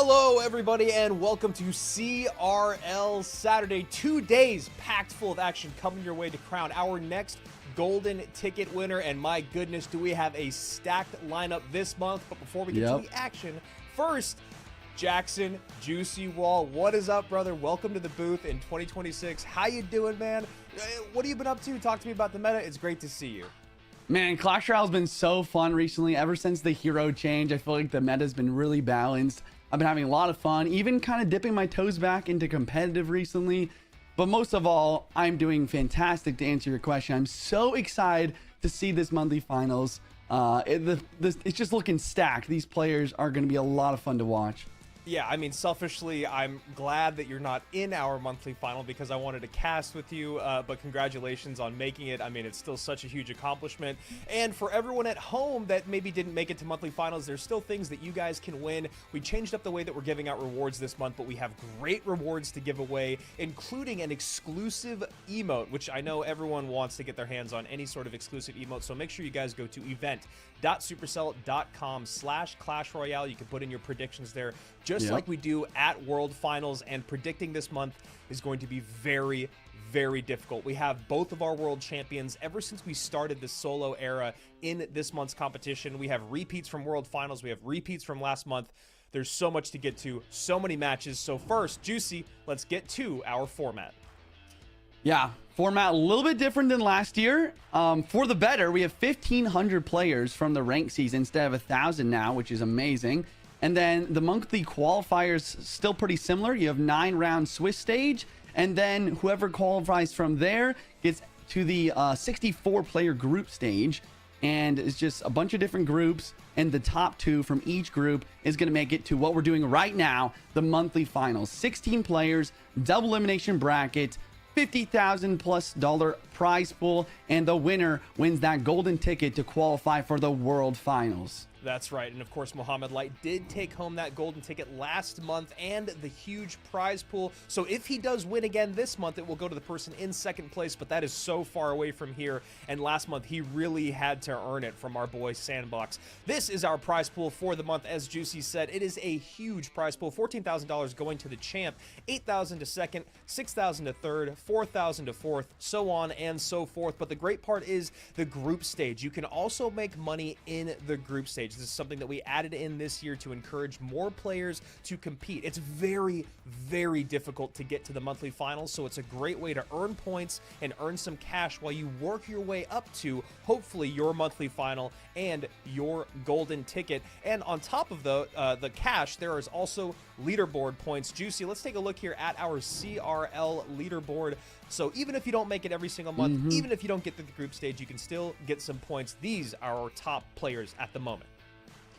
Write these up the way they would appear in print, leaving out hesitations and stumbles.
Hello everybody and welcome to CRL Saturday. 2 days packed full of action coming your way to crown our next golden ticket winner, and my goodness, do we have a stacked lineup this month. But before we get to the action, first, Jackson Juicy Wall, what is up, brother? Welcome to the booth in 2026. How you doing, man? What have you been up to? Talk to me about the meta. It's great to see you. Man, Clash Royale has been so fun recently. Ever since the hero change, I feel like the meta has been really balanced. I've been having a lot of fun, even kind of dipping my toes back into competitive recently. But most of all, I'm doing fantastic to answer your question. I'm so excited to see this monthly finals. It's just looking stacked. These players are going to be a lot of fun to watch. Yeah, I mean, selfishly, I'm glad that you're not in our monthly final because I wanted to cast with you, but congratulations on making it. I mean, it's still such a huge accomplishment. And for everyone at home that maybe didn't make it to monthly finals, there's still things that you guys can win. We changed up the way that we're giving out rewards this month, but we have great rewards to give away, including an exclusive emote, which I know everyone wants to get their hands on any sort of exclusive emote. So make sure you guys go to event.supercell.com/Clash Royale. You can put in your predictions there, just like we do at World Finals, and predicting this month is going to be very, very difficult. We have both of our world champions ever since we started the solo era in this month's competition. We have repeats from World Finals. We have repeats from last month. There's so much to get to, so many matches. So first, Juicy, let's get to our format. Yeah, format a little bit different than last year. For the better, we have 1,500 players from the ranked season instead of 1,000 now, which is amazing. And then the monthly qualifiers still pretty similar. You have 9-round Swiss stage, and then whoever qualifies from there gets to the 64-player group stage, and it's just a bunch of different groups, and the top 2 from each group is going to make it to what we're doing right now, the monthly finals. 16 players, double elimination bracket, $50,000+ prize pool, and the winner wins that golden ticket to qualify for the world finals. That's right. And of course, Mohamed Light did take home that golden ticket last month and the huge prize pool. So if he does win again this month, it will go to the person in second place, but that is so far away from here. And last month, he really had to earn it from our boy Sandbox. This is our prize pool for the month. As Juicy said, it is a huge prize pool. $14,000 going to the champ, $8,000 to second, $6,000 to third, $4,000 to fourth, so on and so forth. But the great part is the group stage. You can also make money in the group stage. This is something that we added in this year to encourage more players to compete. It's very, very difficult to get to the monthly finals, so it's a great way to earn points and earn some cash while you work your way up to, hopefully, your monthly final and your golden ticket. And on top of the cash, there is also leaderboard points. Juicy, let's take a look here at our CRL leaderboard. So even if you don't make it every single month, even if you don't get to the group stage, you can still get some points. These are our top players at the moment.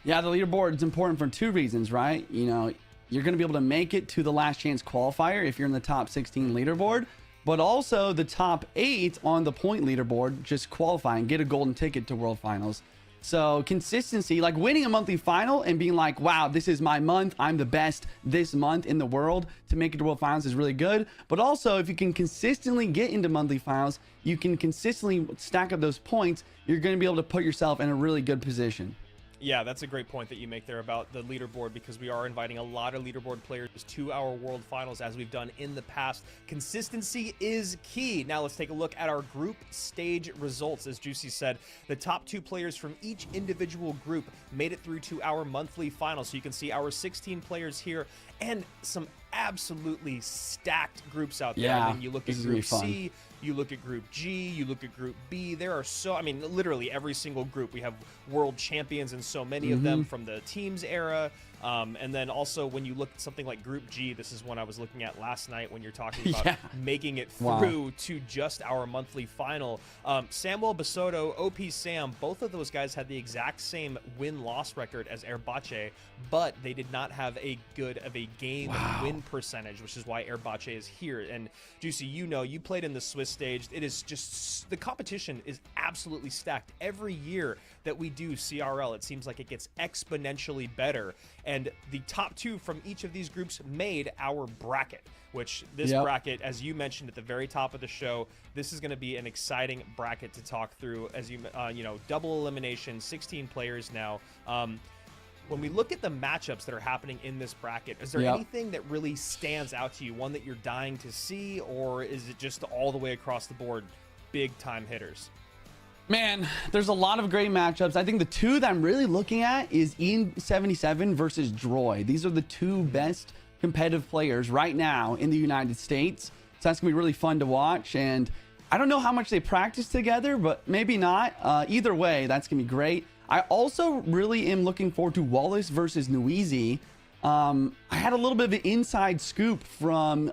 Yeah, the leaderboard is important for 2 reasons, right? You know, you're going to be able to make it to the last chance qualifier if you're in the top 16 leaderboard, but also the top 8 on the point leaderboard just qualify and get a golden ticket to world finals. So consistency, like winning a monthly final and being like, wow, this is my month, I'm the best this month in the world to make it to world finals is really good. But also, if you can consistently get into monthly finals, you can consistently stack up those points, you're going to be able to put yourself in a really good position. Yeah, that's a great point that you make there about the leaderboard, because we are inviting a lot of leaderboard players to our world finals as we've done in the past. Consistency is key. Now let's take a look at our group stage results. As Juicy said, the top 2 players from each individual group made it through to our monthly final. So you can see our 16 players here and some absolutely stacked groups out there. Yeah, I mean, you look at Group C, you look at Group G, you look at Group B. There are so, I mean, literally every single group. We have world champions and so many of them from the teams era. And then also when you look at something like Group G, this is one I was looking at last night when you're talking about making it through to just our monthly final. Samuel Basoto, OP Sam, both of those guys had the exact same win-loss record as Erbache, but they did not have a good of a game win percentage, which is why Erbache is here. And Juicy, you know, you played in the Swiss stage. It is just, the competition is absolutely stacked. Every year that we do CRL, it seems like it gets exponentially better. And the top 2 from each of these groups made our bracket, which this bracket, as you mentioned at the very top of the show, this is going to be an exciting bracket to talk through. As you know, double elimination, 16 players now. When we look at the matchups that are happening in this bracket, is there anything that really stands out to you? One that you're dying to see, or is it just all the way across the board big time hitters? Man, there's a lot of great matchups. I think the two that I'm really looking at is Ian77 versus Droy. These are the two best competitive players right now in the United States. So that's gonna be really fun to watch. And I don't know how much they practice together, but maybe not. Either way, that's gonna be great. I also really am looking forward to Wallace versus Niuzi. I had a little bit of an inside scoop from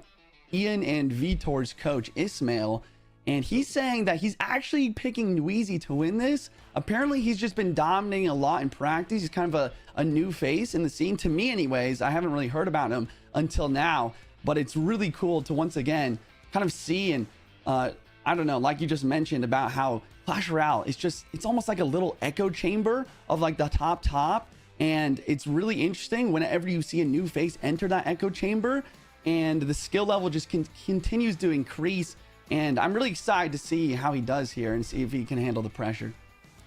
Ian and Vitor's coach, Ismail, and he's saying that he's actually picking Niuzi to win this. Apparently, he's just been dominating a lot in practice. He's kind of a new face in the scene. To me, anyways, I haven't really heard about him until now, but it's really cool to once again kind of see and, I don't know, like you just mentioned about how Clash Royale is just, it's almost like a little echo chamber of like the top. And it's really interesting whenever you see a new face enter that echo chamber, and the skill level just continues to increase. And I'm really excited to see how he does here and see if he can handle the pressure.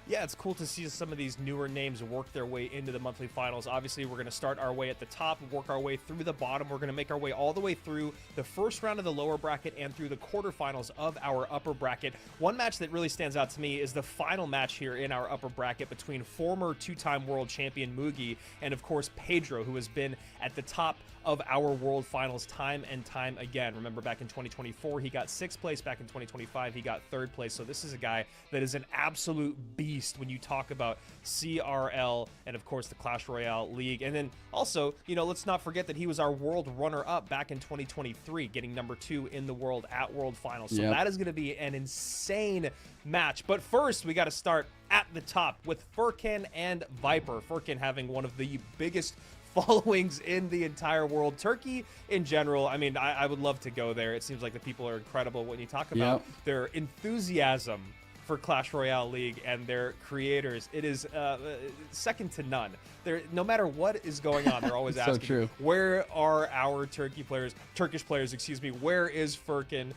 Yeah, it's cool to see some of these newer names work their way into the monthly finals. Obviously, we're going to start our way at the top, work our way through the bottom. We're going to make our way all the way through the first round of the lower bracket and through the quarterfinals of our upper bracket. One match that really stands out to me is the final match here in our upper bracket between former two-time world champion Mugi and, of course, Pedro, who has been at the top of our world finals time and time again. Remember, back in 2024, he got 6th place. Back in 2025, he got 3rd place. So this is a guy that is an absolute beast when you talk about CRL and, of course, the Clash Royale League. And then also, you know, let's not forget that he was our world runner-up back in 2023, getting number 2 in the world at world finals. So that is going to be an insane match. But first, we got to start at the top with Furkin and Viper. Furkin having one of the biggest followings in the entire world. Turkey in general, I mean, I would love to go there. It seems like the people are incredible when you talk about their enthusiasm for Clash Royale League and their creators. It is second to none. They're, no matter what is going on, they're always asking, where are our Turkish players, excuse me, where is Furkin?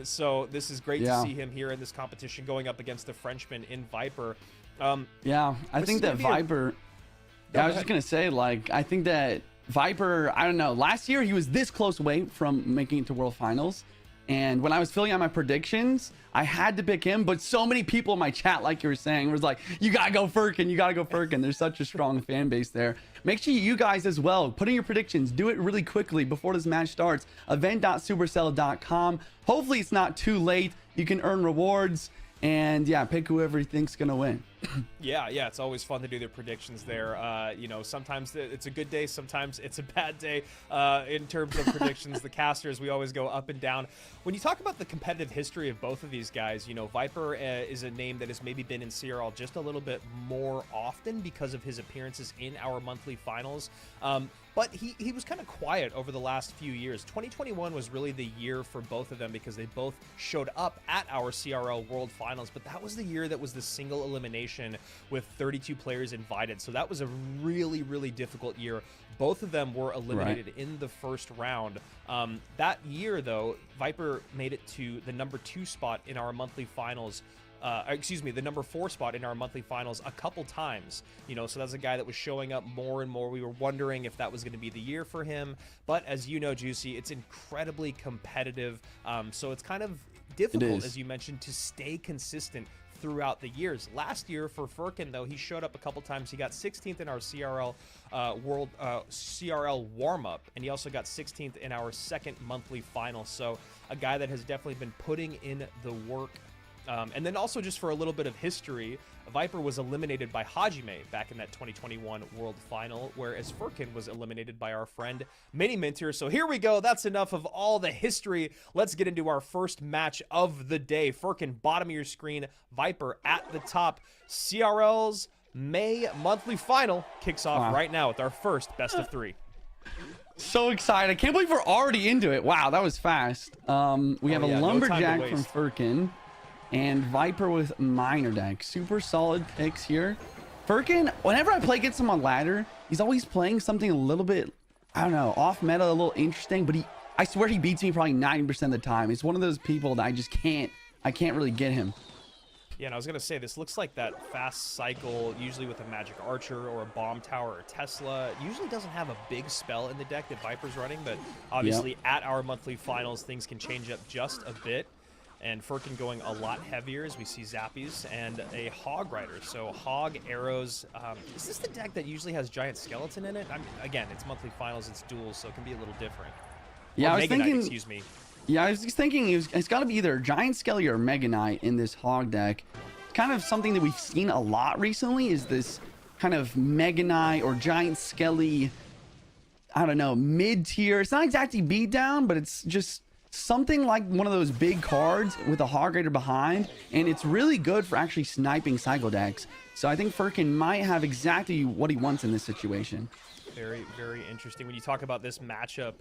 So this is great to see him here in this competition going up against the Frenchman in Viper. I think that Viper... I was just going to say, like, I think that Viper, I don't know, last year he was this close away from making it to World Finals. And when I was filling out my predictions, I had to pick him. But so many people in my chat, like you were saying, was like, you got to go Furkin. You got to go Furkin. There's such a strong fan base there. Make sure you guys as well, put in your predictions. Do it really quickly before this match starts. Event.supercell.com. Hopefully it's not too late. You can earn rewards. And yeah, pick whoever you think's gonna win. yeah, it's always fun to do their predictions there. You know, sometimes it's a good day, sometimes it's a bad day in terms of predictions. The casters, we always go up and down. When you talk about the competitive history of both of these guys, you know, Viper is a name that has maybe been in CRL just a little bit more often because of his appearances in our monthly finals. But he was kind of quiet over the last few years. 2021 was really the year for both of them because they both showed up at our CRL World Finals, but that was the year that was the single elimination with 32 players invited. So that was a really, really difficult year. Both of them were eliminated in the first round. That year, though, Viper made it to the number 2 spot in our monthly finals. The number 4 spot in our monthly finals a couple times, you know, so that's a guy that was showing up more and more. We were wondering if that was going to be the year for him, but as you know, Juicy, it's incredibly competitive, so it's kind of difficult, as you mentioned, to stay consistent throughout the years. Last year for Furkin, though, he showed up a couple times. He got 16th in our CRL CRL warm-up, and he also got 16th in our second monthly final, so a guy that has definitely been putting in the work. And then also, just for a little bit of history, Viper was eliminated by Hajime back in that 2021 World Final, whereas Furkin was eliminated by our friend Mini Minter. So here we go. That's enough of all the history. Let's get into our first match of the day. Furkin, bottom of your screen. Viper at the top. CRL's May monthly final kicks off right now with our first best of 3. So excited. I can't believe we're already into it. Wow, that was fast. We have a Lumberjack from Furkin. And Viper with Minor Deck. Super solid picks here. Furkin, whenever I play against him on ladder, he's always playing something a little bit, I don't know, off meta, a little interesting, but I swear he beats me probably 90% of the time. He's one of those people that I can't really get him. Yeah, and I was going to say, this looks like that fast cycle, usually with a Magic Archer or a Bomb Tower or Tesla. It usually doesn't have a big spell in the deck that Viper's running, but obviously at our monthly finals, things can change up just a bit. And Furkin going a lot heavier as we see Zappies and a Hog Rider. So Hog, Arrows. Is this the deck that usually has Giant Skeleton in it? Again, it's monthly finals, it's duels, so it can be a little different. Yeah, or I was Mega Knight, thinking... excuse me. Yeah, I was just thinking it's got to be either Giant Skelly or Mega Knight in this Hog deck. Kind of something that we've seen a lot recently is this kind of Mega Knight or Giant Skelly, I don't know, mid-tier. It's not exactly beat down, but it's just something like one of those big cards with a Hog Rider behind, and it's really good for actually sniping cycle decks. So I think Furkin might have exactly what he wants in this situation. Very, very interesting. When you talk about this matchup,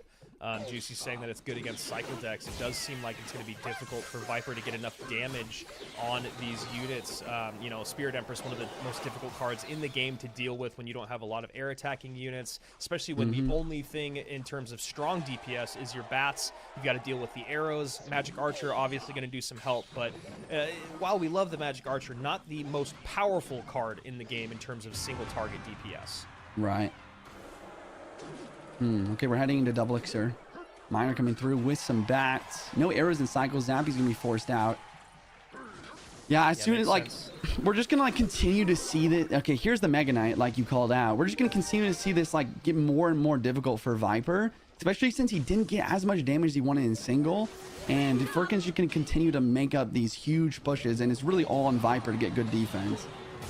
Juicy's saying that it's good against cycle decks. It does seem like it's going to be difficult for Viper to get enough damage on these units. You know, Spirit Empress, one of the most difficult cards in the game to deal with when you don't have a lot of air attacking units, especially when the only thing in terms of strong DPS is your bats. You've got to deal with the arrows. Magic Archer obviously going to do some help, but while we love the Magic Archer, not the most powerful card in the game in terms of single target DPS. Right. Okay, we're heading into double elixir. Miner coming through with some bats. No arrows and cycles. Zappy's gonna be forced out. Yeah, as soon as like we're just gonna like continue to see that. Okay, here's the Mega Knight, like you called out. We're just gonna continue to see this like get more and more difficult for Viper, especially since he didn't get as much damage as he wanted in single. And Furkin's just gonna continue to make up these huge pushes, and it's really all on Viper to get good defense.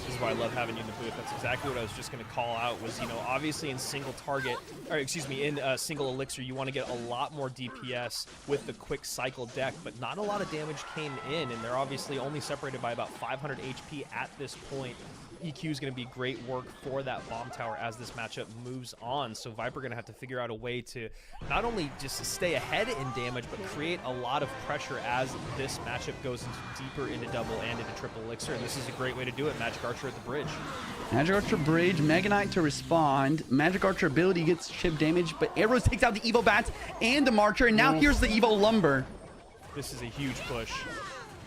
This is why I love having you in the booth. That's exactly what I was just going to call out was, you know, obviously in single target, or excuse me, in single elixir, you want to get a lot more DPS with the quick cycle deck, but not a lot of damage came in, and they're obviously only separated by about 500 HP at this point. EQ is going to be great work for that bomb tower as this matchup moves on. So Viper going to have to figure out a way to not only just stay ahead in damage, but create a lot of pressure as this matchup goes deeper into double and into triple elixir. And this is a great way to do it. Magic Archer at the bridge. Magic Archer bridge, Mega Knight to respond. Magic Archer ability gets chip damage, but Arrows takes out the Evo Bats and the Marcher. And now here's the Evo Lumber. This is a huge push.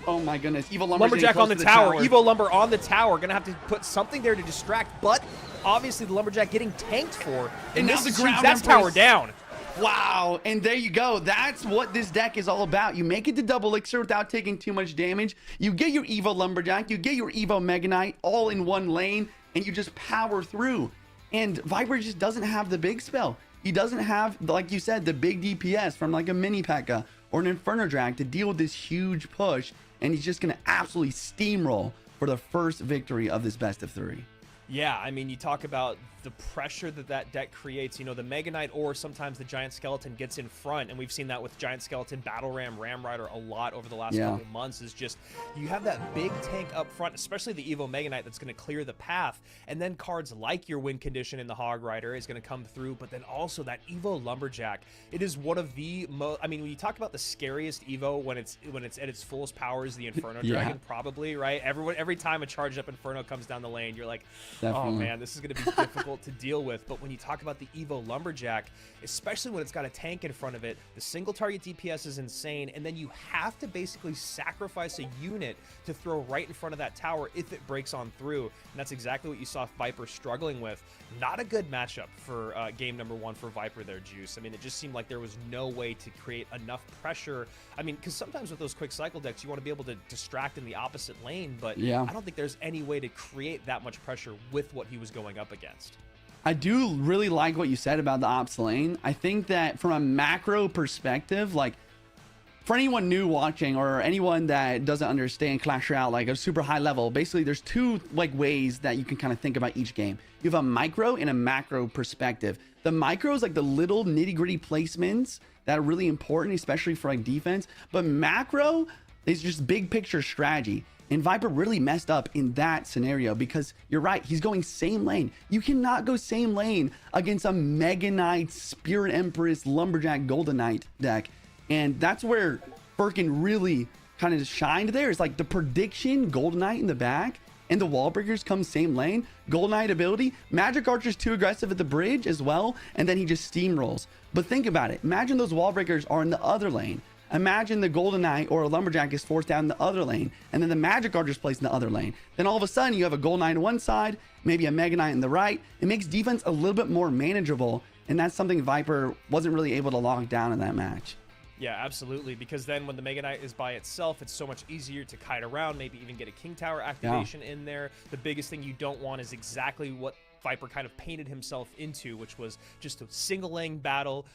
Oh my goodness. Evo Lumberjack on the tower. Evo Lumber on the tower. Gonna have to put something there to distract, but obviously the Lumberjack getting tanked for. And now this the is ground huge. That's tower down. Wow. And there you go. That's what this deck is all about. You make it to double elixir without taking too much damage. You get your Evo Lumberjack. You get your Evo Mega Knight all in one lane, and you just power through. And Viper just doesn't have the big spell. He doesn't have, like you said, the big DPS from like a Mini P.E.K.K.A. or an Inferno Drag to deal with this huge push. And he's just going to absolutely steamroll for the first victory of this best of three. Yeah, I mean, you talk about the pressure that that deck creates. You know, the Mega Knight or sometimes the Giant Skeleton gets in front, and we've seen that with Giant Skeleton, Battle Ram, Ram Rider a lot over the last couple months. Is just you have that big tank up front, especially the Evo Mega Knight that's going to clear the path, and then cards like your Win Condition in the Hog Rider is going to come through, but then also that Evo Lumberjack. It is one of the most. I mean, when you talk about the scariest Evo when it's at its fullest power is the Inferno Dragon, probably, right? Every time a charged up Inferno comes down the lane, you're like, oh man, this is going to be difficult to deal with. But when you talk about the Evo Lumberjack, especially when it's got a tank in front of it, the single target DPS is insane, and then you have to basically sacrifice a unit to throw right in front of that tower if it breaks on through. And that's exactly what you saw Viper struggling with. Not a good matchup for game number one for Viper there, Juice. I mean, it just seemed like there was no way to create enough pressure. I mean, because sometimes with those quick cycle decks, you want to be able to distract in the opposite lane, but I don't think there's any way to create that much pressure with what he was going up against. I do really like what you said about the ops lane. I think that from a macro perspective, like for anyone new watching or anyone that doesn't understand Clash Royale like a super high level, basically there's two like ways that you can kind of think about each game. You have a micro and a macro perspective. The micro is like the little nitty gritty placements that are really important, especially for like defense, but macro is just big picture strategy. And Viper really messed up in that scenario because you're right, he's going same lane. You cannot go same lane against a Mega Knight, Spirit Empress, Lumberjack, Golden Knight deck. And that's where Furkin really kind of shined there. It's like the prediction, Golden Knight in the back, and the wall breakers come same lane. Golden Knight ability, Magic Archer's too aggressive at the bridge as well, and then he just steamrolls. But think about it. Imagine those wall breakers are in the other lane. Imagine the Golden Knight or a Lumberjack is forced down in the other lane, and then the Magic are just placed in the other lane. Then all of a sudden, you have a Golden Knight on one side, maybe a Mega Knight on the right. It makes defense a little bit more manageable, and that's something Viper wasn't really able to lock down in that match. Yeah, absolutely, because then when the Mega Knight is by itself, it's so much easier to kite around, maybe even get a King Tower activation in there. The biggest thing you don't want is exactly what Viper kind of painted himself into, which was just a single lane battle.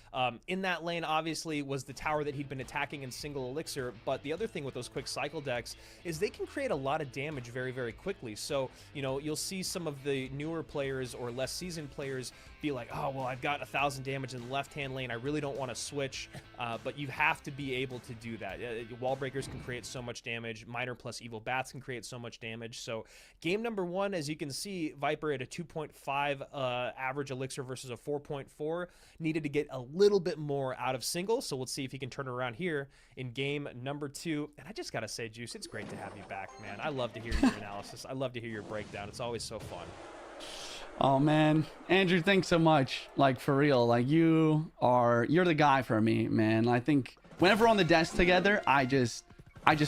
In that lane, obviously, was the tower that he'd been attacking in single elixir, but the other thing with those quick cycle decks is they can create a lot of damage very, very quickly. So, you know, you'll see some of the newer players or less seasoned players be like, oh, well, I've got 1,000 damage in the left-hand lane. I really don't want to switch, but you have to be able to do that. Wall breakers can create so much damage. Miner plus evil bats can create so much damage. So game number 1, as you can see, Viper at a 2.5 average elixir versus a 4.4 needed to get a little bit more out of single. So let's see if he can turn it around here in game number 2. And I just got to say, Juice, it's great to have you back, man. I love to hear your analysis. I love to hear your breakdown. It's always so fun. Oh man, Andrew, thanks so much. Like, for real, like you're the guy for me, man. I think whenever we're on the desk together, I just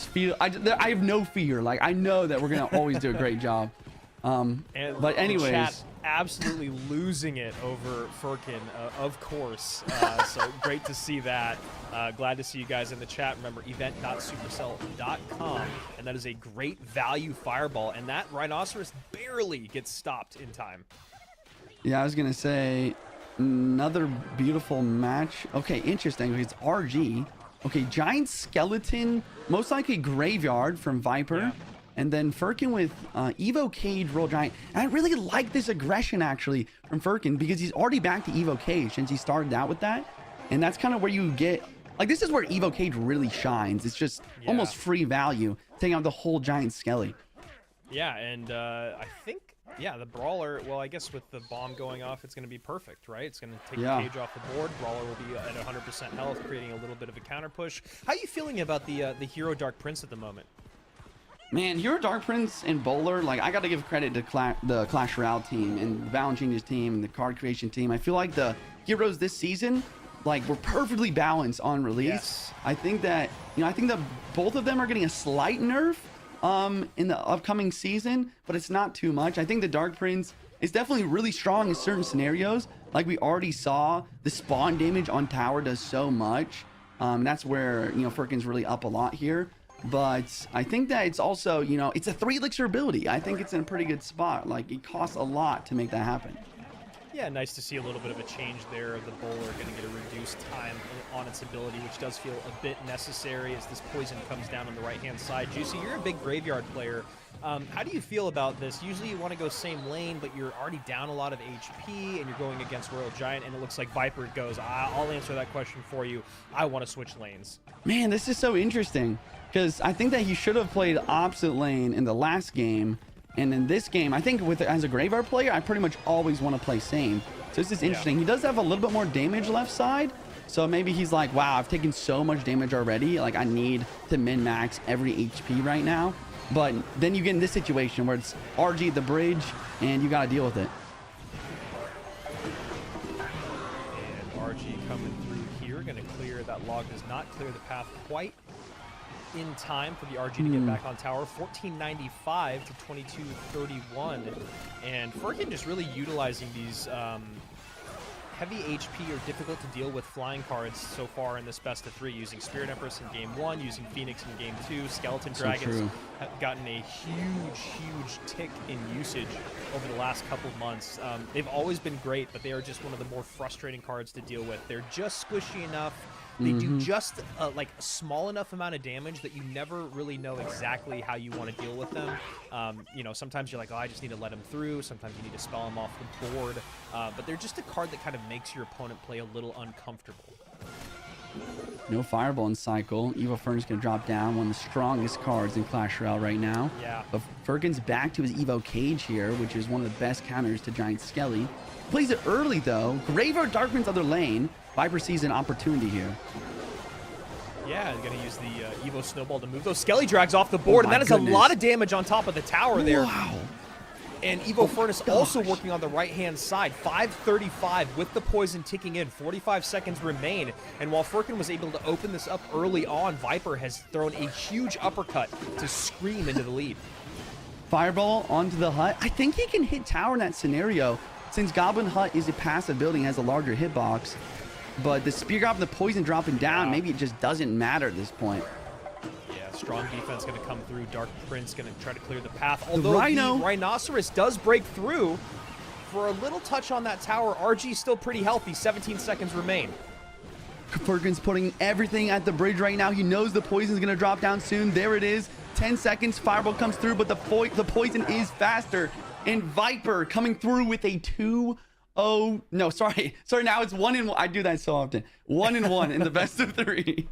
feel I have no fear. Like, I know that we're gonna always do a great job. But anyways, chat absolutely losing it over Furkin, of course. So great to see that. Glad to see you guys in the chat. Remember, event.supercell.com, and that is a great value fireball, and that Rhinoceros barely gets stopped in time. Yeah, I was gonna say another beautiful match. Okay, interesting. It's RG. Okay, giant skeleton, most likely graveyard from Viper. Yeah. And then Furkin with Evo Cage, Royal Giant. And I really like this aggression, actually, from Furkin, because he's already back to Evo Cage since he started out with that. And that's kind of where you get... Like, this is where Evo Cage really shines. It's just almost free value, taking out the whole giant skelly. Yeah, and I think... Yeah, the Brawler, well, I guess with the bomb going off, it's going to be perfect, right? It's going to take the Cage off the board. Brawler will be at 100% health, creating a little bit of a counter push. How are you feeling about the Hero Dark Prince at the moment? Man, Hero Dark Prince and Bowler, like, I got to give credit to the Clash Royale team and the Balance Changes team and the card creation team. I feel like the heroes this season, like, were perfectly balanced on release. Yes. I think that, I think that both of them are getting a slight nerf in the upcoming season, but it's not too much. I think the Dark Prince is definitely really strong in certain scenarios. Like we already saw, the spawn damage on tower does so much. That's where, Furkin's really up a lot here. But I think that it's also, it's a 3 elixir ability. I think it's in a pretty good spot. Like, it costs a lot to make that happen. Yeah, nice to see a little bit of a change there. The Bowler going to get a reduced time on its ability, which does feel a bit necessary as this poison comes down on the right-hand side. Juicy, you're a big graveyard player. How do you feel about this? Usually you want to go same lane, but you're already down a lot of HP, and you're going against Royal Giant, and it looks like Viper goes, I'll answer that question for you. I want to switch lanes. Man, this is so interesting, because I think that he should have played opposite lane in the last game. And in this game, I think as a graveyard player, I pretty much always want to play same. So this is interesting. He does have a little bit more damage left side. So maybe he's like, wow, I've taken so much damage already. Like, I need to min-max every HP right now. But then you get in this situation where it's RG at the bridge, and you got to deal with it. And RG coming through here. Going to clear. That log does not clear the path quite in time for the RG to get back on tower. 1495 to 2231, and Furkin just really utilizing these heavy HP or difficult to deal with flying cards so far in this best of 3, using Spirit Empress in game 1, using Phoenix in game 2. Skeleton Dragons have gotten a huge tick in usage over the last couple of months. They've always been great, but they are just one of the more frustrating cards to deal with. They're just squishy enough. They do just like a small enough amount of damage that you never really know exactly how you want to deal with them. Sometimes you're like, oh, I just need to let them through. Sometimes you need to spell them off the board. But they're just a card that kind of makes your opponent play a little uncomfortable. No Fireball in cycle. Evo Fern's going to drop down, one of the strongest cards in Clash Royale right now. Yeah. But Furkin's back to his Evo Cage here, which is one of the best counters to Giant Skelly. Plays it early, though. Graveyard Darkman's other lane. Viper sees an opportunity here. Yeah, he's going to use the Evo Snowball to move those Skelly Drags off the board, and that is a lot of damage on top of the tower there. Wow. And Evo Furnace also working on the right-hand side. 5:35 with the poison ticking in. 45 seconds remain. And while Furkin was able to open this up early on, Viper has thrown a huge uppercut to scream into the lead. Fireball onto the hut. I think he can hit tower in that scenario since Goblin Hut is a passive building, has a larger hitbox. But the Spear Goblin, the poison dropping down, maybe it just doesn't matter at this point. Strong defense going to come through. Dark Prince going to try to clear the path. Although the Rhinoceros does break through for a little touch on that tower. RG still pretty healthy. 17 seconds remain. Furkin's putting everything at the bridge right now. He knows the poison's going to drop down soon. There it is. 10 seconds. Fireball comes through, but the poison is faster. And Viper coming through with a 2-0. No, sorry. Now it's 1-1. I do that so often. 1-1 in the best of 3.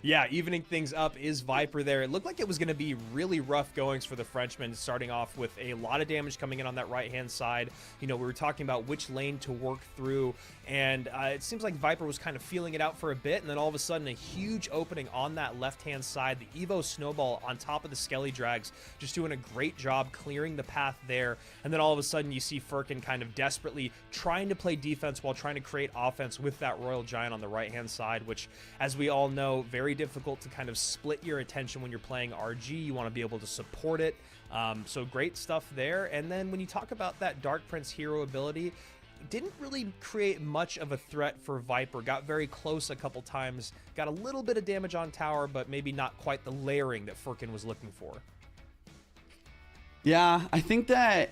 Yeah, evening things up is Viper there. It looked like it was going to be really rough goings for the Frenchman, starting off with a lot of damage coming in on that right-hand side. You know, we were talking about which lane to work through, and it seems like Viper was kind of feeling it out for a bit, and then all of a sudden a huge opening on that left-hand side. The Evo Snowball on top of the Skelly Drags, just doing a great job clearing the path there, and then all of a sudden you see Furkin kind of desperately trying to play defense while trying to create offense with that Royal Giant on the right-hand side, which, as we all know, very difficult to kind of split your attention when you're playing RG. You want to be able to support it. So great stuff there. And then when you talk about that Dark Prince hero ability, didn't really create much of a threat for Viper. Got very close a couple times. Got a little bit of damage on tower, but maybe not quite the layering that Furkin was looking for. Yeah, I think that,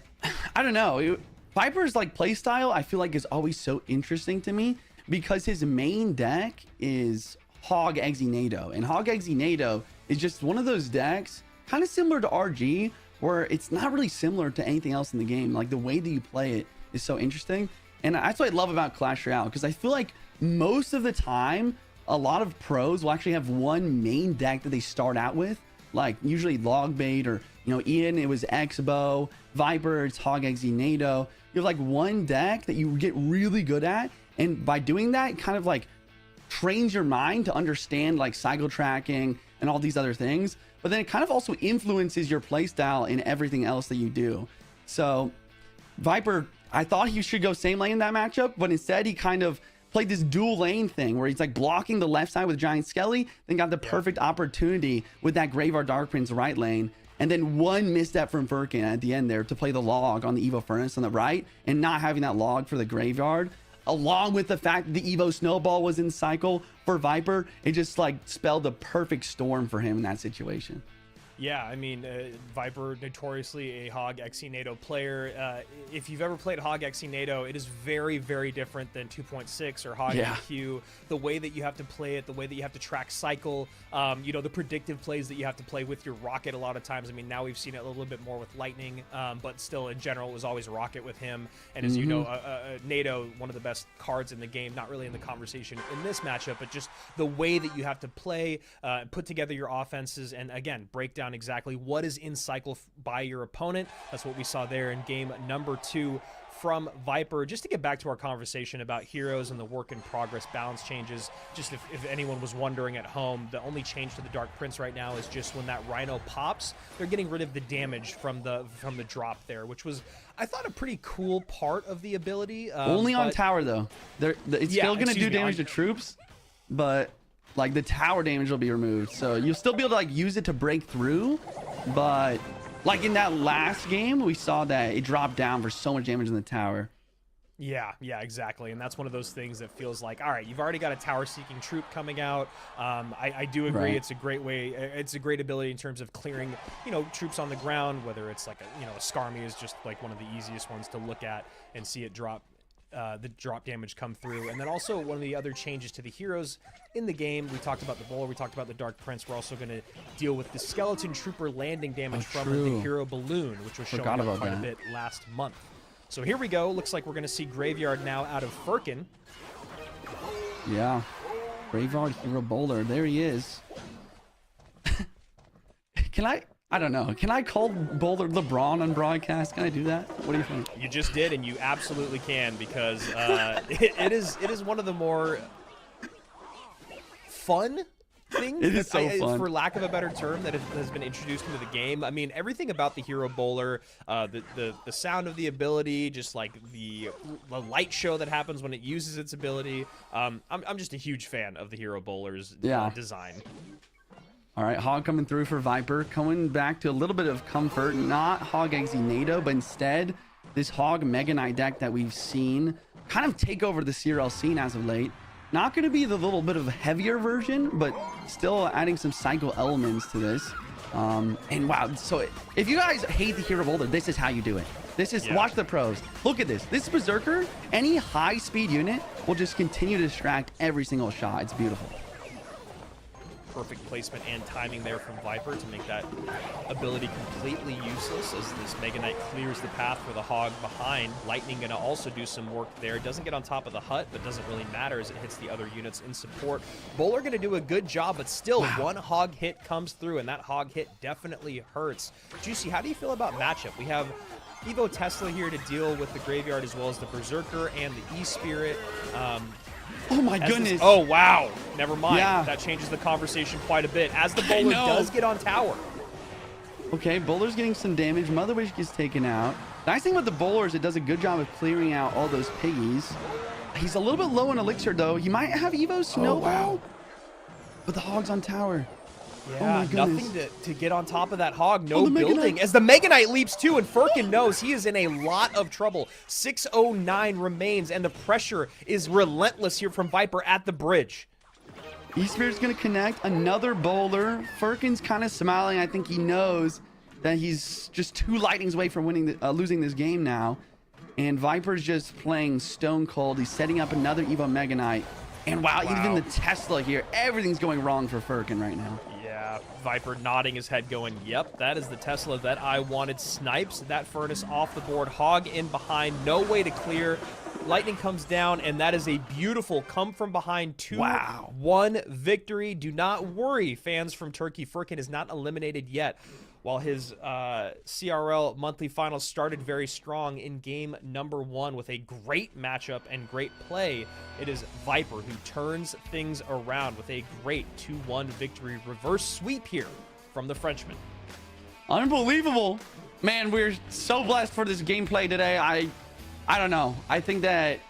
I don't know. Viper's like playstyle, I feel like is always so interesting to me because his main deck is Hog Exinado, and Hog Exinado is just one of those decks kind of similar to RG where it's not really similar to anything else in the game. Like the way that you play it is so interesting, and that's what I love about Clash Royale, because I feel like most of the time a lot of pros will actually have one main deck that they start out with, like usually Logbait, or you know, Ian, it was Exbo, Viper, it's Hog Exinado. You have like one deck that you get really good at, and by doing that, kind of like trains your mind to understand like cycle tracking and all these other things, but then it kind of also influences your playstyle in everything else that you do. So Viper, I thought he should go same lane in that matchup, but instead he kind of played this dual lane thing where he's like blocking the left side with Giant Skelly, then got the perfect opportunity with that Graveyard Dark Prince right lane, and then one misstep from Furkin at the end there to play the log on the Evo Furnace on the right, and not having that log for the Graveyard, along with the fact that the Evo Snowball was in cycle for Viper, it just like spelled the perfect storm for him in that situation. Yeah, I mean, Viper, notoriously a Hog Exinado player. If you've ever played Hog Exinado, it is very, very different than 2.6 or Hog EQ. The way that you have to play it, the way that you have to track cycle, you know, the predictive plays that you have to play with your Rocket a lot of times. I mean, now we've seen it a little bit more with Lightning, but still, in general, it was always Rocket with him. And as you know, NATO, one of the best cards in the game, not really in the conversation in this matchup, but just the way that you have to play, put together your offenses, and again, break down exactly what is in cycle by your opponent. That's what we saw there in game number 2 from Viper. Just to get back to our conversation about heroes and the work in progress balance changes, just if anyone was wondering at home, the only change to the Dark Prince right now is just when that Rhino pops, they're getting rid of the damage from the drop there, which was, I thought, a pretty cool part of the ability. Only on tower though. It's still gonna do damage to troops, but like the tower damage will be removed, so you'll still be able to like use it to break through. But like in that last game, we saw that it dropped down for so much damage in the tower. Yeah, exactly. And that's one of those things that feels like, all right, you've already got a tower seeking troop coming out. I do agree. Right. It's a great way. It's a great ability in terms of clearing, you know, troops on the ground, whether it's like a, you know, a Skarmy is just like one of the easiest ones to look at and see it drop. The drop damage come through. And then also one of the other changes to the heroes in the game, we talked about the Bowler, we talked about the Dark Prince. We're also going to deal with the Skeleton Trooper landing damage from the hero Balloon, which was showing up quite a bit last month. So here we go. Looks like we're going to see Graveyard now out of Furkin. Yeah, Graveyard Hero Bowler, there he is. I don't know. Can I call Boulder LeBron on broadcast? Can I do that? What do you think? You just did, and you absolutely can, because it is one of the more fun things It is so fun. for lack of a better term, that has been introduced into the game. I mean, everything about the hero bowler, the sound of the ability, just like the light show that happens when it uses its ability. I'm just a huge fan of the hero bowler's design. All right, Hog coming through for Viper, coming back to a little bit of comfort. Not Hog Eggsy NATO, but instead this Hog Mega Knight deck that we've seen kind of take over the CRL scene as of late. Not going to be the little bit of heavier version, but still adding some cycle elements to this. And wow, so if you guys hate the hero bowler, this is how you do it. This is, watch the pros. Look at this. This Berserker, any high speed unit will just continue to distract every single shot. It's beautiful. Perfect placement and timing there from Viper to make that ability completely useless as this Mega Knight clears the path for the Hog behind. Lightning going to also do some work there. Doesn't get on top of the hut, but doesn't really matter as it hits the other units in support. Bowler going to do a good job, but still one Hog hit comes through, and that Hog hit definitely hurts. Juicy, how do you feel about matchup? We have Evo Tesla here to deal with the Graveyard as well as the Berserker and the E-Spirit. Oh my goodness. Oh, wow. Never mind. Yeah. That changes the conversation quite a bit as the bowler does get on tower. Okay, bowler's getting some damage. Mother Wish gets taken out. Nice thing with the bowler is it does a good job of clearing out all those piggies. He's a little bit low in elixir though. He might have Evo Snowball, but the Hog's on tower. Yeah, nothing to get on top of that Hog. No the Mega building. Knight. As the Mega Knight leaps too, and Furkin knows he is in a lot of trouble. 609 remains, and the pressure is relentless here from Viper at the bridge. E-Spirit's going to connect. Another bowler. Furkin's kind of smiling. I think he knows that he's just 2 lightnings away from losing this game now. And Viper's just playing stone cold. He's setting up another Evo Mega Knight. And wow, even the Tesla here. Everything's going wrong for Furkin right now. Yeah, Viper nodding his head going, yep, that is the Tesla that I wanted. Snipes that Furnace off the board. Hog in behind. No way to clear. Lightning comes down, and that is a beautiful come from behind 2-1 victory. Do not worry, fans from Turkey. Furkin is not eliminated yet. While his CRL monthly finals started very strong in game number 1 with a great matchup and great play, it is Viper who turns things around with a great 2-1 victory. Reverse sweep here from the Frenchman. Unbelievable. Man, we're so blessed for this gameplay today. I don't know. I think that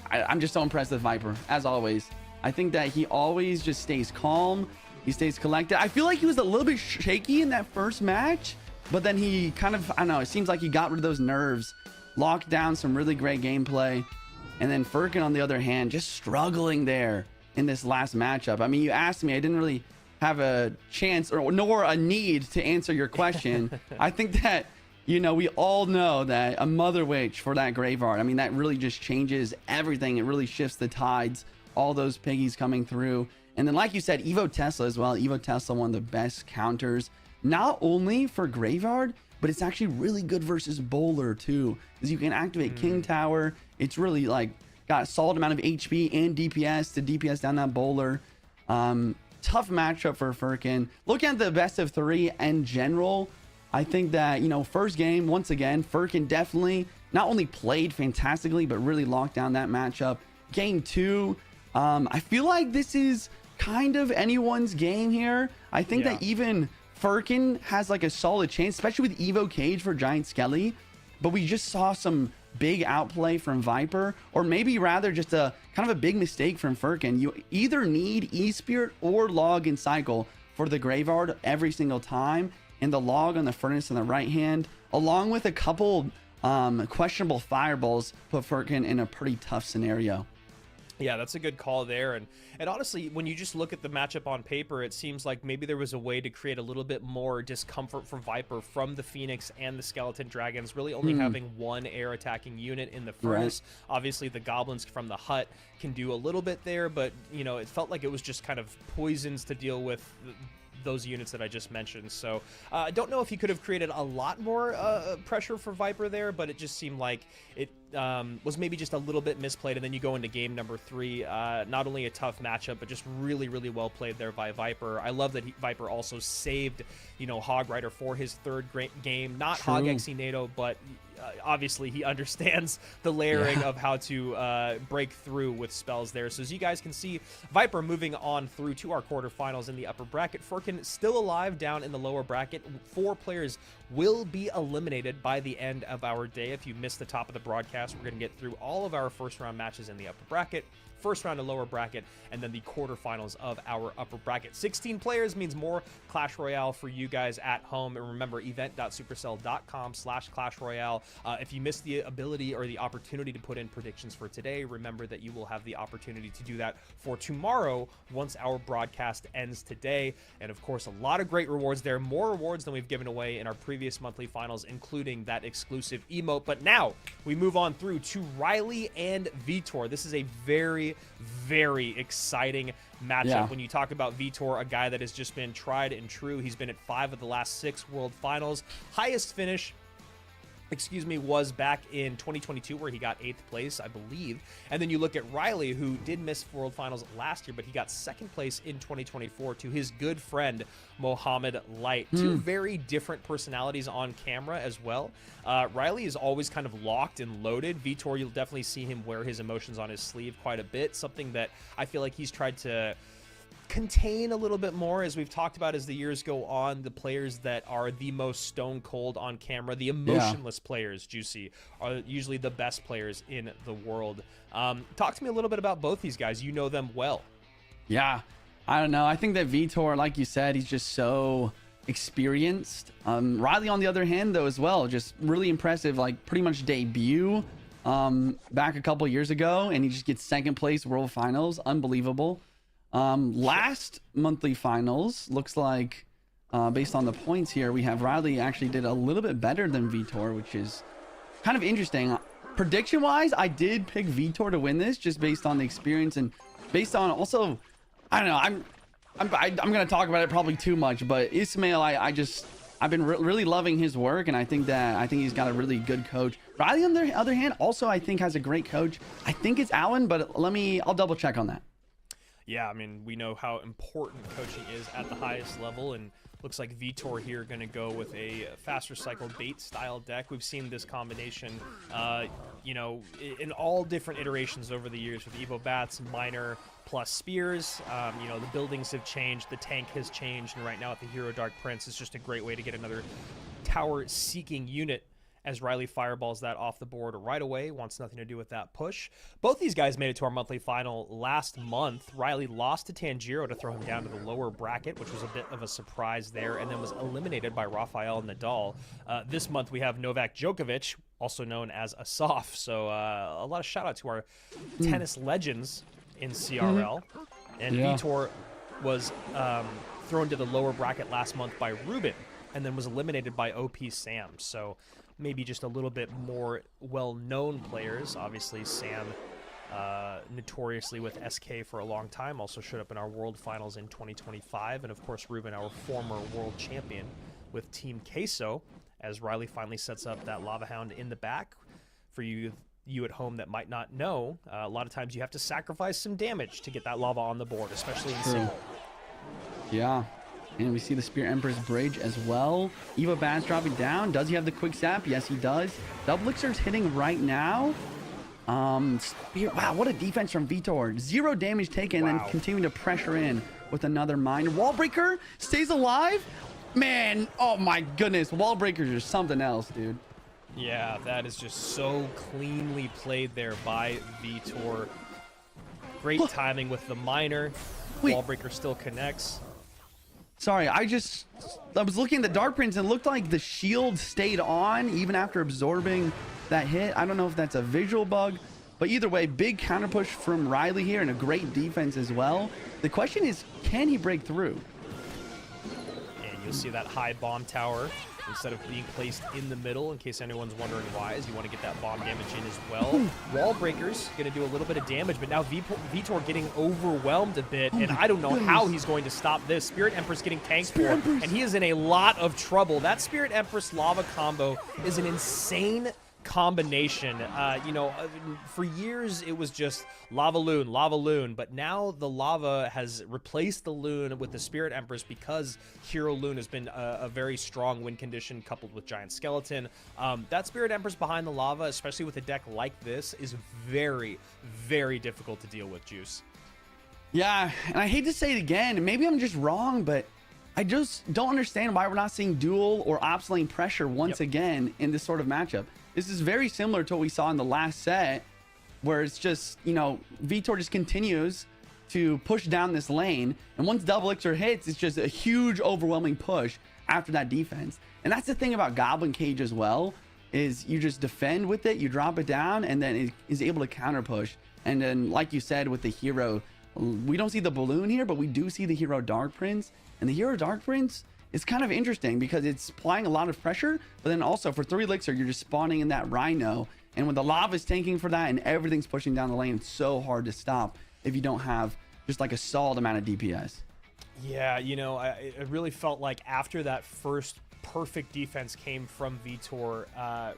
I'm just so impressed with Viper, as always. I think that he always just stays calm. He stays collected. I feel like he was a little bit shaky in that first match, but then he kind of, I don't know, it seems like he got rid of those nerves, locked down some really great gameplay. And then Furkin, on the other hand, just struggling there in this last matchup. I mean, you asked me, I didn't really have a chance nor a need to answer your question. I think that, you know, we all know that a Mother Witch for that Graveyard, I mean, that really just changes everything. It really shifts the tides, all those piggies coming through. And then, like you said, Evo Tesla as well. Evo Tesla, one of the best counters, not only for Graveyard, but it's actually really good versus Bowler too, because you can activate King Tower. It's really like got a solid amount of HP and DPS to DPS down that Bowler. Tough matchup for Furkin. Looking at the best of 3 in general, I think that, you know, first game, once again, Furkin definitely not only played fantastically, but really locked down that matchup. Game 2, I feel like this is kind of anyone's game here. I think that even Furkin has like a solid chance, especially with Evo Cage for Giant Skelly. But we just saw some big outplay from Viper, or maybe rather just a kind of a big mistake from Furkin. You either need E-Spirit or Log and Cycle for the Graveyard every single time, and the Log on the Furnace on the right hand, along with a couple questionable fireballs, put Furkin in a pretty tough scenario. Yeah, that's a good call there. And honestly, when you just look at the matchup on paper, it seems like maybe there was a way to create a little bit more discomfort for Viper from the Phoenix and the Skeleton Dragons, really only having one air attacking unit in the Furnace. Obviously, the Goblins from the hut can do a little bit there, but, you know, it felt like it was just kind of poisons to deal with those units that I just mentioned. So I don't know if he could have created a lot more pressure for Viper there, but it just seemed like it was maybe just a little bit misplayed. And then you go into game number 3, not only a tough matchup, but just really, really well played there by Viper. I love that Viper also saved, you know, Hog Rider for his third great game. Not Hog Exy NATO, but obviously he understands the layering of how to break through with spells there. So as you guys can see, Viper moving on through to our quarterfinals in the upper bracket. Furkin still alive down in the lower bracket. 4 players will be eliminated by the end of our day. If you missed the top of the broadcast, we're going to get through all of our first round matches in the upper bracket, first round of lower bracket, and then the quarterfinals of our upper bracket. 16 players means more Clash Royale for you guys at home. And remember, event.supercell.com/Clash Royale. If you missed the ability or the opportunity to put in predictions for today, remember that you will have the opportunity to do that for tomorrow once our broadcast ends today. And of course, a lot of great rewards there, more rewards than we've given away in our previous monthly finals, including that exclusive emote. But now we move on through to Riley and Vitor. This is a very, very exciting matchup. When you talk about Vitor, a guy that has just been tried and true. He's been at 5 of the last 6 world finals. Highest finish, was back in 2022 where he got 8th place, I believe. And then you look at Riley, who did miss World Finals last year, but he got 2nd place in 2024 to his good friend, Mohamed Light. 2 very different personalities on camera as well. Riley is always kind of locked and loaded. Vitor, you'll definitely see him wear his emotions on his sleeve quite a bit, something that I feel like he's tried to contain a little bit more, as we've talked about as the years go on. The players that are the most stone cold on camera, the emotionless players, Juicy, are usually the best players in the world. Talk to me a little bit about both these guys. You know them well. Yeah, I don't know. I think that Vitor, like you said, he's just so experienced. Riley, on the other hand, though, as well, just really impressive, like pretty much debut back a couple years ago, and he just gets 2nd place World Finals. Unbelievable. Last monthly finals, looks like based on the points here, we have Riley actually did a little bit better than Vitor, which is kind of interesting. Prediction wise, I did pick Vitor to win this just based on the experience and based on also, I don't know, I'm gonna talk about it probably too much, but Ismail, I've been really loving his work, and I think he's got a really good coach. Riley, on the other hand, also I think has a great coach. I think it's Alan, but I'll double check on that. Yeah, I mean, we know how important coaching is at the highest level, and looks like Vitor here going to go with a faster cycle bait style deck. We've seen this combination, in all different iterations over the years with Evo Bats, Miner, plus Spears. The buildings have changed, the tank has changed, and right now at the Hero Dark Prince is just a great way to get another tower-seeking unit, as Riley fireballs that off the board right away, wants nothing to do with that push. Both these guys made it to our monthly final last month. Riley lost to Tanjiro to throw him down to the lower bracket, which was a bit of a surprise there, and then was eliminated by Rafael Nadal. This month we have Novak Djokovic, also known as Assaf. So a lot of shout out to our tennis legends in CRL. And Vitor was thrown to the lower bracket last month by Ruben, and then was eliminated by OP Sam. So maybe just a little bit more well-known players. Obviously, Sam, notoriously with SK for a long time, also showed up in our World Finals in 2025. And of course, Ruben, our former world champion with Team Queso, as Riley finally sets up that Lava Hound in the back. For you at home that might not know, a lot of times you have to sacrifice some damage to get that lava on the board, especially in single. Yeah. And we see the Spear Emperor's Bridge as well. Evo Bats dropping down. Does he have the quick sap? Yes, he does. Double Elixir's hitting right now. Spear, wow, what a defense from Vitor. 0 damage taken, and then continuing to pressure in with another mine. Wallbreaker stays alive. Man, oh my goodness. Wallbreakers are something else, dude. Yeah, that is just so cleanly played there by Vitor. Great timing with the miner. Wallbreaker still connects. Sorry, I was looking at the Dark Prince and it looked like the shield stayed on even after absorbing that hit. I don't know if that's a visual bug, but either way, big counter push from Riley here and a great defense as well. The question is, can he break through? And you'll see that high bomb tower instead of being placed in the middle, in case anyone's wondering why, is you want to get that bomb damage in as well. Wall Breaker's going to do a little bit of damage, but now Vitor getting overwhelmed a bit, and I don't know how he's going to stop this. Spirit Empress getting tanked for, and he is in a lot of trouble. That Spirit Empress lava combo is an insane combination. For years it was just lava loon, but now the lava has replaced the loon with the Spirit Empress because hero loon has been a very strong win condition coupled with giant skeleton. That Spirit Empress behind the lava, especially with a deck like this, is very, very difficult to deal with, Juice. Yeah, and I hate to say it again, maybe I'm just wrong, but I just don't understand why we're not seeing duel or ops lane pressure once again in this sort of matchup. This is very similar to what we saw in the last set, where it's just, Vitor just continues to push down this lane, and once double elixir hits, it's just a huge overwhelming push after that defense. And that's the thing about Goblin Cage as well, is you just defend with it, you drop it down, and then it is able to counter push. And then, like you said, with the hero, we don't see the balloon here, but we do see the hero Dark Prince. And the hero Dark Prince is kind of interesting because it's applying a lot of pressure, but then also for 3 elixir, you're just spawning in that Rhino. And when the lava is tanking for that and everything's pushing down the lane, it's so hard to stop if you don't have just like a solid amount of DPS. Yeah, it really felt like after that first perfect defense came from Vitor,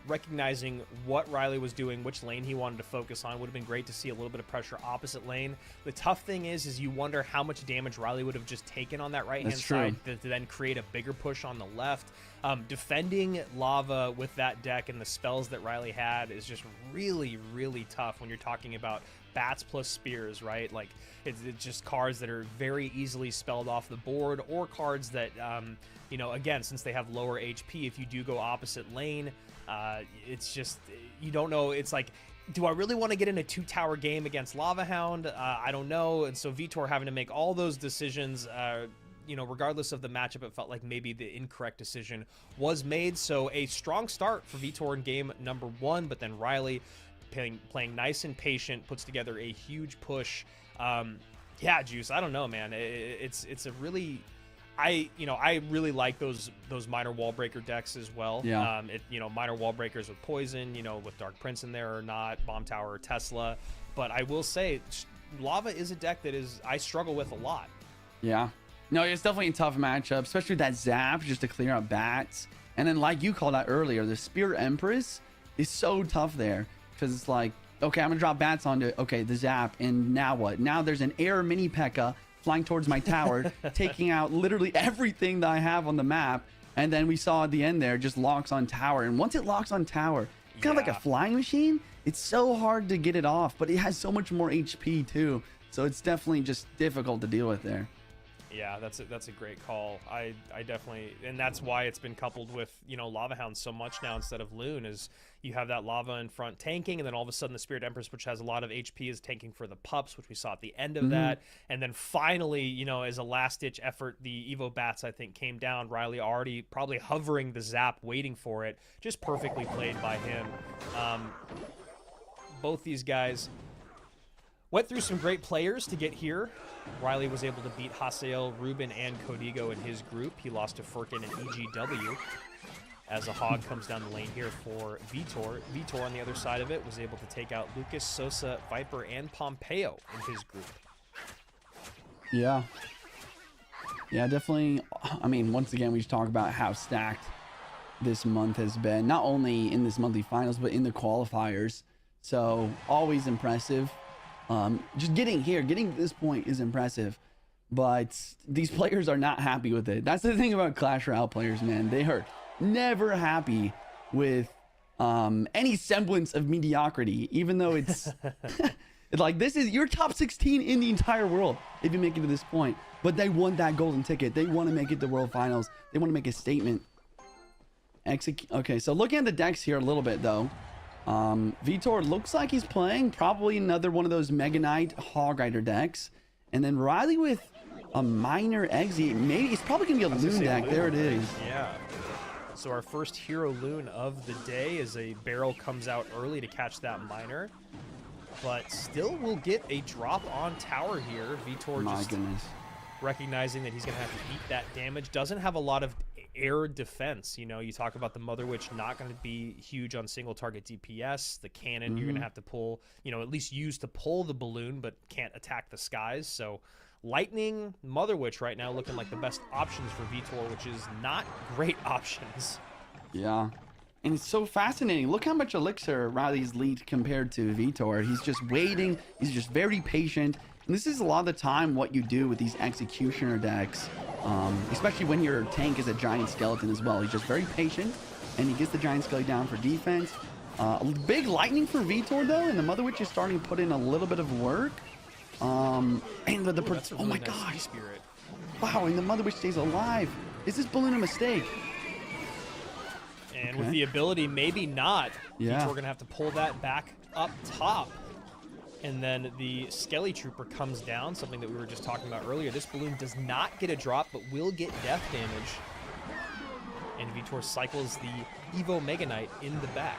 recognizing what Riley was doing, which lane he wanted to focus on. Would have been great to see a little bit of pressure opposite lane. The tough thing is you wonder how much damage Riley would have just taken on that right-hand side to then create a bigger push on the left. Defending lava with that deck and the spells that Riley had is just really, really tough when you're talking about bats plus spears, right? Like it's just cards that are very easily spelled off the board, or cards that again, since they have lower HP, if you do go opposite lane, it's just, you don't know. It's like, do I really want to get in a 2-tower game against Lava Hound? I don't know. And so Vitor having to make all those decisions, regardless of the matchup, it felt like maybe the incorrect decision was made. So a strong start for Vitor in game number 1, but then Riley playing nice and patient, puts together a huge push. Yeah, Juice, I don't know, man. It's a really... I really like those minor wall breaker decks as well. Yeah. Minor wall breakers with poison, with Dark Prince in there or not, Bomb Tower or Tesla. But I will say, Lava is a deck that I struggle with a lot. Yeah. No, it's definitely a tough matchup, especially with that zap just to clear out bats. And then, like you called out earlier, the Spirit Empress is so tough there because it's like, okay, I'm gonna drop bats onto the zap, and now what? Now there's an air mini P.E.K.K.A. flying towards my tower, taking out literally everything that I have on the map. And then we saw at the end there, just locks on tower. And once it locks on tower, it's kind of like a flying machine. It's so hard to get it off, but it has so much more HP too. So it's definitely just difficult to deal with there. Yeah, that's a great call. I definitely, and that's why it's been coupled with, Lava Hound so much now instead of Loon, is you have that lava in front tanking, and then all of a sudden the Spirit Empress, which has a lot of HP, is tanking for the pups, which we saw at the end of that. And then finally, as a last-ditch effort, the Evo Bats, I think, came down. Riley already probably hovering the zap, waiting for it. Just perfectly played by him. Both these guys went through some great players to get here. Riley was able to beat Hasael, Ruben, and Codigo in his group. He lost to Furkin and EGW. As a hog comes down the lane here for Vitor. Vitor on the other side of it was able to take out Lucas, Sosa, Viper, and Pompeo in his group. Yeah. Yeah, definitely. I mean, once again, we just talk about how stacked this month has been. Not only in this monthly finals, but in the qualifiers. So, always impressive. Just getting to this point is impressive. But these players are not happy with it. That's the thing about Clash Royale players, man. They are never happy with any semblance of mediocrity, even though it's like, this is your top 16 in the entire world if you make it to this point. But they want that golden ticket. They want to make it to World Finals. They want to make a statement. Okay, so looking at the decks here a little bit, though. Vitor looks like he's playing probably another one of those Mega Knight Hog Rider decks. And then Riley with a minor exit. Maybe it's probably going to be a Loon deck. There it is. Yeah. So our first hero Loon of the day as a barrel comes out early to catch that minor. But still will get a drop on tower here. Vitor just recognizing that he's going to have to eat that damage. Doesn't have a lot of air defense. You talk about the Mother Witch not going to be huge on single target DPS. The cannon you're going to have to pull, at least use to pull the balloon, but can't attack the skies. So Lightning, Mother Witch right now looking like the best options for Vitor, which is not great options. Yeah. And it's so fascinating. Look how much elixir Riley's lead compared to Vitor. He's just waiting. He's just very patient. And this is a lot of the time what you do with these executioner decks, especially when your tank is a giant skeleton as well. He's just very patient, and he gets the giant skeleton down for defense. A big lightning for Vitor though, and the Mother Witch is starting to put in a little bit of work. And the oh my gosh, spirit. Wow, and the Mother Witch stays alive. Is this balloon a mistake? And with the ability, maybe not. Yeah. We're going to have to pull that back up top. And then the Skelly Trooper comes down, something that we were just talking about earlier. This balloon does not get a drop, but will get death damage. And Vitor cycles the Evo Mega Knight in the back.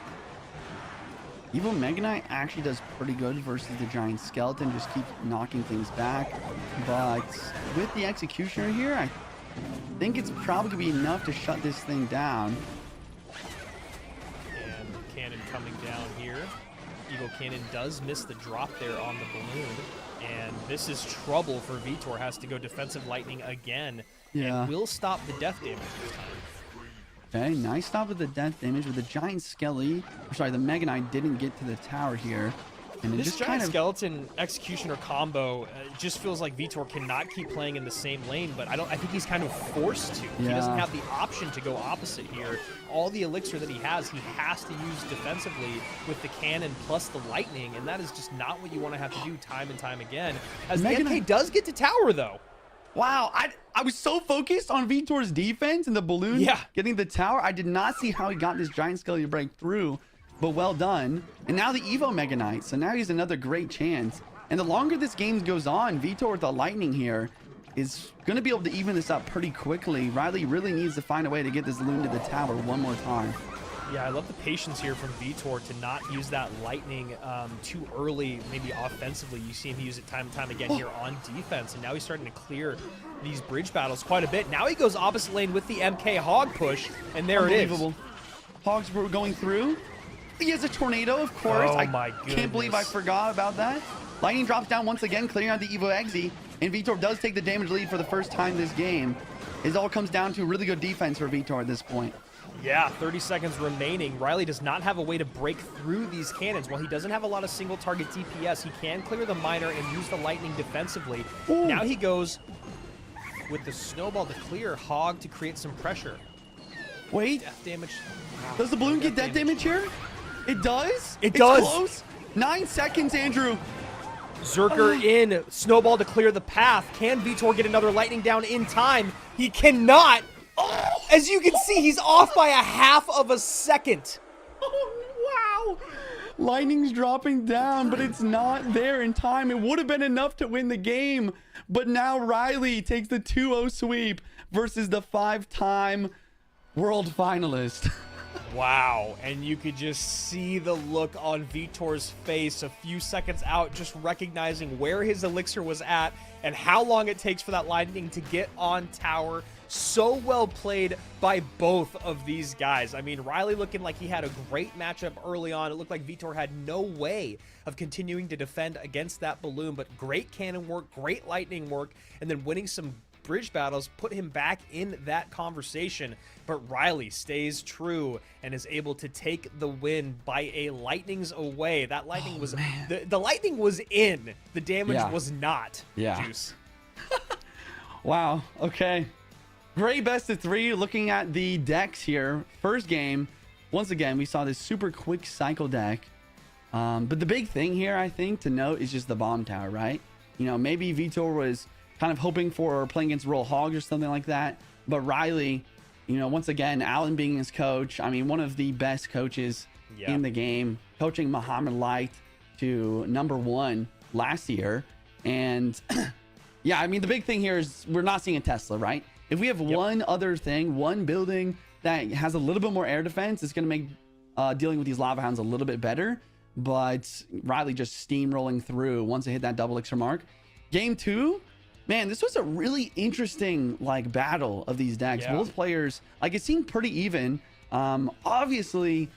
Evo Mega Knight actually does pretty good versus the giant skeleton, just keeps knocking things back. But with the executioner here, I think it's probably going to be enough to shut this thing down. And cannon coming down here. Evo Cannon does miss the drop there on the balloon. And this is trouble for Vitor. Has to go defensive lightning again. Yeah. And will stop the death damage this time. Okay, nice stop with the death damage with the giant skelly. Sorry, the Mega Knight didn't get to the tower here. And it This just giant kind of skeleton executioner combo just feels like Vitor cannot keep playing in the same lane, but I think he's kind of forced to. He doesn't have the option to go opposite here. All the elixir that he has to use defensively with the cannon plus the lightning, and that is just not what you want to have to do time and time again. As the MK does get to tower though. Wow, I was so focused on Vitor's defense and the balloon getting the tower. I did not see how he got this giant skelly to break through, but well done. And now the Evo Mega Knight, so now he's another great chance. And the longer this game goes on, Vitor with the lightning here is going to be able to even this up pretty quickly. Riley really needs to find a way to get this loon to the tower one more time. Yeah, I love the patience here from Vitor to not use that lightning too early, maybe offensively. You see him use it time and time again here on defense, and now he's starting to clear these bridge battles quite a bit. Now he goes opposite lane with the MK Hog push, and there it is. Hogs were going through. He has a tornado, of course. Oh my goodness. Can't believe I forgot about that. Lightning drops down once again, clearing out the Evo Exi, and Vitor does take the damage lead for the first time this game. It all comes down to really good defense for Vitor at this point. Yeah, 30 seconds remaining. Riley does not have a way to break through these cannons. While he doesn't have a lot of single target DPS, he can clear the miner and use the lightning defensively. Ooh. Now he goes with the snowball to clear Hog to create some pressure. Wait. Death damage. Does the balloon get death damage here? It does? It does. Close. 9 seconds, Andrew. Zerker in. Snowball to clear the path. Can Vitor get another lightning down in time? He cannot. As you can see, he's off by a half of a second. Oh, wow. Lightning's dropping down, but it's not there in time. It would have been enough to win the game. But now Riley takes the 2-0 sweep versus the 5-time world finalist. Wow, and you could just see the look on Vitor's face a few seconds out, just recognizing where his elixir was at and how long it takes for that lightning to get on tower. So well played by both of these guys. I mean, Riley looking like he had a great matchup early on. It looked like Vitor had no way of continuing to defend against that balloon, but great cannon work, great lightning work, and then winning some bridge battles put him back in that conversation. But Riley stays true and is able to take the win by a lightnings away. That lightning was the lightning was in. The damage was not. Juice. Wow. Okay. Great best of 3. Looking at the decks here. First game, once again, we saw this super quick cycle deck. But the big thing here, I think, to note is just the bomb tower, right? You know, maybe Vitor was kind of hoping for playing against Royal Hogs or something like that. But Riley, you know, once again, Alan being his coach, I mean, one of the best coaches in the game, coaching Mohamed Light to #1 last year. And yeah, I mean, the big thing here is we're not seeing a Tesla, right? If we have one other thing, one building that has a little bit more air defense, it's going to make dealing with these lava hounds a little bit better. But Riley just steamrolling through once they hit that double elixir mark. Game 2, man, this was a really interesting like battle of these decks. Both players, like, it seemed pretty even. Obviously,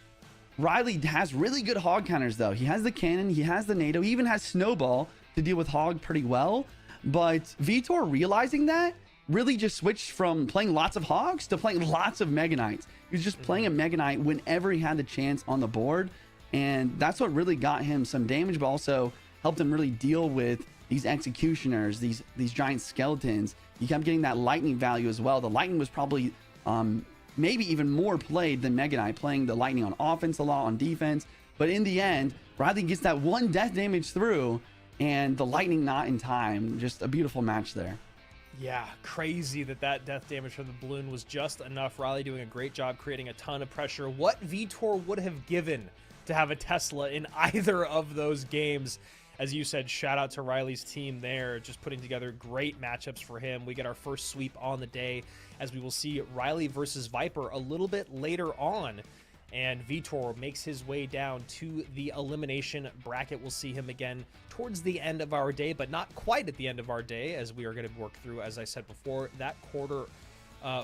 Riley has really good hog counters though. He has the cannon, he has the NATO, he even has snowball to deal with hog pretty well. But Vitor realizing that really just switched from playing lots of Hogs to playing lots of Mega Knights. He was just playing a Mega Knight whenever he had the chance on the board. And that's what really got him some damage, but also helped him really deal with these executioners, these giant skeletons. He kept getting that lightning value as well. The lightning was probably maybe even more played than Mega Knight, playing the lightning on offense a lot, on defense. But in the end, Riley gets that one death damage through, and the lightning not in time. Just a beautiful match there. Yeah, crazy that death damage from the balloon was just enough. Riley doing a great job creating a ton of pressure. What Vitor would have given to have a Tesla in either of those games. As you said, shout out to Riley's team there, just putting together great matchups for him. We get our first sweep on the day, as we will see Riley versus Viper a little bit later on. And Vitor makes his way down to the elimination bracket. We'll see him again towards the end of our day, but not quite at the end of our day, as we are going to work through, as I said before, that quarter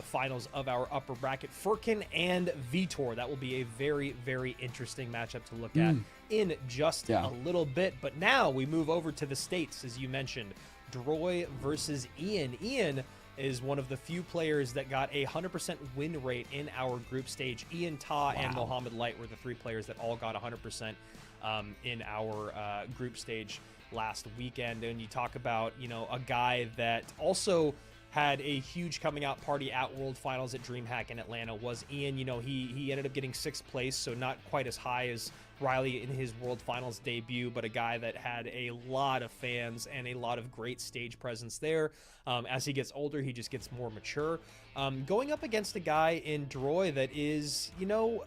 finals of our upper bracket. Furkin and Vitor. That will be a very, very interesting matchup to look at in just a little bit. But now we move over to the States, as you mentioned. Droy versus Ian. Ian is one of the few players that got a 100% win rate in our group stage. Ian, Ta, and Mohamed Light were the three players that all got 100% in our group stage last weekend. And you talk about, you know, a guy that also had a huge coming out party at World Finals at DreamHack in Atlanta was Ian. You know, he ended up getting 6th place, so not quite as high as Riley in his World Finals debut, but a guy that had a lot of fans and a lot of great stage presence there. As he gets older, he just gets more mature. Going up against a guy in Droy that is, you know,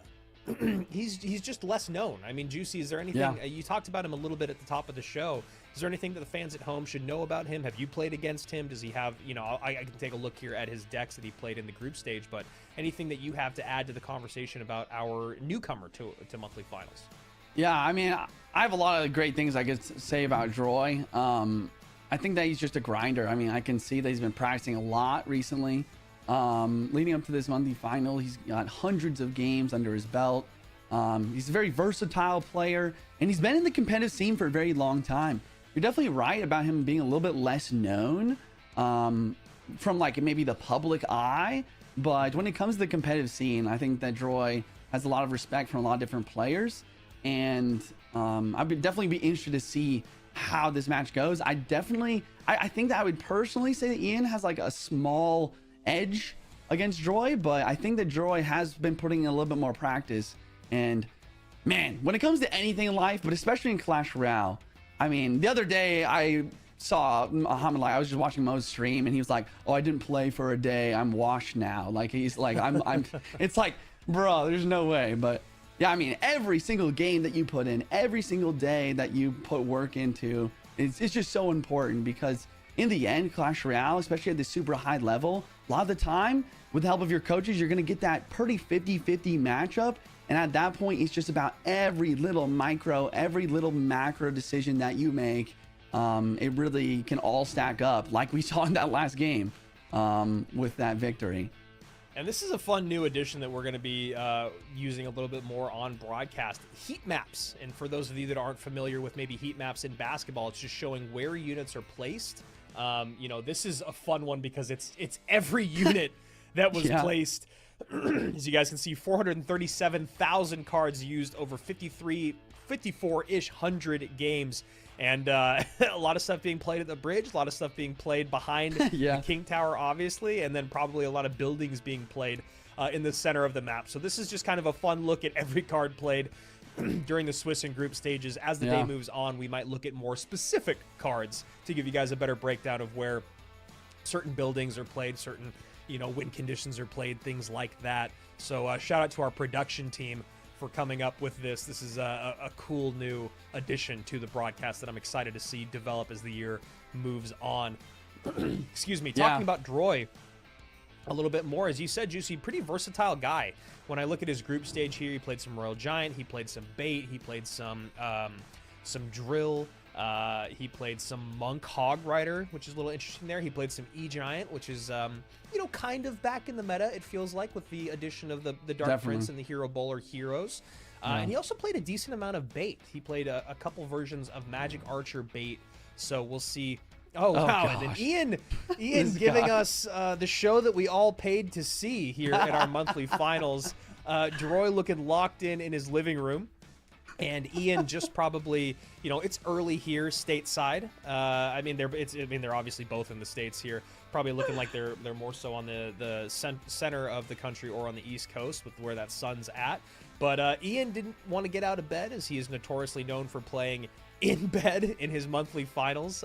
he's just less known. I mean, Juicy, is there anything, you talked about him a little bit at the top of the show. Is there anything that the fans at home should know about him? Have you played against him? Does he have, you know, I can take a look here at his decks that he played in the group stage, but anything that you have to add to the conversation about our newcomer to monthly finals? Yeah, I mean, I have a lot of great things I could say about Droy. I think that he's just a grinder. I mean, I can see that he's been practicing a lot recently. Leading up to this monthly final, he's got hundreds of games under his belt. He's a very versatile player, and he's been in the competitive scene for a very long time. You're definitely right about him being a little bit less known from like maybe the public eye, but when it comes to the competitive scene, I think that Droy has a lot of respect from a lot of different players, and I'd definitely be interested to see how this match goes. I think that I would personally say that Ian has like a small edge against Droy, but I think that Droy has been putting in a little bit more practice. And man, when it comes to anything in life, but especially in Clash Royale, I mean, the other day I saw Muhammad, like I was just watching Mo's stream, and he was like, "Oh, I didn't play for a day. I'm washed now." Like he's like, I'm. It's like, bro, there's no way. But yeah, I mean, every single game that you put in, every single day that you put work into, it's just so important, because in the end, Clash Royale, especially at the super high level, a lot of the time, with the help of your coaches, you're going to get that pretty 50-50 matchup. And at that point, it's just about every little micro, every little macro decision that you make. It really can all stack up, like we saw in that last game with that victory. And this is a fun new addition that we're going to be using a little bit more on broadcast. Heat maps. And for those of you that aren't familiar with maybe heat maps in basketball, it's just showing where units are placed. You know, this is a fun one because it's every unit that was placed. As you guys can see, 437,000 cards used over 54-ish hundred games. And a lot of stuff being played at the bridge, a lot of stuff being played behind the King Tower, obviously, and then probably a lot of buildings being played in the center of the map. So this is just kind of a fun look at every card played during the Swiss and group stages. As the day moves on, we might look at more specific cards to give you guys a better breakdown of where certain buildings are played, certain, you know, win conditions are played, things like that. So shout out to our production team for coming up with this. This is a cool new addition to the broadcast that I'm excited to see develop as the year moves on. Excuse me. Talking about Droy a little bit more, as you said, Juicy, pretty versatile guy. When I look at his group stage here, he played some Royal Giant, he played some Bait, he played some Drill, he played some Monk Hog Rider, which is a little interesting there. He played some E-Giant, which is, you know, kind of back in the meta, it feels like, with the addition of the Dark Prince and the Hero Bowler heroes. And he also played a decent amount of Bait. He played a couple versions of Magic Archer Bait, so we'll see Oh, wow. gosh. And then Ian giving us the show that we all paid to see here at our monthly finals. Droy looking locked in his living room. And Ian just probably, you know, it's early here stateside. I mean, they're obviously both in the States here. Probably looking like they're more so on the center of the country or on the East Coast with where that sun's at. But Ian didn't want to get out of bed, as he is notoriously known for playing in bed in his monthly finals.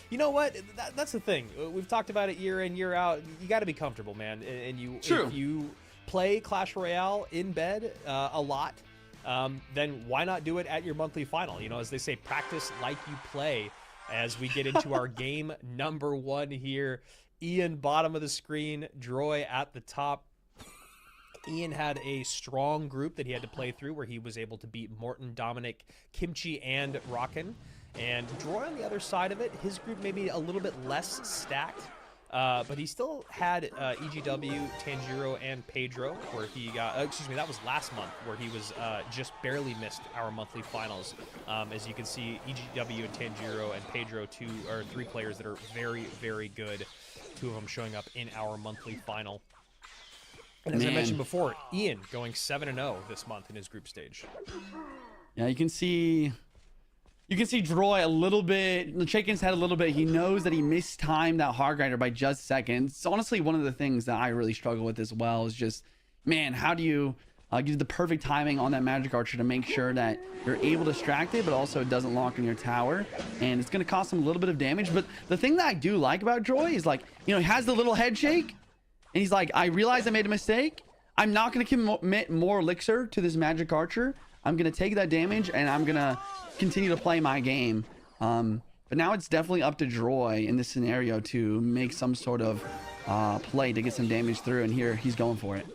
You know what? That's the thing. We've talked about it year in, year out. You got to be comfortable, man. And if you play Clash Royale in bed a lot, then why not do it at your monthly final? You know, as they say, practice like you play. As we get into our game number 1 here, Ian bottom of the screen, Droy at the top. Ian had a strong group that he had to play through, where he was able to beat Morton, Dominic, Kimchi, and Rockin. And Droy on the other side of it, his group maybe a little bit less stacked. But he still had EGW, Tanjiro, and Pedro, where he got, excuse me, that was last month, where he was just barely missed our monthly finals. As you can see, EGW and Tanjiro and Pedro, 2 or 3 players that are very, very good. 2 of them showing up in our monthly final. And as I mentioned before, Ian going 7-0 this month in his group stage. Yeah, you can see Droy a little bit, shaking his head a little bit. He knows that he mistimed that hard grinder by just seconds. It's honestly one of the things that I really struggle with as well, is just, man, how do you get the perfect timing on that magic archer to make sure that you're able to distract it, but also it doesn't lock in your tower, and it's going to cost him a little bit of damage. But the thing that I do like about Droy is, like, you know, he has the little head shake, and he's like, I realize I made a mistake. I'm not going to commit more elixir to this magic archer. I'm going to take that damage, and I'm going to continue to play my game. But now it's definitely up to Droy in this scenario to make some sort of play to get some damage through, and here he's going for it.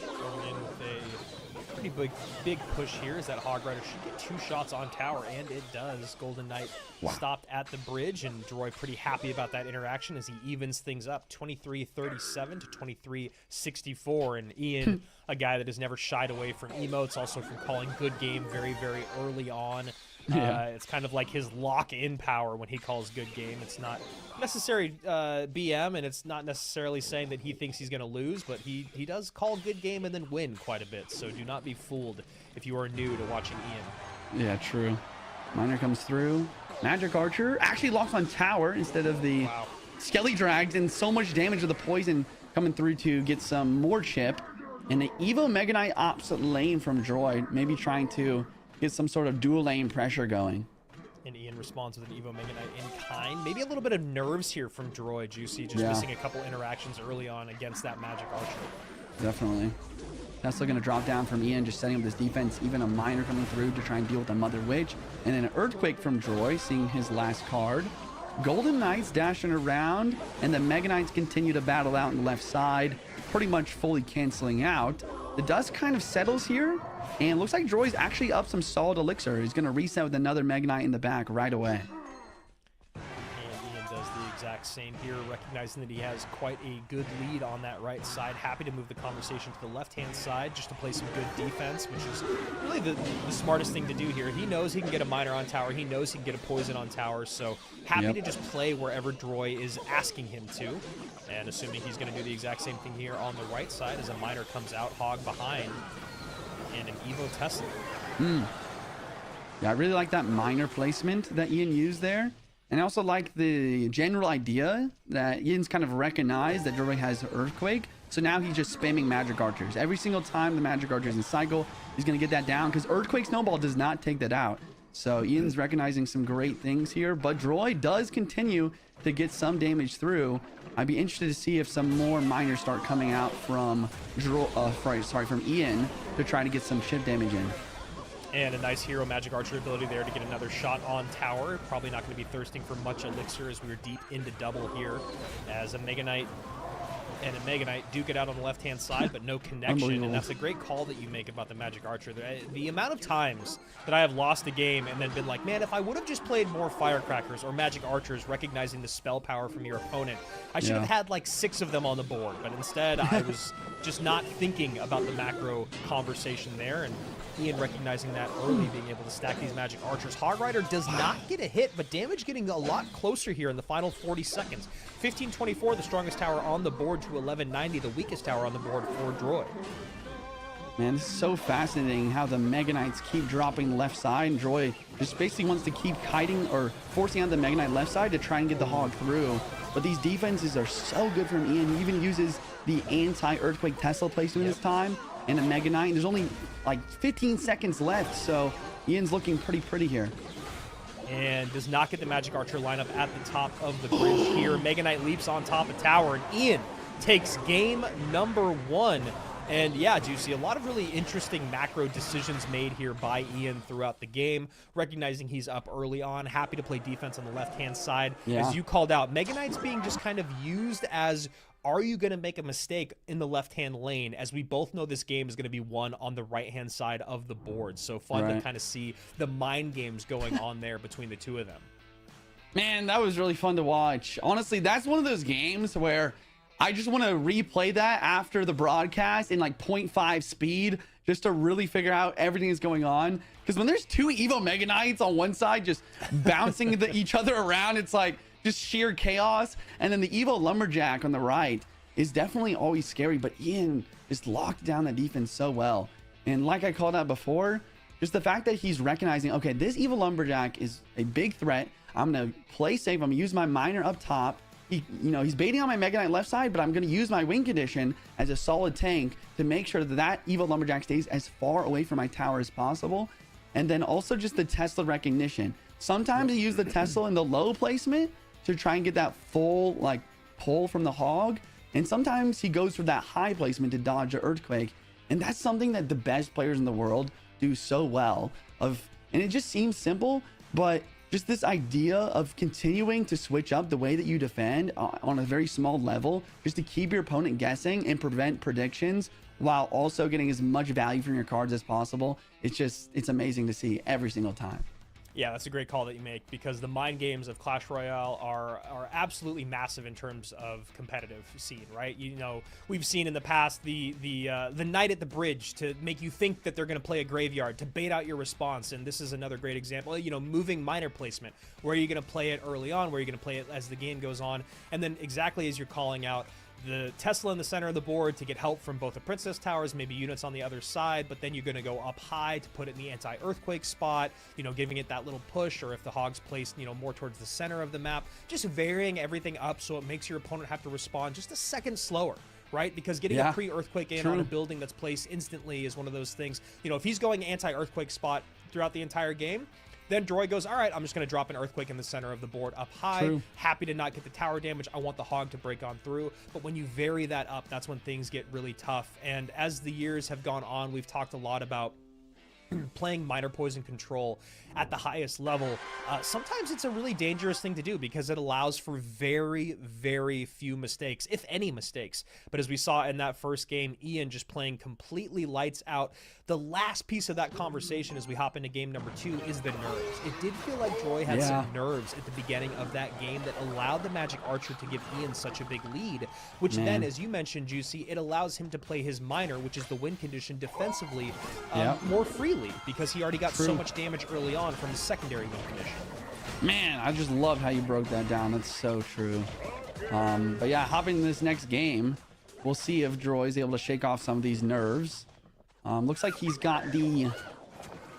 Going in with a pretty big push here, as that hog rider should get 2 shots on tower, and it does. Golden Knight stopped at the bridge, and Droy pretty happy about that interaction as he evens things up, 23-37 to 23-64. And Ian, a guy that has never shied away from emotes, also from calling good game very, very early on. It's kind of like his lock-in power when he calls good game. It's not necessary BM, and it's not necessarily saying that he thinks he's going to lose, but he does call good game and then win quite a bit. So do not be fooled if you are new to watching Ian. Yeah, true. Miner comes through. Magic Archer actually locks on tower instead of the Skelly drags, and so much damage with the poison coming through to get some more chip. And the Evo Mega Knight opposite lane from Droid, maybe trying to get some sort of dual lane pressure going. And Ian responds with an Evo Mega Knight in kind. Maybe a little bit of nerves here from Droid. Juicy just missing a couple interactions early on against that Magic Archer. Definitely. Tesla going to drop down from Ian, just setting up this defense. Even a Miner coming through to try and deal with the Mother Witch. And then an Earthquake from Droid, seeing his last card. Golden Knights dashing around, and the Mega Knights continue to battle out on the left side, pretty much fully canceling out. The dust kind of settles here, and it looks like Droid's actually up some solid elixir. He's going to reset with another Mega Knight in the back right away. And Ian does the exact same here, recognizing that he has quite a good lead on that right side. Happy to move the conversation to the left-hand side just to play some good defense, which is really the smartest thing to do here. He knows he can get a Miner on tower. He knows he can get a poison on tower, so happy to just play wherever Droy is asking him to. And assuming he's going to do the exact same thing here on the right side as a Miner comes out, hog behind, and an Evo Tesla. Yeah, I really like that Miner placement that Ian used there. And I also like the general idea that Ian's kind of recognized that Droy has Earthquake. So now he's just spamming Magic Archers. Every single time the Magic Archer's in cycle, he's going to get that down, because Earthquake Snowball does not take that out. So Ian's recognizing some great things here, but Droy does continue to get some damage through. I'd be interested to see if some more miners start coming out from from Ian to try to get some chip damage in. And a nice hero Magic Archer ability there to get another shot on tower. Probably not going to be thirsting for much elixir, as we were deep into double here, as a Mega Knight and a Mega Knight duke it out on the left-hand side, but no connection. And that's a great call that you make about the Magic Archer. The amount of times that I have lost a game and then been like, man, if I would have just played more Firecrackers or Magic Archers, recognizing the spell power from your opponent, I should have had like 6 of them on the board. But instead, I was just not thinking about the macro conversation there. And Ian recognizing that early, being able to stack these magic archers. Hog Rider does not get a hit, but damage getting a lot closer here in the final 40 seconds. 1524, the strongest tower on the board, to 1190, the weakest tower on the board for Droy. Man, this is so fascinating how the Mega Knights keep dropping left side, and Droy just basically wants to keep kiting or forcing out the Mega Knight left side to try and get the Hog through. But these defenses are so good from Ian. He even uses the anti-Earthquake Tesla placement this time and a Mega Knight. There's only like 15 seconds left, so Ian's looking pretty here. And does not get the Magic Archer lineup at the top of the bridge here. Mega Knight leaps on top of tower, and Ian takes game number 1. And yeah, Juicy, a lot of really interesting macro decisions made here by Ian throughout the game, recognizing he's up early on, happy to play defense on the left-hand side. As you called out, Mega Knight's being just kind of used as, are you going to make a mistake in the left-hand lane, as we both know this game is going to be won on the right-hand side of the board. So fun to kind of see the mind games going on there between the two of them. Man, that was really fun to watch. Honestly, that's one of those games where I just want to replay that after the broadcast in like 0.5 speed just to really figure out everything that's going on. Because when there's two Evo Mega Knights on one side just bouncing each other around, it's like just sheer chaos. And then the Evo Lumberjack on the right is definitely always scary. But Ian just locked down that defense so well. And like I called out before, just the fact that he's recognizing, okay, this Evo Lumberjack is a big threat. I'm going to play safe. I'm going to use my miner up top. He's baiting on my Mega Knight left side, but I'm going to use my wing condition as a solid tank to make sure that Evo Lumberjack stays as far away from my tower as possible. And then also just the Tesla recognition. Sometimes you use the Tesla in the low placement to try and get that full like pull from the Hog. And sometimes he goes for that high placement to dodge the Earthquake. And that's something that the best players in the world do so well. And it just seems simple, but just this idea of continuing to switch up the way that you defend on a very small level, just to keep your opponent guessing and prevent predictions while also getting as much value from your cards as possible. It's amazing to see every single time. Yeah, that's a great call that you make, because the mind games of Clash Royale are absolutely massive in terms of competitive scene, right? You know, we've seen in the past the Knight at the bridge to make you think that they're going to play a graveyard to bait out your response, and this is another great example. You know, moving miner placement. Where are you going to play it early on? Where are you going to play it as the game goes on? And then exactly as you're calling out, the Tesla in the center of the board to get help from both the Princess Towers, maybe units on the other side, but then you're going to go up high to put it in the anti-earthquake spot, you know, giving it that little push, or if the Hog's placed, you know, more towards the center of the map, just varying everything up so it makes your opponent have to respond just a second slower, right? Because getting a pre-earthquake in on a building that's placed instantly is one of those things. You know, if he's going anti-earthquake spot throughout the entire game, then Droy goes, all right, I'm just going to drop an Earthquake in the center of the board up high. Happy to not get the tower damage. I want the Hog to break on through. But when you vary that up, that's when things get really tough. And as the years have gone on, we've talked a lot about playing Miner Poison Control at the highest level. Sometimes it's a really dangerous thing to do because it allows for very, very few mistakes, if any mistakes. But as we saw in that first game, Ian just playing completely lights out. The last piece of that conversation as we hop into game number 2 is the nerves. It did feel like Droy had some nerves at the beginning of that game that allowed the Magic Archer to give Ian such a big lead, which then, as you mentioned, Juicy, it allows him to play his miner, which is the win condition, defensively more freely, because he already got so much damage early on from the secondary win condition. Man, I just love how you broke that down. That's so true. But yeah, hopping into this next game, we'll see if Droy's able to shake off some of these nerves. Looks like he's got the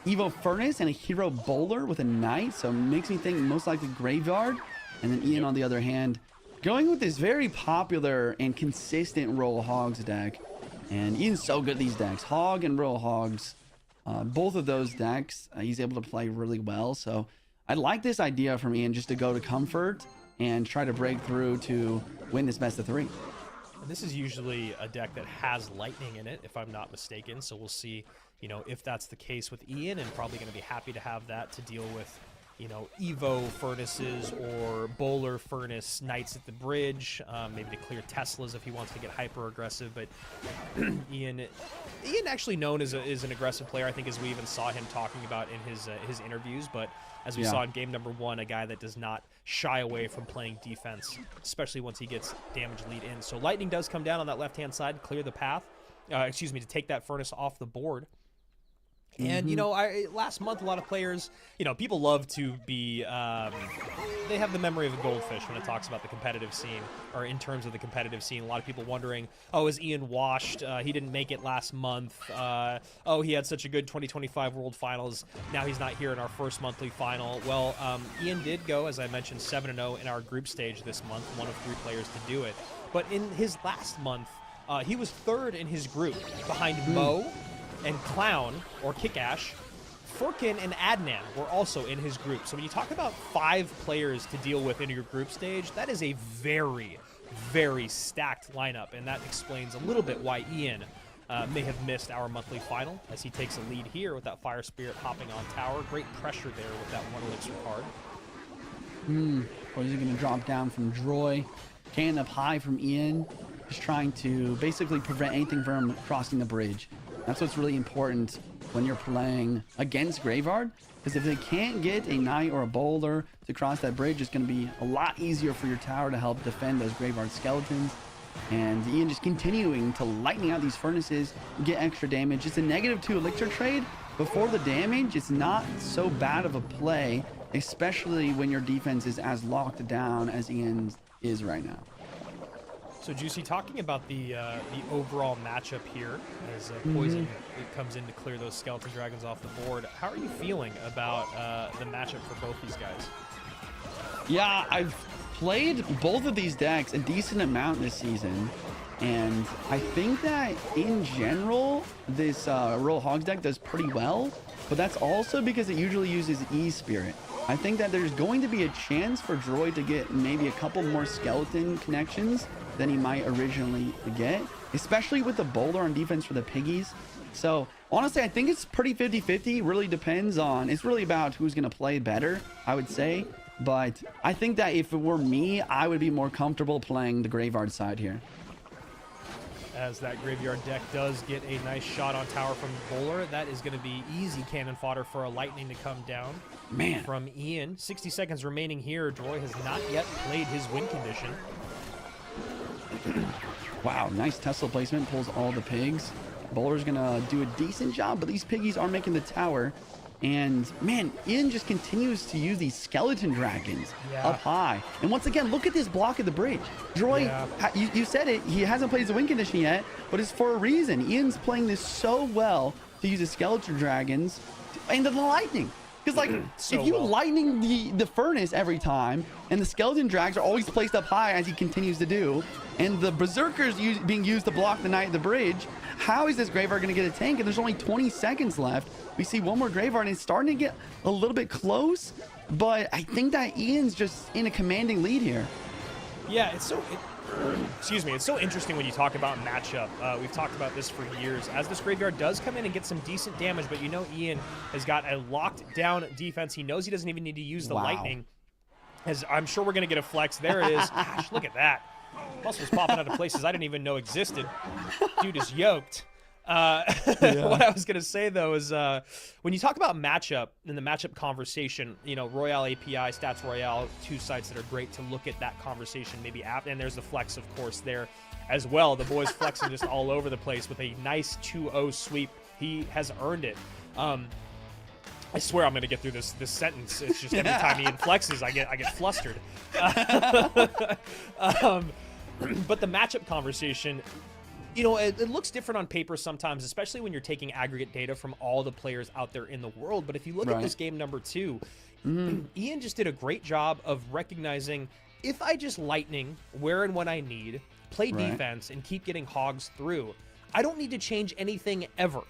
Evo Furnace and a Hero Bowler with a Knight, so makes me think most likely Graveyard. And then Ian, on the other hand, going with this very popular and consistent Royal Hogs deck. And Ian's so good at these decks. Hog and Royal Hogs, both of those decks, he's able to play really well. So I like this idea from Ian, just to go to Comfort and try to break through to win this best of 3. This is usually a deck that has lightning in it, if I'm not mistaken. So we'll see, you know, if that's the case with Ian, and probably going to be happy to have that to deal with, you know, Evo Furnaces or Bowler Furnace Knights at the bridge, maybe to clear Teslas if he wants to get hyper aggressive. But Ian actually known as an aggressive player, I think, as we even saw him talking about in his interviews. But as we saw in game number 1, a guy that does not shy away from playing defense, especially once he gets damage lead in. So lightning does come down on that left hand side, clear the path, to take that Furnace off the board. And, you know, last month, a lot of players, you know, people love to be, they have the memory of a goldfish when it talks about the competitive scene, or in terms of the competitive scene. A lot of people wondering, oh, is Ian washed? He didn't make it last month. Oh, he had such a good 2025 World Finals. Now he's not here in our first monthly final. Well, Ian did go, as I mentioned, 7-0 in our group stage this month, one of 3 players to do it. But in his last month, he was 3rd in his group, behind Mo and Clown, or Kickash. Furkin and Adnan were also in his group. So when you talk about 5 players to deal with in your group stage, that is a very, very stacked lineup, and that explains a little bit why Ian may have missed our monthly final, as he takes a lead here with that Fire Spirit hopping on tower. Great pressure there with that 1 elixir card. Or is he going to drop down from Droy? Cannon up high from Ian, just trying to basically prevent anything from crossing the bridge. That's what's really important when you're playing against Graveyard, because if they can't get a Knight or a Boulder to cross that bridge, it's going to be a lot easier for your tower to help defend those Graveyard skeletons. And Ian just continuing to lightning out these furnaces, get extra damage. It's a -2 elixir trade. Before the damage, it's not so bad of a play, especially when your defense is as locked down as Ian's is right now. So, Juicy, talking about the overall matchup here, as Poison it comes in to clear those Skeleton Dragons off the board, how are you feeling about the matchup for both these guys? Yeah, I've played both of these decks a decent amount this season, and I think that in general, this Royal Hogs deck does pretty well, but that's also because it usually uses E-Spirit. I think that there's going to be a chance for Droy to get maybe a couple more skeleton connections than he might originally get, especially with the Boulder on defense for the Piggies. So honestly, I think it's pretty 50-50. Really depends on, it's really about who's going to play better, I would say. But I think that if it were me, I would be more comfortable playing the Graveyard side here. As that Graveyard deck does get a nice shot on tower from Bowler, that is going to be easy cannon fodder for a Lightning to come down. Man. From Ian. 60 seconds remaining here. Droy has not yet played his win condition. Wow, nice Tesla placement. Pulls all the pigs. Bowler's going to do a decent job, but these piggies are making the tower. And man, Ian just continues to use these skeleton dragons up high. And once again, look at this block at the bridge. Droy, you said it, he hasn't played his win condition yet, but it's for a reason. Ian's playing this so well to use the skeleton dragons into the lightning. Because like, if you lightning the furnace every time, and the skeleton drags are always placed up high as he continues to do, and the berserkers being used to block the Knight at the bridge, how is this Graveyard going to get a tank? And there's only 20 seconds left. We see one more Graveyard, and it's starting to get a little bit close, but I think that Ian's just in a commanding lead here. Yeah, it's so... excuse me, it's so interesting when you talk about matchup. We've talked about this for years. As this Graveyard does come in and get some decent damage, but you know Ian has got a locked down defense. He knows he doesn't even need to use the lightning. As I'm sure we're going to get a flex. There it is. Gosh, look at that. Muscles popping out of places I didn't even know existed. Dude is yoked. What I was going to say, though, is when you talk about matchup in the matchup conversation, you know, Royale API, Stats Royale, 2 sites that are great to look at that conversation maybe after. And there's the flex, of course, there as well. The boys flexing just all over the place with a nice 2-0 sweep. He has earned it. I swear I'm going to get through this sentence. It's just every time Ian flexes, I get flustered. But the matchup conversation, you know, it looks different on paper sometimes, especially when you're taking aggregate data from all the players out there in the world. But if you look at this game number 2, Ian just did a great job of recognizing, if I just lightning where and when I need, play defense, and keep getting hogs through, I don't need to change anything ever.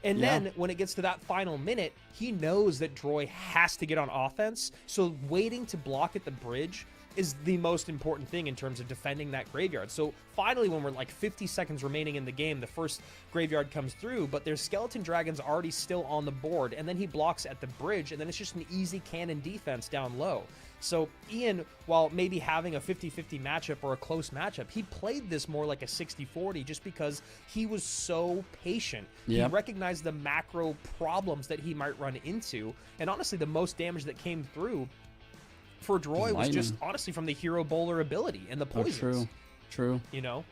And then when it gets to that final minute, he knows that Droy has to get on offense. So waiting to block at the bridge is the most important thing in terms of defending that Graveyard. So finally, when we're like 50 seconds remaining in the game, the first Graveyard comes through, but there's skeleton dragons already still on the board, and then he blocks at the bridge, and then it's just an easy cannon defense down low. So Ian, while maybe having a 50-50 matchup or a close matchup, he played this more like a 60-40 just because he was so patient. He recognized the macro problems that he might run into, and honestly, the most damage that came through for Droy was just honestly from the hero bowler ability and the poisons. True. You know,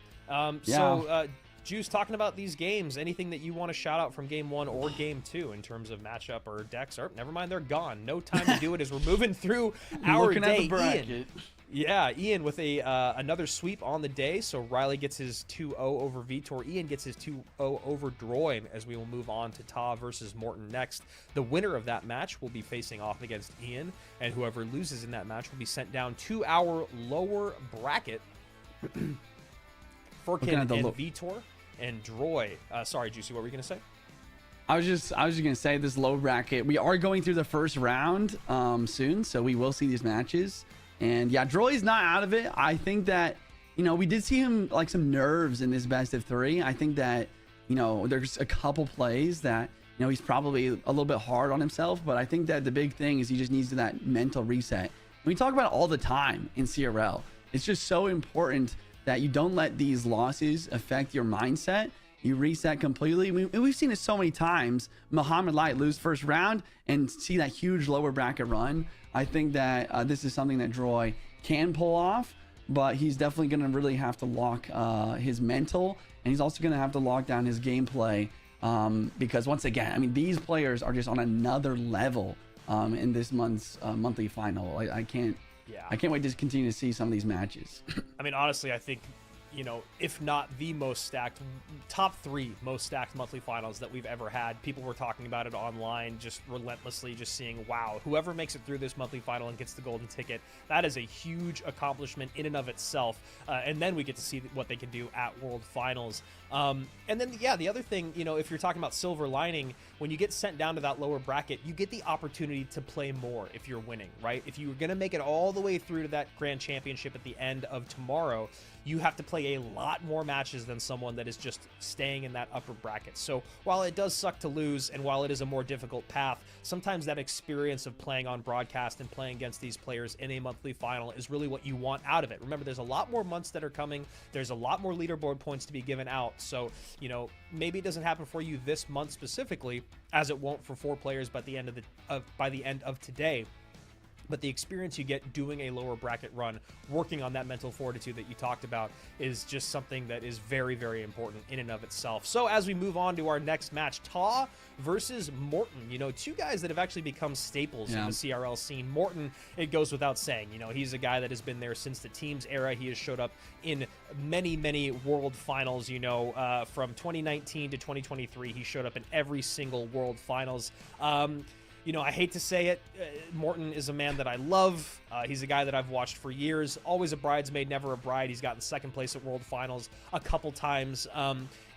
so Juice, talking about these games, anything that you want to shout out from game 1 or game 2 in terms of matchup or decks? Or never mind, they're gone. No time to do it as we're moving through our day. Ian. Yeah, Ian with a another sweep on the day. So Riley gets his 2-0 over Vitor. Ian gets his 2-0 over Droy, as we will move on to Ta versus Morton next. The winner of that match will be facing off against Ian, and whoever loses in that match will be sent down to our lower bracket. Furkin and Vitor and Droy. Sorry, Juicy, what were you going to say? I was just gonna say, this low bracket, we are going through the first round soon, so we will see these matches. And yeah, Droy's not out of it. I think that, you know, we did see him like some nerves in this best of 3. I think that, you know, there's a couple plays that, you know, he's probably a little bit hard on himself, but I think that the big thing is he just needs that mental reset. We talk about it all the time in CRL. It's just so important that you don't let these losses affect your mindset. You reset completely. We've seen it so many times. Mohamed Light lose first round and see that huge lower bracket run. I think that this is something that Droy can pull off, but he's definitely going to really have to lock his mental, and he's also going to have to lock down his gameplay because, once again, I mean, these players are just on another level in this month's monthly final. I can't wait to continue to see some of these matches. I mean, honestly, I think, you know, if not the most stacked, top 3 most stacked monthly finals that we've ever had. People were talking about it online, just relentlessly, just seeing, wow, whoever makes it through this monthly final and gets the golden ticket, that is a huge accomplishment in and of itself. And then we get to see what they can do at World Finals. And then, yeah, the other thing, you know, if you're talking about silver lining, when you get sent down to that lower bracket, you get the opportunity to play more if you're winning, right? If you're going to make it all the way through to that grand championship at the end of tomorrow, you have to play a lot more matches than someone that is just staying in that upper bracket. So while it does suck to lose, and while it is a more difficult path, sometimes that experience of playing on broadcast and playing against these players in a monthly final is really what you want out of it. Remember, there's a lot more months that are coming. There's a lot more leaderboard points to be given out. So, you know, maybe it doesn't happen for you this month specifically, as it won't for 4 players by the end of today. But the experience you get doing a lower bracket run, working on that mental fortitude that you talked about, is just something that is very, very important in and of itself. So as we move on to our next match, Ta versus Morton, you know, 2 guys that have actually become staples in the CRL scene. Morton, it goes without saying, you know, he's a guy that has been there since the teams era. He has showed up in many, many world finals, you know, from 2019 to 2023. He showed up in every single world finals. You know, I hate to say it, Morton is a man that I love. He's a guy that I've watched for years. Always a bridesmaid, never a bride. He's gotten 2nd place at World Finals a couple times.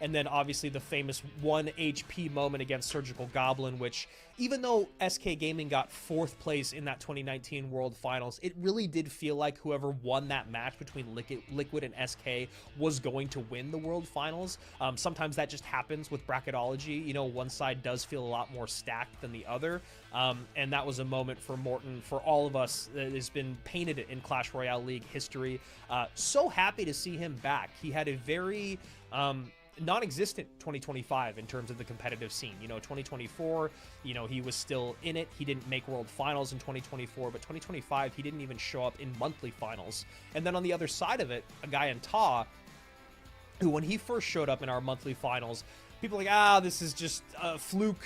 And then obviously the famous 1 HP moment against Surgical Goblin, which even though SK Gaming got 4th place in that 2019 World Finals, it really did feel like whoever won that match between Liquid and SK was going to win the World Finals. Sometimes that just happens with bracketology. You know, one side does feel a lot more stacked than the other. And that was a moment for Morton, for all of us, that has been painted in Clash Royale League history. So happy to see him back. He had a very non-existent 2025 in terms of the competitive scene. You know, 2024, you know, he was still in it. He didn't make World Finals in 2024, but 2025, he didn't even show up in monthly finals. And then on the other side of it, a guy in Ta, who when he first showed up in our monthly finals, people were like, this is just a fluke.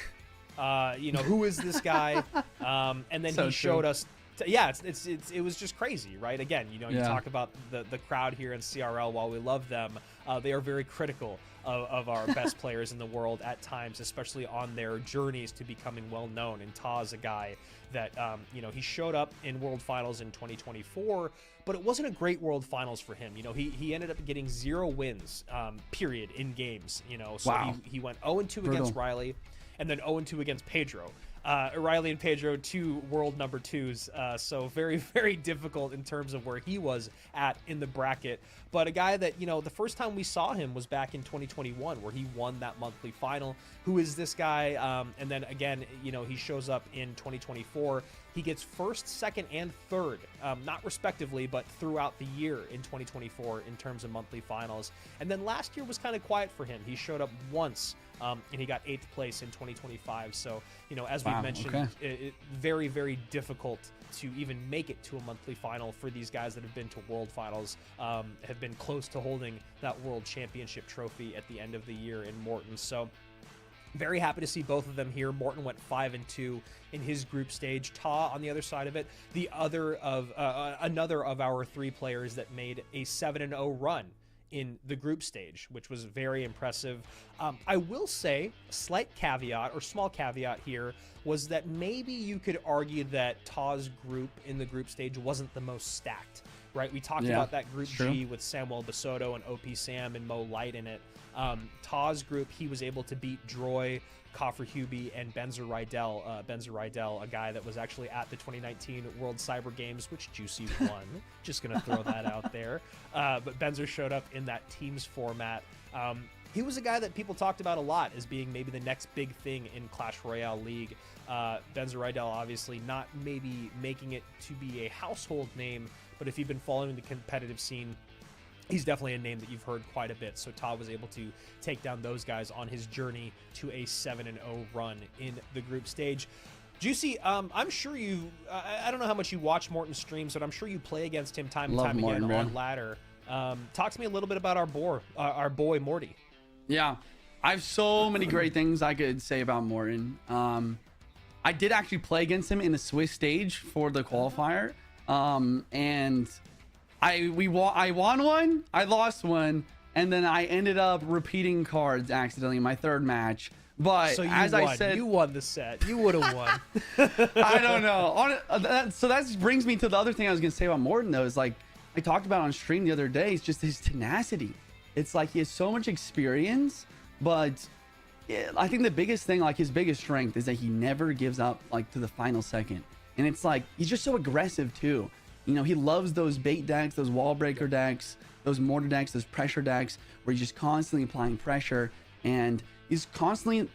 You know, who is this guy? And then he showed us. It was just crazy, right? Again, you know, you talk about the crowd here in CRL. While we love them, they are very critical of our best players in the world at times, especially on their journeys to becoming well known. And Ta's a guy that, you know, he showed up in World Finals in 2024, but it wasn't a great World Finals for him. You know, he ended up getting 0 wins, period, in games. You know, so he went 0-2 against Riley, and then 0-2 against Pedro. Riley and Pedro, 2 world number 2s, so very, very difficult in terms of where he was at in the bracket. But a guy that, you know, the first time we saw him was back in 2021, where he won that monthly final. Who is this guy? And then again, you know, he shows up in 2024. he gets first, second, and third, not respectively, but throughout the year in 2024 in terms of monthly finals. And then last year was kind of quiet for him. He showed up once, and he got 8th place in 2025. So, you know, as we've mentioned, very, very difficult to even make it to a monthly final for these guys that have been to world finals, have been close to holding that world championship trophy at the end of the year in Morton. So very happy to see both of them here. Morton went 5-2 in his group stage. Ta on the other side of it, the other of another of our 3 players that made a 7-0 run in the group stage, which was very impressive. I will say, slight caveat or small caveat here was that maybe you could argue that Ta's group in the group stage wasn't the most stacked, right? We talked about that group G with Samuel Basoto and OP Sam and Mo Light in it. Ta's group, he was able to beat Droy, Kaffer Hubie, and Benzer Rydell, a guy that was actually at the 2019 World Cyber Games, which Juicy won. Just going to throw that out there. But Benzer showed up in that teams format. He was a guy that people talked about a lot as being maybe the next big thing in Clash Royale League. Benzer Rydell obviously not maybe making it to be a household name, but if you've been following the competitive scene, he's definitely a name that you've heard quite a bit. So Ta was able to take down those guys on his journey to a 7-0 run in the group stage. Juicy, I'm sure you, I don't know how much you watch Morton's streams, but I'm sure you play against him time and time again on ladder. Talk to me a little bit about our boy Morty. Yeah, I have so many great things I could say about Morton. I did actually play against him in the Swiss stage for the qualifier. And I won one, I lost one, and then I ended up repeating cards accidentally in my 3rd match. But so I said, you won the set. You would have won. I don't know. So that brings me to the other thing I was gonna say about Morton though. Is like I talked about on stream the other day. It's just his tenacity. It's like he has so much experience, but I think the biggest thing, like his biggest strength, is that he never gives up like to the final second. And it's like he's just so aggressive too. You know, he loves those bait decks, those wall breaker decks, those mortar decks, those pressure decks, where he's just constantly applying pressure, and he's constantly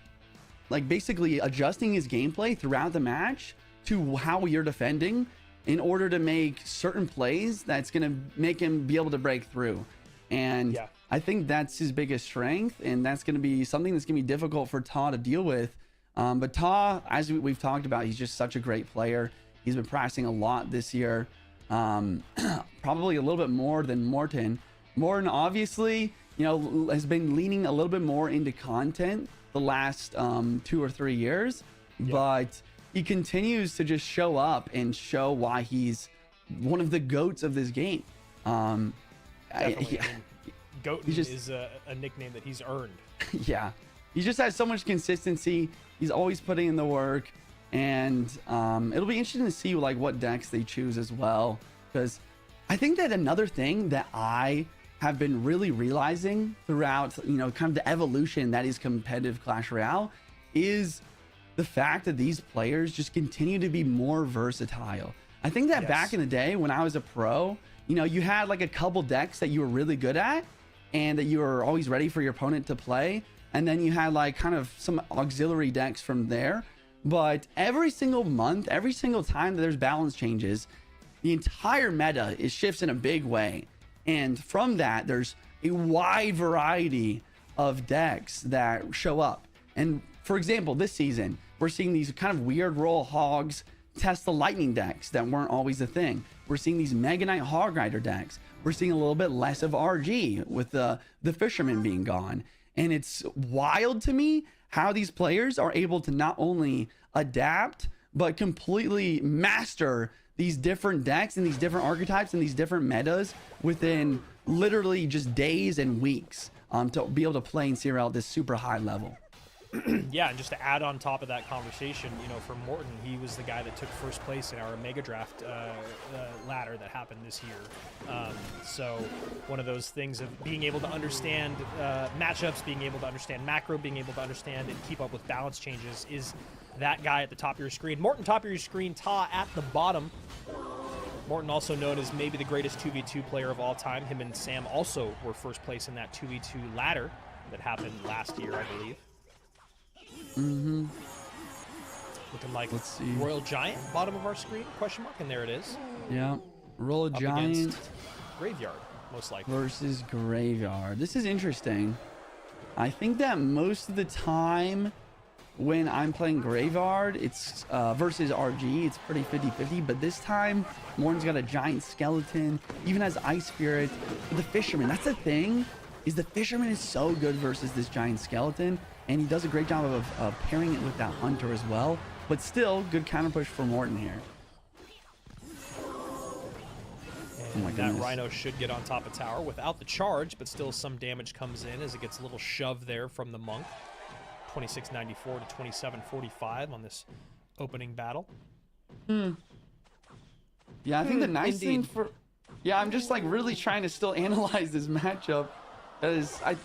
like basically adjusting his gameplay throughout the match to how you're defending in order to make certain plays that's going to make him be able to break through. And I think that's his biggest strength, and that's going to be something that's going to be difficult for Ta to deal with. But Ta, as we've talked about, he's just such a great player. He's been practicing a lot this year. Probably a little bit more than Morton. Morton obviously, you know, has been leaning a little bit more into content the last 2 or 3 years, but he continues to just show up and show why he's one of the GOATs of this game. Definitely. GOAT is a nickname that he's earned. Yeah, he just has so much consistency. He's always putting in the work. And it'll be interesting to see like what decks they choose as well, because I think that another thing that I have been really realizing throughout, you know, kind of the evolution that is competitive Clash Royale is the fact that these players just continue to be more versatile. I think that back in the day when I was a pro, you know, you had like a couple decks that you were really good at and that you were always ready for your opponent to play, and then you had like kind of some auxiliary decks from there. But every single month, every single time that there's balance changes, the entire meta shifts in a big way. And from that, there's a wide variety of decks that show up. And for example, this season, we're seeing these kind of weird roll hogs test the lightning decks that weren't always a thing. We're seeing these Mega Knight Hog Rider decks. We're seeing a little bit less of RG with the Fisherman being gone. And it's wild to me how these players are able to not only adapt, but completely master these different decks and these different archetypes and these different metas within literally just days and weeks to be able to play in CRL at this super high level. Yeah, and just to add on top of that conversation, you know, for Morton, he was the guy that took first place in our Mega Draft ladder that happened this year. So one of those things of being able to understand matchups, being able to understand macro, being able to understand and keep up with balance changes is that guy at the top of your screen. Morton, top of your screen, Ta at the bottom. Morton, also known as maybe the greatest 2v2 player of all time. Him and Sam also were first place in that 2v2 ladder that happened last year, I believe. Looking like Let's see. Royal Giant, bottom of our screen, question mark, and there it is. Yeah. Roll a Up Giant against Graveyard, most likely. versus Graveyard. This is interesting. I think that most of the time when I'm playing Graveyard, it's versus RG, it's pretty 50-50. But this time, Morton's got a Giant Skeleton, even has Ice Spirit. But the Fisherman, that's the thing, is the Fisherman is so good versus this Giant Skeleton. And he does a great job of pairing it with that Hunter as well. But still, good counter push for Morton here. And my that goodness. Rhino should get on top of tower without the charge, but still some damage comes in as it gets a little shove there from the Monk. 2694 to 2745 on this opening battle. Yeah, I think the nice thing Indeed. for... Yeah, I'm just like really trying to still analyze this matchup. Because I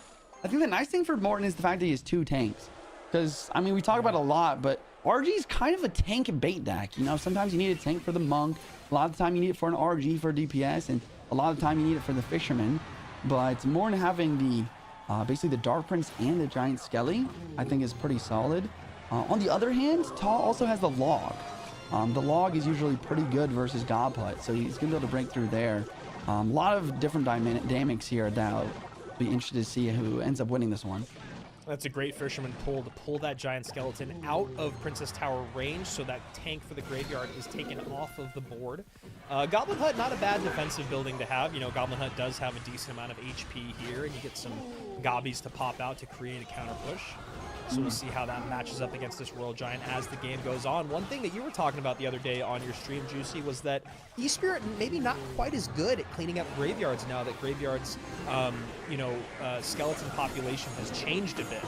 think the nice thing for Morton is the fact that he has 2 tanks. Because, I mean, we talk about it a lot, but RG is kind of a tank bait deck. You know, sometimes you need a tank for the Monk. A lot of the time you need it for an RG for DPS. And a lot of the time you need it for the Fisherman. But Morton having the... basically the Dark Prince and the Giant Skelly, I think is pretty solid. On the other hand, Ta also has the Log. The Log is usually pretty good versus Godput, so he's going to be able to break through there. A lot of different dynamics here that I'll be interested to see who ends up winning this one. That's a great Fisherman pull to pull that Giant Skeleton out of Princess Tower range, so that tank for the Graveyard is taken off of the board. Goblin Hut, not a bad defensive building to have. You know, Goblin Hut does have a decent amount of HP here, and you get some Gobbies to pop out to create a counter push. So we'll see how that matches up against this Royal Giant as the game goes on. One thing that you were talking about the other day on your stream, Juicy, was that E-Spirit maybe not quite as good at cleaning up graveyards now that Graveyard's, skeleton population has changed a bit.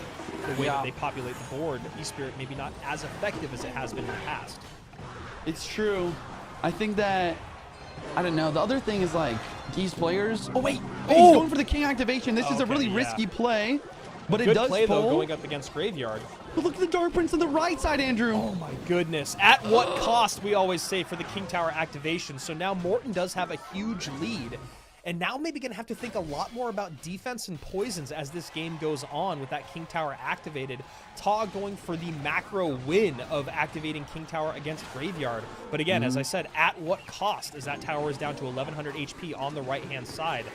The way that they populate the board, E-Spirit maybe not as effective as it has been in the past. It's true. I think that... I don't know. The other thing is like these players... Oh, wait. Hey, he's going for the King activation. This is a really risky play. But it Good does play, pull. though, going up against Graveyard. But look at the Dark Prince on the right side, Andrew. Oh, my goodness. At what cost, we always say, for the King Tower activation. So now Morton does have a huge lead. And now maybe going to have to think a lot more about defense and poisons as this game goes on with that King Tower activated. Ta going for the macro win of activating King Tower against Graveyard. But again, as I said, at what cost? As that tower is down to 1100 HP on the right-hand side.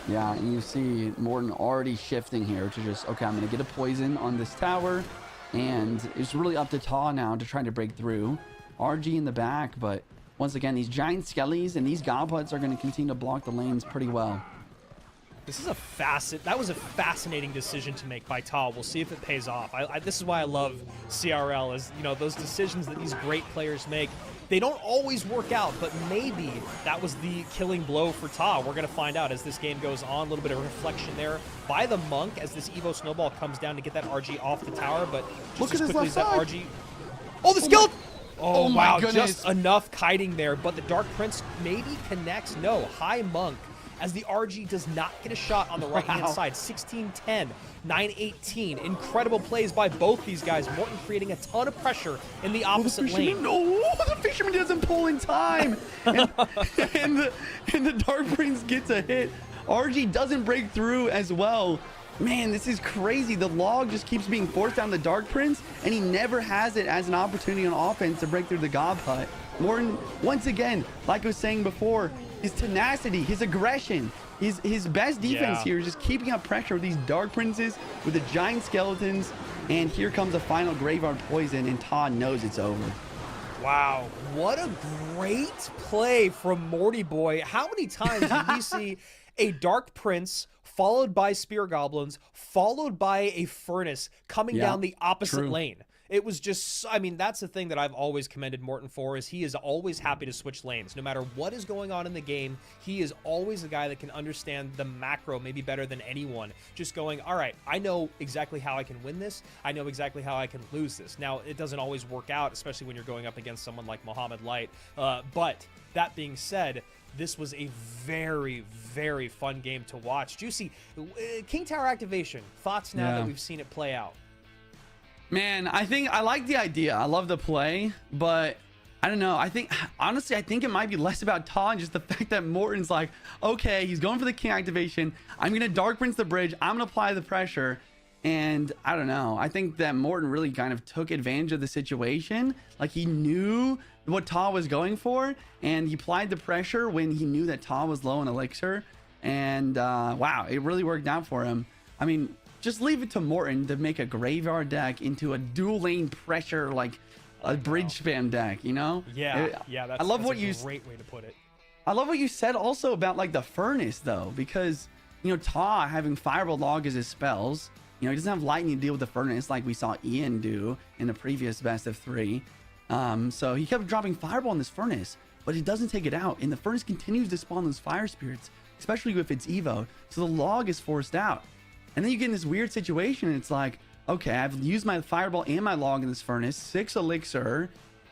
Yeah, and you see Morton already shifting here to just, okay, I'm going to get a poison on this tower. And it's really up to Ta now to try to break through. RG in the back, but once again, these Giant Skellies and these Godputs are going to continue to block the lanes pretty well. This is that was a fascinating decision to make by Ta. We'll see if it pays off. This is why I love CRL, is, you know, those decisions that these great players make. They don't always work out, but maybe that was the killing blow for Ta. We're going to find out as this game goes on. A little bit of reflection there by the Monk as this Evo Snowball comes down to get that RG off the tower, but just Look as at his quickly as that left RG... Oh, the skeleton! Oh my wow, goodness. just enough kiting there, but the Dark Prince maybe connects. No, High Monk, as the RG does not get a shot on the right-hand side. 16-10, 9-18. Incredible plays by both these guys. Morton creating a ton of pressure in the opposite lane. No, the Fisherman doesn't pull in time. and the Dark Prince gets a hit. RG doesn't break through as well. Man, this is crazy. The Log just keeps being forced down the Dark Prince, and he never has it as an opportunity on offense to break through the God Hut. Morton, once again, like I was saying before, his tenacity, his aggression, his best defense here is just keeping up pressure with these Dark Princes, with the Giant Skeletons, and here comes a final Graveyard Poison, and Todd knows it's over. Wow, what a great play from Morty Boy. How many times did we see a Dark Prince followed by Spear Goblins, followed by a Furnace coming down the opposite lane? It was just, I mean, that's the thing that I've always commended Morton for, is he is always happy to switch lanes. No matter what is going on in the game, he is always the guy that can understand the macro maybe better than anyone. Just going, all right, I know exactly how I can win this. I know exactly how I can lose this. Now, it doesn't always work out, especially when you're going up against someone like Mohamed Light. But that being said, this was a very, very fun game to watch. Juicy, King Tower activation. Thoughts now that we've seen it play out? Man, I like the idea. I love the play, but I don't know. Honestly, I think it might be less about Ta and just the fact that Morton's like, okay, he's going for the King activation. I'm going to Dark Prince the bridge. I'm going to apply the pressure. And I don't know. I think that Morten really kind of took advantage of the situation. Like, he knew what Ta was going for, and he applied the pressure when he knew that Ta was low on elixir. And wow, it really worked out for him. I mean, just leave it to Morten to make a graveyard deck into a dual lane pressure, like a bridge spam deck, you know? Yeah, that's, I love that's what a great way to put it. I love what you said also about like the furnace though, because you know, Ta having Fireball Log as his spells, you know, he doesn't have lightning to deal with the furnace like we saw Ian do in the previous best of 3. So he kept dropping Fireball in this furnace, but it doesn't take it out, and the furnace continues to spawn those fire spirits, especially if it's Evo. So the log is forced out, and then you get in this weird situation, and it's like, okay, I've used my Fireball and my log in this furnace, 6 elixir,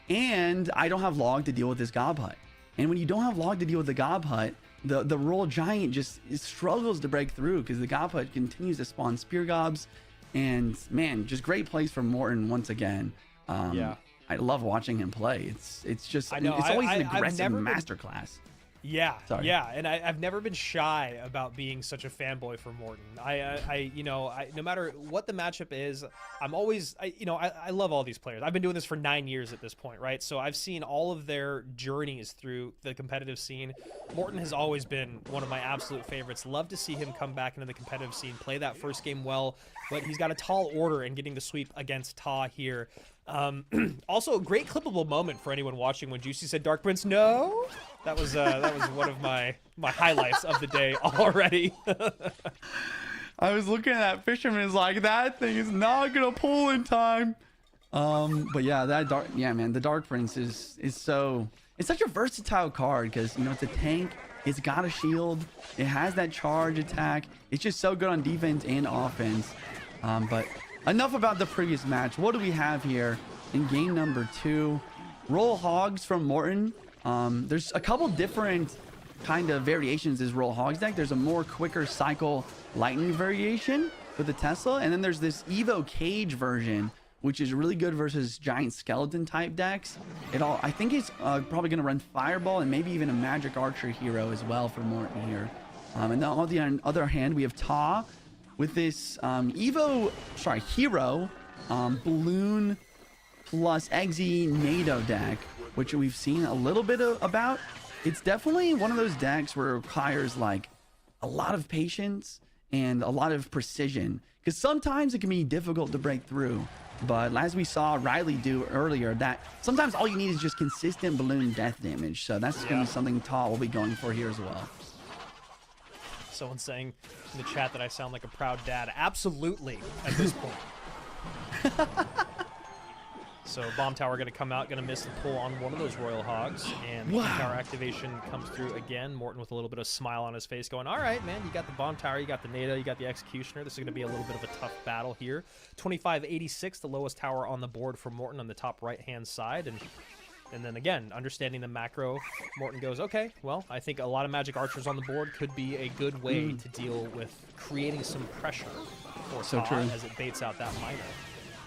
and I don't have log to deal with this Gob Hut. And when you don't have log to deal with the Gob Hut, the Royal Giant just struggles to break through because the Gob Hut continues to spawn Spear Gobs. And man, just great plays from Morten once again. Yeah, I love watching him play. It's just, I know, it's always an I've aggressive never been- masterclass. Yeah, Sorry. yeah, and I've never been shy about being such a fanboy for Morten. You know, no matter what the matchup is, I'm always, I love all these players. I've been doing this for 9 years at this point, right? So I've seen all of their journeys through the competitive scene. Morten has always been one of my absolute favorites. Love to see him come back into the competitive scene, play that first game well, but he's got a tall order and getting the sweep against Ta here. Also a great clippable moment for anyone watching when Juicy said Dark Prince no. That was one of my highlights of the day already. I was looking at that fisherman, is like, that thing is not gonna pull in time. But yeah, man, the Dark Prince is so, it's such a versatile card because, you know, it's a tank, it's got a shield, it has that charge attack, it's just so good on defense and offense. But enough about the previous match. What do we have here in game number 2? Roll Hogs from Morten. There's a couple different kind of variations is Roll Hogs deck. There's a more quicker cycle lightning variation with the Tesla, and then there's this Evo Cage version, which is really good versus giant skeleton type decks. I think it's probably going to run Fireball and maybe even a Magic Archer hero as well for Morten here. And on the other hand, we have Ta with this hero balloon plus Eggsy NATO deck, which we've seen a little bit about. It's definitely one of those decks where it requires like a lot of patience and a lot of precision, because sometimes it can be difficult to break through. But as we saw Riley do earlier, that sometimes all you need is just consistent balloon death damage. So that's going to be something Ta will be going for here as well. Someone saying in the chat that I sound like a proud dad. Absolutely, at this point. So Bomb Tower going to come out, going to miss the pull on one of those Royal Hogs, and the Bomb Tower activation comes through again. Morten with a little bit of smile on his face going, all right, man, you got the Bomb Tower, you got the NATO, you got the Executioner. This is going to be a little bit of a tough battle here. 2586, the lowest tower on the board for Morten on the top right-hand side, and then again, understanding the macro, Morten goes, okay, well, I think a lot of Magic Archers on the board could be a good way to deal with creating some pressure for Ta as it baits out that miner.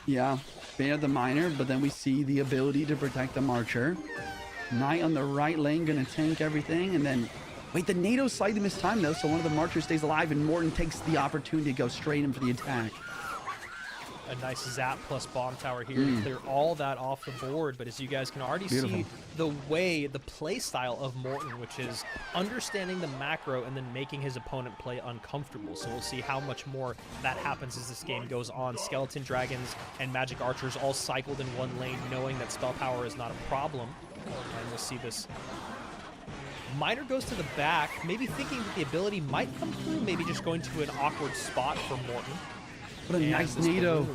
Yeah, bait out the miner, but then we see the ability to protect the Marcher. Knight on the right lane gonna tank everything, and then wait, the NATO slightly missed time though, so one of the Marchers stays alive, and Morten takes the opportunity to go straight in for the attack. A nice zap plus Bomb Tower here to clear all that off the board. But as you guys can already see, the play style of Morten, which is understanding the macro and then making his opponent play uncomfortable. So we'll see how much more that happens as this game goes on. Skeleton Dragons and Magic Archers all cycled in one lane, knowing that spell power is not a problem. And we'll see this. Miner goes to the back, maybe thinking that the ability might come through, maybe just going to an awkward spot for Morten. What a nice NATO.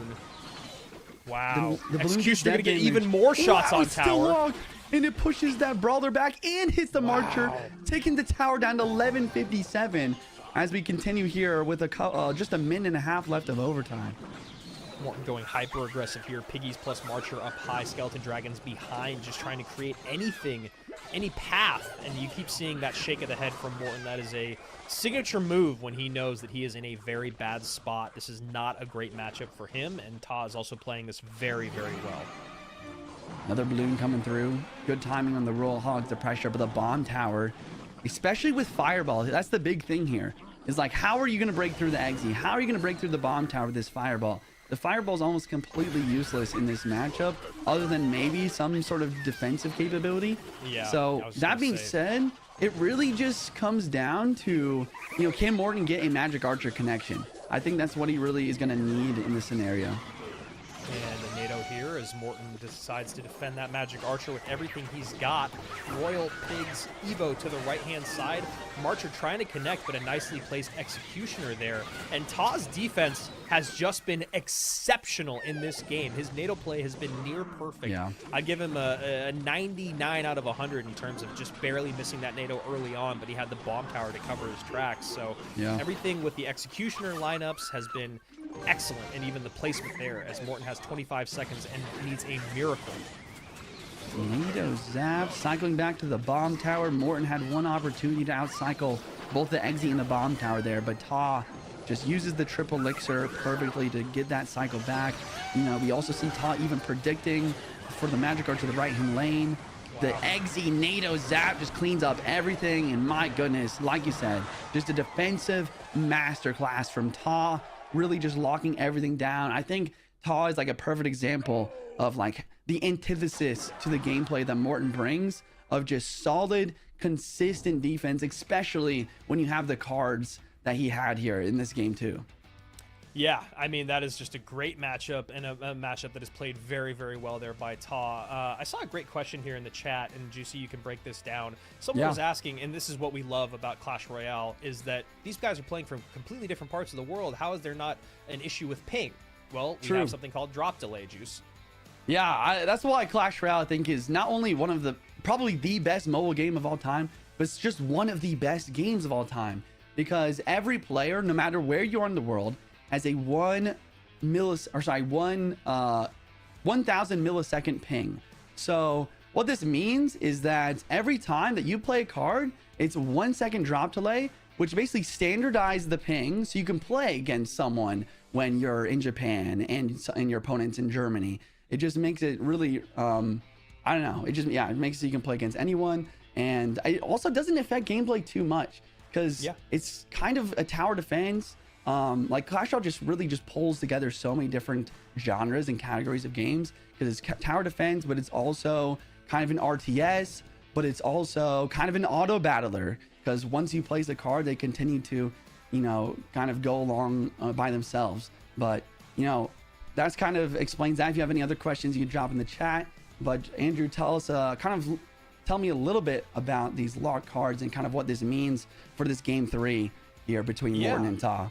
Wow. The Executioner going to get even more shots on tower. And it pushes that Brawler back and hits the Marcher, taking the tower down to 1157 as we continue here with just a minute and a half left of overtime. Morten going hyper aggressive here. Piggies plus Marcher up high. Skeleton Dragons behind, just trying to create anything, any path. And you keep seeing that shake of the head from Morten. That is a signature move when he knows that he is in a very bad spot. This is not a great matchup for him, and Ta is also playing this very, very well. Another balloon coming through. Good timing on the Royal Hogs, the pressure, but the Bomb Tower, especially with Fireball, that's the big thing here. is like, how are you going to break through the Eggsy? How are you going to break through the bomb tower with this fireball? The fireball is almost completely useless in this matchup, other than maybe some sort of defensive capability. Yeah. So that being said, it really just comes down to, you know, can Morten get a magic archer connection? I think that's what he really is going to need in this scenario. And a NATO here as Morten decides to defend that magic archer with everything he's got. Royal Pigs Evo to the right-hand side. Marcher trying to connect, but a nicely placed executioner there. And Ta's defense has just been exceptional in this game. His NATO play has been near perfect. Yeah. I give him a 99 out of 100 in terms of just barely missing that NATO early on, but he had the bomb tower to cover his tracks. So everything with the executioner lineups has been excellent, and even the placement there, as Morten has 25 seconds and needs a miracle. NATO zap, cycling back to the bomb tower. Morten had one opportunity to outcycle both the Eggsy and the bomb tower there, but Ta just uses the triple elixir perfectly to get that cycle back. You know, we also see Ta even predicting for the magic archer to the right-hand lane. Wow. The Eggsy NATO zap just cleans up everything, and my goodness, like you said, just a defensive masterclass from Ta, really just locking everything down. I think Ta is like a perfect example of like the antithesis to the gameplay that Morten brings, of just solid, consistent defense, especially when you have the cards that he had here in this game too. Yeah, I mean, that is just a great matchup, and a matchup that is played very, very well there by Ta. I saw a great question here in the chat, and Juicy, you can break this down. Someone was asking, and this is what we love about Clash Royale, is that these guys are playing from completely different parts of the world. How is there not an issue with ping? Well, we have something called drop delay, Juice. Yeah, that's why Clash Royale, I think, is not only one of the, probably the best mobile game of all time, but it's just one of the best games of all time. Because every player, no matter where you are in the world, has a 1,000 millisecond ping. So what this means is that every time that you play a card, it's 1 second drop delay, which basically standardizes the ping so you can play against someone when you're in Japan and your opponent's in Germany. It just makes it really, I don't know. It just, it makes it so you can play against anyone. And it also doesn't affect gameplay too much, because it's kind of a tower defense. Like Clash Royale just really just pulls together so many different genres and categories of games, because it's tower defense, but it's also kind of an RTS, but it's also kind of an auto battler, because once you place a card, they continue to, you know, kind of go along by themselves. But, you know, that's kind of explains that. If you have any other questions, you can drop in the chat. But Andrew, tell me a little bit about these locked cards and kind of what this means for this game 3 here between Morten and Ta.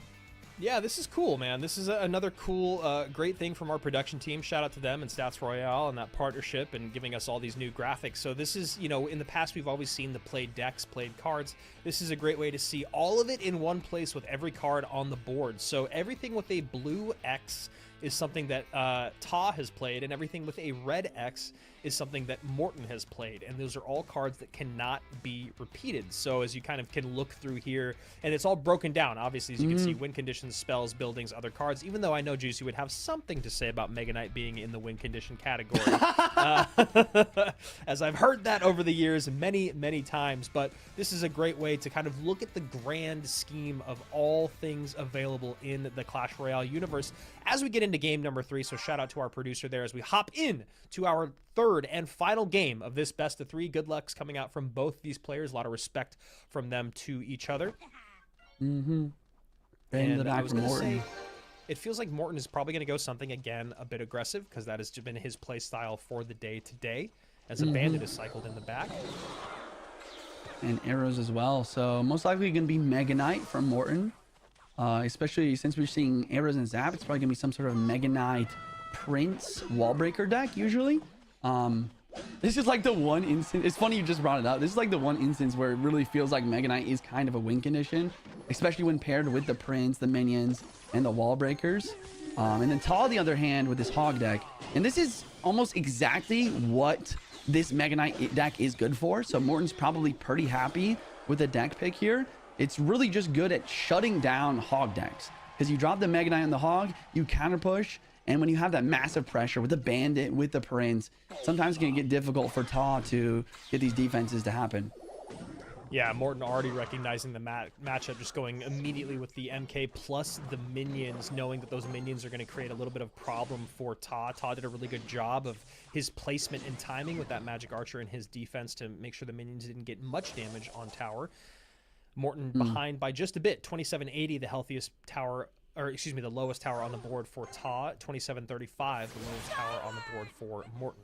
Yeah, this is cool, man. This is another cool, great thing from our production team. Shout out to them and Stats Royale and that partnership and giving us all these new graphics. So this is, you know, in the past we've always seen the played decks, played cards. This is a great way to see all of it in one place with every card on the board. So everything with a blue X is something that Ta has played, and everything with a red X is something that Morten has played, and those are all cards that cannot be repeated. So as you kind of can look through here, and it's all broken down, obviously, as you can see, win conditions, spells, buildings, other cards, even though I know Juicy would have something to say about Mega Knight being in the win condition category, as I've heard that over the years many, many times. But this is a great way to kind of look at the grand scheme of all things available in the Clash Royale universe as we get into game number 3. So shout out to our producer there as we hop in to our third and final game of this best of 3. Good luck's coming out from both these players. A lot of respect from them to each other. And I was going to say, it feels like Morten is probably going to go something, again, a bit aggressive, because that has been his play style for the day today, as a bandit is cycled in the back. And arrows as well. So most likely going to be Mega Knight from Morten. Especially since we're seeing arrows and zap, it's probably going to be some sort of Mega Knight Prince Wallbreaker deck, usually. This is like the one instance, it's funny you just brought it up, this is like the one instance where it really feels like Mega Knight is kind of a win condition, especially when paired with the Prince, the minions, and the wall breakers. And then Ta, on the other hand, with this hog deck, and this is almost exactly what this Mega Knight deck is good for. So Morten's probably pretty happy with the deck pick here. It's really just good at shutting down hog decks, because you drop the Mega Knight on the hog, you counter push, and when you have that massive pressure with the bandit, with the Prince, sometimes it can get difficult for Ta to get these defenses to happen. Yeah, Morton already recognizing the matchup, just going immediately with the MK plus the minions, knowing that those minions are going to create a little bit of problem for Ta. Ta did a really good job of his placement and timing with that Magic Archer and his defense to make sure the minions didn't get much damage on tower. Morton behind by just a bit, 2780, the healthiest tower, or excuse me, the lowest tower on the board for Ta, 2735, the lowest tower on the board for Morton.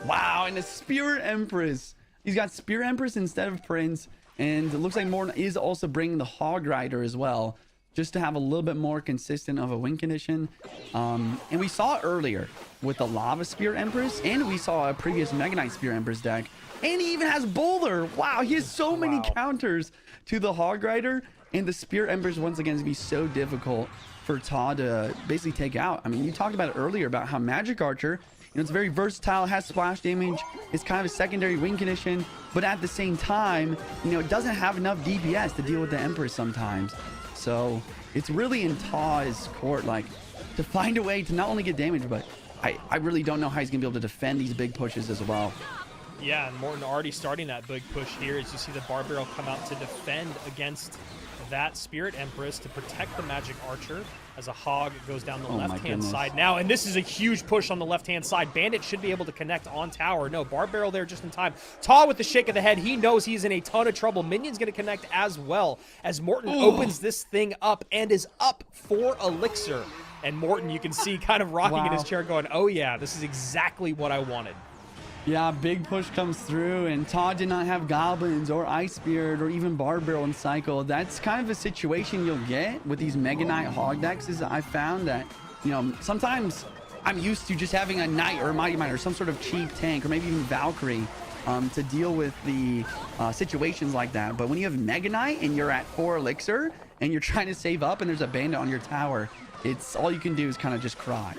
Wow, and a Spirit Empress. He's got Spirit Empress instead of Prince. And it looks like Morton is also bringing the Hog Rider as well, just to have a little bit more consistent of a win condition. And we saw it earlier with the Lava Spirit Empress, and we saw a previous Mega Knight Spirit Empress deck. And he even has Boulder. Wow, he has so many counters to the Hog Rider. And the Spirit Empress, once again, is going to be so difficult for Todd to basically take out. I mean, you talked about it earlier about how Magic Archer, you know, it's very versatile, has splash damage, it's kind of a secondary win condition, but at the same time, you know, it doesn't have enough DPS to deal with the Empress sometimes. So it's really in Ta's court, like, to find a way to not only get damage, but I really don't know how he's gonna be able to defend these big pushes as well. Yeah, and Morton already starting that big push here as you see the Bar Barrel come out to defend against that Spirit Empress to protect the Magic Archer as a Hog goes down the left-hand side now. And this is a huge push on the left-hand side. Bandit should be able to connect on tower. No, Bar Barrel there just in time. Ta with the shake of the head. He knows he's in a ton of trouble. Minion's going to connect as well as Morton opens this thing up and is up for Elixir. And Morton, you can see kind of rocking in his chair going, oh yeah, this is exactly what I wanted. Yeah, big push comes through, and Todd did not have Goblins or Ice Spirit or even Bar Barrel in cycle. That's kind of a situation you'll get with these Mega Knight Hog decks. Is I found that, you know, sometimes I'm used to just having a Knight or a Mighty Miner or some sort of cheap tank or maybe even Valkyrie to deal with the situations like that. But when you have Mega Knight and you're at 4 Elixir and you're trying to save up and there's a Bandit on your tower, it's all you can do is kind of just cry.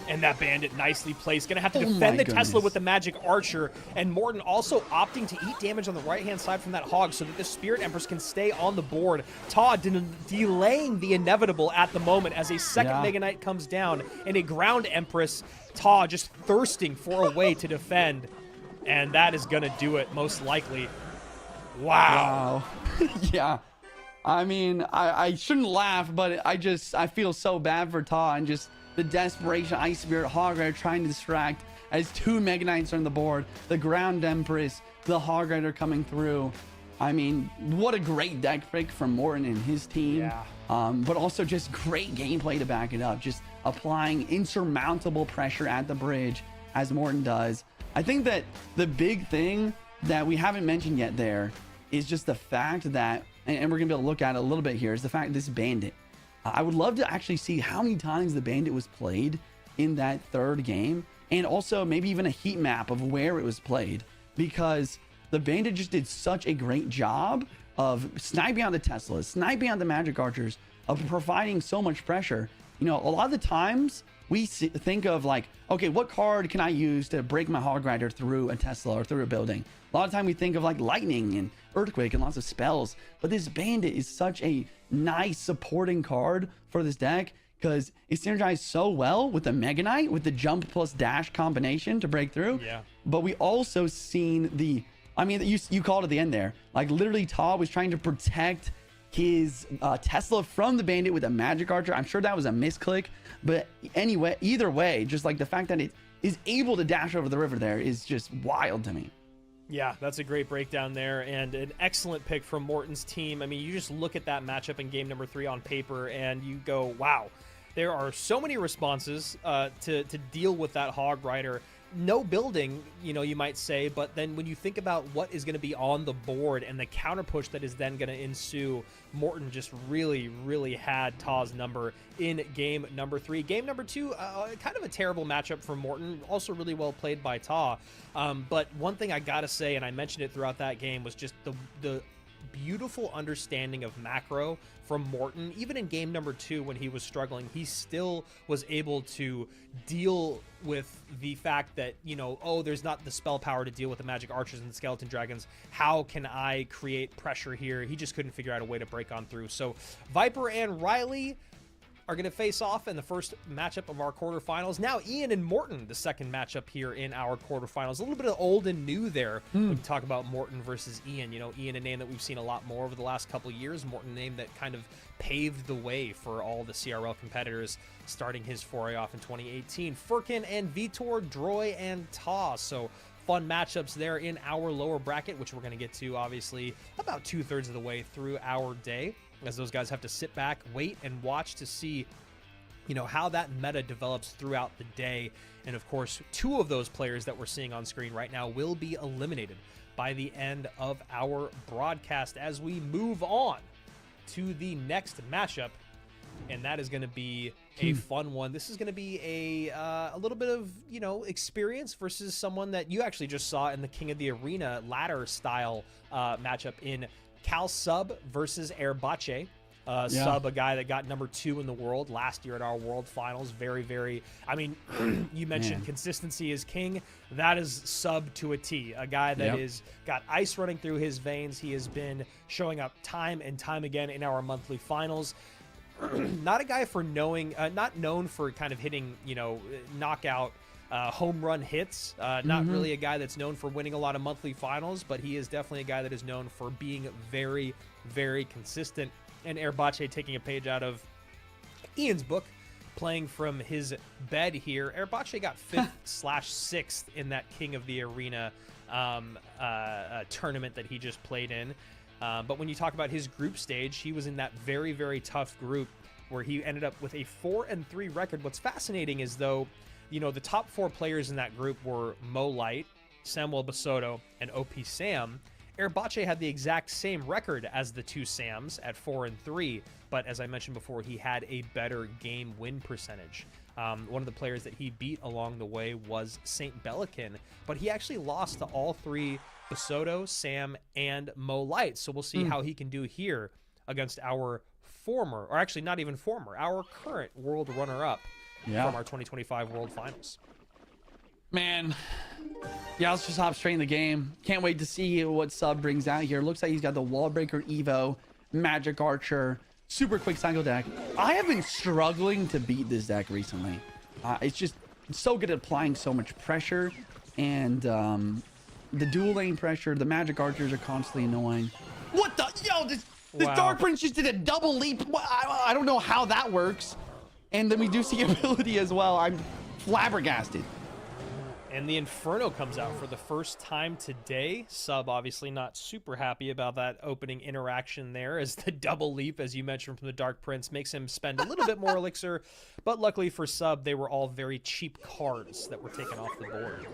And that Bandit nicely placed. Going to have to defend the Tesla with the Magic Archer. And Morton also opting to eat damage on the right-hand side from that Hog so that the Spirit Empress can stay on the board. Todd delaying the inevitable at the moment as a second Mega Knight comes down and a Ground Empress. Todd just thirsting for a way to defend. And that is going to do it most likely. Wow. Yeah. I mean, I shouldn't laugh, but I feel so bad for Todd and just the desperation. Ice Spirit, Hog Rider trying to distract as 2 Mega Knights are on the board. The Ground Empress, the Hog Rider coming through. I mean, what a great deck pick from Morton and his team. Yeah. But also just great gameplay to back it up. Just applying insurmountable pressure at the bridge as Morton does. I think that the big thing that we haven't mentioned yet there is just the fact that, and we're going to be able to look at it a little bit here, is the fact that this Bandit, I would love to actually see how many times the Bandit was played in that third game, and also maybe even a heat map of where it was played, because the Bandit just did such a great job of sniping out the Teslas, sniping out the Magic Archers, of providing so much pressure. You know, a lot of the times we think of like, okay, what card can I use to break my Hog Rider through a Tesla or through a building? A lot of time we think of like Lightning and Earthquake and lots of spells, but this Bandit is such a nice supporting card for this deck because it synergized so well with the Mega Knight with the jump plus dash combination to break through. Yeah. But we also seen the, I mean, you called at the end there, like literally Todd was trying to protect his Tesla from the Bandit with a Magic Archer. I'm sure that was a misclick, but anyway, either way, just like the fact that it is able to dash over the river there is just wild to me. Yeah, that's a great breakdown there and an excellent pick from Morton's team. I mean, you just look at that matchup in game number 3 on paper and you go, wow, there are so many responses to deal with that Hog Rider. No building, you know, you might say, but then when you think about what is going to be on the board and the counter push that is then going to ensue, Morton just really, really had Ta's number in game number 3. Game number 2, kind of a terrible matchup for Morton, also really well played by Ta. But one thing I gotta say, and I mentioned it throughout that game, was just the beautiful understanding of macro from Morton. Even in game number 2 when he was struggling, he still was able to deal with the fact that, you know, oh, there's not the spell power to deal with the Magic Archers and the Skeleton Dragons. How can I create pressure here? He just couldn't figure out a way to break on through. So Viper and Riley, are going to face off in the first matchup of our quarterfinals. Now, Ian and Morton, the second matchup here in our quarterfinals. A little bit of old and new there when we talk about Morton versus Ian. You know, Ian, a name that we've seen a lot more over the last couple of years. Morton, a name that kind of paved the way for all the CRL competitors starting his foray off in 2018. Furkin and Vitor, Droy and Ta. So fun matchups there in our lower bracket, which we're going to get to, obviously, about 2/3 of the way through our day, as those guys have to sit back, wait, and watch to see, you know, how that meta develops throughout the day. And of course, 2 of those players that we're seeing on screen right now will be eliminated by the end of our broadcast as we move on to the next matchup. And that is going to be a fun one. This is going to be a little bit of, you know, experience versus someone that you actually just saw in the King of the Arena ladder style matchup in Cal Sub versus Airbache. Sub, a guy that got number 2 in the world last year at our World Finals. Very, I mean, you mentioned consistency is king. That is Sub to a T. A guy that is got ice running through his veins. He has been showing up time and time again in our monthly finals. Not a guy for knowing, not known for kind of hitting, you know, knockout home run hits. Not really a guy that's known for winning a lot of monthly finals, but he is definitely a guy that is known for being very, very consistent. And Airbache taking a page out of Ian's book, playing from his bed here. Airbache got 5th/6th in that King of the Arena tournament that he just played in. But when you talk about his group stage, he was in that very, very tough group where he ended up with a 4-3 record. What's fascinating is, though, you know, the top 4 players in that group were Mo Light, Samuel Basoto, and OP Sam. Airbache had the exact same record as the 2 Sams at 4-3, but as I mentioned before, he had a better game win percentage. One of the players that he beat along the way was Saint Belican, but he actually lost to all 3 Basoto, Sam, and Mo Light. So we'll see how he can do here against our former, or actually not even former, our current world runner-up from our 2025 World Finals. Man, yeah, let's just hop straight in the game. Can't wait to see what Sub brings out here. Looks like he's got the Wall Breaker Evo, Magic Archer, super quick cycle deck. I have been struggling to beat this deck recently. It's so good at applying so much pressure, and the dual lane pressure, the Magic Archers are constantly annoying. What the? Yo, this Dark Prince just did a double leap. I don't know how that works. And then we do see ability as well. I'm flabbergasted. And the Inferno comes out for the first time today. Sub obviously not super happy about that opening interaction there, as the double leap, as you mentioned, from the Dark Prince makes him spend a little bit more elixir. But luckily for Sub, they were all very cheap cards that were taken off the board.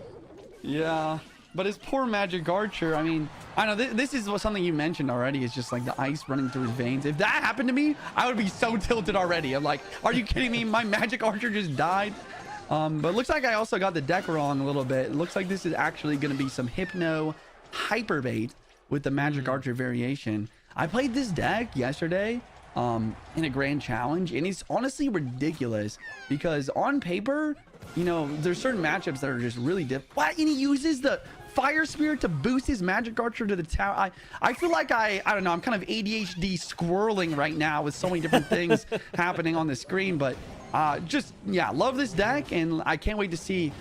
Yeah, but his poor Magic Archer, I mean, I know this is something you mentioned already. It's just like the ice running through his veins. If that happened to me, I would be so tilted already. I'm like, are you kidding me? My Magic Archer just died. But it looks like I also got the deck wrong a little bit. It looks like this is actually going to be some Hypno Hyper Bait with the Magic Archer variation. I played this deck yesterday in a grand challenge, and it's honestly ridiculous because on paper, you know, there's certain matchups that are just really difficult. And he uses the Fire Spirit to boost his Magic Archer to the tower. I feel like I don't know, I'm kind of ADHD squirreling right now with so many different things happening on the screen, but love this deck, and I can't wait to see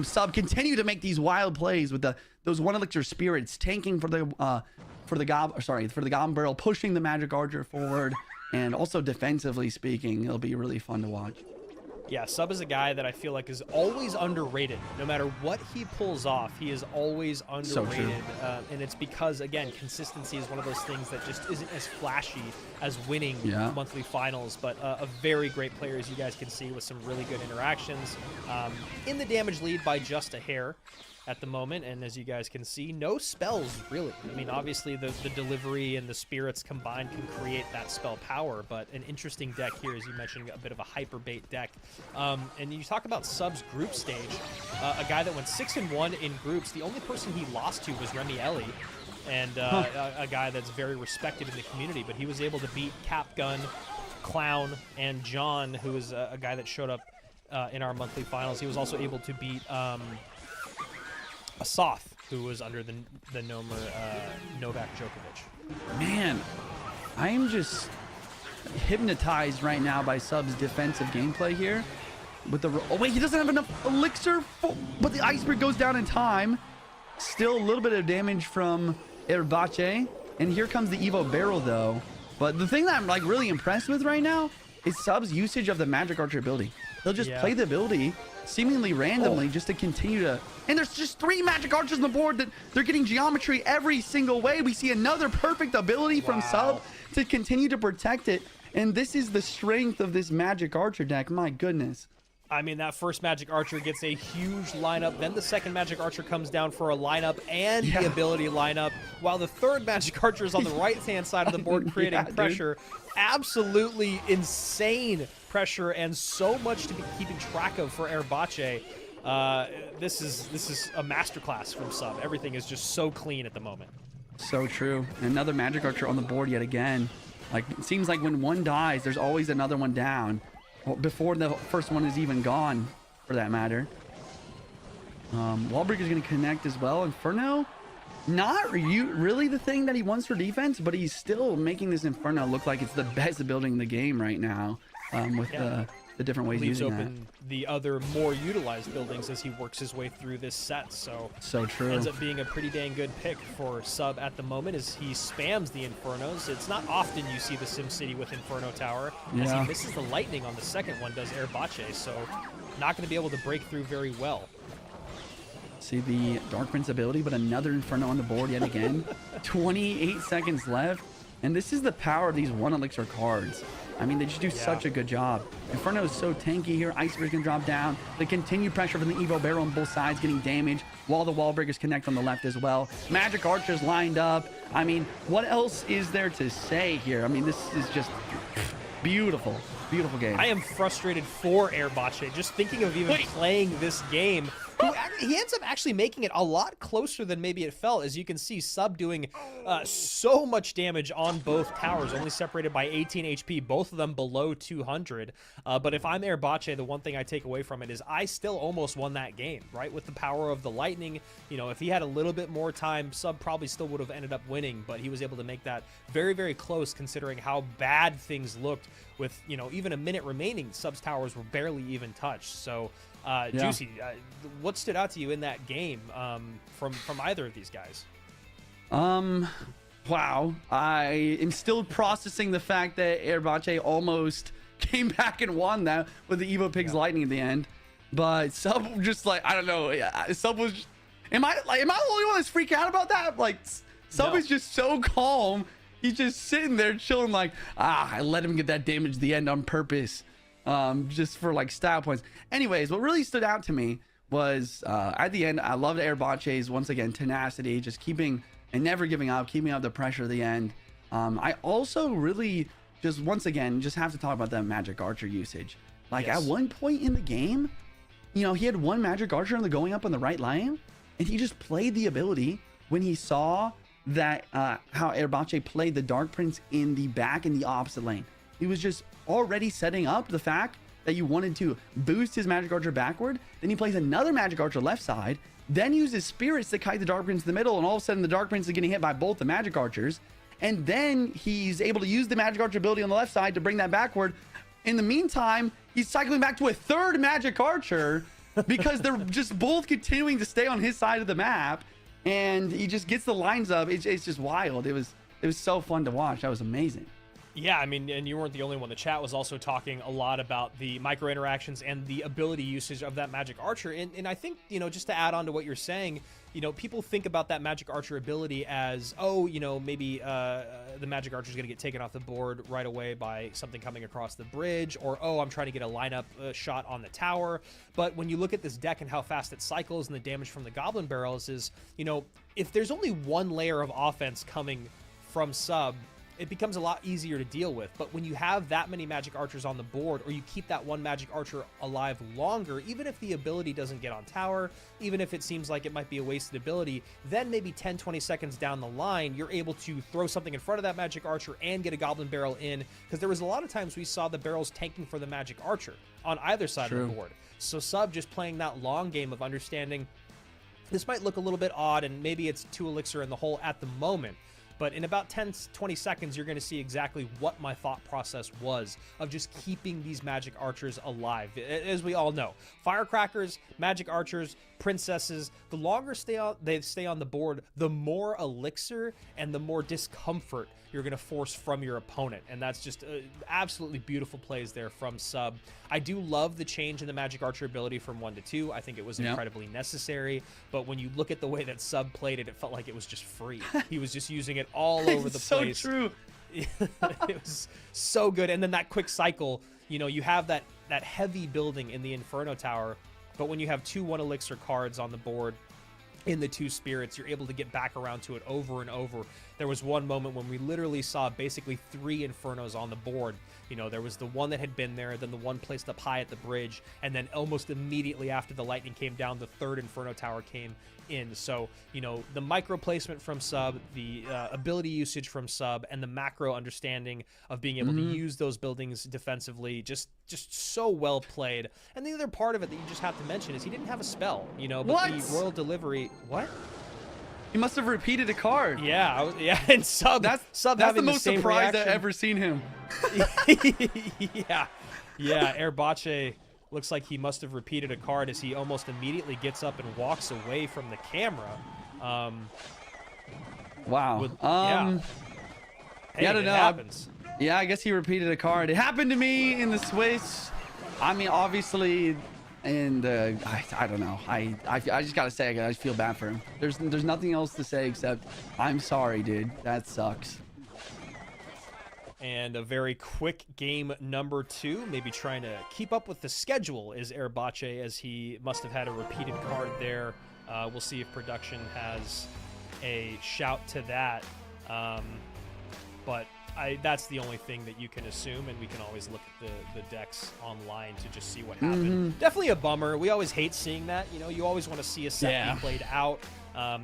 Sub continue to make these wild plays with those 1 elixir spirits, tanking for the Goblin Barrel, pushing the Magic Archer forward, and also defensively speaking, it'll be really fun to watch. Yeah, Sub is a guy that I feel like is always underrated. No matter what he pulls off, he is always underrated. So and it's because, again, consistency is one of those things that just isn't as flashy as winning monthly finals, but a very great player, as you guys can see, with some really good interactions. In the damage lead by just a hair at the moment, and as you guys can see, no spells really. I mean, obviously the delivery and the spirits combined can create that spell power, but an interesting deck here, as you mentioned, a bit of a hyper bait deck. And you talk about Sub's group stage, a guy that went 6-1 in groups. The only person he lost to was Remy Ellie, and a guy that's very respected in the community, but he was able to beat Capgun, Clown, and John, who is a guy that showed up in our monthly finals. He was also able to beat Assaf, who was under the Novak Djokovic. Man, I am just hypnotized right now by Sub's defensive gameplay here. With the oh wait, he doesn't have enough elixir, but the iceberg goes down in time. Still a little bit of damage from Erbache, and here comes the Evo barrel though. But the thing that I'm like really impressed with right now is Sub's usage of the magic archer ability. He'll just play the ability seemingly randomly just to continue to, and there's just 3 magic archers on the board that they're getting geometry every single way. We see another perfect ability from Sub to continue to protect it, and this is the strength of this magic archer deck. My goodness. I mean, that first Magic Archer gets a huge lineup. Then the second Magic Archer comes down for a lineup and the ability lineup, while the third Magic Archer is on the right-hand side of the board creating pressure. Absolutely insane pressure and so much to be keeping track of for Erbache. This is a masterclass from Sub. Everything is just so clean at the moment. So true. Another Magic Archer on the board yet again. Like, it seems like when one dies, there's always another one down. Before the first one is even gone, for that matter. Wahlberg is going to connect as well. Inferno, not really the thing that he wants for defense, but he's still making this Inferno look like it's the best building in the game right now, with the different ways leaves using open the other more utilized buildings as he works his way through this set. So true. Ends up being a pretty dang good pick for Sub at the moment as he spams the Infernos. It's not often you see the SimCity with Inferno Tower. As he misses the lightning on the second one, does Erbache, so not going to be able to break through very well. See the Dark Prince ability, but another Inferno on the board yet again. 28 seconds left, and this is the power of these 1 elixir cards. I mean, they just do such a good job. Inferno is so tanky here. Iceberg can drop down. The continued pressure from the Evo barrel on both sides getting damaged, while the wall breakers connect on the left as well. Magic Archers lined up. I mean, what else is there to say here? I mean, this is just beautiful. Beautiful game. I am frustrated for Erbache just thinking of even playing this game. He ends up actually making it a lot closer than maybe it felt. As you can see, Sub doing so much damage on both towers, only separated by 18 HP, both of them below 200. But if I'm Erbache, the one thing I take away from it is I still almost won that game, right? With the power of the lightning, you know, if he had a little bit more time, Sub probably still would have ended up winning, but he was able to make that very, very close considering how bad things looked with, you know, even a minute remaining. Sub's towers were barely even touched. So Juicy, what stood out to you in that game from either of these guys? Wow, I am still processing the fact that Erbache almost came back and won that with the Evo Pigs lightning at the end. But Sub just like, I don't know, Sub was am I the only one that's freaking out about that? Like, Sub is just so calm. He's just sitting there chilling like, I let him get that damage at the end on purpose. Just for like style points. Anyways, what really stood out to me was at the end, I loved Erbache's once again tenacity, just keeping and never giving up, keeping up the pressure at the end. I also really just once again just have to talk about that Magic Archer usage. Like at one point in the game, you know, he had 1 Magic Archer in the going up on the right lane, and he just played the ability when he saw that how Erbache played the Dark Prince in the back in the opposite lane. He was just already setting up the fact that you wanted to boost his Magic Archer backward. Then he plays another Magic Archer left side, then uses Spirits to kite the Dark Prince in the middle, and all of a sudden the Dark Prince is getting hit by both the Magic Archers. And then he's able to use the Magic Archer ability on the left side to bring that backward. In the meantime, he's cycling back to a third Magic Archer because they're just both continuing to stay on his side of the map. And he just gets the lines up. It's just wild. It was so fun to watch. That was amazing. Yeah, I mean, and you weren't the only one. The chat was also talking a lot about the micro interactions and the ability usage of that Magic Archer. And I think, you know, just to add on to what you're saying, you know, people think about that Magic Archer ability as, oh, you know, maybe the Magic Archer is going to get taken off the board right away by something coming across the bridge, or, oh, I'm trying to get a lineup shot on the tower. But when you look at this deck and how fast it cycles and the damage from the Goblin Barrels is, you know, if there's only one layer of offense coming from Sub, it becomes a lot easier to deal with. But when you have that many Magic Archers on the board, or you keep that one Magic Archer alive longer, even if the ability doesn't get on tower, even if it seems like it might be a wasted ability, then maybe 10-20 seconds down the line, you're able to throw something in front of that Magic Archer and get a Goblin Barrel in, because there was a lot of times we saw the barrels tanking for the Magic Archer on either side of the board. So Sub just playing that long game of understanding this might look a little bit odd, and maybe it's 2 elixir in the hole at the moment, but in about 10-20 seconds, you're going to see exactly what my thought process was of just keeping these magic archers alive. As we all know, firecrackers, magic archers, princesses, the longer they stay on the board, the more elixir and the more discomfort you're going to force from your opponent. And that's just absolutely beautiful plays there from Sub. I do love the change in the magic archer ability from 1 to 2. I think it was incredibly necessary. But when you look at the way that Sub played it, it felt like it was just free. He was just using it all over the place. So true. It was so good. And then that quick cycle, you know, you have that heavy building in the Inferno Tower, but when you have 2 1 elixir cards on the board in the 2 spirits, you're able to get back around to it over and over. There was one moment when we literally saw basically 3 Infernos on the board. You know, there was the one that had been there, then the one placed up high at the bridge, and then almost immediately after the lightning came down, the 3rd Inferno Tower came in. So, you know, the micro placement from Sub, the ability usage from Sub, and the macro understanding of being able to use those buildings defensively, just so well played. And the other part of it that you just have to mention is he didn't have a spell, you know, but the Royal Delivery... What? He must have repeated a card. Yeah, yeah, and Sub that's having the most same surprised reaction. I've ever seen him. yeah, Airbache looks like he must have repeated a card as he almost immediately gets up and walks away from the camera. Wow. Hey, I don't know. Happens. Yeah, I guess he repeated a card. It happened to me in the Swiss. I mean, obviously, and I don't know. I just gotta say, I just feel bad for him. There's nothing else to say except I'm sorry, dude. That sucks. And a very quick game number 2, maybe trying to keep up with the schedule is Airbache, as he must have had a repeated card there. We'll see if production has a shout to that. But that's the only thing that you can assume, and we can always look at the decks online to just see what happened. Definitely a bummer. We always hate seeing that. You know, you always want to see a set be played out.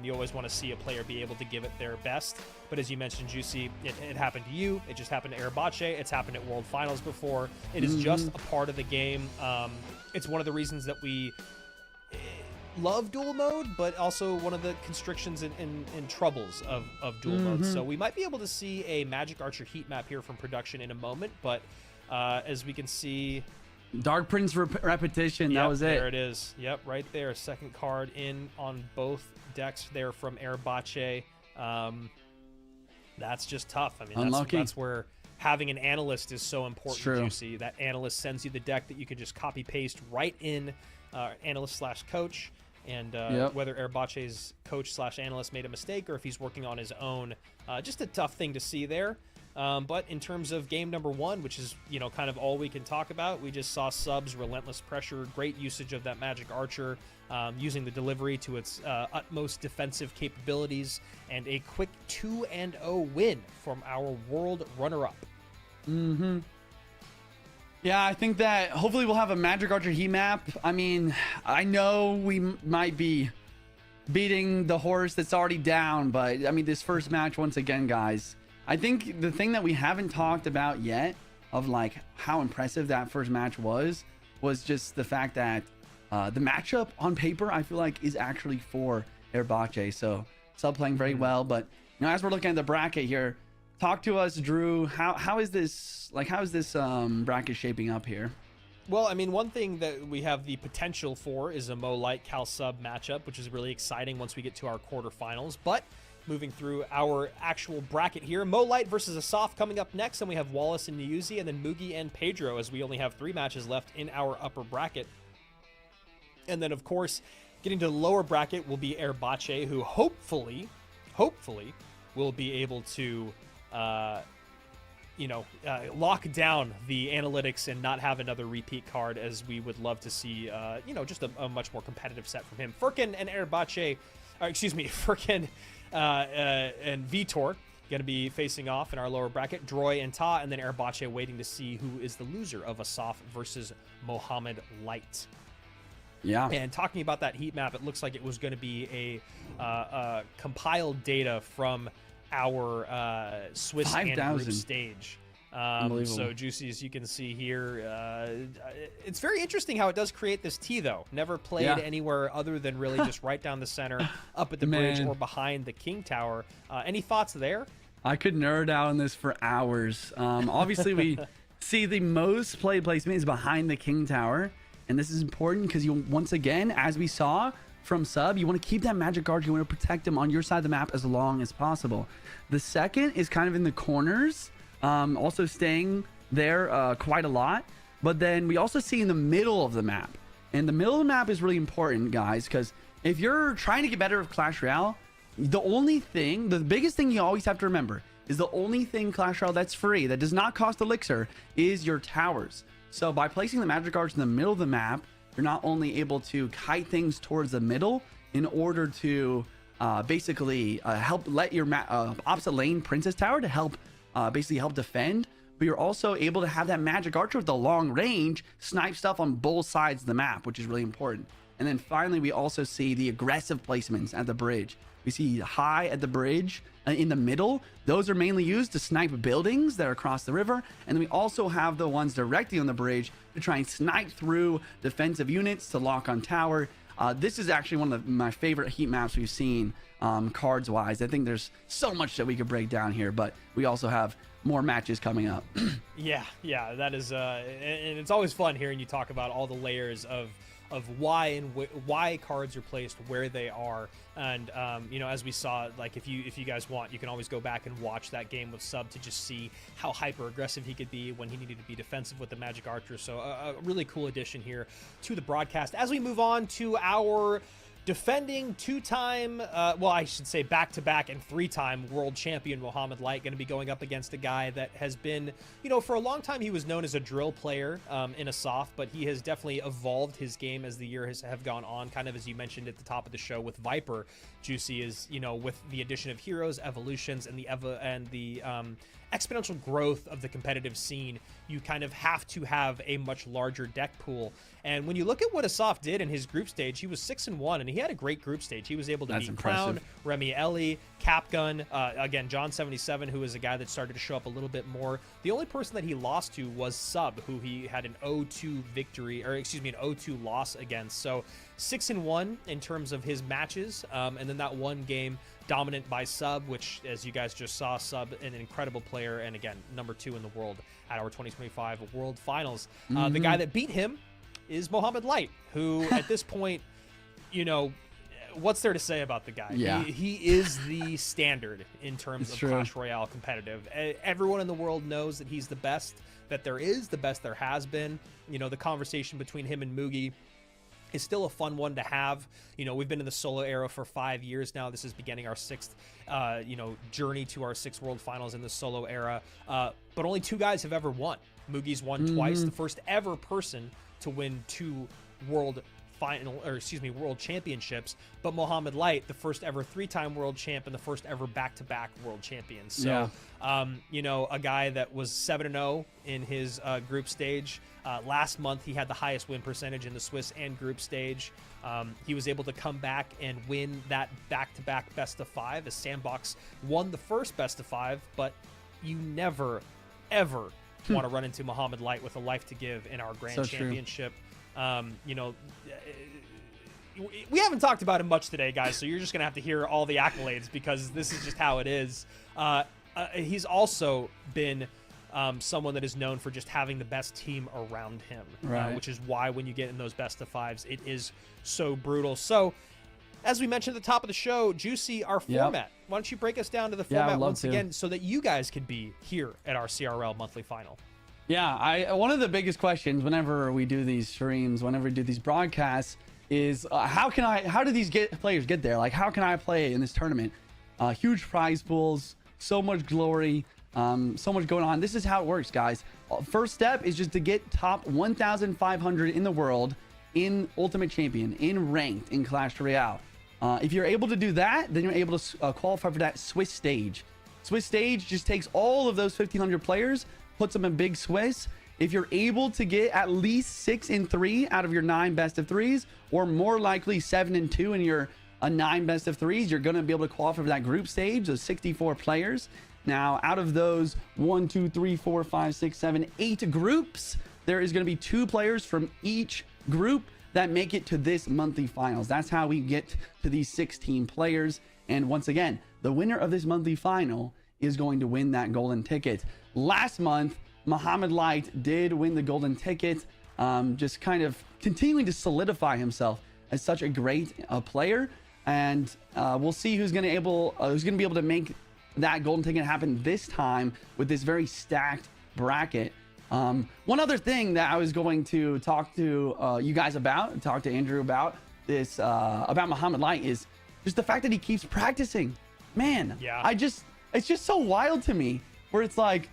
You always want to see a player be able to give it their best. But as you mentioned, Juicy, it happened to you. It just happened to Airbache. It's happened at World Finals before. It is just a part of the game. It's one of the reasons that we love duel mode, but also one of the constrictions and troubles of duel mode. So we might be able to see a Magic Archer heat map here from production in a moment. But as we can see... Dark Prince repetition, yep, that was it. There it is. Yep, right there. Second card in on both decks there from Airbache. That's just tough. I mean, that's where having an analyst is so important, Juicy. That analyst sends you the deck that you can just copy paste right in analyst/coach. And whether Airbache's coach/analyst made a mistake or if he's working on his own, just a tough thing to see there. But in terms of game number 1, which is, you know, kind of all we can talk about, we just saw Sub's relentless pressure, great usage of that Magic Archer, using the delivery to its utmost defensive capabilities, and a quick 2-0 win from our world runner-up. Yeah, I think that hopefully we'll have a Magic Archer heat map. I mean, I know we might be beating the horse that's already down, but I mean, this first match, once again, guys, I think the thing that we haven't talked about yet of like how impressive that first match was just the fact that the matchup on paper, I feel like, is actually for Airbache. So Sub playing very well, but you know, as we're looking at the bracket here, talk to us, Drew. How is this bracket shaping up here? Well, I mean, one thing that we have the potential for is a Mo Light Cal Sub matchup, which is really exciting once we get to our quarterfinals. But moving through our actual bracket here, Mo Light versus Assaf coming up next, and we have Wallace and Niuzi, and then Mugi and Pedro, as we only have 3 matches left in our upper bracket. And then, of course, getting to the lower bracket will be Airbache, who hopefully will be able to lock down the analytics and not have another repeat card, as we would love to see, just a much more competitive set from him. Furkin and Airbache, Furkin and Vitor going to be facing off in our lower bracket. Droy and Ta, and then Airbache waiting to see who is the loser of Assaf versus Mohamed Light. Yeah. And talking about that heat map, it looks like it was going to be a compiled data from our Swiss and group stage. So Juicy, as you can see here, it's very interesting how it does create this T, though. Never played anywhere other than really just right down the center, up at the bridge or behind the King Tower. Any thoughts there? I could nerd out on this for hours. Obviously, we see the most played placement is behind the King Tower. And this is important because you, once again, as we saw from Sub, you want to keep that magic guard. You want to protect him on your side of the map as long as possible. The second is kind of in the corners, also staying there quite a lot. But then we also see in the middle of the map. And the middle of the map is really important, guys, because if you're trying to get better with Clash Royale, the biggest thing you always have to remember is the only thing Clash Royale that's free, that does not cost elixir, is your towers. So by placing the magic guards in the middle of the map, you're not only able to kite things towards the middle in order to basically help let your opposite lane Princess Tower to help basically help defend, but you're also able to have that magic archer with the long range snipe stuff on both sides of the map, which is really important. And then finally, we also see the aggressive placements at the bridge. We see high at the bridge in the middle. Those are mainly used to snipe buildings that are across the river. And then we also have the ones directly on the bridge to try and snipe through defensive units to lock on tower. This is actually one of my favorite heat maps we've seen cards wise. I think there's so much that we could break down here, but we also have more matches coming up. Yeah, that is and it's always fun hearing you talk about all the layers of why why cards are placed where they are. And you know, as we saw, like if you guys want, you can always go back and watch that game with Sub to just see how hyper aggressive he could be when he needed to be defensive with the magic archer. So a really cool addition here to the broadcast. As we move on to our defending two-time, well, I should say back-to-back and three-time world champion Mohamed Light, going to be going up against a guy that has been, you know, for a long time he was known as a drill player in Assaf, but he has definitely evolved his game as the year have gone on, kind of as you mentioned at the top of the show with Viper. Juicy is, you know, with the addition of heroes, evolutions, and the exponential growth of the competitive scene, you kind of have to have a much larger deck pool. And when you look at what Assaf did in his group stage, he was 6-1, and he had a great group stage. He was able to beat Clown, Remy Ellie, Capgun, again, John 77, who is a guy that started to show up a little bit more. The only person that he lost to was Sub, who he had an 0-2 victory, or excuse me, an 0-2 loss against. So 6-1 in terms of his matches, and then that one game dominant by Sub, which, as you guys just saw, Sub, an incredible player, and again, #2 in the world at our 2025 World Finals. The guy that beat him is Mohamed Light, who at this point, you know, what's there to say about the guy? Yeah. He is the standard in terms of Clash Royale competitive. Everyone in the world knows that he's the best that there is, the best there has been. You know, the conversation between him and Mugi is still a fun one to have. You know, we've been in the solo era for 5 years now. This is beginning our sixth, you know, journey to our 6 World Finals in the solo era. But only 2 guys have ever won. Mugi's won twice, the first ever person to win 2 world championships, but Mohamed Light, the first ever 3-time world champ and the first ever back-to-back world champion. So, you know, a guy that was 7-0 in his group stage. Last month, he had the highest win percentage in the Swiss and group stage. He was able to come back and win that back-to-back best of 5 as Sandbox won the first best of 5, but you never, ever want to run into Mohamed Light with a life to give in our grand championship. You know, we haven't talked about him much today, guys, so you're just gonna have to hear all the accolades because this is just how it is. He's also been someone that is known for just having the best team around him, which is why when you get in those best of 5s, it is so brutal. So, as we mentioned at the top of the show, Juicy, our format. Why don't you break us down to the format once again so that you guys could be here at our CRL monthly final? Yeah, one of the biggest questions whenever we do these streams, whenever we do these broadcasts, is how do these players get there? Like, how can I play in this tournament? Huge prize pools, so much glory, so much going on. This is how it works, guys. First step is just to get top 1,500 in the world in Ultimate Champion, in Ranked, in Clash Royale. If you're able to do that, then you're able to qualify for that Swiss stage. Swiss stage just takes all of those 1,500 players, puts them in Big Swiss. If you're able to get at least 6-3 out of your 9 best of 3s, or more likely 7-2 in your 9 best of 3s, you're going to be able to qualify for that group stage, those 64 players. Now, out of those 1, 2, 3, 4, 5, 6, 7, 8 groups, there is going to be 2 players from each group that make it to this monthly finals. That's how we get to these 16 players. And once again, the winner of this monthly final is going to win that golden ticket. Last month, Mohamed Light did win the golden ticket, just kind of continuing to solidify himself as such a great player. And we'll see who's going to be able to make that golden ticket happen this time with this very stacked bracket. One other thing that I was going to talk to you guys about, talk to Andrew about this, about Mohamed Light, is just the fact that he keeps practicing. Man, yeah, it's just so wild to me, where it's like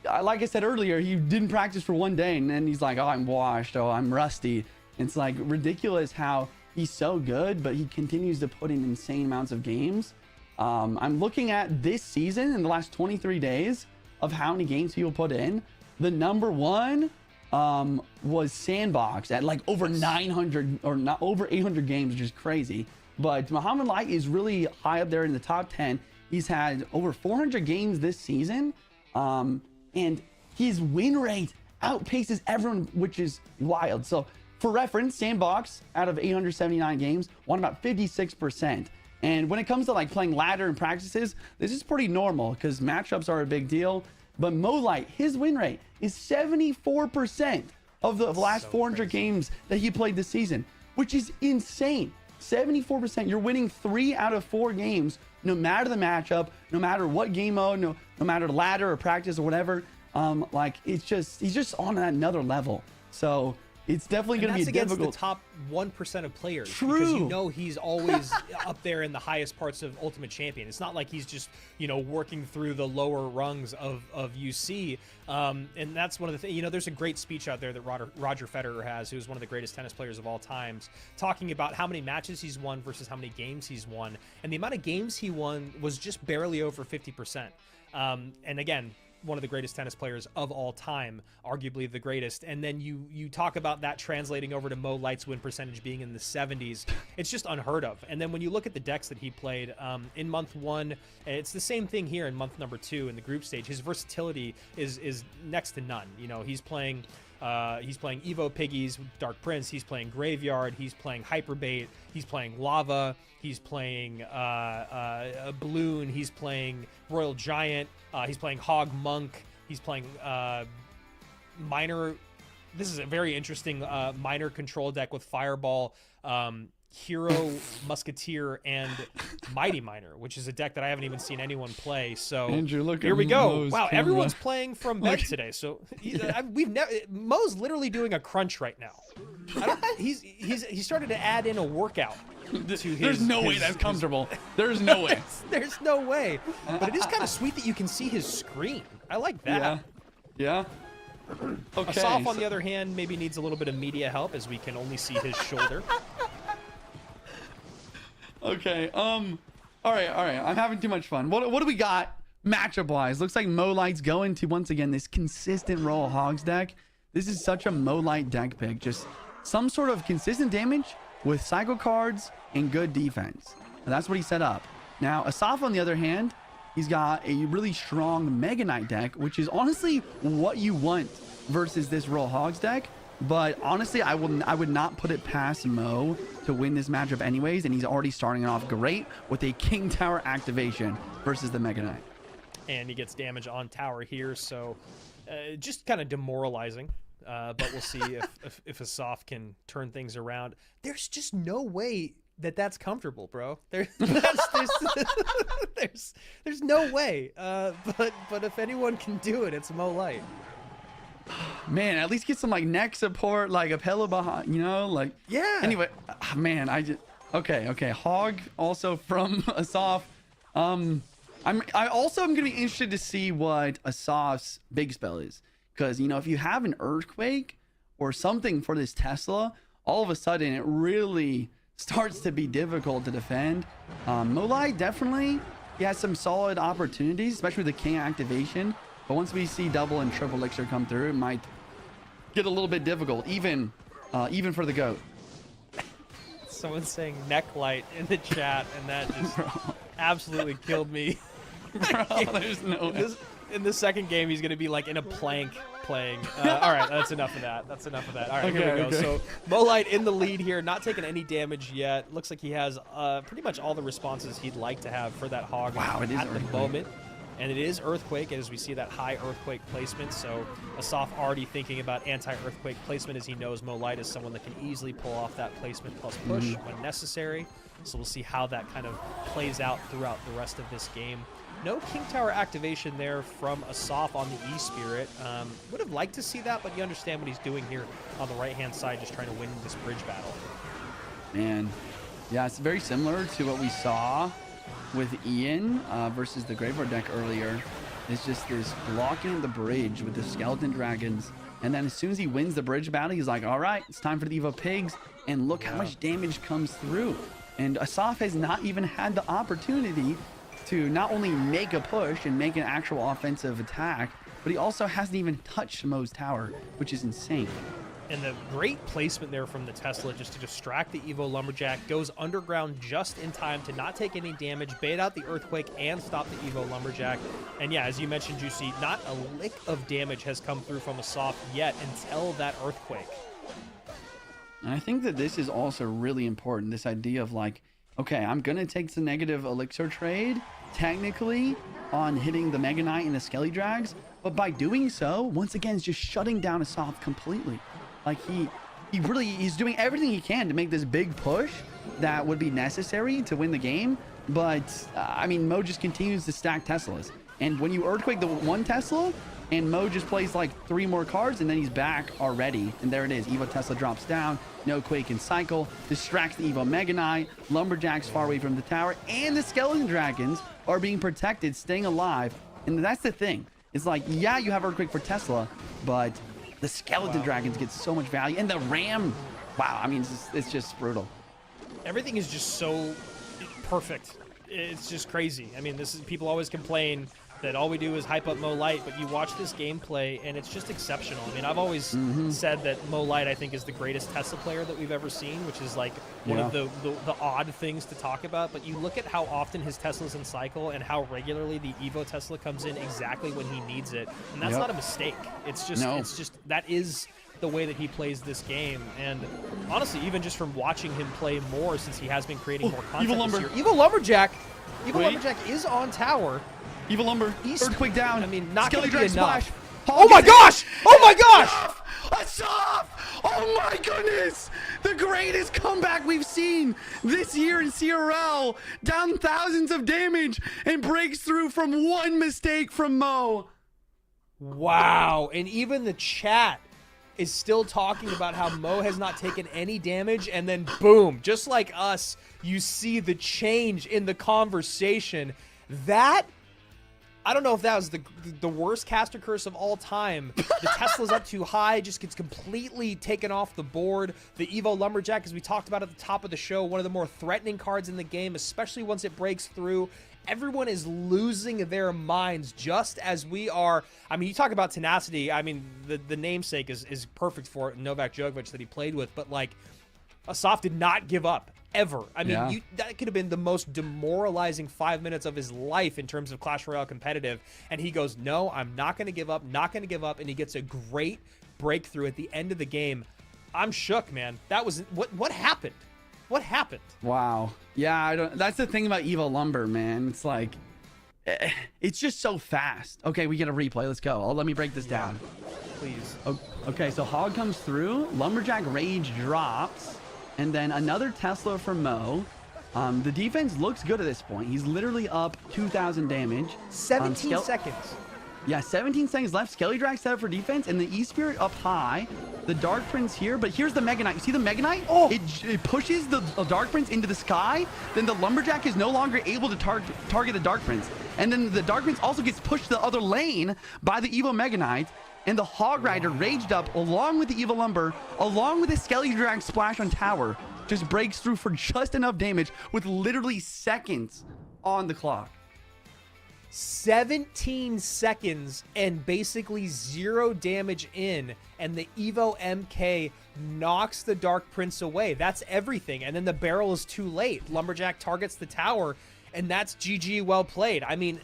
I said earlier, he didn't practice for one day and then he's like, oh, I'm washed, oh, I'm rusty. It's like ridiculous how he's so good, but he continues to put in insane amounts of games. I'm looking at this season in the last 23 days of how many games he will put in. The number one was Sandbox at like over 900 or not over 800 games, which is crazy. But Mohamed Light is really high up there in the top 10. He's had over 400 games this season, and his win rate outpaces everyone, which is wild. So for reference, Sandbox out of 879 games won about 56%. And when it comes to like playing ladder and practices, this is pretty normal because matchups are a big deal. But Mo Light, his win rate is 74% of the last 400 games that he played this season, which is insane. 74%. You're winning 3 out of 4 games, no matter the matchup, no matter what game mode, no matter the ladder or practice or whatever. Like he's just on another level. So it's definitely going to be against difficult. The top 1% of players. True. Because you know he's always up there in the highest parts of Ultimate Champion. It's not like he's just, working through the lower rungs of UC. And that's one of the things, there's a great speech out there that Roger Federer has, who's one of the greatest tennis players of all times, talking about how many matches he's won versus how many games he's won. And the amount of games he won was just barely over 50%. And again, one of the greatest tennis players of all time, arguably the greatest. And then you talk about that translating over to Mo Light's win percentage being in the 70s. It's just unheard of. And then when you look at the decks that he played in month 1, it's the same thing here in month number 2 in the group stage. His versatility is next to none. He's playing Evo Piggies, Dark Prince, he's playing Graveyard, he's playing Hyperbait, he's playing Lava, he's playing Balloon, he's playing Royal Giant, he's playing Hog Monk, he's playing Minor. This is a very interesting minor control deck with Fireball, Hero, Musketeer, and Mighty Miner, which is a deck that I haven't even seen anyone play. So Andrew, look here we go. Mo's wow, camera. everyone's playing from bed today. So Mo's literally doing a crunch right now. He started to add in a workout. There's no way that's comfortable. There's no way. There's no way. But it is kind of sweet that you can see his screen. I like that. Yeah. Okay. Assaf, on the other hand, maybe needs a little bit of media help as we can only see his shoulder. Okay. All right. I'm having too much fun. What do we got matchup wise? Looks like Mo Light's going to once again this consistent Royal Hogs deck. This is such a Mo Light deck pick. Just some sort of consistent damage with cycle cards and good defense. And that's what he set up. Now, Assaf, on the other hand, he's got a really strong Mega Knight deck, which is honestly what you want versus this Royal Hogs deck. But honestly, I would not put it past Mo to win this matchup anyways, and he's already starting off great with a King Tower activation versus the Mega Knight. And he gets damage on tower here, so just kind of demoralizing. But we'll see if Assaf can turn things around. There's just no way that's comfortable, bro. There's no way. But if anyone can do it, it's Mo Light. Man, at least get some like neck support, like a pillow behind, like yeah. Anyway, man, okay. Hog also from Assaf. I also am gonna be interested to see what Assaf's big spell is, because if you have an earthquake or something for this Tesla, all of a sudden it really starts to be difficult to defend. Mo Light definitely, he has some solid opportunities, especially with the King activation. But once we see double and triple elixir come through, it might get a little bit difficult, even for the GOAT. Someone's saying neck light in the chat, and that just absolutely killed me. Bro, there's no way. In the second game, he's going to be like in a plank playing. All right, that's enough of that. All right, here we go. Okay. So Mo Light in the lead here, not taking any damage yet. Looks like he has pretty much all the responses he'd like to have for that hog Wow, it is at the moment. And it is Earthquake, as we see that high Earthquake placement. So Assaf already thinking about anti-Earthquake placement, as he knows Mo Light is someone that can easily pull off that placement plus push when necessary. So we'll see how that kind of plays out throughout the rest of this game. No King Tower activation there from Assaf on the E-Spirit. Would have liked to see that, but you understand what he's doing here on the right-hand side, just trying to win this bridge battle. Man, yeah, it's very similar to what we saw with Ian versus the Graveyard deck earlier. It's just this blocking of the bridge with the Skeleton Dragons. And then as soon as he wins the bridge battle, he's like, all right, it's time for the Evo Pigs. And look how much damage comes through. And Assaf has not even had the opportunity to not only make a push and make an actual offensive attack, but he also hasn't even touched Mo's tower, which is insane. And the great placement there from the Tesla just to distract the Evo Lumberjack, goes underground just in time to not take any damage, bait out the Earthquake, and stop the Evo Lumberjack. And yeah, as you mentioned, Juicy, not a lick of damage has come through from Assaf yet until that Earthquake. And I think that this is also really important, this idea of like, okay, I'm going to take the negative elixir trade, technically, on hitting the Mega Knight and the Skelly Drags, but by doing so, once again, is just shutting down Assaf completely. Like, he's doing everything he can to make this big push that would be necessary to win the game, but, I mean, Mo just continues to stack Teslas. And when you Earthquake the one Tesla, and Mo just plays like 3 more cards, and then he's back already. And there it is. Evo Tesla drops down. No Quake and Cycle. Distracts the Evo Mega Knight. Lumberjacks far away from the tower. And the Skeleton Dragons are being protected, staying alive. And that's the thing. It's like, yeah, you have Earthquake for Tesla, but the Skeleton Dragons get so much value. And the Ram, wow, I mean, it's just brutal. Everything is just so perfect. It's just crazy. I mean, people always complain that all we do is hype up Mo Light, but you watch this gameplay and it's just exceptional. I mean, I've always said that Mo Light, I think, is the greatest Tesla player that we've ever seen, which is like one of the odd things to talk about. But you look at how often his Tesla's in cycle and how regularly the Evo Tesla comes in exactly when he needs it. And that's not a mistake. It's just that is the way that he plays this game. And honestly, even just from watching him play more since he has been creating more content this year. Evo Lumberjack is on tower. Evil Lumber, Earthquake down. I mean, not Skelly gonna be Drag enough. Splash. Oh my gosh! Oh my gosh! Assaf! Oh my goodness! The greatest comeback we've seen this year in CRL. Down thousands of damage and breaks through from one mistake from Mo. Wow! And even the chat is still talking about how Mo has not taken any damage, and then boom, just like us, you see the change in the conversation. That, I don't know if that was the worst caster curse of all time. The Tesla's up too high, just gets completely taken off the board. The Evo Lumberjack, as we talked about at the top of the show, one of the more threatening cards in the game, especially once it breaks through. Everyone is losing their minds just as we are. I mean, you talk about tenacity. I mean, the namesake is perfect for it, Novak Djokovic that he played with. But, like, Assaf did not give up. Ever. I mean, that could have been the most demoralizing 5 minutes of his life in terms of Clash Royale competitive. And he goes, no, I'm not going to give up, not going to give up. And he gets a great breakthrough at the end of the game. I'm shook, man. That was, what happened? What happened? Wow. Yeah, that's the thing about Evo Lumber, man. It's like, it's just so fast. Okay, we get a replay. Let's go. Let me break this down. Please. Okay, so Hog comes through. Lumberjack Rage drops. And then another Tesla for Mo. The defense looks good at this point. He's literally up 2,000 damage. 17 seconds. Yeah, 17 seconds left. Skelly Drag set up for defense. And the E-Spirit up high. The Dark Prince here. But here's the Mega Knight. You see the Mega Knight? Oh! It pushes the Dark Prince into the sky. Then the Lumberjack is no longer able to target the Dark Prince. And then the Dark Prince also gets pushed to the other lane by the Evo Mega Knight. And the Hog Rider raged up along with the Evil Lumber, along with the Skelly Drag splash on tower, just breaks through for just enough damage with literally seconds on the clock. 17 seconds and basically 0 damage in, and the Evo MK knocks the Dark Prince away. That's everything. And then the barrel is too late. Lumberjack targets the tower, and that's GG, well played. I mean,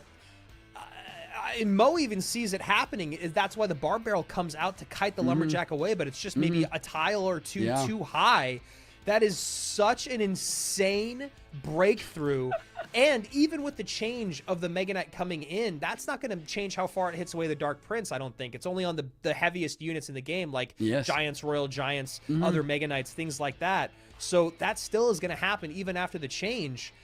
Mo even sees it happening. That's why the bar barrel comes out to kite the Lumberjack away, but it's just maybe a tile or two too high. That is such an insane breakthrough. And even with the change of the Mega Knight coming in, that's not going to change how far it hits away the Dark Prince, I don't think. It's only on the heaviest units in the game, like Giants, Royal Giants, other Mega Knights, things like that. So that still is going to happen even after the change.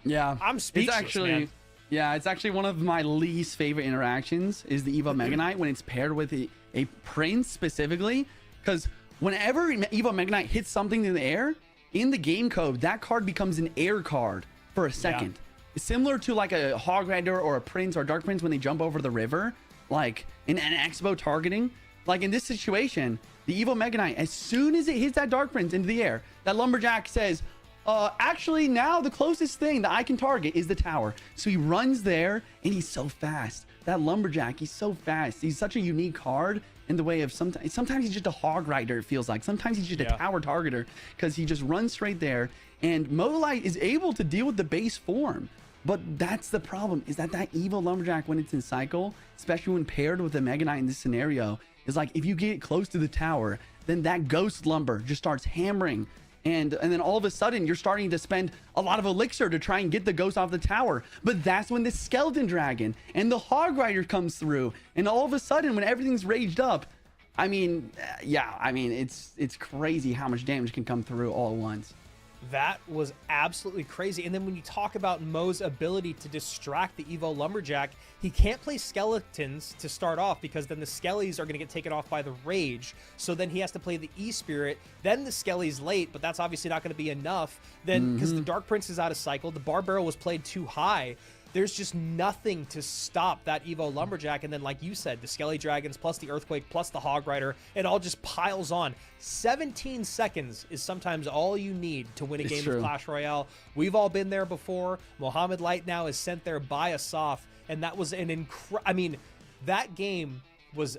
I'm speechless, man. Yeah, it's actually one of my least favorite interactions is the Evo Mega Knight when it's paired with a Prince specifically, because whenever Evo Mega Knight hits something in the air, in the game code, that card becomes an air card for a second. It's similar to like a Hog Rider or a Prince or Dark Prince when they jump over the river, like in an Expo targeting. Like in this situation, the Evo Mega Knight, as soon as it hits that Dark Prince into the air, that Lumberjack says, actually now the closest thing that I can target is the tower. So he runs there and he's so fast. That Lumberjack, he's so fast. He's such a unique card in the way of sometimes he's just a Hog Rider, it feels like. Sometimes he's just a tower targeter because he just runs straight there. And Light is able to deal with the base form. But that's the problem, is that Evo Lumberjack, when it's in cycle, especially when paired with the Mega Knight in this scenario, is like if you get close to the tower, then that Ghost Lumber just starts hammering. And then all of a sudden, you're starting to spend a lot of elixir to try and get the ghost off the tower. But that's when the Skeleton Dragon and the Hog Rider comes through. And all of a sudden, when everything's raged up, I mean, it's crazy how much damage can come through all at once. That was absolutely crazy. And then when you talk about Mo's ability to distract the Evo Lumberjack, he can't play skeletons to start off because then the skellies are going to get taken off by the rage. So then he has to play the E-Spirit, then the skellies late, but that's obviously not going to be enough. Then because the Dark Prince is out of cycle, the Barbaro was played too high. There's just nothing to stop that Evo Lumberjack. And then, like you said, the Skelly Dragons plus the Earthquake plus the Hog Rider, it all just piles on. 17 seconds is sometimes all you need to win a game of Clash Royale. We've all been there before. Mohamed Light now is sent there by Assaf, and that was an that game was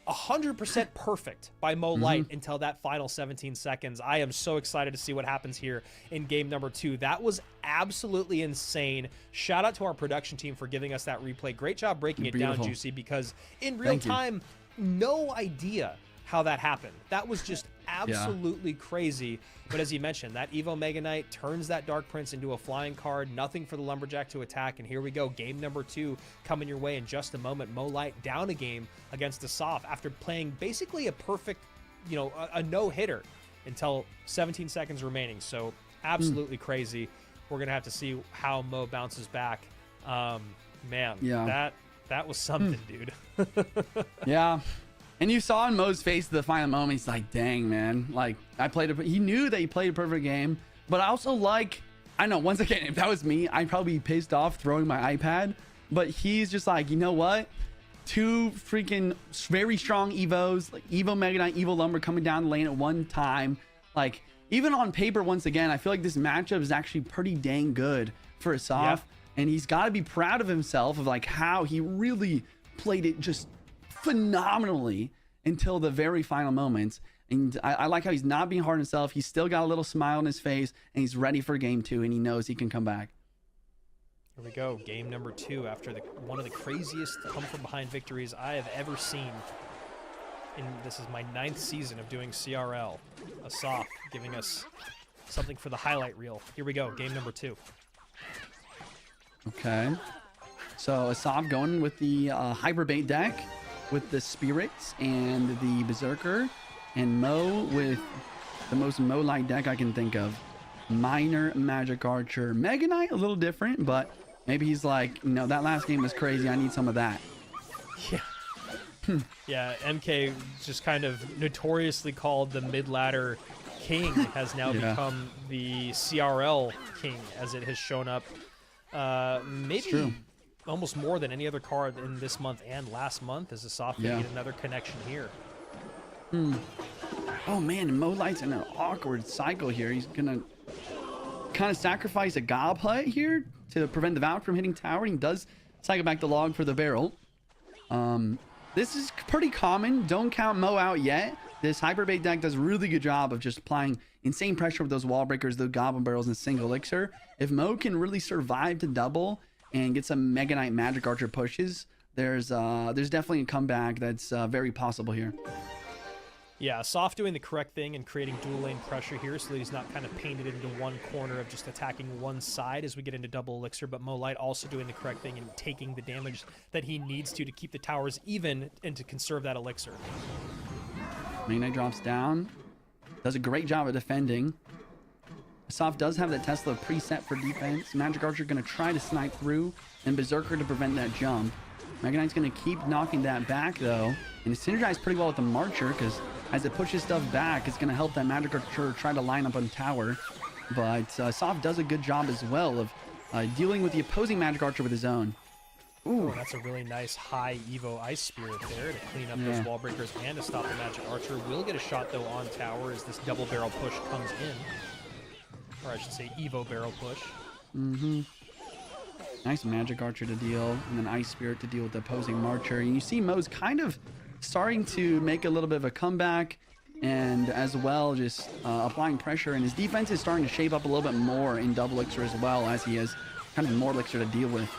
100% perfect by Mo Light until that final 17 seconds. I am so excited to see what happens here in game number 2. That was absolutely insane. Shout out to our production team for giving us that replay. Great job breaking it down, Juicy, because in real time, no idea how that happened. That was just absolutely crazy. But as you mentioned, that Evo Mega Knight turns that Dark Prince into a flying card. Nothing for the Lumberjack to attack. And here we go. Game number 2 coming your way in just a moment. Mo Light down a game against Assaf after playing basically a perfect, a no-hitter until 17 seconds remaining. So absolutely crazy. We're going to have to see how Mo bounces back. Man, that was something, dude. Yeah. And you saw in Mo's face at the final moment, he's like, dang, man. Like, he knew that he played a perfect game. But I also I know, once again, if that was me, I'd probably be pissed off throwing my iPad. But he's just like, you know what? 2 freaking very strong Evos, like Evo Mega Knight, Evo Lumber coming down the lane at one time. Like, even on paper, once again, I feel like this matchup is actually pretty dang good for Assaf. And he's got to be proud of himself of like how he really played it just phenomenally until the very final moments. And I like how he's not being hard on himself. He's still got a little smile on his face and he's ready for game 2 and he knows he can come back. Here we go, game number 2 after one of the craziest come from behind victories I have ever seen. And this is my 9th season of doing CRL. Assaf giving us something for the highlight reel. Here we go, game number 2. Okay, so Assaf going with the Hyperbait deck with the Spirits and the Berserker, and Mo with the most Mo-like deck I can think of. Minor Magic Archer. Mega Knight, a little different, but maybe he's like, that last game was crazy. I need some of that. Yeah. Yeah, MK, just kind of notoriously called the mid-ladder king, has now become the CRL king, as it has shown up. Maybe almost more than any other card in this month and last month, as Assaf can get another connection here. Oh man, Mo Light's in an awkward cycle here. He's gonna kind of sacrifice a Gob Hut here to prevent the Valk from hitting tower. He does cycle back the log for the barrel. This is pretty common. Don't count Mo out yet. This Hyperbait deck does a really good job of just applying insane pressure with those wall breakers, the Goblin Barrels, and single elixir. If Mo can really survive to double and get some Mega Knight Magic Archer pushes, there's definitely a comeback that's very possible here. Yeah, Assaf doing the correct thing and creating dual lane pressure here so that he's not kind of painted into one corner of just attacking one side as we get into double elixir, but Light also doing the correct thing and taking the damage that he needs to keep the towers even and to conserve that elixir. Main Knight drops down. Does a great job of defending. Assaf does have that Tesla preset for defense. Magic Archer going to try to snipe through, and Berserker to prevent that jump. Mega Knight's going to keep knocking that back, though. And it's synergized pretty well with the Marcher, because as it pushes stuff back, it's going to help that Magic Archer try to line up on tower. But Assaf does a good job as well of dealing with the opposing Magic Archer with his own. Ooh, oh, that's a really nice high Evo Ice Spirit there to clean up those wall breakers and to stop the Magic Archer. Will get a shot, though, on tower as this double barrel push comes in. Or I should say Evo barrel push. Nice Magic Archer to deal, and then Ice Spirit to deal with the opposing Marcher. And you see Mo's kind of starting to make a little bit of a comeback, and as well just applying pressure. And his defense is starting to shape up a little bit more in double elixir as well, as he has kind of more elixir to deal with.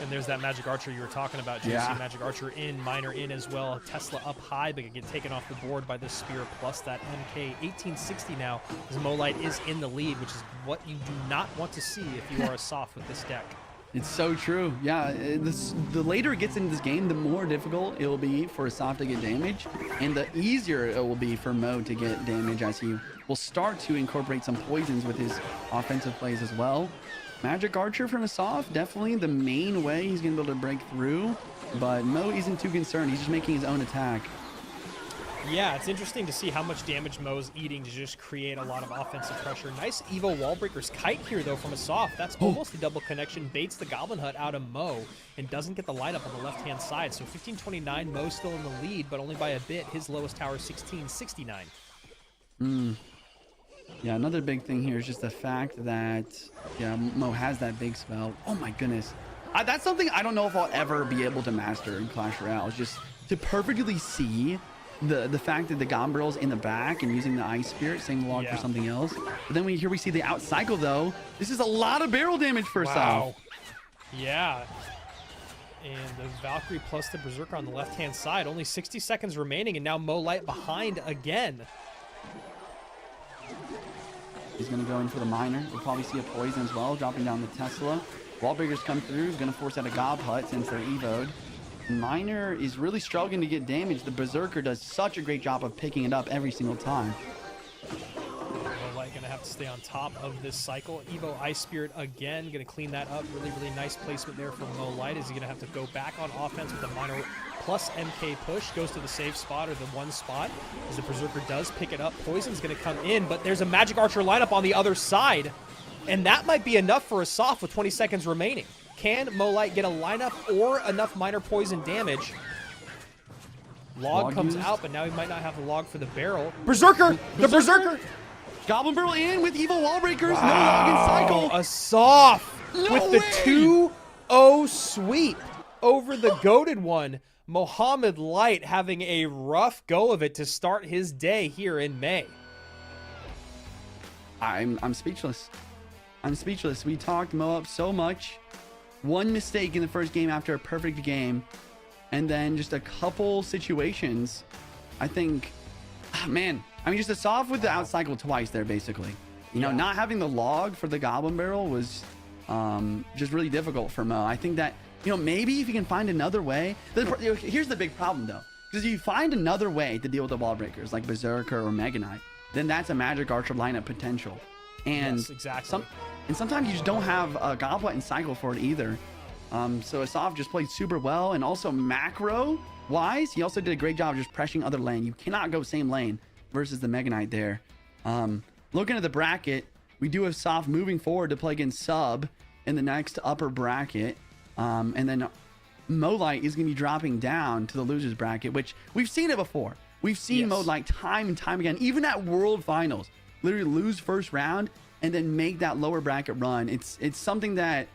And there's that Magic Archer you were talking about, JC. Yeah. Magic Archer in, Miner in as well. Tesla up high, but can get taken off the board by this Spear plus that MK. 1860 now, as Light is in the lead, which is what you do not want to see if you are a soft with this deck. It's so true. Yeah, the later it gets into this game, the more difficult it will be for Assaf to get damage, and the easier it will be for Mo to get damage, as he will start to incorporate some poisons with his offensive plays as well. Magic Archer from Assaf, definitely the main way he's going to be able to break through, but Mo isn't too concerned. He's just making his own attack. Yeah, it's interesting to see how much damage Mo's eating to just create a lot of offensive pressure. Nice Evo Wallbreaker's Kite here, though, from Assaf. That's almost a double connection. Baits the Goblin Hut out of Mo and doesn't get the light up on the left-hand side. So 1529, Mo still in the lead, but only by a bit. His lowest tower, 1669. Yeah, another big thing here is just the fact that, yeah, Mo has that big spell. Oh, my goodness. That's something I don't know if I'll ever be able to master in Clash Royale. It's just to perfectly see the fact that the Goblin Barrel's in the back and using the Ice Spirit, saying log for something else. But then we see the out cycle, though. This is a lot of barrel damage for Assaf. Yeah. And the Valkyrie plus the Berserker on the left-hand side. Only 60 seconds remaining, and now Light behind again. He's going to go in for the Miner. We'll probably see a Poison as well, dropping down the Tesla. Wallbreakers come through. He's going to force out a Gob Hut since they're evoed. Miner is really struggling to get damage. The Berserker does such a great job of picking it up every single time. Light going to have to stay on top of this cycle. Evo Ice Spirit again, going to clean that up. Really, really nice placement there from Light. Is he going to have to go back on offense with the Miner plus MK push? Goes to the safe spot, or the one spot, as the Berserker does pick it up. Poison's going to come in, but there's a Magic Archer lineup on the other side, and that might be enough for Assaf with 20 seconds remaining. Can Light get a lineup or enough Minor Poison damage? Log comes out, but now he might not have the log for the barrel. Berserker! The Berserker! Goblin Barrel in with Evo Wallbreakers. No log in cycle. Assaf with the 2-0 sweep over the goated one. Mohamed Light having a rough go of it to start his day here in May. I'm speechless. I'm speechless. We talked Mo up so much. One mistake in the first game after a perfect game, and then just a couple situations. I think, man, I mean, just Assaf with the out cycle twice there, basically. You know, not having the log for the Goblin Barrel was just really difficult for Mo. I think that, you know, maybe if you can find another way. Here's the big problem, though. Because if you find another way to deal with the wall breakers, like Berserker or Mega Knight, then that's a Magic Archer lineup potential. And yes, exactly. Sometimes you just don't have a Goblet and cycle for it either. So Assaf just played super well, and also macro-wise, he also did a great job of just pressuring other lane. You cannot go same lane versus the Mega Knight there. Looking at the bracket, we do have Assaf moving forward to play against Sub in the next upper bracket. And then Light is going to be dropping down to the losers bracket, which we've seen it before. We've seen Light time and time again, even at World Finals, literally lose first round and then make that lower bracket run. It's something that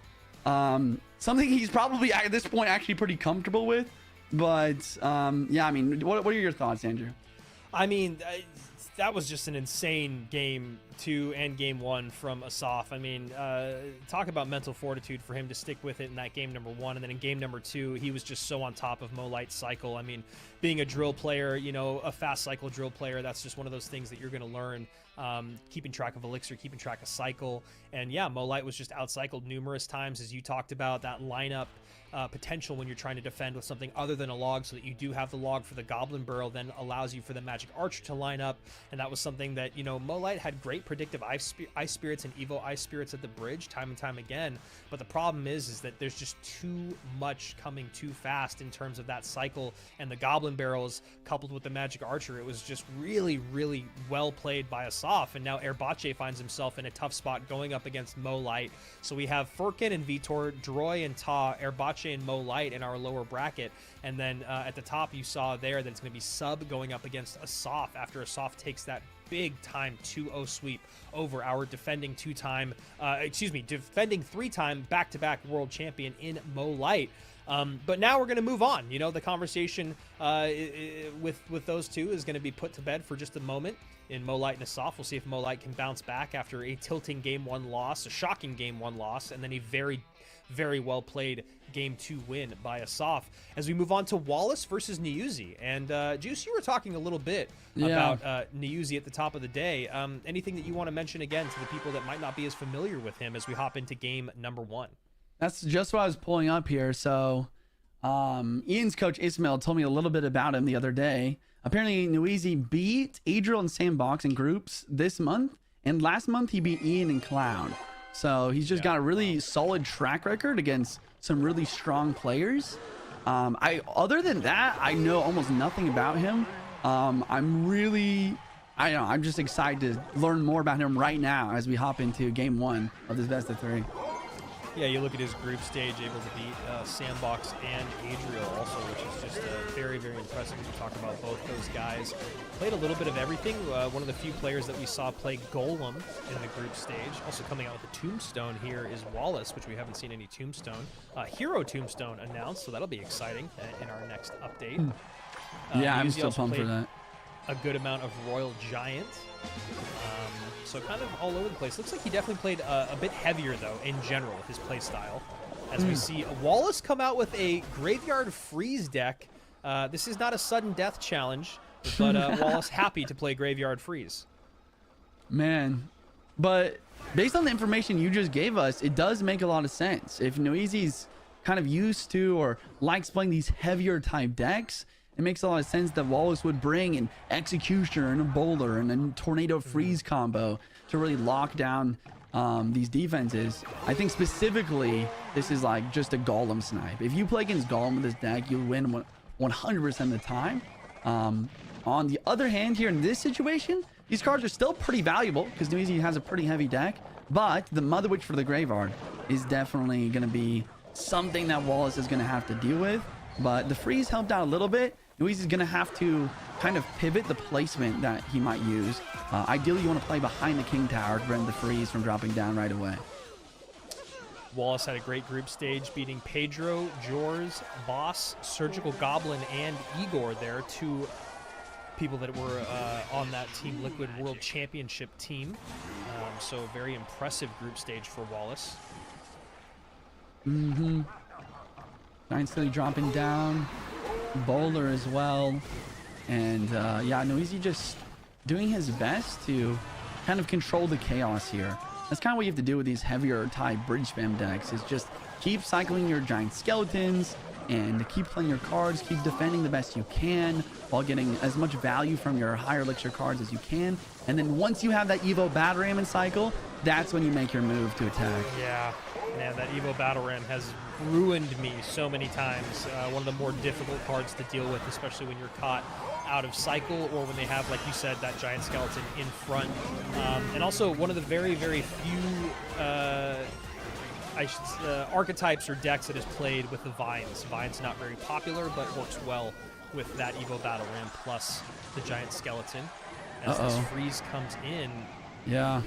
something he's probably at this point actually pretty comfortable with. But yeah, I mean, what are your thoughts, Andrew? I mean, that was just an insane game 2 and game 1 from Assaf. I mean, talk about mental fortitude for him to stick with it in that game number 1, and then in game number 2, he was just so on top of Molight's cycle. I mean, being a drill player, you know, a fast cycle drill player, that's just one of those things that you're going to learn. Keeping track of elixir, keeping track of cycle, and yeah, Molight was just outcycled numerous times, as you talked about that lineup. Potential when you're trying to defend with something other than a log, so that you do have the log for the Goblin Barrel, then allows you for the Magic Archer to line up, and that was something that, you know, Molight had great predictive Ice Spirits and Evo Ice Spirits at the bridge time and time again, but the problem is that there's just too much coming too fast in terms of that cycle, and the Goblin Barrels coupled with the Magic Archer, it was just really, really well played by Assaf, and now Erbache finds himself in a tough spot going up against Molight. So we have Furkin and Vitor, Droy and Ta, Erbache and Molight in our lower bracket, and then at the top you saw there that it's going to be Sub going up against Assaf after Assaf takes that big time 2-0 sweep over our defending 3-time back-to-back world champion in Molight. But now we're going to move on. You know, the conversation with those two is going to be put to bed for just a moment. In Molight and Assaf, we'll see if Molight can bounce back after a tilting game 1 loss, a shocking game 1 loss, and then a very, very well played game 2 win by Assaf. As we move on to Wallace versus Niuzi, and Juice, you were talking a little bit about Niuzi at the top of the day. Anything that you want to mention again to the people that might not be as familiar with him as we hop into game number 1? That's just what I was pulling up here. So Ian's coach Ismail told me a little bit about him the other day. Apparently Niuzi beat Adriel and Sandbox in groups this month, and last month he beat Ian and Cloud. So he's just got a really solid track record against some really strong players. Other than that, I know almost nothing about him. I'm just excited to learn more about him right now as we hop into game 1 of this best of 3. Yeah, you look at his group stage, able to beat Sandbox and Adriel also, which is just very, very impressive. We talk about both those guys. Played a little bit of everything. One of the few players that we saw play Golem in the group stage. Also coming out with a Tombstone here is Wallace, which we haven't seen any Tombstone. Hero Tombstone announced, so that'll be exciting in our next update. Yeah, I'm still pumped for that. A good amount of Royal Giant. So kind of all over the place. Looks like he definitely played a bit heavier, though, in general, with his play style. As we see Wallace come out with a Graveyard Freeze deck. This is not a sudden death challenge, but Wallace happy to play Graveyard Freeze. Man, but based on the information you just gave us, it does make a lot of sense. If Niuzi's kind of used to or likes playing these heavier type decks, it makes a lot of sense that Wallace would bring an Executioner and a Bowler and a Tornado Freeze combo to really lock down these defenses. I think specifically, this is like just a Golem snipe. If you play against Golem with this deck, you'll win 100% of the time. On the other hand, here in this situation, these cards are still pretty valuable because Niuzi has a pretty heavy deck, but the Mother Witch for the Graveyard is definitely going to be something that Wallace is going to have to deal with. But the freeze helped out a little bit. Niuzi's going to have to kind of pivot the placement that he might use. Ideally, you want to play behind the King Tower to prevent the freeze from dropping down right away. Wallace had a great group stage, beating Pedro, Jors, Boss, Surgical Goblin, and Igor there, 2 people that were on that Team Liquid World Championship team. So very impressive group stage for Wallace. Giant slowly dropping down. Bowler as well. And yeah, Niuzi just doing his best to kind of control the chaos here. That's kind of what you have to do with these heavier type bridge spam decks, is just keep cycling your giant skeletons and keep playing your cards, keep defending the best you can while getting as much value from your higher elixir cards as you can. And then once you have that Evo Battle Ram in cycle, that's when you make your move to attack. Yeah, man, that Evo Battle Ram has ruined me so many times. One of the more difficult cards to deal with, especially when you're caught out of cycle or when they have, like you said, that giant skeleton in front. And also one of the very, very few archetypes or decks that is played with the Vines. Vines not very popular, but works well with that Evo Battle Ram plus the giant skeleton. As this freeze comes in. Yeah.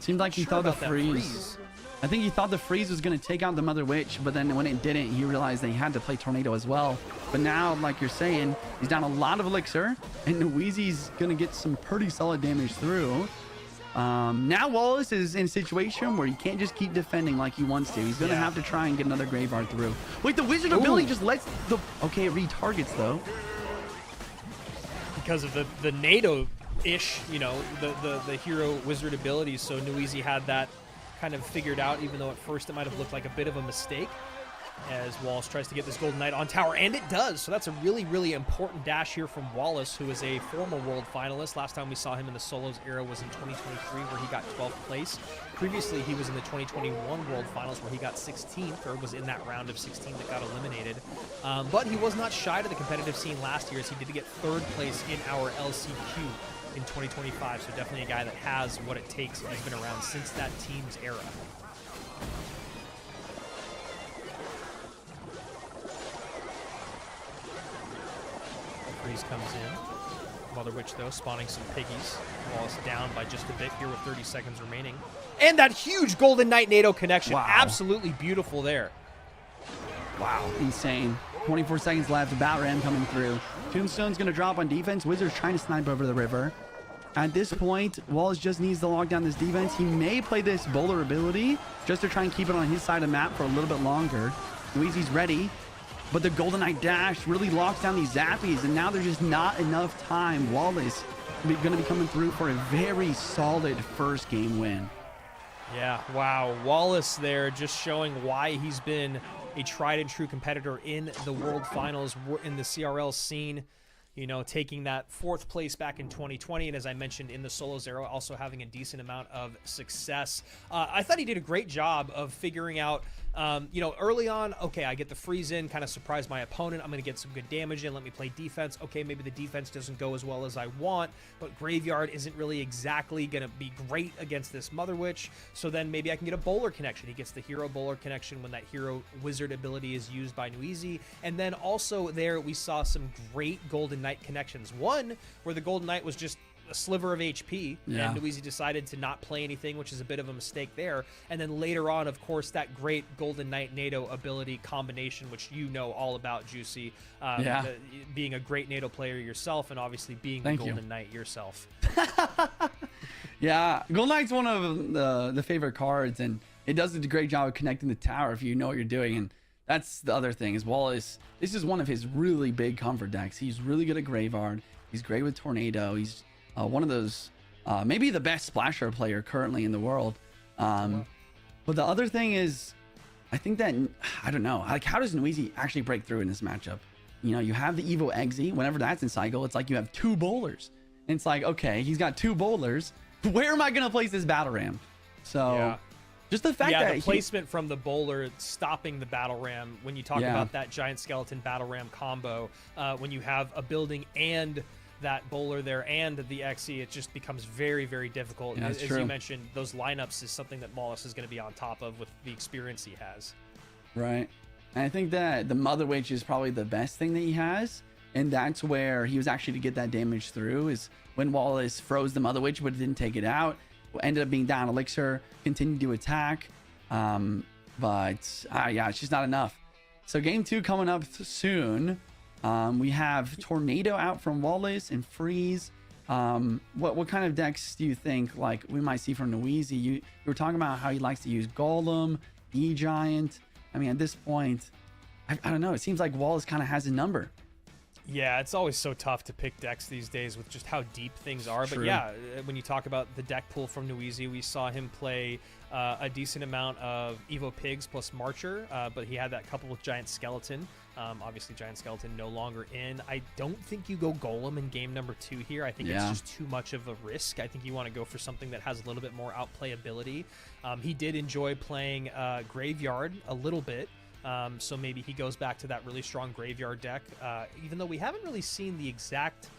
Seemed like he thought the freeze. I think he thought the freeze was going to take out the Mother Witch, but then when it didn't, he realized that he had to play Tornado as well. But now, like you're saying, he's down a lot of elixir, and Niuzi's going to get some pretty solid damage through. Now Wallace is in a situation where he can't just keep defending like he wants to. He's going to have to try and get another Graveyard through. Wait, the Wizard ability just lets the... Okay, it retargets, though. Because of the NATO-ish, you know, the hero wizard abilities. So Niuzi had that kind of figured out, even though at first it might have looked like a bit of a mistake, as Wallace tries to get this Golden Knight on tower, and it does. So that's a really, really important dash here from Wallace, who is a former world finalist. Last time we saw him in the solos era was in 2023, where he got 12th place. Previously, he was in the 2021 world finals, where he got 16th, or was in that round of 16 that got eliminated. But he was not shy to the competitive scene last year, as he did get 3rd place in our LCQ in 2025. So definitely a guy that has what it takes and has been around since that team's era. Freeze comes in. Mother Witch, though, spawning some piggies. Wallace down by just a bit here with 30 seconds remaining. And that huge Golden Knight NATO connection. Wow. Absolutely beautiful there. Wow, insane. 24 seconds left. Bat Ram coming through. Tombstone's going to drop on defense. Wizard's trying to snipe over the river. At this point, Wallace just needs to lock down this defense. He may play this bowler ability just to try and keep it on his side of the map for a little bit longer. Niuzi's ready. But the Golden Knight dash really locks down these zappies, and now there's just not enough time. Wallace is going to be coming through for a very solid first game win. Yeah, wow. Wallace there just showing why he's been a tried and true competitor in the World Finals, in the CRL scene. You know, taking that 4th place back in 2020, and as I mentioned in the solos era, also having a decent amount of success. I thought he did a great job of figuring out, you know, early on, okay, I get the freeze in, kind of surprise my opponent. I'm going to get some good damage in. Let me play defense. Okay, maybe the defense doesn't go as well as I want, but Graveyard isn't really exactly going to be great against this Mother Witch. So then maybe I can get a bowler connection. He gets the hero bowler connection when that hero wizard ability is used by Niuzi. And then also there we saw some great Golden Knight connections. One where the Golden Knight was just a sliver of HP, and Niuzi decided to not play anything, which is a bit of a mistake there. And then later on, of course, that great Golden Knight NATO ability combination, which you know all about, Juicy. Being a great NATO player yourself, and obviously being the Golden Knight yourself. Yeah, Golden Knight's one of the favorite cards, and it does a great job of connecting the tower if you know what you're doing. And that's the other thing, is Wallace, this is one of his really big comfort decks. He's really good at Graveyard. He's great with Tornado. He's one of those, maybe the best splasher player currently in the world. But the other thing is, I think that, I don't know, like, how does Niuzi actually break through in this matchup? You know, you have the Evo Exi. Whenever that's in cycle, it's like you have 2 bowlers. And it's like, okay, he's got 2 bowlers. Where am I going to place this Battle Ram? So... Just the fact that the placement from the bowler stopping the Battle Ram, when you talk about that Giant Skeleton Battle Ram combo, when you have a building and that bowler there and the XE, it just becomes very, very difficult. Yeah, as you mentioned, those lineups is something that Wallace is going to be on top of with the experience he has. Right. And I think that the Mother Witch is probably the best thing that he has. And that's where he was actually to get that damage through, is when Wallace froze the Mother Witch but didn't take it out. Ended up being down elixir, continued to attack, but it's just not enough. So game 2 coming up soon. We have Tornado out from Wallace and Freeze. What kind of decks do you think like we might see from Niuzi? You were talking about how he likes to use Golem, E-Giant. I mean, at this point, I don't know. It seems like Wallace kind of has a number. Yeah, it's always so tough to pick decks these days with just how deep things are. True. But yeah, when you talk about the deck pool from Niuzi, we saw him play a decent amount of Evo Pigs plus Marcher, but he had that couple with Giant Skeleton. Obviously, Giant Skeleton no longer in. I don't think you go Golem in game number 2 here. I think it's just too much of a risk. I think you want to go for something that has a little bit more outplayability. He did enjoy playing Graveyard a little bit. So maybe he goes back to that really strong Graveyard deck, even though we haven't really seen the exact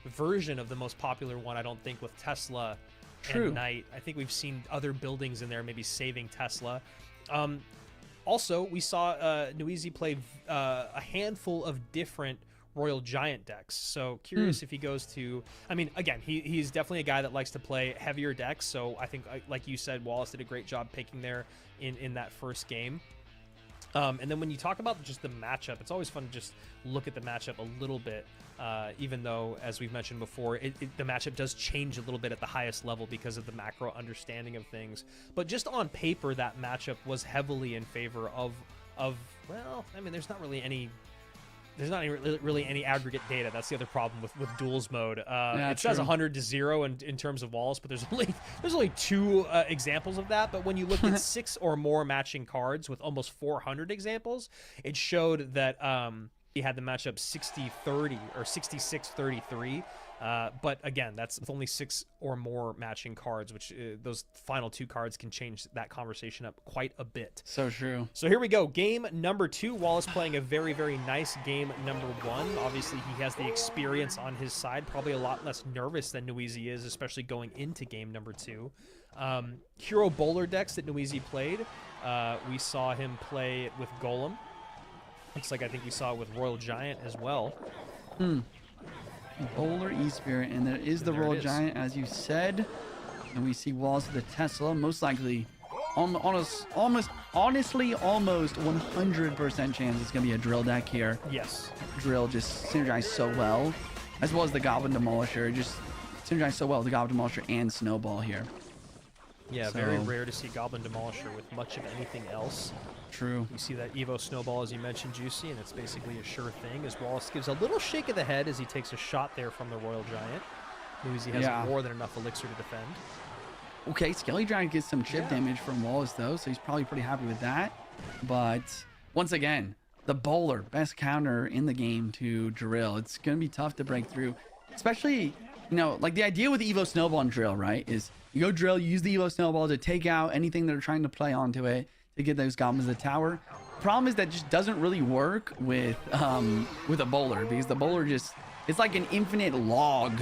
version of the most popular one, I don't think, with Tesla and Knight. I think we've seen other buildings in there, maybe saving Tesla. Also, we saw Niuzi play a handful of different Royal Giant decks. So curious if he goes to, I mean, again, he's definitely a guy that likes to play heavier decks. So I think, like you said, Wallace did a great job picking there in that first game. And then when you talk about just the matchup, it's always fun to just look at the matchup a little bit, even though, as we've mentioned before, the matchup does change a little bit at the highest level because of the macro understanding of things. But just on paper, that matchup was heavily in favor of well, I mean, there's not really any aggregate data. That's the other problem with duels mode. It says 100-0 in terms of Wallace, but there's only 2 examples of that. But when you look at 6 or more matching cards with almost 400 examples, it showed that he had the matchup 60-30 or 66-33. But again, that's with only 6 or more matching cards, which those final 2 cards can change that conversation up quite a bit. So true. So here we go. Game number 2. Wallace playing a very, very nice game number 1. Obviously, he has the experience on his side, probably a lot less nervous than Niuzi is, especially going into game number 2. Hero bowler decks that Niuzi played. We saw him play with Golem. Looks like I think we saw it with Royal Giant as well. Bowler, E-Spirit, and there is the Royal Giant, as you said. And we see Wallace with the Tesla, most likely, honestly, almost 100% chance it's going to be a drill deck here. Yes. Drill just synergized so well, as well as the Goblin Demolisher. Just synergized so well with the Goblin Demolisher and Snowball here. Yeah, very rare to see Goblin Demolisher with much of anything else. True. You see that Evo Snowball, as you mentioned, Juicy, and it's basically a sure thing, as Wallace gives a little shake of the head as he takes a shot there from the Royal Giant. Niuzi has more than enough elixir to defend. Okay, Skelly Giant gets some chip damage from Wallace, though, so he's probably pretty happy with that. But once again, the bowler, best counter in the game to drill. It's going to be tough to break through, especially, you know, like the idea with Evo Snowball and drill, right, is you go drill, you use the Evo Snowball to take out anything that are trying to play onto it, to get those goblins to the tower. Problem is that just doesn't really work with a bowler, because the bowler just, it's like an infinite log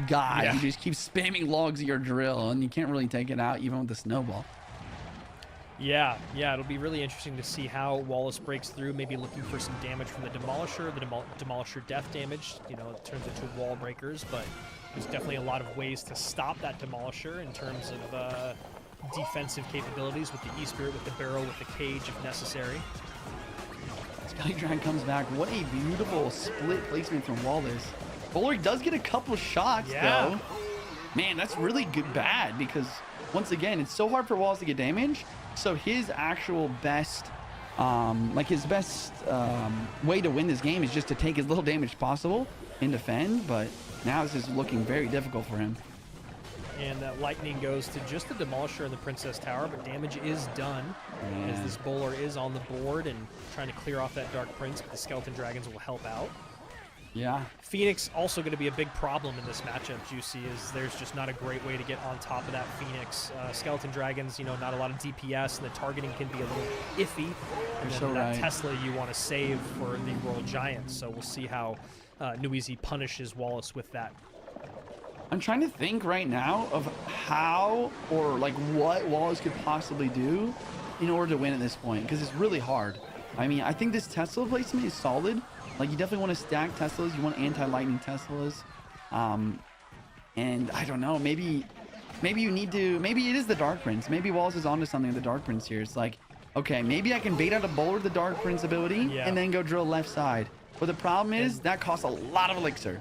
guy. You just keep spamming logs at your drill and you can't really take it out even with the snowball. Yeah, it'll be really interesting to see how Wallace breaks through, maybe looking for some damage from the Demolisher, Demolisher death damage, you know, it turns into wall breakers, but there's definitely a lot of ways to stop that Demolisher in terms of defensive capabilities with the E-Spirit, with the barrel, with the cage if necessary. Skydragon comes back. What a beautiful split placement from Wallace. Bowler does get a couple shots though. Man, that's really bad, because once again, it's so hard for Wallace to get damage. So his actual best, way to win this game is just to take as little damage as possible and defend. But now this is looking very difficult for him. And that lightning goes to just the Demolisher and the Princess Tower, but damage is done as this bowler is on the board and trying to clear off that Dark Prince, but the Skeleton Dragons will help out. Yeah. Phoenix also going to be a big problem in this matchup, Juicy, is there's just not a great way to get on top of that Phoenix. Skeleton Dragons, you know, not a lot of DPS, and the targeting can be a little iffy. And then that Tesla you want to save for the Royal Giant, so we'll see how Niuzi punishes Wallace with that. I'm trying to think right now of how or like what Wallace could possibly do in order to win at this point, because it's really hard. I mean, I think this Tesla placement is solid. Like, you definitely want to stack Teslas. You want anti-lightning Teslas. And I don't know, maybe you need to, maybe it is the Dark Prince. Maybe Wallace is onto something with the Dark Prince here. It's like, okay, maybe I can bait out a bowler with the Dark Prince ability and then go drill left side. But the problem is that costs a lot of elixir.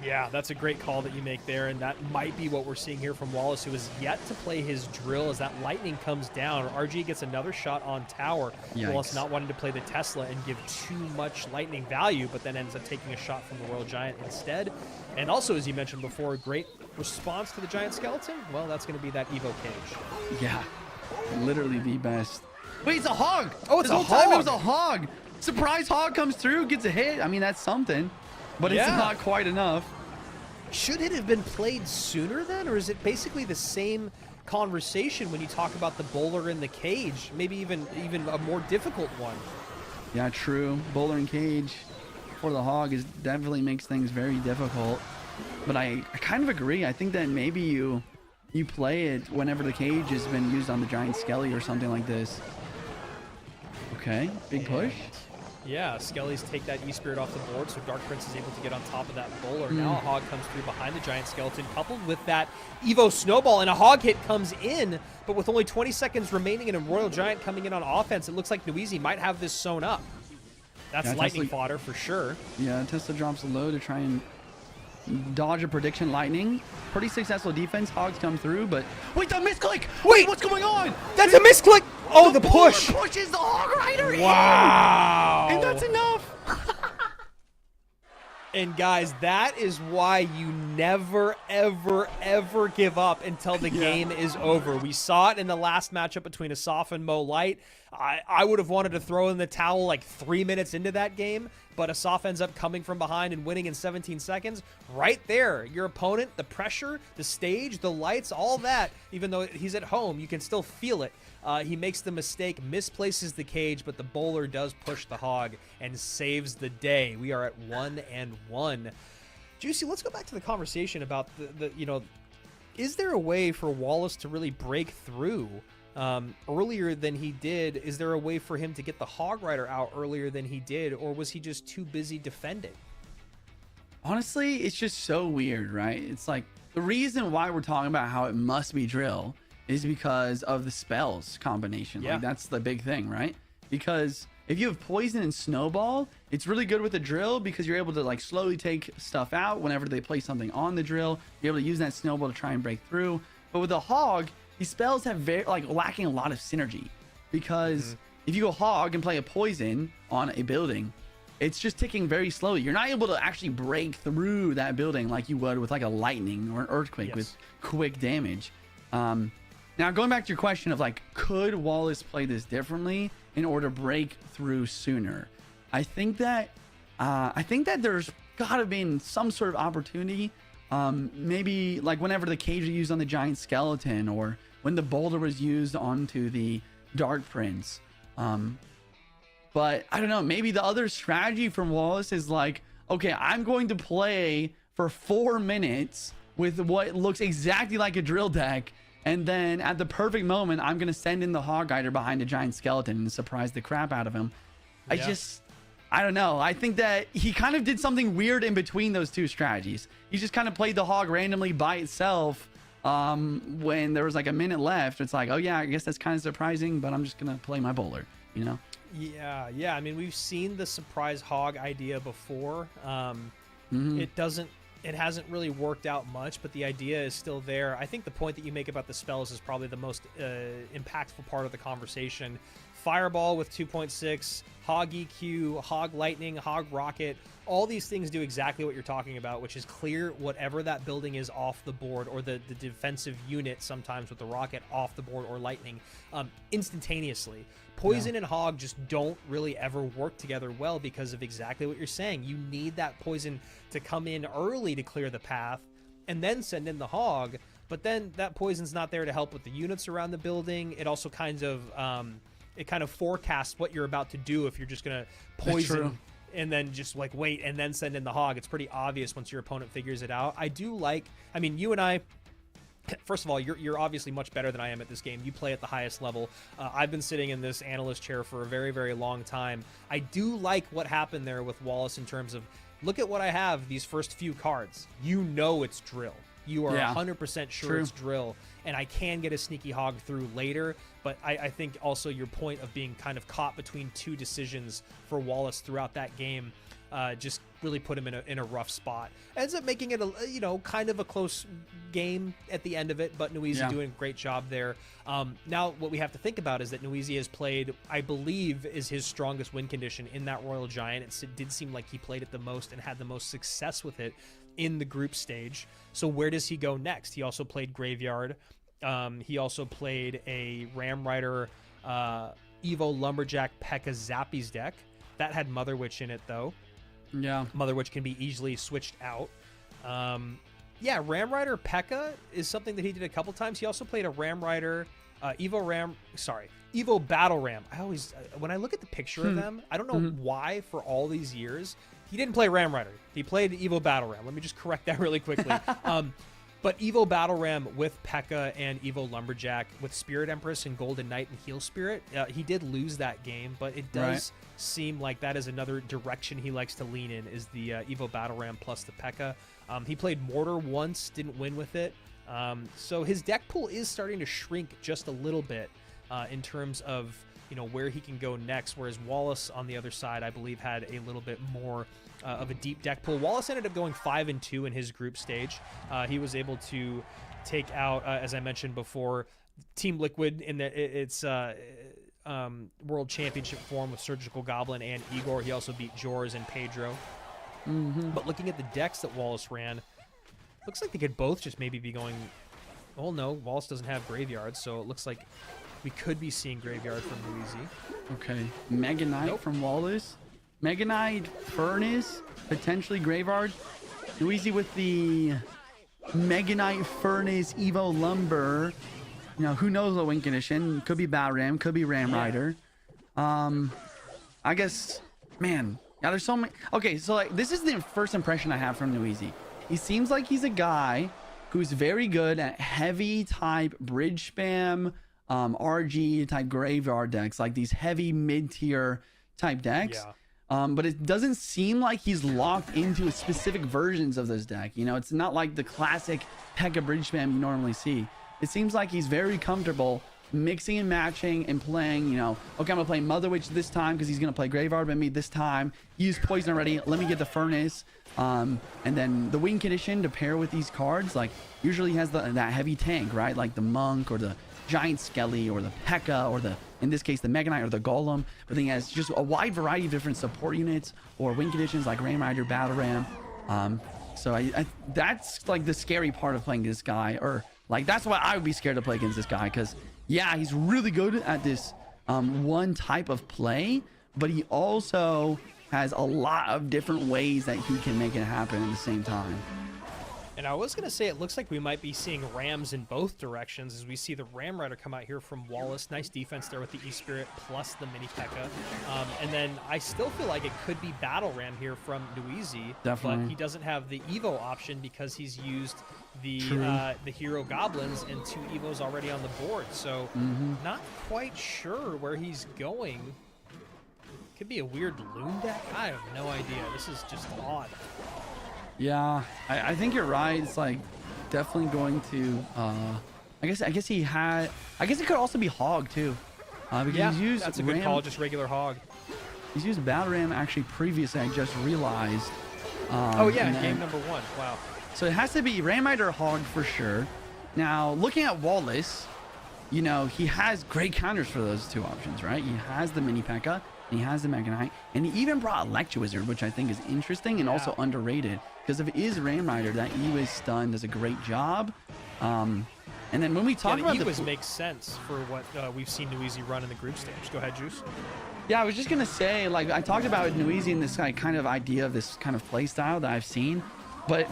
Yeah, that's a great call that you make there, and that might be what we're seeing here from Wallace, who is yet to play his drill as that lightning comes down. RG gets another shot on tower. Yikes. Wallace not wanting to play the Tesla and give too much lightning value, but then ends up taking a shot from the Royal Giant instead. And also, as you mentioned before, a great response to the Giant Skeleton. Well, that's going to be that Evo cage. Yeah, literally the best. Wait, it's a hog! Oh, it's this a whole time hog! It was a hog! Surprise hog comes through, gets a hit. I mean, that's something. But it's not quite enough. Should it have been played sooner then, or is it basically the same conversation when you talk about the bowler in the cage? Maybe even a more difficult one. Yeah, true. Bowler and cage for the hog is definitely makes things very difficult. But I kind of agree. I think that maybe you play it whenever the cage has been used on the Giant Skelly or something like this. Okay, big push. Yeah, Skellies take that E-Spirit off the board, so Dark Prince is able to get on top of that bowler. Now a Hog comes through behind the Giant Skeleton, coupled with that Evo Snowball, and a Hog hit comes in, but with only 20 seconds remaining and a Royal Giant coming in on offense, it looks like Niuzi might have this sewn up. That's lightning fodder for sure. Yeah, Tesla drops low to try and dodge a prediction lightning. Pretty successful defense. Hogs come through, but wait, the misclick! Wait, what's going on? That's a misclick! Oh, the push! Pushes the Hog Rider in! Wow! And that's enough! And guys, that is why you never, ever, ever give up until the game is over. We saw it in the last matchup between Assaf and Mo Light. I would have wanted to throw in the towel like 3 minutes into that game, but Assaf ends up coming from behind and winning in 17 seconds. Right there, your opponent, the pressure, the stage, the lights, all that, even though he's at home, you can still feel it. He makes the mistake, misplaces the cage, but the bowler does push the Hog and saves the day. We are at 1-1. Juicy, let's go back to the conversation about the is there a way for Wallace to really break through earlier than he did? Is there a way for him to get the Hog Rider out earlier than he did, or was he just too busy defending? Honestly, it's just so weird, right? It's like the reason why we're talking about how it must be drill is because of the spells combination. Like that's the big thing, right? Because if you have poison and snowball, it's really good with the drill because you're able to like slowly take stuff out whenever they place something on the drill. You're able to use that snowball to try and break through. But with the Hog, these spells have lacking a lot of synergy because if you go Hog and play a poison on a building, it's just ticking very slowly. You're not able to actually break through that building like you would with like a lightning or an earthquake with quick damage. Now, going back to your question of like, could Wallace play this differently in order to break through sooner? I think that there's got to be some sort of opportunity. Maybe like whenever the cage was used on the Giant Skeleton, or when the boulder was used onto the Dark Prince. But I don't know. Maybe the other strategy from Wallace is like, okay, I'm going to play for 4 minutes with what looks exactly like a drill deck. And then at the perfect moment, I'm going to send in the Hog Rider behind a Giant Skeleton and surprise the crap out of him. I don't know. I think that he kind of did something weird in between those two strategies. He just kind of played the Hog randomly by itself when there was like a minute left. It's like, oh yeah, I guess that's kind of surprising, but I'm just going to play my bowler, you know? Yeah. I mean, we've seen the surprise Hog idea before. It hasn't really worked out much, but the idea is still there. I think the point that you make about the spells is probably the most impactful part of the conversation. Fireball with 2.6, Hog EQ, Hog Lightning, Hog Rocket, all these things do exactly what you're talking about, which is clear whatever that building is off the board, or the defensive unit sometimes with the Rocket off the board or Lightning instantaneously. Poison and Hog just don't really ever work together well because of exactly what you're saying. You need that Poison to come in early to clear the path and then send in the Hog, but then that Poison's not there to help with the units around the building. It also kind of forecasts what you're about to do if you're just going to poison and then just like wait and then send in the Hog. It's pretty obvious once your opponent figures it out. I mean, you and I, first of all, you're obviously much better than I am at this game. You play at the highest level. I've been sitting in this analyst chair for a very, very long time. I do like what happened there with Wallace in terms of, look at what I have, these first few cards. You know it's drill. You are 100% sure it's drill, and I can get a sneaky Hog through later, but I think also your point of being kind of caught between two decisions for Wallace throughout that game just really put him in a rough spot. Ends up making it kind of a close game at the end of it, but Niuzi doing a great job there. Now what we have to think about is that Niuzi has played, I believe, is his strongest win condition in that Royal Giant. It did seem like he played it the most and had the most success with it in the group stage. So where does he go next? He also played Graveyard. He also played a Ram Rider Evo Lumberjack P.E.K.K.A. Zappies deck. That had Mother Witch in it, though. Yeah. Mother Witch can be easily switched out. Ram Rider P.E.K.K.A. is something that he did a couple times. He also played a Ram Rider Evo Battle Ram. I always, when I look at the picture of them, I don't know why for all these years, he didn't play Ram Rider. He played Evo Battle Ram. Let me just correct that really quickly. But Evo Battle Ram with P.E.K.K.A. and Evo Lumberjack with Spirit Empress and Golden Knight and Heal Spirit, he did lose that game, but it does seem like that is another direction he likes to lean in, is the Evo Battle Ram plus the P.E.K.K.A. He played Mortar once, didn't win with it. So his deck pool is starting to shrink just a little bit in terms of, you know, where he can go next, whereas Wallace on the other side, I believe, had a little bit more of a deep deck pool. Wallace ended up going 5-2 in his group stage. He was able to take out, as I mentioned before, Team Liquid in its World Championship form with Surgical Goblin and Igor. He also beat Jors and Pedro. But looking at the decks that Wallace ran, looks like they could both just maybe be going... Oh, no, Wallace doesn't have Graveyard, so it looks like we could be seeing Graveyard from Niuzi. Okay. Mega Knight from Wallace. Mega Knight, Furnace, potentially Graveyard. Niuzi with the Mega Knight, Furnace, Evo Lumber. You know, who knows what win condition? Could be Bat Ram, could be Ram Rider. I guess, man, yeah, there's so many. Okay, so like this is the first impression I have from Niuzi. He seems like he's a guy who's very good at heavy type bridge spam, RG type graveyard decks, like these heavy mid-tier type decks. But it doesn't seem like he's locked into specific versions of this deck. You know, it's not like the classic P.E.K.K.A. bridge spam you normally see. It seems like he's very comfortable mixing and matching and playing, you know, okay, I'm gonna play Mother Witch this time because he's gonna play Graveyard by me this time. He used Poison already. Let me get the Furnace. And then the win condition to pair with these cards, like usually he has that heavy tank, right? Like the Monk or the Giant Skelly or the P.E.K.K.A. or the, in this case, the Mega Knight or the Golem. But then he has just a wide variety of different support units or win conditions like Ram Rider, Battle Ram. So I that's like the scary part of playing this guy, or like that's why I would be scared to play against this guy, because yeah, he's really good at this one type of play, but he also has a lot of different ways that he can make it happen at the same time. And I was going to say, it looks like we might be seeing Rams in both directions as we see the Ram Rider come out here from Wallace. Nice defense there with the E-Spirit plus the mini P.E.K.K.A. And then I still feel like it could be Battle Ram here from Niuzi. Definitely. But he doesn't have the Evo option because he's used the Hero Goblins and 2 Evos already on the board. So not quite sure where he's going. Could be a weird Loon deck. I have no idea. This is just odd. Yeah, I think you're right. It's like definitely going to. I guess he had. I guess it could also be Hog too. Because yeah, he's used that's a good call. Just regular Hog. He's used Battle Ram actually previously. I just realized. Oh yeah, game number 1. Wow. So it has to be Ram Rider or Hog for sure. Now looking at Wallace, you know he has great counters for those 2 options, right? He has the mini P.E.K.K.A. and he has the Mega Knight, and he even brought Lecture Wizard, which I think is interesting and also underrated. Because if it is Ram Rider, that E-Wiz stun does a great job. And then when we talk about E-Wiz makes sense for what we've seen Niuzi run in the group stage. Go ahead, Juice. Yeah, I was just gonna say, like I talked about Niuzi and this kind of idea of this kind of play style that I've seen, but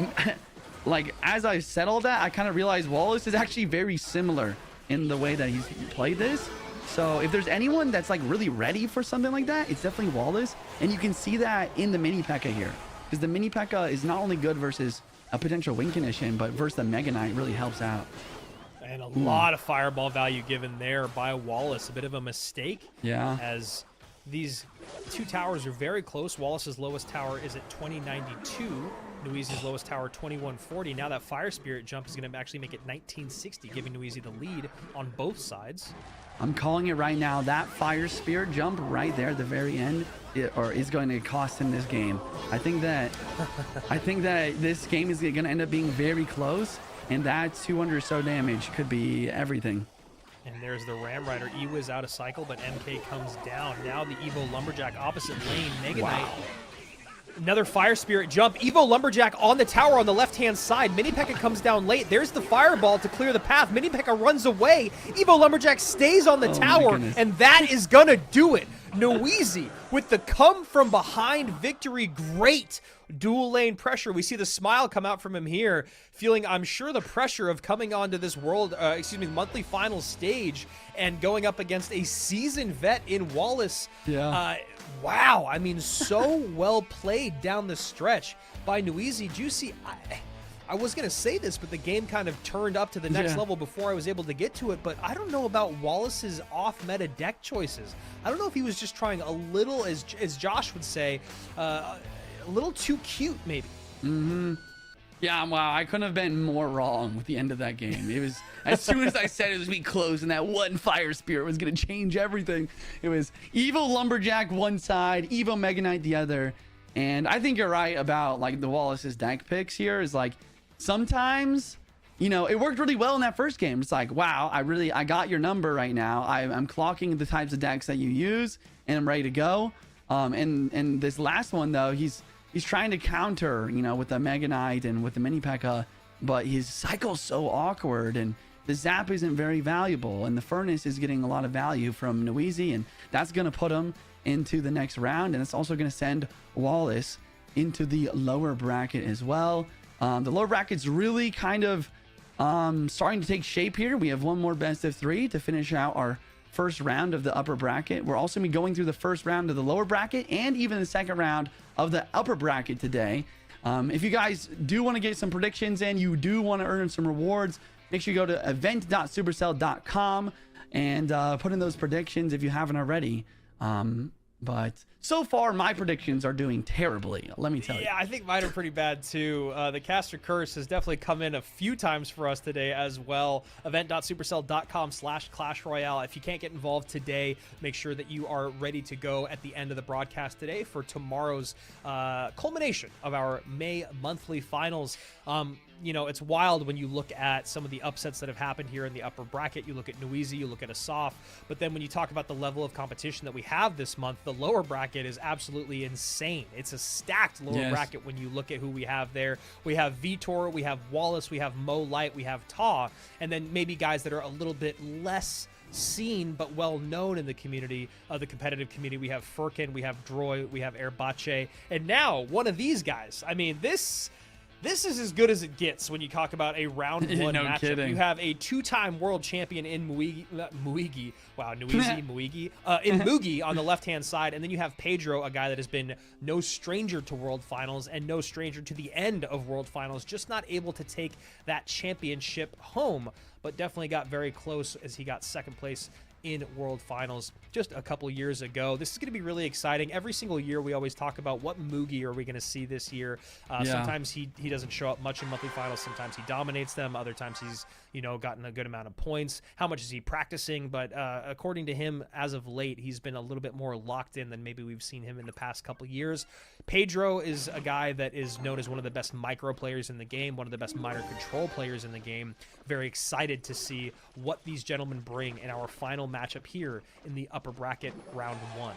like as I said all that, I kind of realized Wallace is actually very similar in the way that he's played this. So if there's anyone that's like really ready for something like that, it's definitely Wallace, and you can see that in the mini P.E.K.K.A. here. Because the mini P.E.K.K.A. is not only good versus a potential win condition, but versus the Mega Knight really helps out. And a lot of fireball value given there by Wallace. A bit of a mistake. Yeah. As these 2 towers are very close. Wallace's lowest tower is at 2092. Niuzi's lowest tower, 2140. Now that Fire Spirit jump is going to actually make it 1960, giving Niuzi the lead on both sides. I'm calling it right now. That Fire Spirit jump right there at the very end is going to cost him this game. I think that this game is going to end up being very close, and that 200 or so damage could be everything. And there's the Ram Rider. E-Wiz out of cycle, but MK comes down. Now the Evo Lumberjack opposite lane. Mega Knight. Another Fire Spirit jump. Evo Lumberjack on the tower on the left-hand side. Mini P.E.K.K.A. comes down late. There's the Fireball to clear the path. Mini P.E.K.K.A. runs away. Evo Lumberjack stays on the tower, and that is gonna do it. Niuzi with the come from behind victory. Great dual lane pressure. We see the smile come out from him here, feeling, I'm sure, the pressure of coming onto this monthly finals stage and going up against a seasoned vet in Wallace. Yeah. Wow, I mean, so well played down the stretch by Niuzi. Juicy, I was going to say this, but the game kind of turned up to the next level before I was able to get to it. But I don't know about Wallace's off-meta deck choices. I don't know if he was just trying a little, as Josh would say, a little too cute, maybe. Yeah, wow, I couldn't have been more wrong with the end of that game. It was, as soon as I said it was me close and that one fire spirit was going to change everything. It was Evo Lumberjack one side, Evo Mega Knight the other. And I think you're right about like the Wallace's deck picks here is like sometimes, you know, it worked really well in that first game. It's like, wow, I got your number right now. I'm clocking the types of decks that you use and I'm ready to go. And this last one though, he's trying to counter, you know, with the Mega Knight and with the Mini P.E.K.K.A, but his cycle's so awkward and the zap isn't very valuable and the furnace is getting a lot of value from Niuzi, and that's going to put him into the next round, and it's also going to send Wallace into the lower bracket as well. The lower bracket's really kind of starting to take shape here. We have one more best of 3 to finish out our first round of the upper bracket. We're also going to be going through the first round of the lower bracket and even the second round of the upper bracket today. If you guys do want to get some predictions and you do want to earn some rewards, make sure you go to event.supercell.com and put in those predictions if you haven't already. But so far, my predictions are doing terribly, let me tell you. Yeah, I think mine are pretty bad too. The Caster Curse has definitely come in a few times for us today as well. Event.supercell.com/Clash Royale. If you can't get involved today, make sure that you are ready to go at the end of the broadcast today for tomorrow's culmination of our May monthly finals. You know, it's wild when you look at some of the upsets that have happened here in the upper bracket. You look at Niuzi, you look at Assaf, but then when you talk about the level of competition that we have this month, the lower bracket is absolutely insane. It's a stacked lower bracket when you look at who we have there. We have Vitor, we have Wallace, we have Mo Light, we have Ta, and then maybe guys that are a little bit less seen but well known in the community, the competitive community. We have Furkin, we have Droy, we have Airbache, and now one of these guys. I mean, this is as good as it gets when you talk about a round one no matchup. Kidding. You have a two-time world champion in Mugi. Wow, Niuzi, Mugi. In Mugi on the left-hand side. And then you have Pedro, a guy that has been no stranger to World Finals and no stranger to the end of World Finals. Just not able to take that championship home, but definitely got very close as he got second place in World Finals just a couple years ago. This is going to be really exciting. Every single year we always talk about what Mugi are we going to see this year. Sometimes he doesn't show up much in monthly finals. Sometimes he dominates them. Other times he's, you know, gotten a good amount of points. How much is he practicing? But according to him, as of late, he's been a little bit more locked in than maybe we've seen him in the past couple years. Pedro is a guy that is known as one of the best micro players in the game, one of the best minor control players in the game. Very excited to see what these gentlemen bring in our final matchup here in the upper bracket round 1.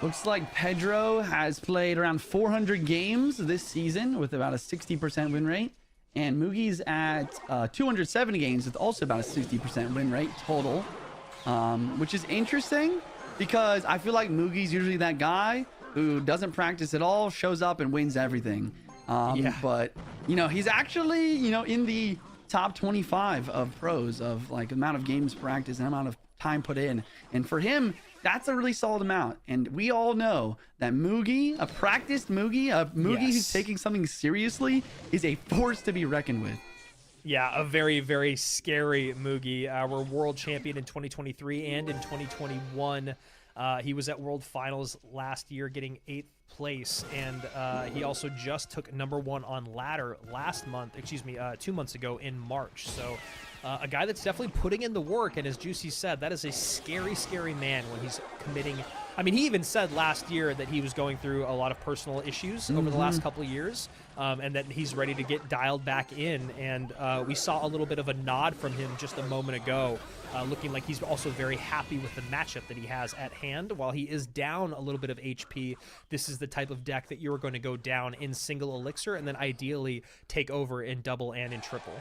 Looks like Pedro has played around 400 games this season with about a 60% win rate. And Mugi's at 270 games with also about a 60% win rate total, which is interesting because I feel like Mugi's usually that guy who doesn't practice at all, shows up and wins everything. But, you know, he's actually, you know, in the top 25 of pros of like amount of games practice and amount of time put in. And for him, that's a really solid amount. And we all know that Mugi, a practiced Mugi, who's taking something seriously, is a force to be reckoned with. Yeah, a very, very scary Mugi. Our world champion in 2023 and in 2021. He was at World Finals last year getting 8th place, and he also just took #1 on ladder last month, 2 months ago in March. So a guy that's definitely putting in the work, and as Juicy said, that is a scary, scary man when he's committing. I mean, he even said last year that he was going through a lot of personal issues over the last couple of years, and that he's ready to get dialed back in. And we saw a little bit of a nod from him just a moment ago, looking like he's also very happy with the matchup that he has at hand. While he is down a little bit of HP, this is the type of deck that you're going to go down in single elixir and then ideally take over in double and in triple.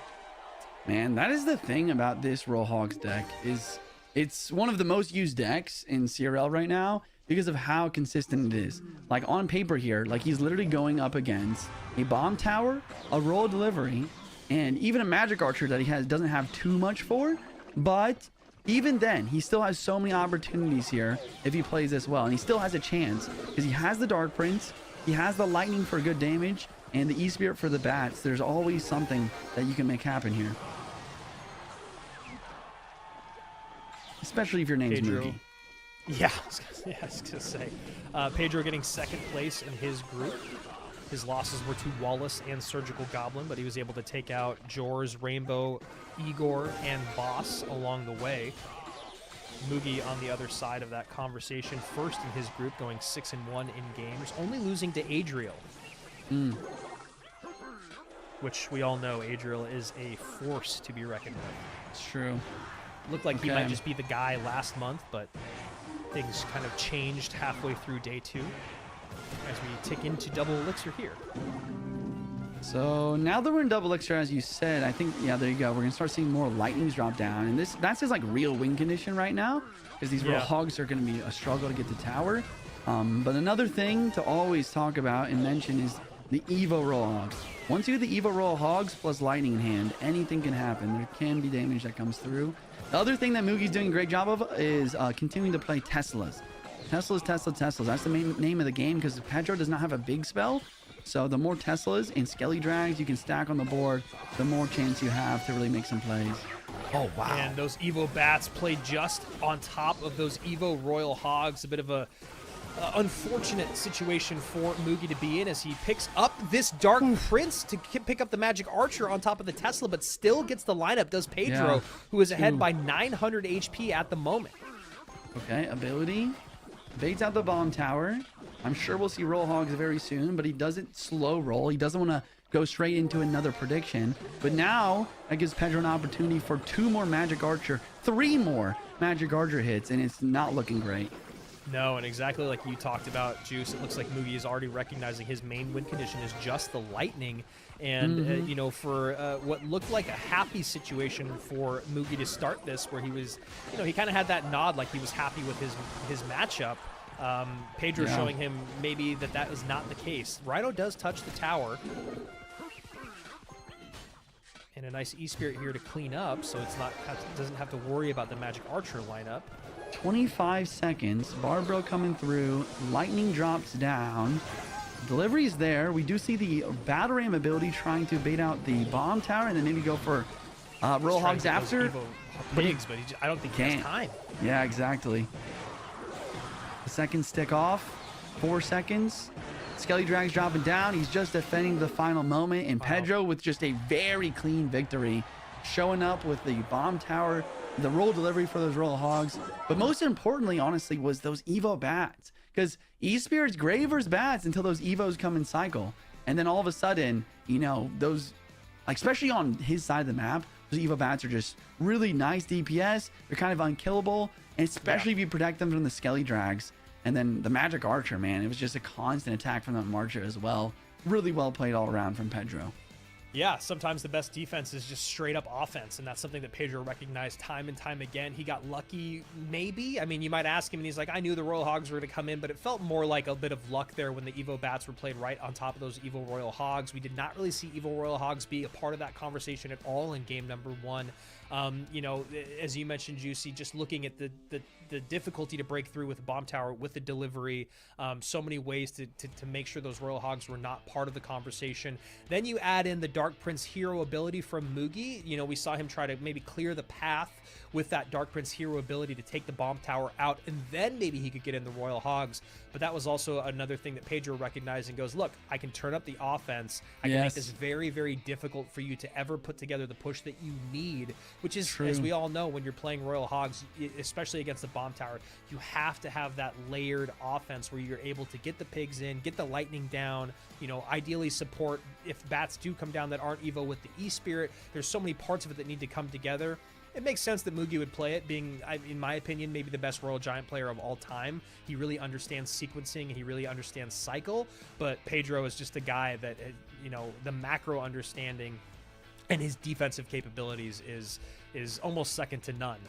Man, that is the thing about this Rollhogs deck is it's one of the most used decks in CRL right now because of how consistent it is. Like on paper here, like he's literally going up against a bomb tower, a roll delivery, and even a magic archer that he doesn't have too much for. But even then, he still has so many opportunities here if he plays this well, and he still has a chance because he has the Dark Prince, he has the lightning for good damage, and the E-Spirit for the bats, there's always something that you can make happen here. Especially if your name's Pedro. Mugi. Yeah, I was gonna say. Pedro getting second place in his group. His losses were to Wallace and Surgical Goblin, but he was able to take out Jors, Rainbow, Igor, and Boss along the way. Mugi on the other side of that conversation, first in his group, going 6-1 in games, only losing to Adriel. Which we all know Adriel is a force to be reckoned with. It's true. Looked like he might just be the guy last month, but things kind of changed halfway through day 2 as we tick into double elixir here. So now that we're in double elixir, as you said, I think, yeah, there you go. We're gonna start seeing more lightnings drop down, and that's his like real win condition right now, because these real hogs are gonna be a struggle to get the tower. But another thing to always talk about and mention is the Evo roll hogs. Once you do the Evo roll hogs plus lightning in hand, anything can happen. There can be damage that comes through. The other thing that Mugi's doing a great job of is continuing to play Teslas. Teslas. That's the main name of the game, because Pedro does not have a big spell. So the more Teslas and Skelly Drags you can stack on the board, the more chance you have to really make some plays. Oh, wow. And those Evo Bats play just on top of those Evo Royal Hogs. A bit of a unfortunate situation for Mugi to be in, as he picks up this Dark Prince to pick up the Magic Archer on top of the Tesla, but still gets the lineup, does Pedro, who is ahead by 900 HP at the moment. Okay, ability. Baits out the bomb tower. I'm sure we'll see roll hogs very soon, but he doesn't slow roll. He doesn't want to go straight into another prediction. But now that gives Pedro an opportunity for 2 more Magic Archer, 3 more Magic Archer hits, and it's not looking great. No, and exactly like you talked about, Juice, it looks like Mugi is already recognizing his main win condition is just the lightning. And, you know, for what looked like a happy situation for Mugi to start this, where he was, you know, he kind of had that nod like he was happy with his matchup. Pedro showing him maybe that was not the case. Rhino does touch the tower. And a nice E-Spirit here to clean up, so it's not doesn't have to worry about the Magic Archer lineup. 25 seconds. Barbro coming through. Lightning drops down. Delivery is there. We do see the Battle Ram ability trying to bait out the bomb tower and then maybe go for roll hogs after. Pigs, but I don't think he has time. Yeah, exactly. The seconds tick off. 4 seconds. Skelly Drag's dropping down. He's just defending the final moment. And Pedro with just a very clean victory. Showing up with the bomb tower, the roll delivery for those roll hogs. But most importantly, honestly, was those Evo bats. Because E-Spirit's great versus bats until those Evos come in cycle. And then all of a sudden, you know, those, like, especially on his side of the map, those Evo bats are just really nice DPS. They're kind of unkillable. And especially if you protect them from the Skelly Drags. And then the Magic Archer, man, it was just a constant attack from the Archer as well. Really well played all around from Pedro. Yeah, sometimes the best defense is just straight up offense, and that's something that Pedro recognized time and time again. He got lucky, maybe. I mean, you might ask him, and he's like, I knew the Royal Hogs were going to come in, but it felt more like a bit of luck there when the Evo Bats were played right on top of those Evo Royal Hogs. We did not really see Evo Royal Hogs be a part of that conversation at all in game number 1. You know, as you mentioned, Juicy, just looking at the difficulty to break through with the bomb tower, with the delivery, so many ways to make sure those Royal Hogs were not part of the conversation. Then you add in the Dark Prince hero ability from Mugi. You know, we saw him try to maybe clear the path with that Dark Prince hero ability to take the bomb tower out, and then maybe he could get in the Royal Hogs. But that was also another thing that Pedro recognized and goes, look, I can turn up the offense. I can make this very, very difficult for you to ever put together the push that you need, which is, as we all know, when you're playing Royal Hogs, especially against the bomb tower, you have to have that layered offense where you're able to get the pigs in, get the lightning down, you know, ideally support if bats do come down that aren't Evo with the E-Spirit. There's so many parts of it that need to come together. It makes sense that Mugi would play it, being, in my opinion, maybe the best Royal Giant player of all time. He really understands sequencing, and he really understands cycle, but Pedro is just a guy that, you know, the macro understanding and his defensive capabilities is almost second to none.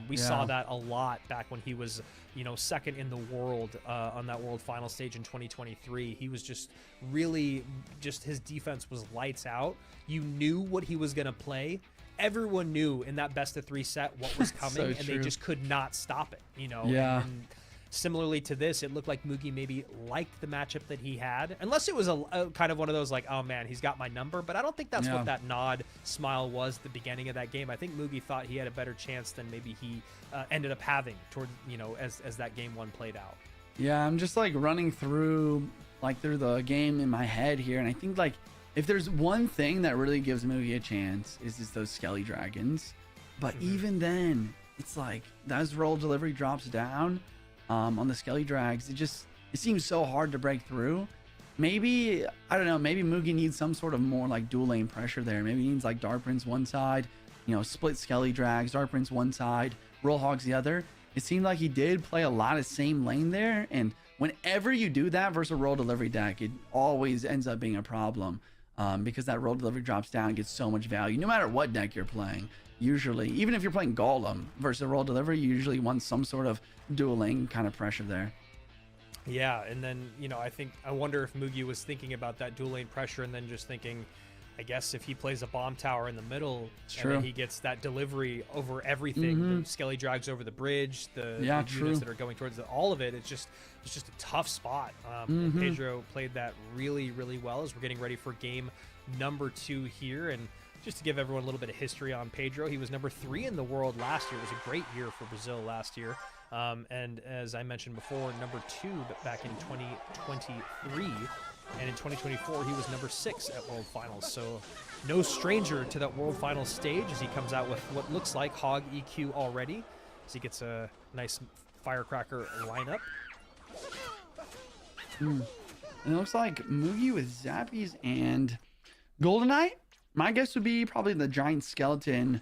We saw that a lot back when he was, you know, second in the world on that world final stage in 2023. He was just really, his defense was lights out. You knew what he was going to play. Everyone knew in that best of 3 set what was coming, and they just could not stop it, you know. And similarly to this, it looked like Mugi maybe liked the matchup that he had, unless it was a kind of one of those like, oh man, he's got my number. But I don't think that's what that nod smile was at the beginning of that game. I think Mugi thought he had a better chance than maybe he ended up having toward, as that game one played out. Yeah, I'm just like running through the game in my head here, and I think like if there's one thing that really gives Mugi a chance is those Skelly Dragons. But even then, it's like as roll delivery drops down on the Skelly Drags, it seems so hard to break through. Maybe, I don't know, maybe Mugi needs some sort of more like dual lane pressure there. Maybe he needs like Dark Prince one side, split Skelly Drags, Dark Prince one side, Roll Hogs the other. It seemed like he did play a lot of same lane there, and whenever you do that versus a roll delivery deck, it always ends up being a problem because that roll delivery drops down and gets so much value no matter what deck you're playing. Usually, even if you're playing Golem versus a roll delivery, you usually want some sort of dueling kind of pressure there. Yeah, and then, I wonder if Mugi was thinking about that dual lane pressure and then just thinking, I guess if he plays a bomb tower in the middle, and then he gets that delivery over everything, the Skelly Drags over the bridge, the units that are going towards all of it, it's just a tough spot. And Pedro played that really, really well as we're getting ready for game number 2 here. And just to give everyone a little bit of history on Pedro, he was number 3 in the world last year. It was a great year for Brazil last year. And as I mentioned before, number 2 back in 2023. And in 2024, he was number 6 at World Finals. So no stranger to that World Finals stage as he comes out with what looks like Hog EQ already. As he gets a nice firecracker lineup. And it looks like Mugi with Zappies and Goldenite. My guess would be probably the giant skeleton,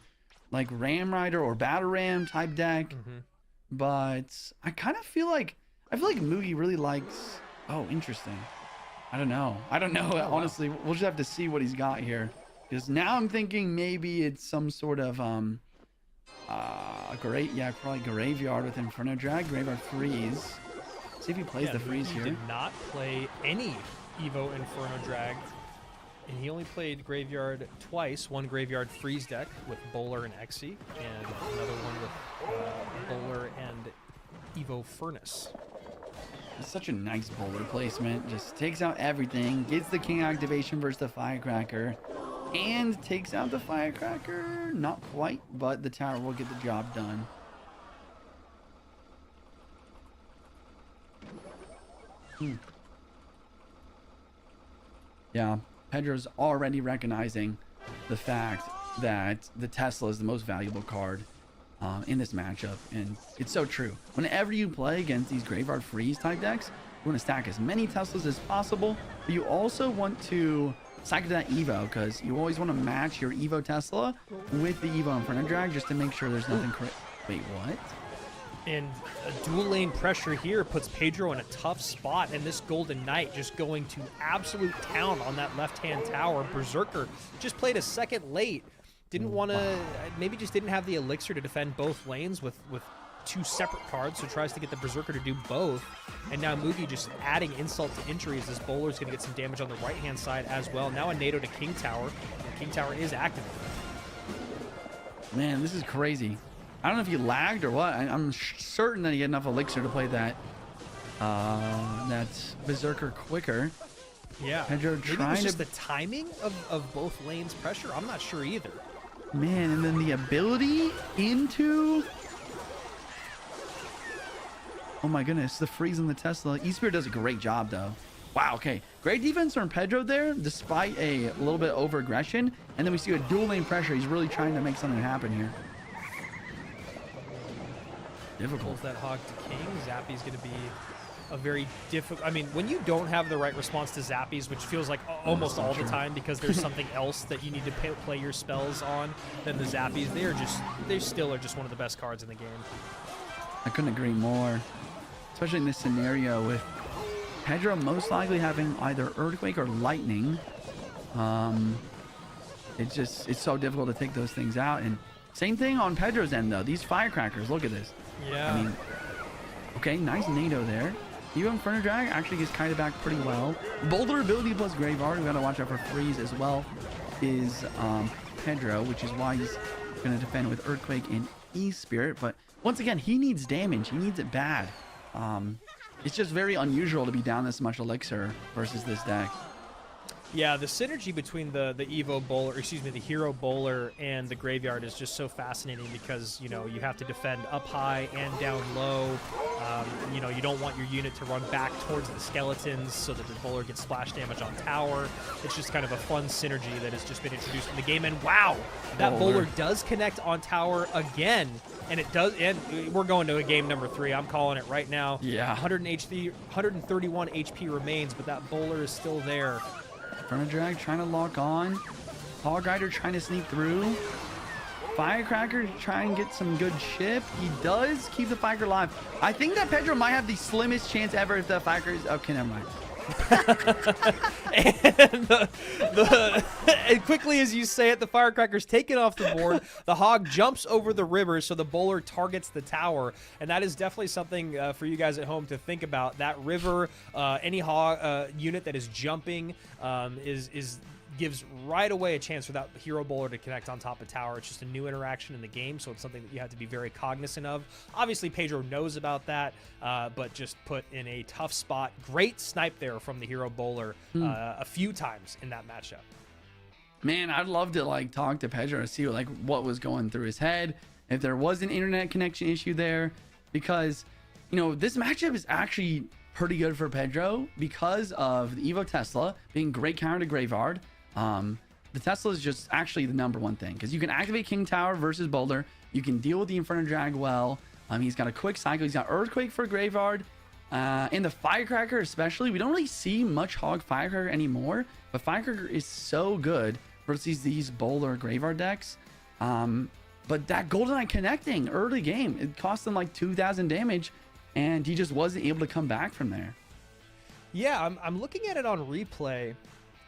like Ram Rider or Battle Ram type deck. But I kind of feel like Mugi really likes. Oh, interesting. I don't know. Honestly, we'll just have to see what he's got here. Because now I'm thinking maybe it's some sort of probably Graveyard with Inferno Drag, Graveyard Freeze. See if he plays the Freeze here. He did not play any Evo Inferno Drag. And he only played Graveyard twice. One Graveyard Freeze deck with Bowler and Exy, and another one with Bowler and Evo Furnace. It's such a nice Bowler placement. Just takes out everything, gets the King activation versus the Firecracker, and takes out the Firecracker. Not quite, but the tower will get the job done. Yeah. Pedro's already recognizing the fact that the Tesla is the most valuable card in this matchup, and it's so true. Whenever you play against these Graveyard Freeze type decks, you want to stack as many Teslas as possible, but you also want to cycle that Evo, because you always want to match your Evo Tesla with the Evo Inferno Drag just to make sure there's nothing Wait, what? And a dual lane pressure here puts Pedro in a tough spot, and this Golden Knight just going to absolute town on that left-hand tower. Berserker just played a second late. Didn't want to, maybe just didn't have the elixir to defend both lanes with 2 separate cards, so tries to get the Berserker to do both. And now Mugi just adding insult to injury as this Bowler's going to get some damage on the right-hand side as well. Now a NATO to King Tower, and King Tower is activated. Man, this is crazy. I don't know if he lagged or what. I'm certain that he had enough elixir to play that Berserker quicker. Yeah. Pedro Maybe it trying was to... just the timing of both lanes' pressure. I'm not sure either. Man, and then the ability into... Oh my goodness, the freeze on the Tesla. Esports does a great job though. Wow, okay. Great defense from Pedro there, despite a little bit over aggression. And then we see a dual lane pressure. He's really trying to make something happen here. Difficult. Pulls that Hog to King. Zappy's going to be a very difficult... I mean, when you don't have the right response to Zappies, which feels like almost all the time because there's something else that you need to play your spells on, then the Zappies, they still are just one of the best cards in the game. I couldn't agree more. Especially in this scenario with Pedro most likely having either Earthquake or Lightning. It's so difficult to take those things out. And same thing on Pedro's end though. These Firecrackers, look at this. Yeah. I mean, okay, nice NATO there. Evo Inferno Drag actually gets kited back pretty well. Boulder ability plus Graveyard, we gotta watch out for freeze as well, is Pedro, which is why he's gonna defend with Earthquake and E-Spirit. But once again, he needs damage. He needs it bad. It's just very unusual to be down this much elixir versus this deck. Yeah, the synergy between the Evo bowler, or excuse me, the hero bowler and the graveyard is just so fascinating because, you know, you have to defend up high and down low. You know, you don't want your unit to run back towards the skeletons so that the bowler gets splash damage on tower. It's just kind of a fun synergy that has just been introduced in the game. And wow, that bowler does connect on tower again. And it does, and we're going to a game number 3. I'm calling it right now. Yeah. 131 HP remains, but that bowler is still there. Inferno Drag trying to lock on. Hog Rider trying to sneak through. Firecracker trying to get some good chip. He does keep the Firecracker alive. I think that Pedro might have the slimmest chance ever if the Firecracker is... Okay, never mind. And and quickly as you say it, the Firecracker's taken off the board. The Hog jumps over the river, so the bowler targets the tower, and that is definitely something for you guys at home to think about. That river, any Hog unit that is jumping gives right away a chance for that hero bowler to connect on top of tower. It's just a new interaction in the game, so it's something that you have to be very cognizant of. Obviously, Pedro knows about that, but just put in a tough spot. Great snipe there from the hero bowler a few times in that matchup. Man, I'd love to like talk to Pedro to see like what was going through his head, if there was an internet connection issue there, because you know this matchup is actually pretty good for Pedro because of the Evo Tesla being great counter to Graveyard. The Tesla is just actually the #1 thing because you can activate King Tower versus Boulder. You can deal with the Inferno Drag well. He's got a quick cycle. He's got Earthquake for Graveyard. And the Firecracker especially. We don't really see much Hog Firecracker anymore, but Firecracker is so good versus these Boulder Graveyard decks. But that GoldenEye connecting early game, it cost him like 2,000 damage, and he just wasn't able to come back from there. Yeah, I'm looking at it on replay.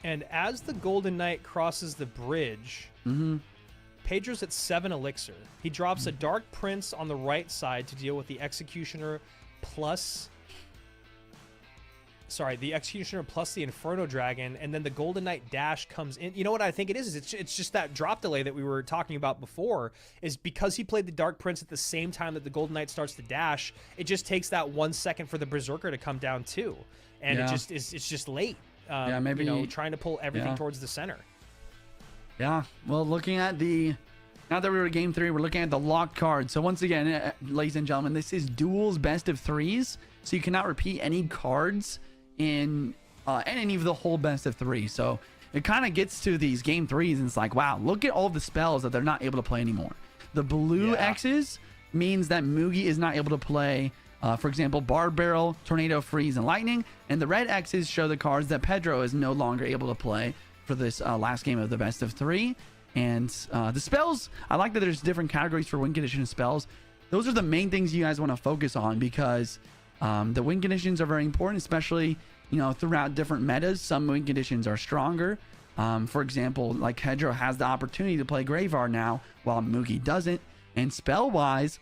And as the Golden Knight crosses the bridge, Pedro's at 7 elixir. He drops a Dark Prince on the right side to deal with the Executioner plus... Sorry, the Executioner plus the Inferno Dragon, and then the Golden Knight dash comes in. You know what I think it is? It's just that drop delay that we were talking about before, is because he played the Dark Prince at the same time that the Golden Knight starts to dash, it just takes that 1 second for the Berserker to come down too. And it's just late. Yeah, maybe, you know, trying to pull everything towards the center. Yeah, well, looking at now that we were at game 3, we're looking at the locked card. So once again, ladies and gentlemen, this is duels best of 3s. So you cannot repeat any cards in any of the whole best of 3. So it kind of gets to these game 3s and it's like, wow, look at all the spells that they're not able to play anymore. The blue X's means that Mugi is not able to play, for example, Barb Barrel, Tornado, Freeze, and Lightning. And the red X's show the cards that Pedro is no longer able to play for this last game of the best of 3. And the spells, I like that there's different categories for win condition spells. Those are the main things you guys want to focus on because the win conditions are very important, especially, you know, throughout different metas. Some win conditions are stronger. For example, like Pedro has the opportunity to play Graveyard now while Mugi doesn't. And spell-wise,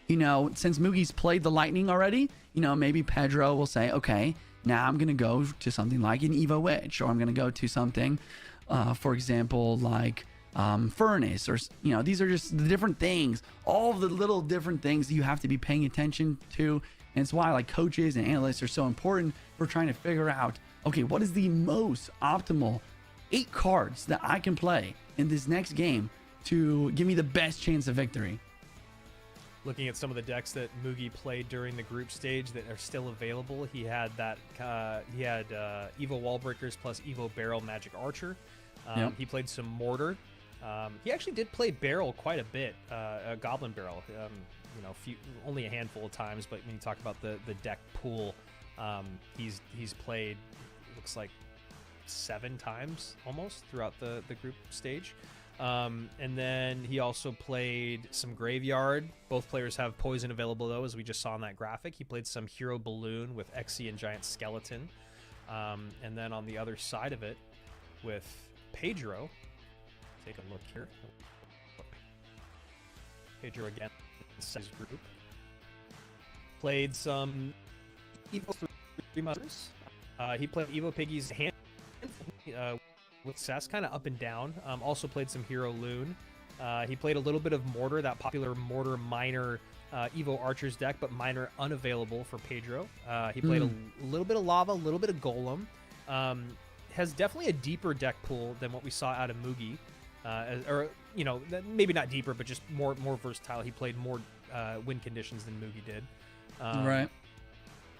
you know, since Mugi's played the Lightning already, you know, maybe Pedro will say, okay, now I'm going to go to something like an Evo Witch, or I'm going to go to something, for example, like Furnace, or, you know, these are just the different things, all of the little different things that you have to be paying attention to. And it's why like coaches and analysts are so important for trying to figure out, okay, what is the most optimal 8 cards that I can play in this next game to give me the best chance of victory. Looking at some of the decks that Mugi played during the group stage that are still available, he had that Evo Wallbreakers plus Evo Barrel Magic Archer. He played some Mortar. He actually did play Barrel quite a bit, a Goblin Barrel. You know, only a handful of times, but when you talk about the deck pool, he's played, looks like 7 times almost throughout the group stage. And then he also played some Graveyard. Both players have poison available, though, as we just saw in that graphic. He played some Hero Balloon with Xe and Giant Skeleton. And then on the other side of it, with Pedro, take a look here. Pedro again, his group. Played some Evo 3 Monsters. He played Evo Piggy's hand with Sess kind of up and down. Also played some Hero Loon. He played a little bit of Mortar, that popular Mortar Miner Evo Archers deck, but Miner unavailable for Pedro. He played a little bit of Lava, a little bit of Golem. Has definitely a deeper deck pool than what we saw out of Mugi. Or, you know, maybe not deeper, but just more versatile. He played more win conditions than Mugi did. Right.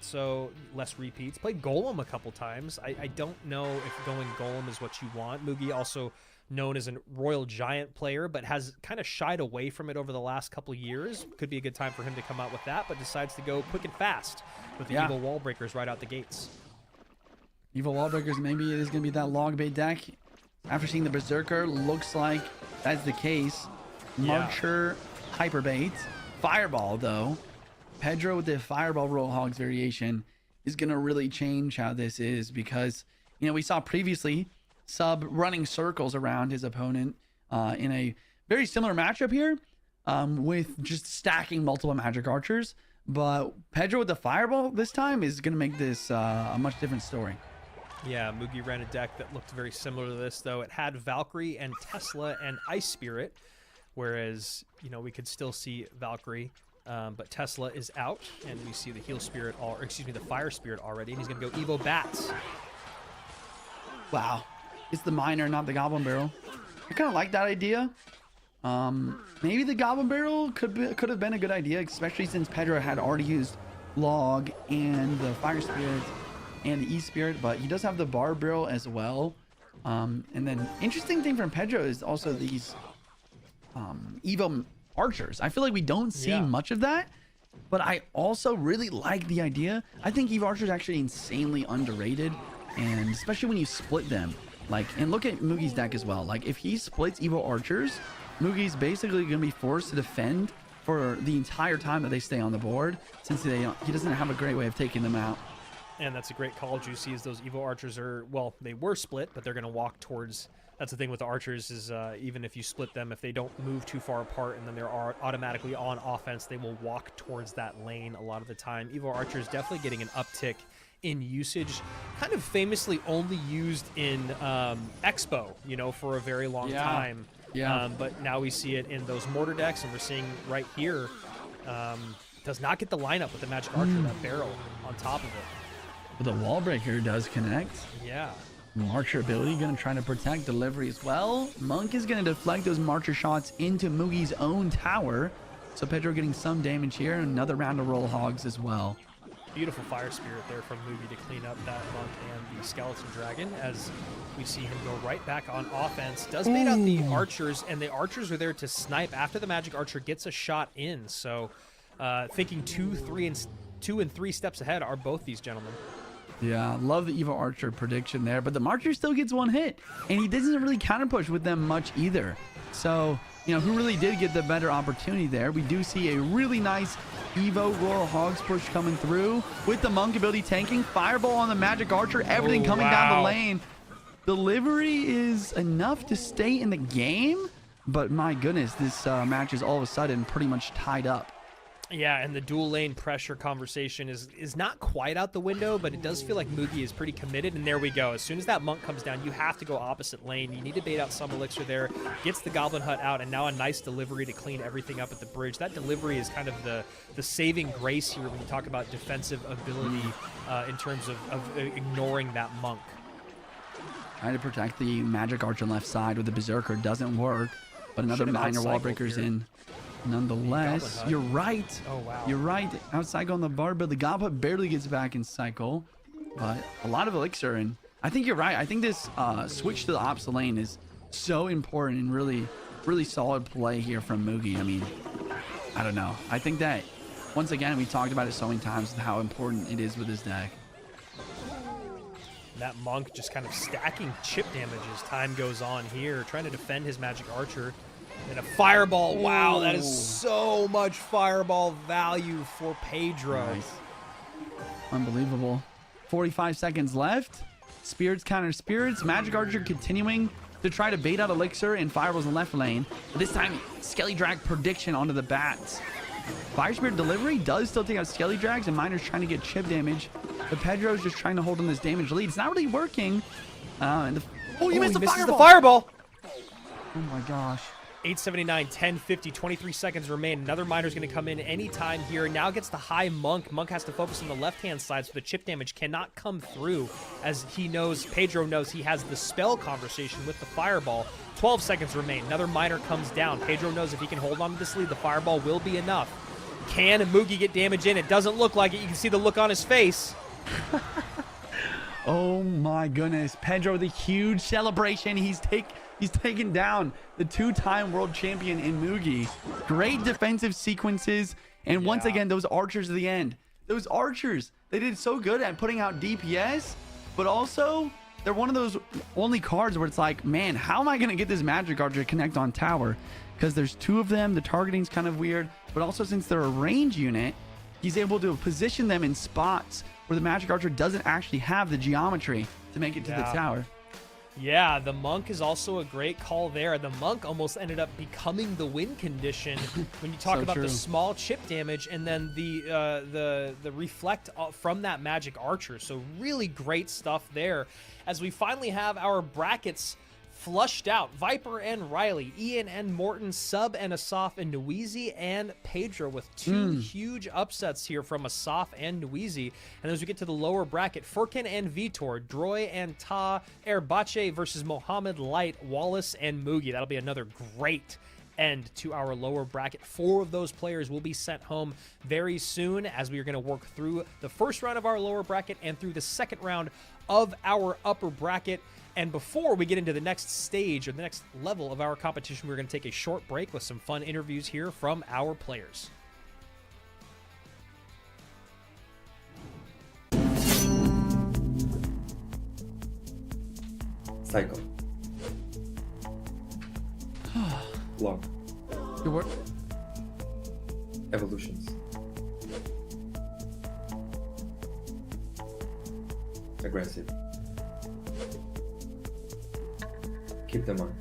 So less repeats. Played Golem a couple times. I don't know if going Golem is what you want. Mugi also known as a Royal Giant player, but has kind of shied away from it over the last couple years. Could be a good time for him to come out with that, but decides to go quick and fast with the Evil Wall Breakers right out the gates. Evil Wall Breakers, maybe it is going to be that log bait deck. After seeing the Berserker, looks like that's the case. Marcher, Hyper Bait, Fireball though. Pedro with the Fireball Roll Hogs variation is going to really change how this is, because, you know, we saw previously Sub running circles around his opponent in a very similar matchup here with just stacking multiple Magic Archers. But Pedro with the Fireball this time is going to make this a much different story. Yeah, Mugi ran a deck that looked very similar to this, though. It had Valkyrie and Tesla and Ice Spirit, whereas, you know, we could still see Valkyrie. But Tesla is out, and we see the Heal Spirit, the Fire Spirit already, and he's going to go Evo Bats. Wow. It's the Miner, not the Goblin Barrel. I kind of like that idea. Maybe the Goblin Barrel could have been a good idea, especially since Pedro had already used Log and the Fire Spirit and the E-Spirit, but he does have the Barb Barrel as well. And then interesting thing from Pedro is also these Evo Archers. I feel like we don't see much of that, but I also really like the idea. I think Evo Archer is actually insanely underrated, and especially when you split them. Like, and look at Mugi's deck as well. Like, if he splits Evo Archers, Mugi's basically going to be forced to defend for the entire time that they stay on the board, since he doesn't have a great way of taking them out. And that's a great call, Juicy, as those Evo Archers are, well, they were split, but they're going to walk towards... That's the thing with the Archers is even if you split them, if they don't move too far apart and then they're automatically on offense, they will walk towards that lane a lot of the time. Evo Archers definitely getting an uptick in usage, kind of famously only used in Expo, you know, for a very long time. But now we see it in those Mortar decks, and we're seeing right here, does not get the lineup with the Magic Archer, that barrel on top of it. But the Wall Breaker does connect. Yeah. Marcher ability going to try to protect delivery as well. Monk is going to deflect those Marcher shots into Mugi's own tower. So Pedro getting some damage here. Another round of Roll Hogs as well. Beautiful Fire Spirit there from Mugi to clean up that Monk and the Skeleton Dragon, as we see him go right back on offense. Does bait out the Archers, and the Archers are there to snipe after the Magic Archer gets a shot in. So thinking 2 and 3 steps ahead are both these gentlemen. Yeah, love the Evo Archer prediction there, but the Marcher still gets one hit, and he doesn't really counter push with them much either. So, you know, who really did get the better opportunity there? We do see a really nice Evo Royal Hogs push coming through with the Monk ability tanking, Fireball on the Magic Archer, everything coming down the lane. Delivery is enough to stay in the game, but my goodness, this match is all of a sudden pretty much tied up. Yeah, and the dual lane pressure conversation is not quite out the window, but it does feel like Mugi is pretty committed, and there we go. As soon as that Monk comes down, you have to go opposite lane. You need to bait out some Elixir there, gets the Goblin Hut out, and now a nice delivery to clean everything up at the bridge. That delivery is kind of the saving grace here when you talk about defensive ability in terms of ignoring that Monk. Trying to protect the Magic Archer left side with the Berserker doesn't work, but another Miner Wall Breaker's in. Nonetheless, you're right. Oh, wow. You're right. Out on the bar, but the Goblin Hut barely gets back in cycle. But a lot of Elixir, and I think you're right. I think this switch to the opposite lane is so important and really, really solid play here from Mugi. I mean, I don't know. I think that, once again, we talked about it so many times, how important it is with this deck. That Monk just kind of stacking chip damage as time goes on here, trying to defend his Magic Archer. And a Fireball. Wow, that is so much Fireball value for Pedro. Nice. Unbelievable. 45 seconds left. Spirits counter Spirits. Magic Archer continuing to try to bait out Elixir and Fireballs in the left lane. But this time, Skelly Drag prediction onto the bats. Fire Spirit delivery does still take out Skelly Drags, and Miner's trying to get chip damage. But Pedro's just trying to hold on this damage lead. It's not really working. You missed the Fireball! The Fireball! Oh my gosh. 879, 1050, 23 seconds remain. Another miner's going to come in anytime here. Now gets the high Monk. Monk has to focus on the left-hand side, so the chip damage cannot come through, as he knows, Pedro knows he has the spell conversation with the Fireball. 12 seconds remain. Another miner comes down. Pedro knows if he can hold on to this lead, the Fireball will be enough. Can Mugi get damage in? It doesn't look like it. You can see the look on his face. Oh my goodness. Pedro, the huge celebration. He's taken down the 2-time world champion in Mugi. Great defensive sequences. And once again, those archers at the end. Those archers, they did so good at putting out DPS, but also they're one of those only cards where it's like, man, how am I going to get this magic archer to connect on tower? Because there's 2 of them. The targeting's kind of weird, but also since they're a range unit, he's able to position them in spots where the magic archer doesn't actually have the geometry to make it to the tower. Yeah, the Monk is also a great call there. The Monk almost ended up becoming the win condition when you talk about the small chip damage and then the reflect from that magic archer. So really great stuff there. As we finally have our brackets flushed out, Viper and Riley, Ian and Morton, Sub and Assaf, and Niuzi and Pedro, with 2 huge upsets here from Assaf and Niuzi. And as we get to the lower bracket, Furkin and Vitor, Droy and Ta, Erbache versus Mohamed, Light, Wallace, and Mugi. That'll be another great end to our lower bracket. 4 of those players will be sent home very soon, as we are going to work through the first round of our lower bracket and through the second round of our upper bracket. And before we get into the next stage or the next level of our competition, we're going to take a short break with some fun interviews here from our players. Cycle. Long. Good work. Evolutions. Aggressive. Keep them on.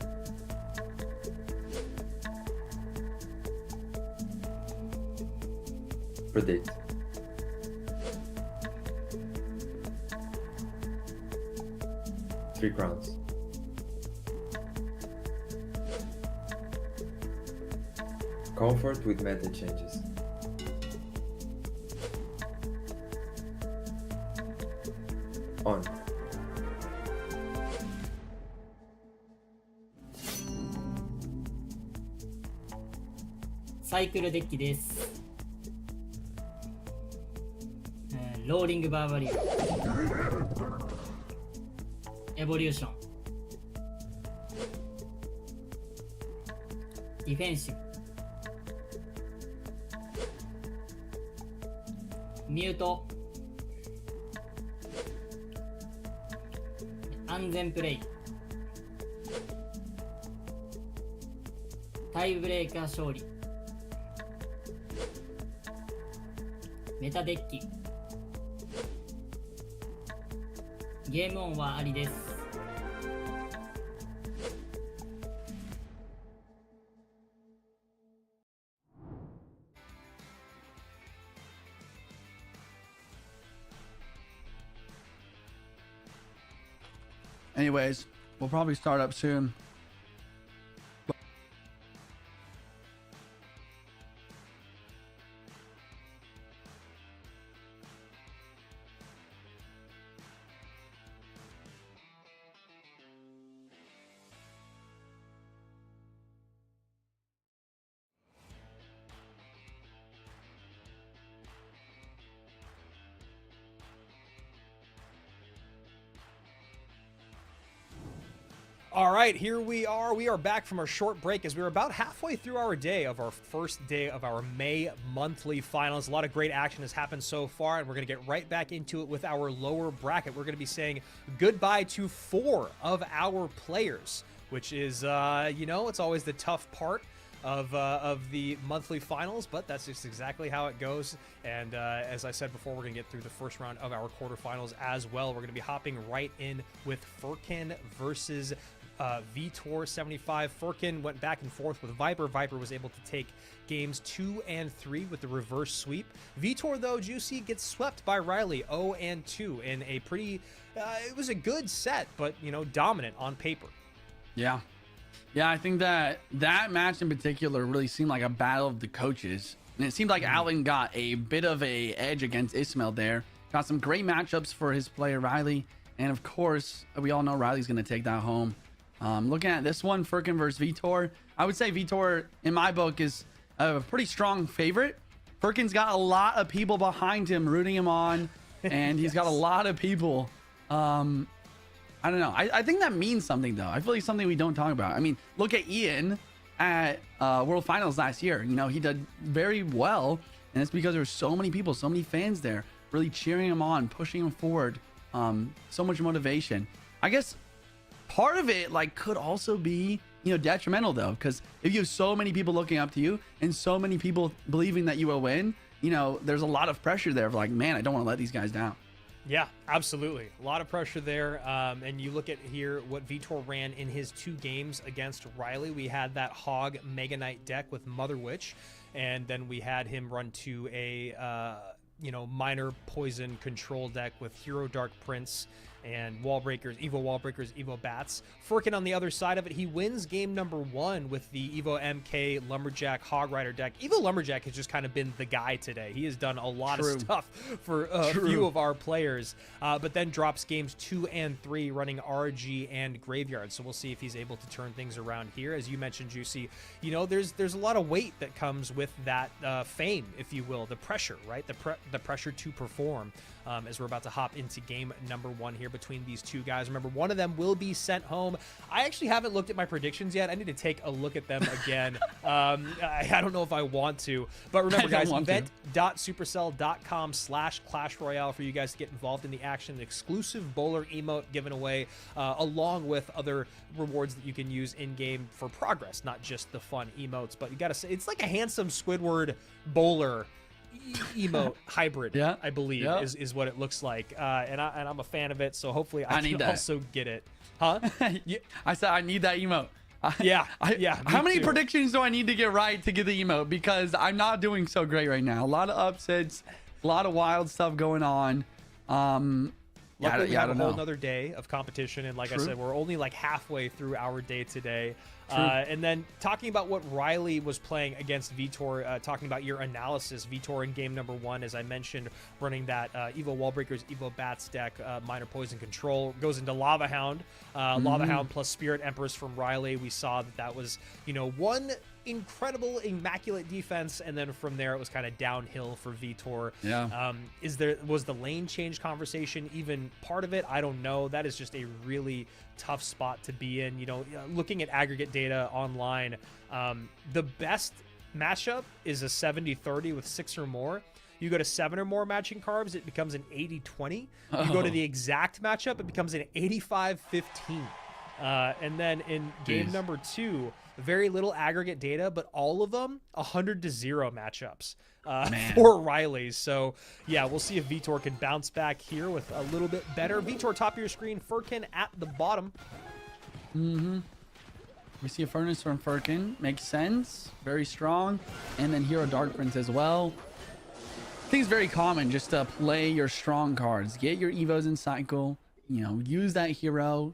Predict. Three crowns. Comfort with meta changes. On. サイクルデッキです。ローリングバーバリアン、エボリューション、ディフェンシブ、ミュート、安全プレイ、タイブレーカー勝利、メタデッキ、ゲームオンはありです。Anyways, we'll probably start up soon. All right, here we are. We are back from our short break as we were about halfway through our day of our first day of our May monthly finals. A lot of great action has happened so far, and we're going to get right back into it with our lower bracket. We're going to be saying goodbye to 4 of our players, which is, you know, it's always the tough part of the monthly finals, but that's just exactly how it goes. And as I said before, we're going to get through the first round of our quarterfinals as well. We're going to be hopping right in with Furkin versus Vitor 75. Furkin went back and forth with Viper. Viper was able to take games 2 and 3 with the reverse sweep. Vitor, though, Juicy, gets swept by Riley 0 and 2 in a pretty, it was a good set, but, you know, dominant on paper. Yeah. Yeah, I think that match in particular really seemed like a battle of the coaches. And it seemed like Alan got a bit of a edge against Ismail there. Got some great matchups for his player, Riley. And of course, we all know Riley's going to take that home. Looking at this one, Furkin versus Vitor. I would say Vitor, in my book, is a pretty strong favorite. Furkin's got a lot of people behind him rooting him on. And he's got a lot of people. I don't know. I think that means something, though. I feel like it's something we don't talk about. I mean, look at Ian at World Finals last year. You know, he did very well. And it's because there were so many people, so many fans there really cheering him on, pushing him forward. So much motivation. I guess part of it like could also be, you know, detrimental, though, because if you have so many people looking up to you and so many people believing that you will win, you know, there's a lot of pressure there of like, man, I don't want to let these guys down. Yeah, absolutely. A lot of pressure there. And you look at here what Vitor ran in his 2 games against Riley. We had that Hog Mega Knight deck with Mother Witch, and then we had him run to a minor poison control deck with Hero Dark Prince and Wall Breakers, Evo Bats. Furkin on the other side of it, he wins game number 1 with the Evo MK Lumberjack Hog Rider deck. Evo Lumberjack has just kind of been the guy today. He has done a lot of stuff for a few of our players, but then drops games 2 and 3 running RG and Graveyard. So we'll see if he's able to turn things around here. As you mentioned, Juicy, you know, there's a lot of weight that comes with that fame, if you will, the pressure, right? The pressure to perform. As we're about to hop into game number 1 here between these 2 guys. Remember, one of them will be sent home. I actually haven't looked at my predictions yet. I need to take a look at them again. I don't know if I want to. But remember, guys, event.supercell.com/Clash Royale for you guys to get involved in the action. An exclusive bowler emote given away, along with other rewards that you can use in-game for progress, not just the fun emotes. But you got to say, it's like a handsome Squidward bowler emote hybrid, I believe, is what it looks like, and I'm a fan of it, so hopefully I can also get it. I said I need that emote. Yeah. How many predictions do I need to get right to get the emote? Because I'm not doing so great right now. A lot of upsets, a lot of wild stuff going on. Luckily, we have a whole another day of competition, and like I said, we're only like halfway through our day today. And then talking about what Riley was playing against Vitor, talking about your analysis, Vitor in game number 1, as I mentioned, running that Evo Wallbreakers, Evo Bats deck, Minor Poison Control, goes into Lava Hound, Lava Hound plus Spirit Empress from Riley. We saw that was, you know, one incredible, immaculate defense, and then from there it was kind of downhill for Vitor. Was the lane change conversation even part of it? I don't know. That is just a really tough spot to be in. You know, looking at aggregate data online, the best matchup is a 70-30 with 6 or more. You go to 7 or more matching carbs, it becomes an 80-20. You go to the exact matchup, it becomes an 85-15. And then in game number 2, very little aggregate data, but all of them 100-0 matchups for Riley. So yeah, we'll see if Vitor can bounce back here with a little bit better. Vitor top of your screen, Furkin at the bottom. We see a furnace from Furkin. Makes sense. Very strong. And then Hero Dark Prince as well. I think it's very common just to play your strong cards. Get your Evos in cycle. You know, use that hero.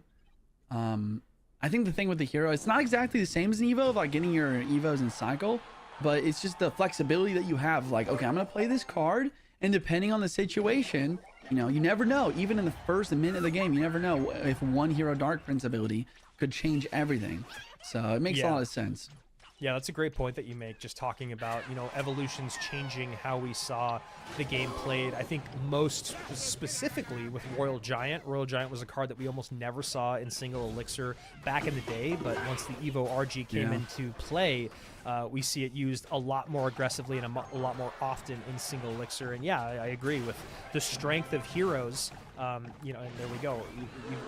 I think the thing with the hero, it's not exactly the same as an Evo, like getting your Evos in cycle, but it's just the flexibility that you have. Like, okay, I'm going to play this card, and depending on the situation, you know, you never know. Even in the first minute of the game, you never know if one Hero Dark Prince ability could change everything. So it makes a lot of sense. Yeah, that's a great point that you make, just talking about, you know, evolutions changing how we saw the game played. I think most specifically with Royal Giant. Royal Giant was a card that we almost never saw in single elixir back in the day, but once the Evo RG came into play, we see it used a lot more aggressively and a lot more often in single elixir. And yeah, I agree with the strength of heroes. You know, and there we go.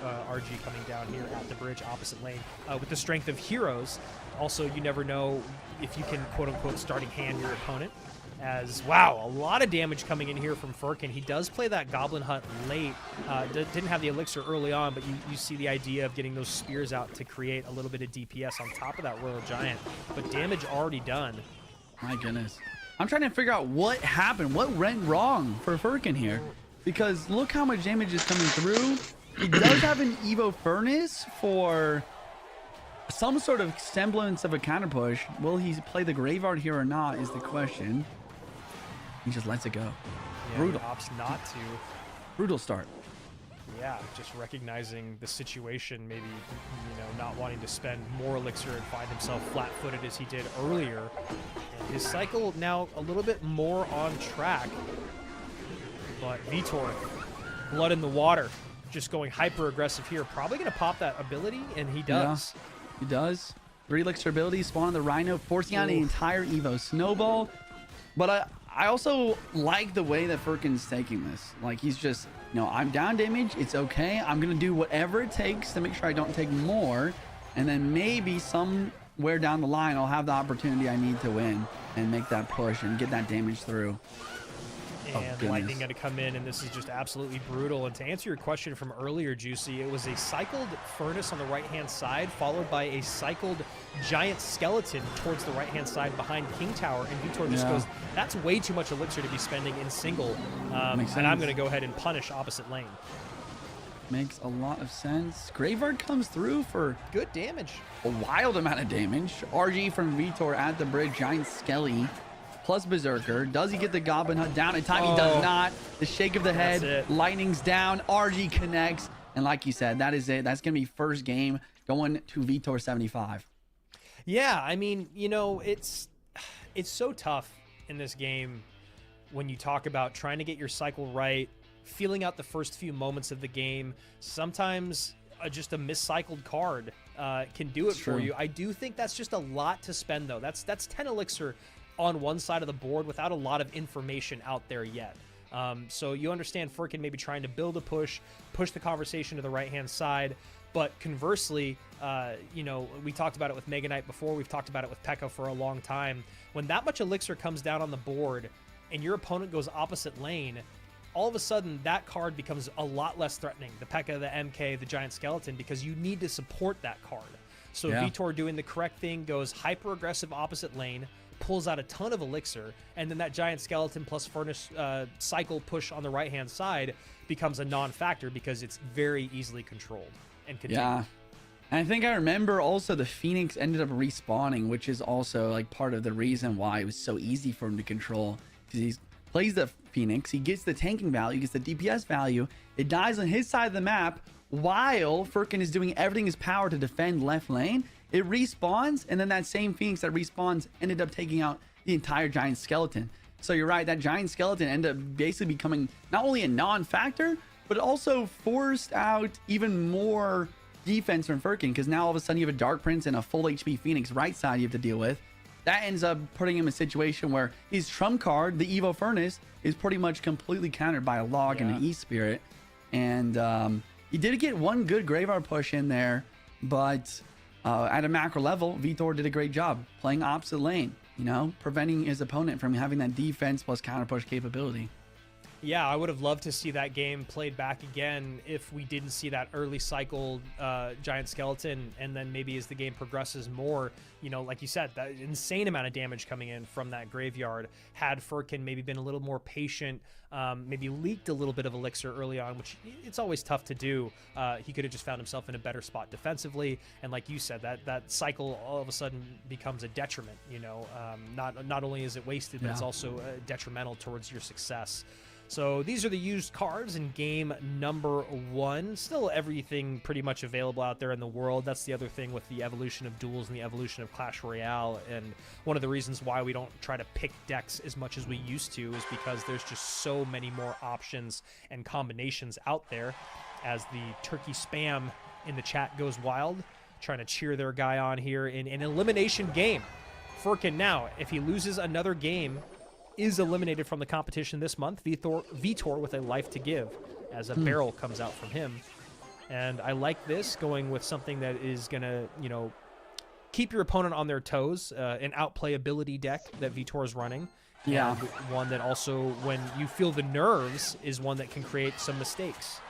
RG coming down here at the bridge, opposite lane. With the strength of heroes, also, you never know if you can, quote-unquote, starting hand your opponent. As, wow, a lot of damage coming in here from Furkin. He does play that Goblin Hunt late. Didn't have the elixir early on, but you see the idea of getting those spears out to create a little bit of DPS on top of that Royal Giant. But damage already done. My goodness. I'm trying to figure out what happened. What went wrong for Furkin here? Because look how much damage is coming through. He does have an Evo Furnace for some sort of semblance of a counter push. Will he play the graveyard here or not is the question. He just lets it go. Yeah, Brutal. he opts not to. Brutal start. Yeah, just recognizing the situation, maybe, not wanting to spend more elixir and find himself flat-footed as he did earlier. And his cycle now a little bit more on track. But Vitor, blood in the water, just going hyper-aggressive here. Probably going to pop that ability, and he does. Yeah, he does. 3 elixir ability, spawn on the Rhino, forcing out an entire Evo snowball. But I also like the way that Furkin's taking this. Like, he's just, I'm down damage. It's okay. I'm going to do whatever it takes to make sure I don't take more. And then maybe somewhere down the line, I'll have the opportunity I need to win and make that push and get that damage through. And Lightning going to come in, and this is just absolutely brutal. And to answer your question from earlier, Juicy, it was a cycled Furnace on the right-hand side, followed by a cycled Giant Skeleton towards the right-hand side behind King Tower. And Vitor just goes, that's way too much elixir to be spending in single. And I'm going to go ahead and punish opposite lane. Makes a lot of sense. Graveyard comes through for good damage. A wild amount of damage. RG from Vitor at the bridge. Giant Skelly plus Berserker. Does he get the Goblin Hut down in time? He does not. The shake of the head. Lightning's down. RG connects. And like you said, that is it. That's going to be first game going to Vitor 75. Yeah, I mean, it's so tough in this game when you talk about trying to get your cycle right, feeling out the first few moments of the game. Sometimes just a miscycled card can do it for you. I do think that's just a lot to spend, though. That's 10 elixir on one side of the board without a lot of information out there yet. So you understand Furkin maybe trying to build a push the conversation to the right-hand side. But conversely, we talked about it with Mega Knight before. We've talked about it with P.E.K.K.A for a long time. When that much elixir comes down on the board and your opponent goes opposite lane, all of a sudden that card becomes a lot less threatening. The P.E.K.K.A, the MK, the Giant Skeleton, because you need to support that card. So Vitor doing the correct thing, goes hyper-aggressive opposite lane, pulls out a ton of elixir, and then that Giant Skeleton plus Furnace cycle push on the right-hand side becomes a non-factor because it's very easily controlled and contained. Yeah. And I think I remember also the Phoenix ended up respawning, which is also like part of the reason why it was so easy for him to control. Because he plays the Phoenix, he gets the tanking value, gets the DPS value, it dies on his side of the map while Furkin is doing everything in his power to defend left lane. It respawns, and then that same Phoenix that respawns ended up taking out the entire Giant Skeleton. So you're right, that Giant Skeleton ended up basically becoming not only a non-factor, but also forced out even more defense from Furkin, because now all of a sudden you have a Dark Prince and a full HP Phoenix right side you have to deal with. That ends up putting him in a situation where his trump card, the Evo Furnace, is pretty much completely countered by a Log and an E-Spirit. And he did get one good Graveyard push in there, but at a macro level, Vitor did a great job playing opposite lane, preventing his opponent from having that defense plus counter push capability. Yeah, I would have loved to see that game played back again if we didn't see that early cycle Giant Skeleton, and then maybe as the game progresses more, like you said, that insane amount of damage coming in from that graveyard. Had Furkin maybe been a little more patient, maybe leaked a little bit of elixir early on, which it's always tough to do, he could have just found himself in a better spot defensively. And like you said, that cycle all of a sudden becomes a detriment. Not only is it wasted, but it's also detrimental towards your success. So these are the used cards in game number 1. Still everything pretty much available out there in the world. That's the other thing with the evolution of duels and the evolution of Clash Royale. And one of the reasons why we don't try to pick decks as much as we used to is because there's just so many more options and combinations out there. As the turkey spam in the chat goes wild, trying to cheer their guy on here in an elimination game. Furkin now, if he loses another game, is eliminated from the competition this month. Vitor with a life to give as a barrel comes out from him. And I like this, going with something that is going to, keep your opponent on their toes, an outplayability deck that Vitor is running. Yeah. And one that also, when you feel the nerves, is one that can create some mistakes.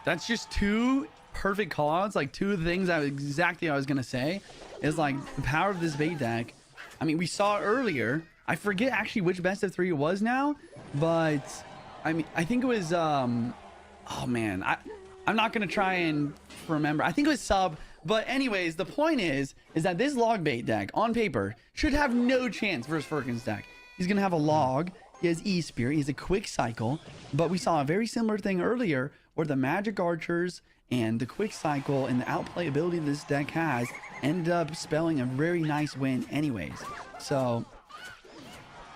That's just two perfect callouts, like two of the things exactly I was going to say, is like the power of this bait deck. I mean, we saw earlier, I forget actually which best of 3 it was now, but I mean, I think it was, oh man, I'm not going to try and remember. I think it was sub But anyways, the point is that this log bait deck on paper should have no chance versus Furkin's deck. He's gonna have a log, he has E-Spirit, he has a quick cycle, but we saw a very similar thing earlier where the magic archers and the quick cycle and the outplay ability this deck has ended up spelling a very nice win anyways. So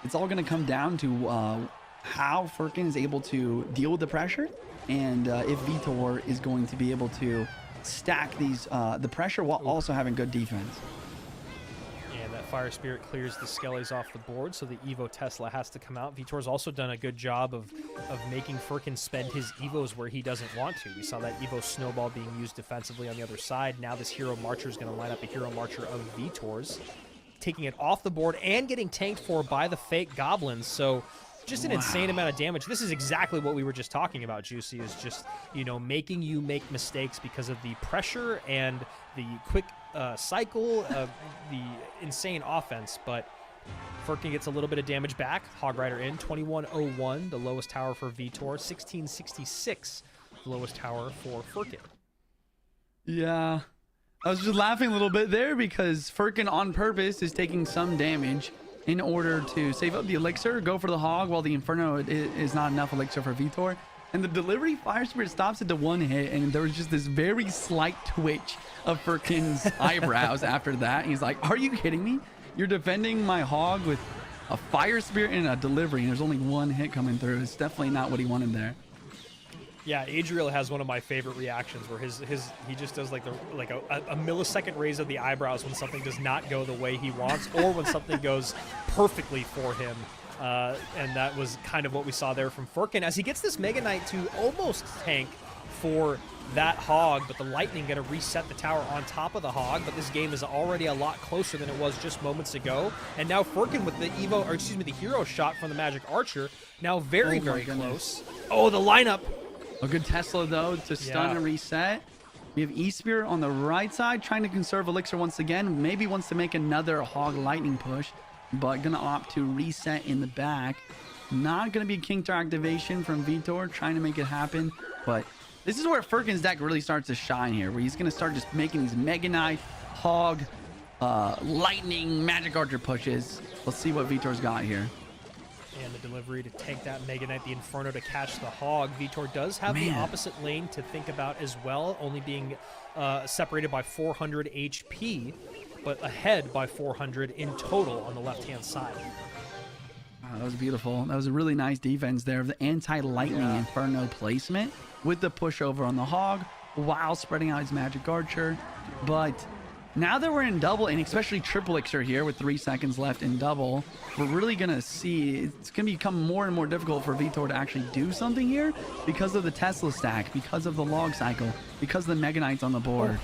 it's all going to come down to how Furkin is able to deal with the pressure, and if Vitor is going to be able to stack these the pressure while also having good defense. And that Fire Spirit clears the Skellies off the board, so the Evo Tesla has to come out. Vitor's also done a good job of making Furkin spend his Evos where he doesn't want to. We saw that Evo Snowball being used defensively on the other side. Now this Hero Marcher is going to line up a Hero Marcher of Vitor's, taking it off the board and getting tanked for by the fake goblins. So just an insane amount of damage. This is exactly what we were just talking about, Juicy, is just, you know, making you make mistakes because of the pressure and the quick cycle of the insane offense. But Furkin gets a little bit of damage back. Hog Rider in, 2101, the lowest tower for Vitor, 1666, the lowest tower for Furkin. Yeah. I was just laughing a little bit there because Furkin on purpose is taking some damage in order to save up the elixir, go for the hog, while the Inferno is not enough elixir for Vitor. And the delivery Fire Spirit stops at the one hit, and there was just this very slight twitch of Furkin's eyebrows after that. He's like, are you kidding me? You're defending my hog with a Fire Spirit and a delivery, and there's only one hit coming through. It's definitely not what he wanted there. Yeah, Adriel has one of my favorite reactions where he just does like a millisecond raise of the eyebrows when something does not go the way he wants, or when something goes perfectly for him. And that was kind of what we saw there from Furkin as he gets this Mega Knight to almost tank for that hog, but the lightning going to reset the tower on top of the hog. But this game is already a lot closer than it was just moments ago. And now Furkin with the the hero shot from the Magic Archer, now very close. Oh, the lineup. A good Tesla, though, to stun and reset. We have E-Spirit on the right side, trying to conserve elixir once again. Maybe wants to make another hog lightning push, but going to opt to reset in the back. Not going to be a King Tar activation from Vitor, trying to make it happen. But this is where Furkin's deck really starts to shine here, where he's going to start just making these Mega Knight, hog, lightning, magic archer pushes. Let's see what Vitor's got here. And the delivery to tank that Mega Knight, the Inferno to catch the hog. Vitor does have the opposite lane to think about as well, only being separated by 400 HP, but ahead by 400 in total on the left-hand side. Wow, that was beautiful. That was a really nice defense there of the anti-lightning Inferno placement with the pushover on the hog while spreading out his magic archer. But now that we're in double and especially triple elixir here with 3 seconds left in double, we're really going to see it's going to become more and more difficult for Vitor to actually do something here because of the Tesla stack, because of the log cycle, because of the Mega Knights on the board.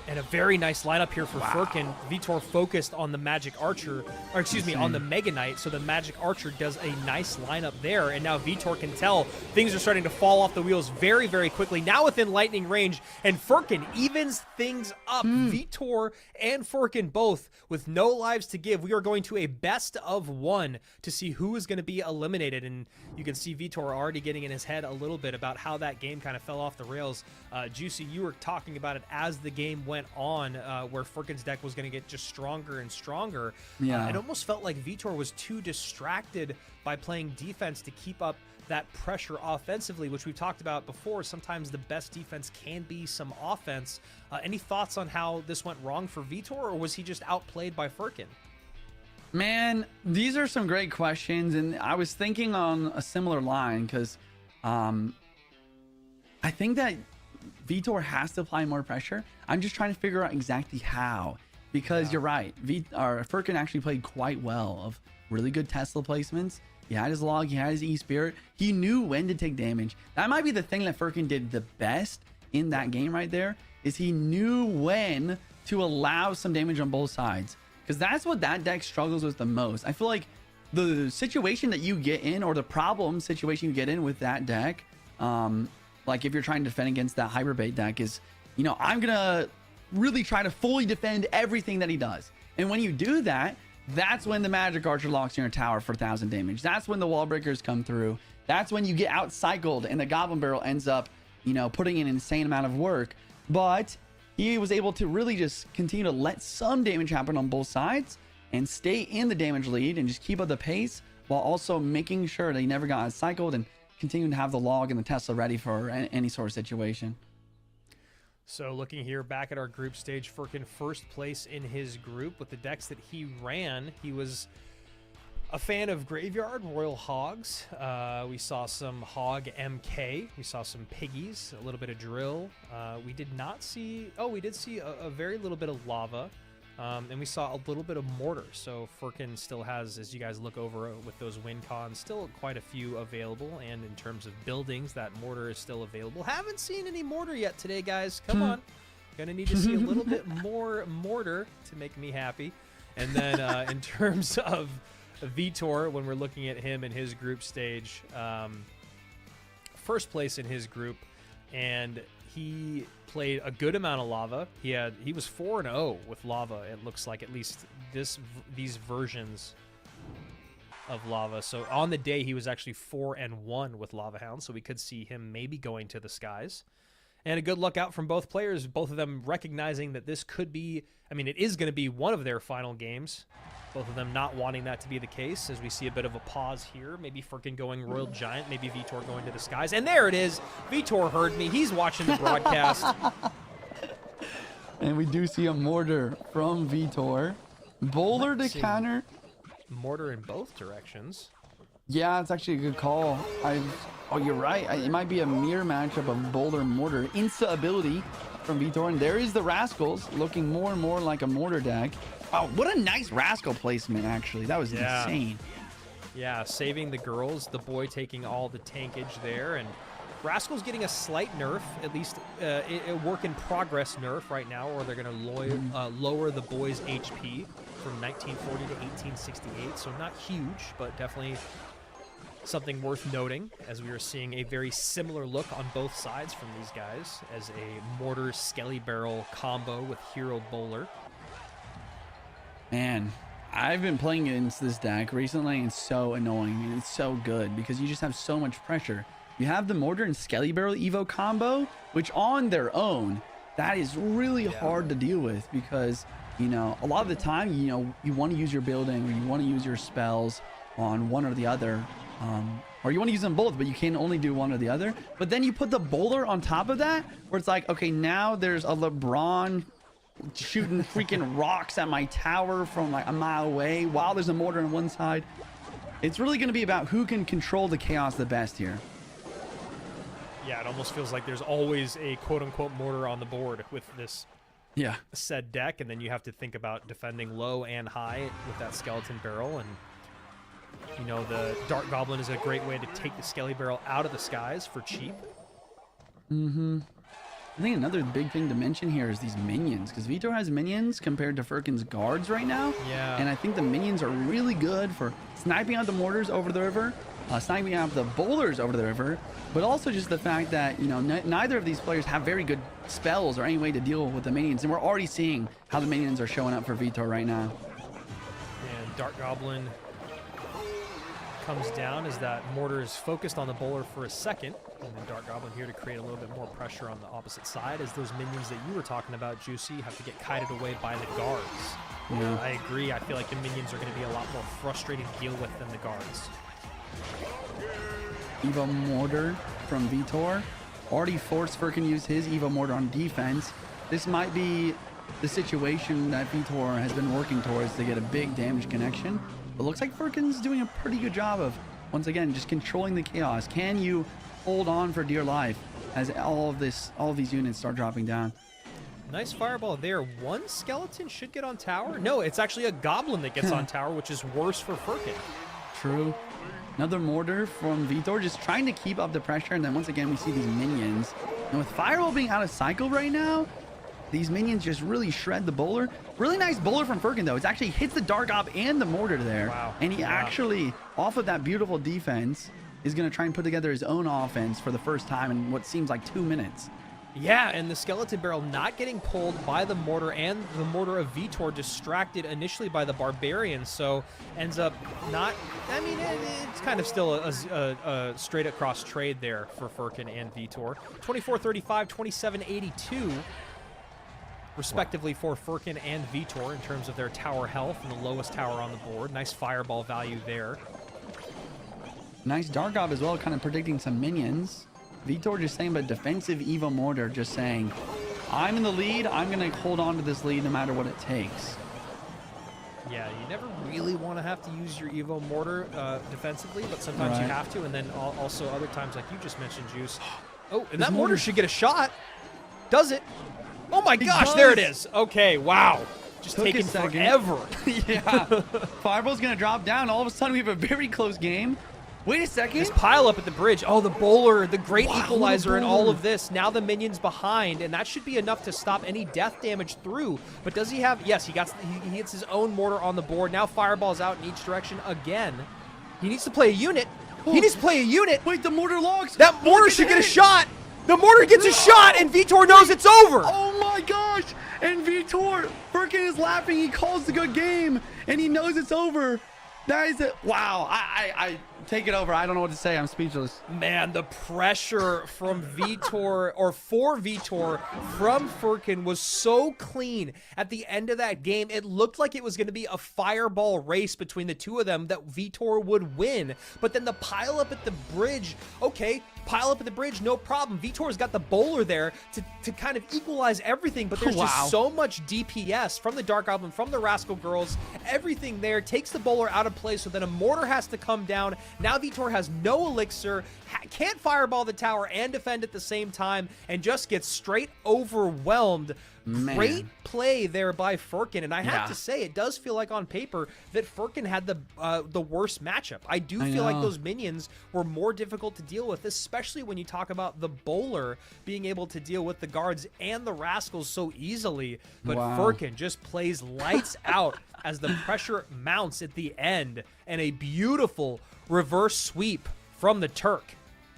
And a very nice lineup here for Furkin. Vitor focused on the Magic Archer, or excuse me, on the Mega Knight, so the Magic Archer does a nice lineup there, and now Vitor can tell things are starting to fall off the wheels very, very quickly, now within lightning range, and Furkin evens things up. Vitor and Furkin both with no lives to give. We are going to a best of one to see who is going to be eliminated, and you can see Vitor already getting in his head a little bit about how that game kind of fell off the rails. Juicy, you were talking about it as the game went on, where Furkin's deck was going to get just stronger and stronger. It almost felt like Vitor was too distracted by playing defense to keep up that pressure offensively, which we've talked about before. Sometimes the best defense can be some offense. Any thoughts on how this went wrong for Vitor, or was he just outplayed by Furkin? Man, these are some great questions, and I was thinking on a similar line because I think that Vitor has to apply more pressure. I'm just trying to figure out exactly how, because you're right. Furkin actually played quite well of really good Tesla placements. He had his log, he had his E-Spirit. He knew when to take damage. That might be the thing that Furkin did the best in that game right there, is he knew when to allow some damage on both sides. Because that's what that deck struggles with the most. I feel like the situation that you get in, or the problem situation you get in with that deck, like if you're trying to defend against that Hyperbait deck, is, you know, I'm going to really try to fully defend everything that he does. And when you do that, that's when the Magic Archer locks in your tower for 1,000 damage. That's when the Wall Breakers come through. That's when you get out cycled and the Goblin Barrel ends up, you know, putting in an insane amount of work. But he was able to really just continue to let some damage happen on both sides and stay in the damage lead and just keep up the pace while also making sure that he never got cycled and continuing to have the log and the Tesla ready for any sort of situation. So looking here back at our group stage, Furkin first place in his group with the decks that he ran. He was a fan of Graveyard, Royal Hogs. We saw some Hog MK. We saw some Piggies, a little bit of Drill. We did not see... Oh, we did see a very little bit of Lava. And we saw a little bit of Mortar. So Furkin still has, as you guys look over with those win cons, still quite a few available. And in terms of buildings, that Mortar is still available. Haven't seen any Mortar yet today, guys. Come on. Gonna need to see a little bit more Mortar to make me happy. And then in terms of Vitor, when we're looking at him in his group stage, first place in his group, and he played a good amount of Lava. He was 4-0 with Lava. It looks like, at least these versions of Lava. So on the day he was actually 4-1 with Lava Hound. So we could see him maybe going to the skies. And a good luck out from both players, both of them recognizing that this could be, I mean, it is going to be one of their final games. Both of them not wanting that to be the case, as we see a bit of a pause here. Maybe Furkin going Royal Giant, maybe Vitor going to the skies. And there it is. Vitor heard me. He's watching the broadcast. And we do see a Mortar from Vitor. Bowler to counter. Mortar in both directions. Yeah, it's actually a good call. Oh, you're right. It might be a mirror matchup of Bowler Mortar. Insta ability from Vitor. And there is the Rascals, looking more and more like a Mortar deck. Oh, what a nice Rascal placement, actually. That was insane. Yeah, saving the girls, the boy taking all the tankage there, and Rascal's getting a slight nerf, at least a work-in-progress nerf right now, or they're going to lower the boy's HP from 1940 to 1868, so not huge, but definitely something worth noting, as we are seeing a very similar look on both sides from these guys, as a Mortar Skelly Barrel combo with Hero Bowler. Man, I've been playing against this deck recently, and it's so annoying, and it's so good because you just have so much pressure. You have the Mortar and Skelly Barrel Evo combo, which on their own, that is really hard to deal with because, you know, a lot of the time, you know, you want to use your building or you want to use your spells on one or the other, or you want to use them both, but you can only do one or the other. But then you put the Bowler on top of that, where it's like, okay, now there's a LeBron shooting freaking rocks at my tower from like a mile away while there's a Mortar on one side. It's really going to be about who can control the chaos the best here. Yeah, it almost feels like there's always a quote-unquote Mortar on the board with this said deck, and then you have to think about defending low and high with that Skeleton Barrel. And you know, the Dart Goblin is a great way to take the Skelly Barrel out of the skies for cheap. I think another big thing to mention here is these minions, because Vitor has minions compared to Furkin's guards right now. Yeah. And I think the minions are really good for sniping out the Mortars over the river, sniping out the Bowlers over the river, but also just the fact that, you know, neither of these players have very good spells or any way to deal with the minions. And we're already seeing how the minions are showing up for Vitor right now. And Dart Goblin comes down as that Mortar is focused on the Bowler for a second, and then Dart Goblin here to create a little bit more pressure on the opposite side, as those minions that you were talking about, Juicy, have to get kited away by the guards. Yeah. I agree. I feel like the minions are going to be a lot more frustrating to deal with than the guards. Evo Mortar from Vitor already forced Furkin to use his Evo Mortar on defense. This might be the situation that Vitor has been working towards to get a big damage connection. But looks like Furkin's doing a pretty good job of, once again, just controlling the chaos. Can you hold on for dear life as all of these units start dropping down? Nice fireball there. One skeleton should get on tower. No, it's actually a goblin that gets on tower, which is worse for Furkin. True. Another Mortar from Vitor, just trying to keep up the pressure. And then once again, we see these minions. And with Fireball being out of cycle right now, these minions just really shred the Bowler. Really nice Bowler from Furkin, though. It actually hits the Dark Op and the Mortar there. Wow. And he actually, off of that beautiful defense, is going to try and put together his own offense for the first time in what seems like 2 minutes. Yeah, and the Skeleton Barrel not getting pulled by the Mortar, and the Mortar of Vitor distracted initially by the Barbarian, so ends up not... I mean, it's kind of still a straight across trade there for Furkin and Vitor. 24-35, 27-82. respectively for Furkin and Vitor in terms of their tower health and the lowest tower on the board. Nice fireball value there. Nice Dark Gob as well, kind of predicting some minions. Vitor just saying, but defensive Evo Mortar just saying, I'm in the lead. I'm going to hold on to this lead no matter what it takes. Yeah, you never really want to have to use your Evo Mortar defensively, but sometimes you have to. And then also other times, like you just mentioned, Juice. Oh, and that mortar should get a shot. Does it? Oh my gosh, there it is. Okay, wow. Just taking forever. Yeah. Fireball's going to drop down. All of a sudden, we have a very close game. Wait a second. This pile up at the bridge. Oh, the bowler, the great equalizer in all of this. Now the minions behind, and that should be enough to stop any death damage through. But does he have... Yes, he hits his own mortar on the board. Now fireball's out in each direction again. He needs to play a unit. He needs to play a unit. Wait, the mortar logs. That mortar should get a shot. The mortar gets a shot, and Vitor knows it's over. Oh my gosh. And Vitor, Furkin is laughing. He calls the good game, and he knows it's over. That is it. Wow. I take it over. I don't know what to say. I'm speechless. Man, the pressure from Vitor, or for Vitor, from Furkin was so clean at the end of that game. It looked like it was going to be a fireball race between the two of them, that Vitor would win. But then the pile up at the bridge, okay, pile up at the bridge, no problem. Vitor's got the bowler there to kind of equalize everything, but there's just so much DPS from the Dark Goblin, from the Rascal Girls, everything there takes the bowler out of play, so then a mortar has to come down. Now Vitor has no elixir, can't fireball the tower and defend at the same time, and just gets straight overwhelmed. Man. Great play there by Furkin, and I have to say, it does feel like on paper that Furkin had the worst matchup. I do feel like those minions were more difficult to deal with, especially when you talk about the bowler being able to deal with the guards and the rascals so easily. But Furkin just plays lights out as the pressure mounts at the end, and a beautiful reverse sweep from the Turk.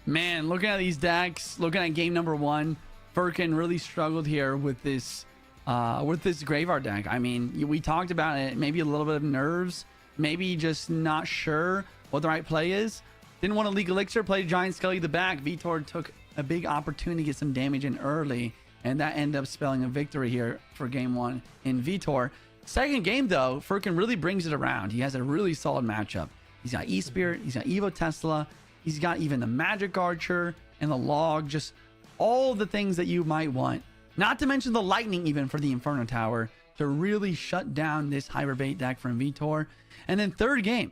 Man, looking at these decks, looking at game number 1, Furkin really struggled here with this Graveyard deck. I mean, we talked about it, maybe a little bit of nerves, maybe just not sure what the right play is. Didn't want to leak Elixir, played Giant Skelly the back. Vitor took a big opportunity to get some damage in early, and that ended up spelling a victory here for game 1 in Vitor. Second game, though, Furkin really brings it around. He has a really solid matchup. He's got E-Spirit, he's got Evo Tesla, he's got even the Magic Archer and the Log, just all the things that you might want. Not to mention the Lightning even for the Inferno Tower to really shut down this Hyperbait deck from Vitor. And then third game,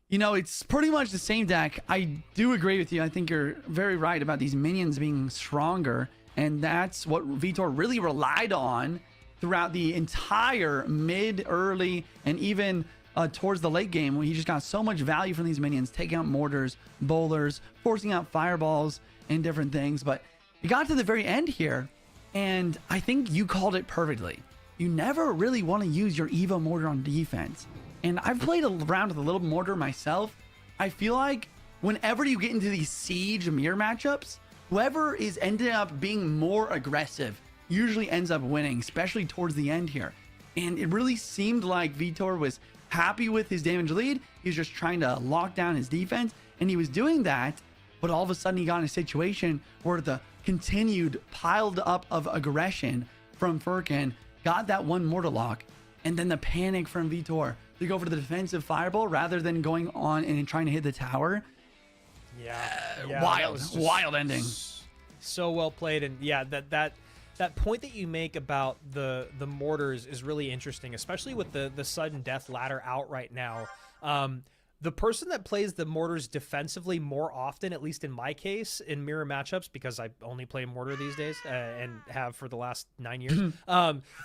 you know, it's pretty much the same deck. I do agree with you. I think you're very right about these minions being stronger, and that's what Vitor really relied on throughout the entire mid, early, and even towards the late game, when he just got so much value from these minions, taking out mortars, bowlers, forcing out fireballs, and different things. But it got to the very end here, and I think you called it perfectly. You never really want to use your Evo Mortar on defense. And I've played around with a little mortar myself. I feel like whenever you get into these siege mirror matchups, whoever is ended up being more aggressive usually ends up winning, especially towards the end here. And it really seemed like Vitor was happy with his damage lead. He was just trying to lock down his defense, and he was doing that, but all of a sudden he got in a situation where the continued piled up of aggression from Furkin got that one mortar lock, and then the panic from Vitor to go for the defensive fireball rather than going on and trying to hit the tower. Wild ending. So well played. And yeah, that point that you make about the mortars is really interesting, especially with the sudden death ladder out right now. The person that plays the mortars defensively more often, at least in my case, in mirror matchups, because I only play mortar these days and have for the last 9 years,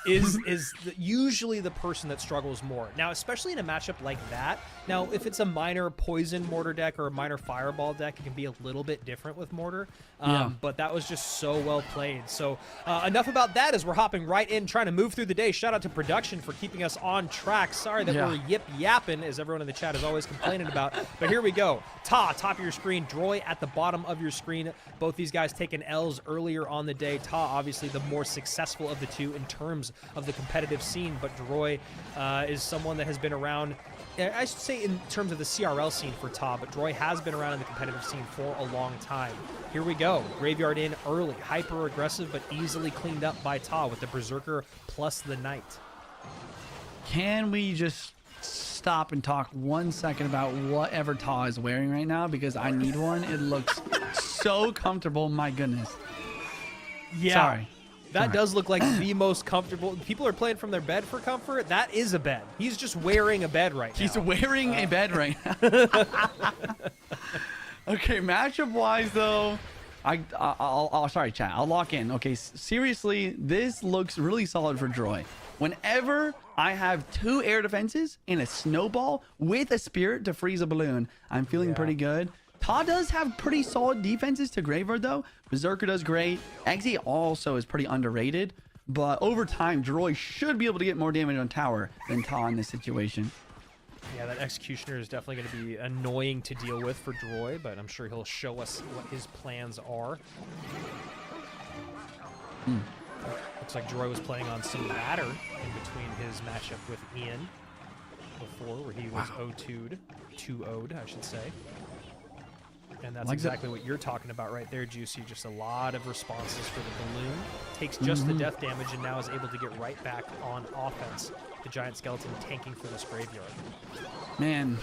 is usually the person that struggles more. Now, especially in a matchup like that. Now, if it's a minor poison mortar deck or a minor fireball deck, it can be a little bit different with mortar. But that was just so well played. So enough about that, as we're hopping right in, trying to move through the day. Shout out to production for keeping us on track. Sorry that we're yip-yapping, as everyone in the chat is always complaining complaining about. But here we go. Ta, top of your screen. Droy at the bottom of your screen. Both these guys taking L's earlier on the day. Ta, obviously the more successful of the two in terms of the competitive scene, but Droy is someone that has been around, I should say in terms of the CRL scene for Ta, but Droy has been around in the competitive scene for a long time. Here we go. Graveyard in early. Hyper aggressive, but easily cleaned up by Ta with the Berserker plus the Knight. Can we just stop and talk 1 second about whatever Ta is wearing right now? Because I need one. It looks so comfortable. My goodness. Yeah. Sorry. That does look like the most comfortable. People are playing from their bed for comfort. That is a bed. He's just wearing a bed right now. He's wearing a bed right now. Okay, matchup-wise, though, sorry, chat. I'll lock in. Okay, seriously, this looks really solid for Droy. Whenever I have 2 air defenses and a snowball with a spirit to freeze a balloon, I'm feeling pretty good. Ta does have pretty solid defenses to Graveyard, though. Berserker does great. Exi also is pretty underrated. But over time, Droy should be able to get more damage on tower than Ta in this situation. Yeah, that Executioner is definitely going to be annoying to deal with for Droy, but I'm sure he'll show us what his plans are. Looks like Droy was playing on some ladder in between his matchup with Ian before, where he was 0-2'd, 2-0'd, I should say. And that's exactly what you're talking about right there, Juicy. Just a lot of responses for the balloon. Takes just the death damage and now is able to get right back on offense. The giant skeleton tanking for this graveyard. Man.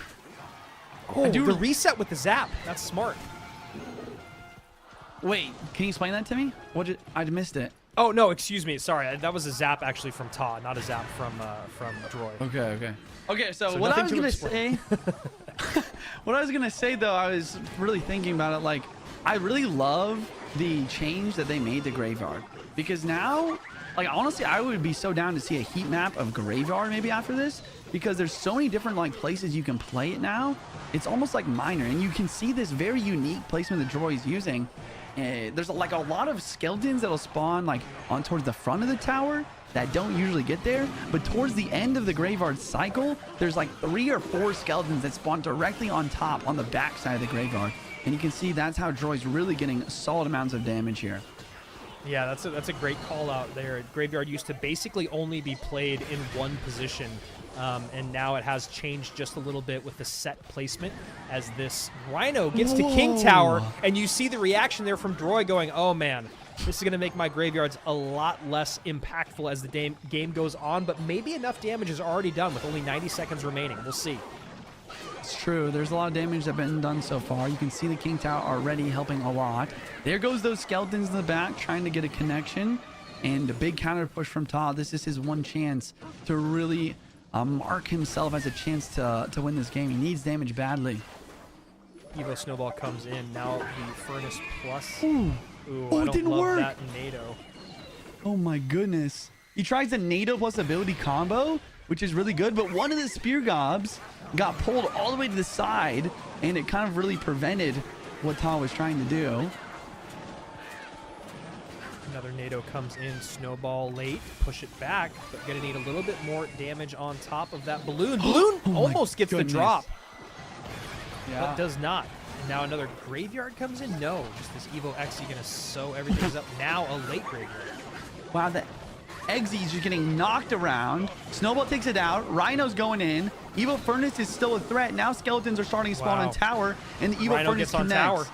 Oh, the reset with the zap. That's smart. Wait, can you explain that to me? I missed it. Oh, no, excuse me. Sorry. That was a zap actually from Ta, not a zap from Droy. Okay, so what I was going to say... What I was going to say, though, I was really thinking about it. Like, I really love the change that they made to Graveyard. Because now, like, honestly, I would be so down to see a heat map of Graveyard maybe after this. Because there's so many different, like, places you can play it now. It's almost like minor. And you can see this very unique placement that Droy is using. There's, like, a lot of skeletons that'll spawn, like, on towards the front of the tower that don't usually get there, but towards the end of the Graveyard cycle, there's like 3 or 4 skeletons that spawn directly on top on the back side of the Graveyard, and you can see that's how Droy's really getting solid amounts of damage here. Yeah, that's a great call out there. Graveyard used to basically only be played in one position, and now it has changed just a little bit with the set placement as this Rhino gets to King Tower, and you see the reaction there from Droy going, oh man, this is going to make my graveyards a lot less impactful as the game goes on, but maybe enough damage is already done with only 90 seconds remaining. We'll see. It's true. There's a lot of damage that's been done so far. You can see the King Tower already helping a lot. There goes those skeletons in the back trying to get a connection, and a big counter push from Ta. This is his one chance to really mark himself as a chance to win this game. He needs damage badly. Evo Snowball comes in. Now the Furnace Plus. Ooh, Oh, I it don't didn't love work. that NATO. Oh my goodness. He tries the NATO plus ability combo, which is really good, but one of the spear gobs got pulled all the way to the side, and it kind of really prevented what Ta was trying to do. Another NATO comes in. Snowball late. Push it back, but gonna need a little bit more damage on top of that balloon. Balloon Oh my almost gets goodness. the drop, Yeah. but does not. And now another graveyard comes in. No, just this Evo Xe gonna sew everything's up. Now a late graveyard. Wow, the Exi's just getting knocked around. Snowball takes it out. Rhino's going in. Evo Furnace is still a threat. Now skeletons are starting to spawn Wow. on tower, and the Evo Rhino Furnace gets on connects.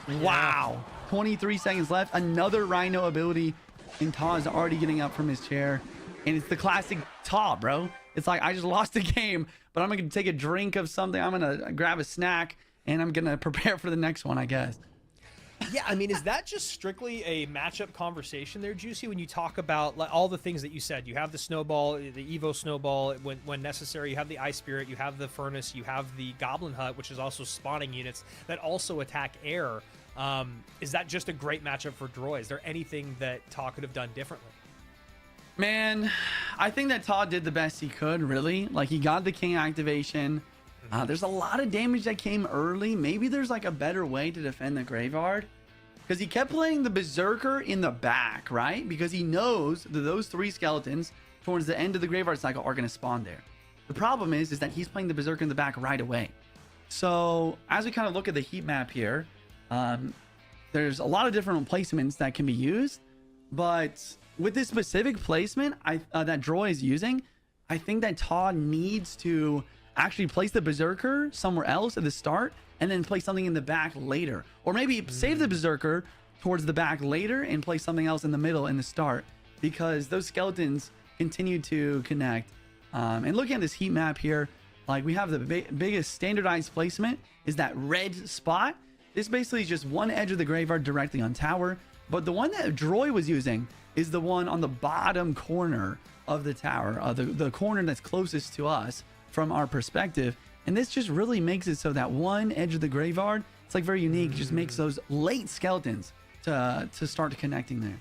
tower. Wow. 23 seconds left. Another Rhino ability, and Ta is already getting up from his chair. And it's the classic Ta, bro. It's like, I just lost a game, but I'm going to take a drink of something. I'm going to grab a snack, and I'm going to prepare for the next one, I guess. Yeah, I mean, is that just strictly a matchup conversation there, Juicy, when you talk about like, all the things that you said? You have the Snowball, the Evo Snowball, when necessary. You have the Ice Spirit, you have the Furnace, you have the Goblin Hut, which is also spawning units that also attack air. Is that just a great matchup for Droy? Is there anything that Ta could have done differently? Man, I think that Ta did the best he could, really. Like, he got the King activation. There's a lot of damage that came early. Maybe there's like a better way to defend the Graveyard. Because he kept playing the Berserker in the back, right? Because he knows that those 3 skeletons towards the end of the Graveyard cycle are going to spawn there. The problem is that he's playing the Berserker in the back right away. So as we kind of look at the heat map here, there's a lot of different placements that can be used, but with this specific placement that Droy is using, I think that Todd needs to actually place the Berserker somewhere else at the start and then place something in the back later, or maybe save the Berserker towards the back later and place something else in the middle in the start, because those skeletons continue to connect. And looking at this heat map here, like we have the biggest standardized placement is that red spot. This basically is just one edge of the graveyard directly on tower, but the one that Droy was using is the one on the bottom corner of the tower, the corner that's closest to us from our perspective. And this just really makes it so that one edge of the graveyard, it's like very unique, just makes those late skeletons to start connecting there.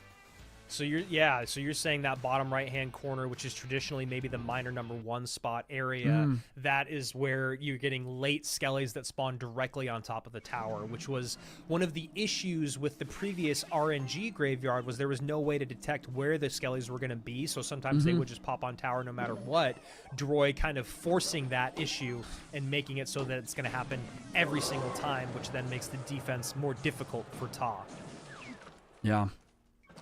So you're saying that bottom right-hand corner, which is traditionally maybe the minor number 1 spot area, that is where you're getting late skellies that spawn directly on top of the tower, which was one of the issues with the previous RNG graveyard, was there was no way to detect where the skellies were going to be, so sometimes they would just pop on tower no matter what. Droy kind of forcing that issue and making it so that it's going to happen every single time, which then makes the defense more difficult for Ta. Yeah.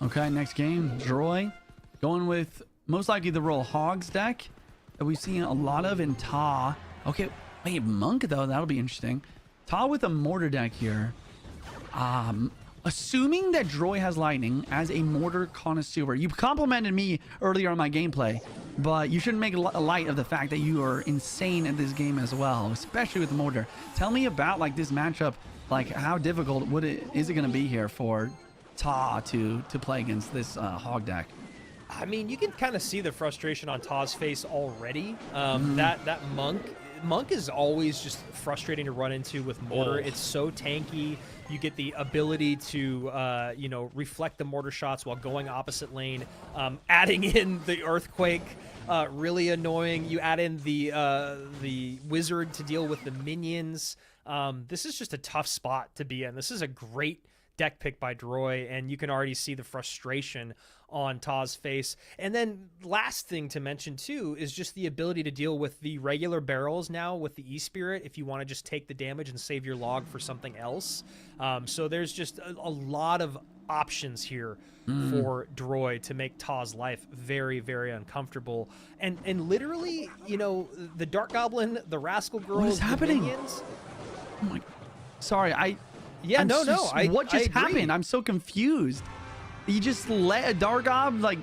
Okay, next game, Droy going with most likely the Royal Hogs deck that we've seen a lot of in Ta. Okay, wait, Monk though, that'll be interesting. Ta with a mortar deck here. Assuming that Droy has lightning as a mortar connoisseur. You complimented me earlier on my gameplay, but you shouldn't make a light of the fact that you are insane at this game as well, especially with mortar. Tell me about like this matchup, like how difficult is it going to be here for Ta to play against this hog deck? I mean, you can kind of see the frustration on Ta's face already. That Monk is always just frustrating to run into with mortar. It's so tanky. You get the ability to reflect the mortar shots while going opposite lane. Adding in the earthquake, really annoying. You add in the wizard to deal with the minions. This is just a tough spot to be in. This is a great deck pick by Droy, and you can already see the frustration on Ta's face. And then last thing to mention too is just the ability to deal with the regular barrels now with the E-Spirit if you want to just take the damage and save your log for something else. So there's just a lot of options here for Droy to make Ta's life very, very uncomfortable. And literally, the Dark Goblin, the Rascal Girls, what is happening? Minions, Oh my, sorry, what just happened? I'm so confused. You just let a Dargob, like,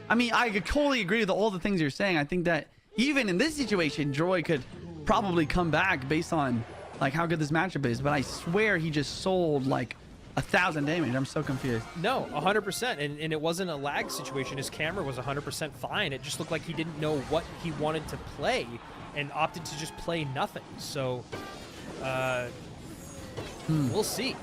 I mean, I could totally agree with all the things you're saying. I think that even in this situation, Droy could probably come back based on like how good this matchup is, but I swear he just sold like 1,000 damage. I'm so confused. No, 100%, and it wasn't a lag situation. His camera was 100% fine. It just looked like he didn't know what he wanted to play and opted to just play nothing. So we'll see.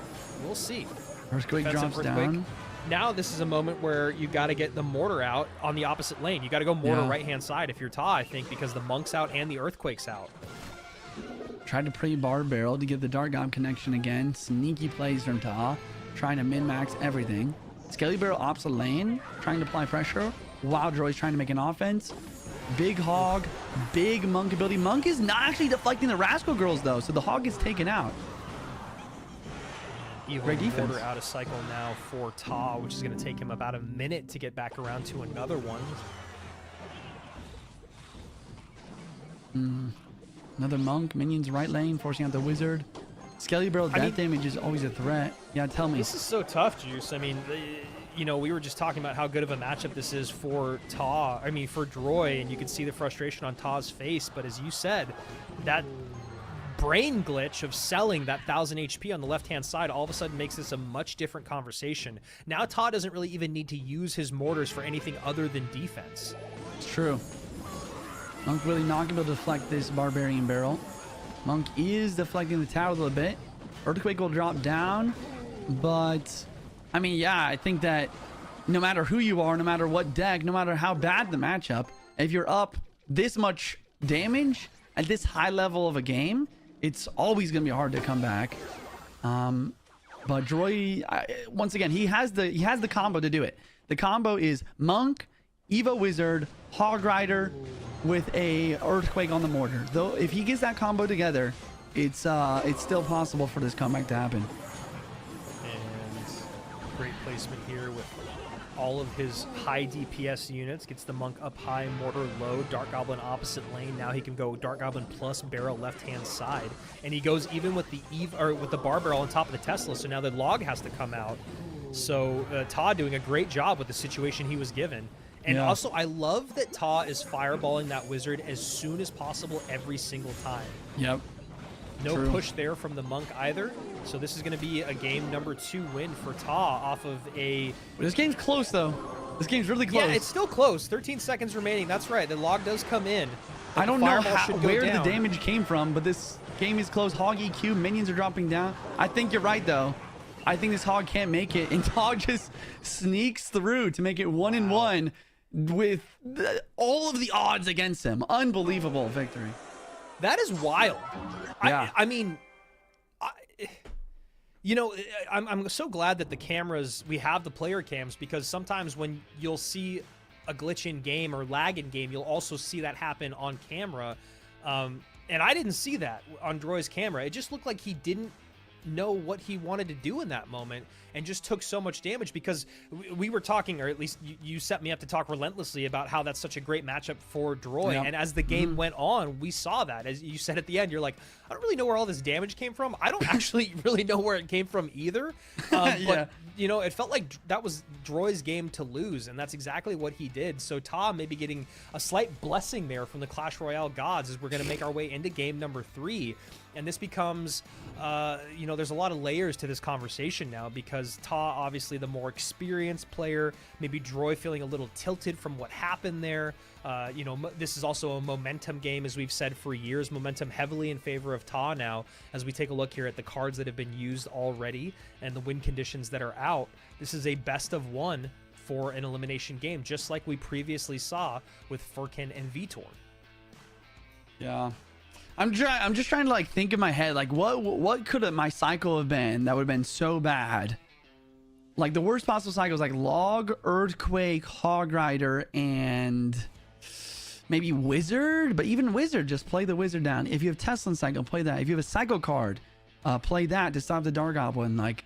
Earthquake drops down. Now this is a moment where you got to get the mortar out on the opposite lane. You got to go mortar right-hand side if you're Ta, I think, because the Monk's out and the Earthquake's out. Tried to pre-bar barrel to get the Dark Gob connection again. Sneaky plays from Ta, trying to min-max everything. Skelly Barrel opts a lane, trying to apply pressure, while Droy's trying to make an offense. Big Hog, big Monk ability. Monk is not actually deflecting the Rascal Girls, though, so the Hog is taken out. Great defense. Mortar out of cycle now for Ta, which is going to take him about a minute to get back around to another one. Another Monk, minions right lane, forcing out the Wizard. Skelly Barrel death damage is always a threat. Yeah, tell me. This is so tough, Juice. I mean, we were just talking about how good of a matchup this is for for Droy, and you can see the frustration on Ta's face. But as you said, that brain glitch of selling that 1,000 HP on the left-hand side all of a sudden makes this a much different conversation. Now Ta doesn't really even need to use his mortars for anything other than defense. It's true. Monk really not going to deflect this Barbarian Barrel. Monk is deflecting the tower a little bit. Earthquake will drop down, but I mean, yeah, I think that no matter who you are, no matter what deck, no matter how bad the matchup, if you're up this much damage at this high level of a game, it's always going to be hard to come back. But Droy, once again, he has the combo to do it. The combo is Monk, Evo Wizard, Hog Rider with a Earthquake on the mortar. Though if he gets that combo together, it's still possible for this comeback to happen. And great placement here with all of his high DPS units. Gets the Monk up high, Mortar low, Dark Goblin opposite lane. Now he can go Dark Goblin plus Barrel left-hand side. And he goes even with the with the Bar Barrel on top of the Tesla, so now the log has to come out. So Ta doing a great job with the situation he was given. And also, I love that Ta is fireballing that Wizard as soon as possible every single time. Yep. No push there from the Monk either. So this is going to be a game number 2 win for Ta off of a... This game's close, though. This game's really close. Yeah, it's still close. 13 seconds remaining. That's right. The log does come in. I don't know where the damage came from, but this game is close. Hog EQ, minions are dropping down. I think you're right, though. I think this Hog can't make it, and Hog just sneaks through to make it 1-1 with all of the odds against him. Unbelievable victory. That is wild. Yeah. I mean, you know, I'm so glad that the cameras, we have the player cams, because sometimes when you'll see a glitch in game or lag in game, you'll also see that happen on camera. And I didn't see that on Droy's camera. It just looked like he didn't know what he wanted to do in that moment and just took so much damage, because we were talking, or at least you set me up to talk relentlessly about how that's such a great matchup for Droy. Yep. And as the game went on, we saw that. As you said at the end, you're like, I don't really know where all this damage came from. I don't actually really know where it came from either. But, you know, it felt like that was Droy's game to lose, and that's exactly what he did. So Ta may be getting a slight blessing there from the Clash Royale gods as we're going to make our way into game number 3. And this becomes, you know, there's a lot of layers to this conversation now, because Ta, obviously the more experienced player, maybe Droy feeling a little tilted from what happened there. You know, this is also a momentum game, as we've said for years. Momentum heavily in favor of Ta now, as we take a look here at the cards that have been used already and the win conditions that are out. This is a best of 1 for an elimination game, just like we previously saw with Furkin and Vitor. Yeah. I'm just trying to like think in my head, like what could my cycle have been that would have been so bad? Like the worst possible cycles, like Log, Earthquake, Hog Rider, and maybe Wizard. But even Wizard, just play the Wizard down. If you have Tesla cycle, play that. If you have a cycle card, play that to stop the Dark Goblin. Like,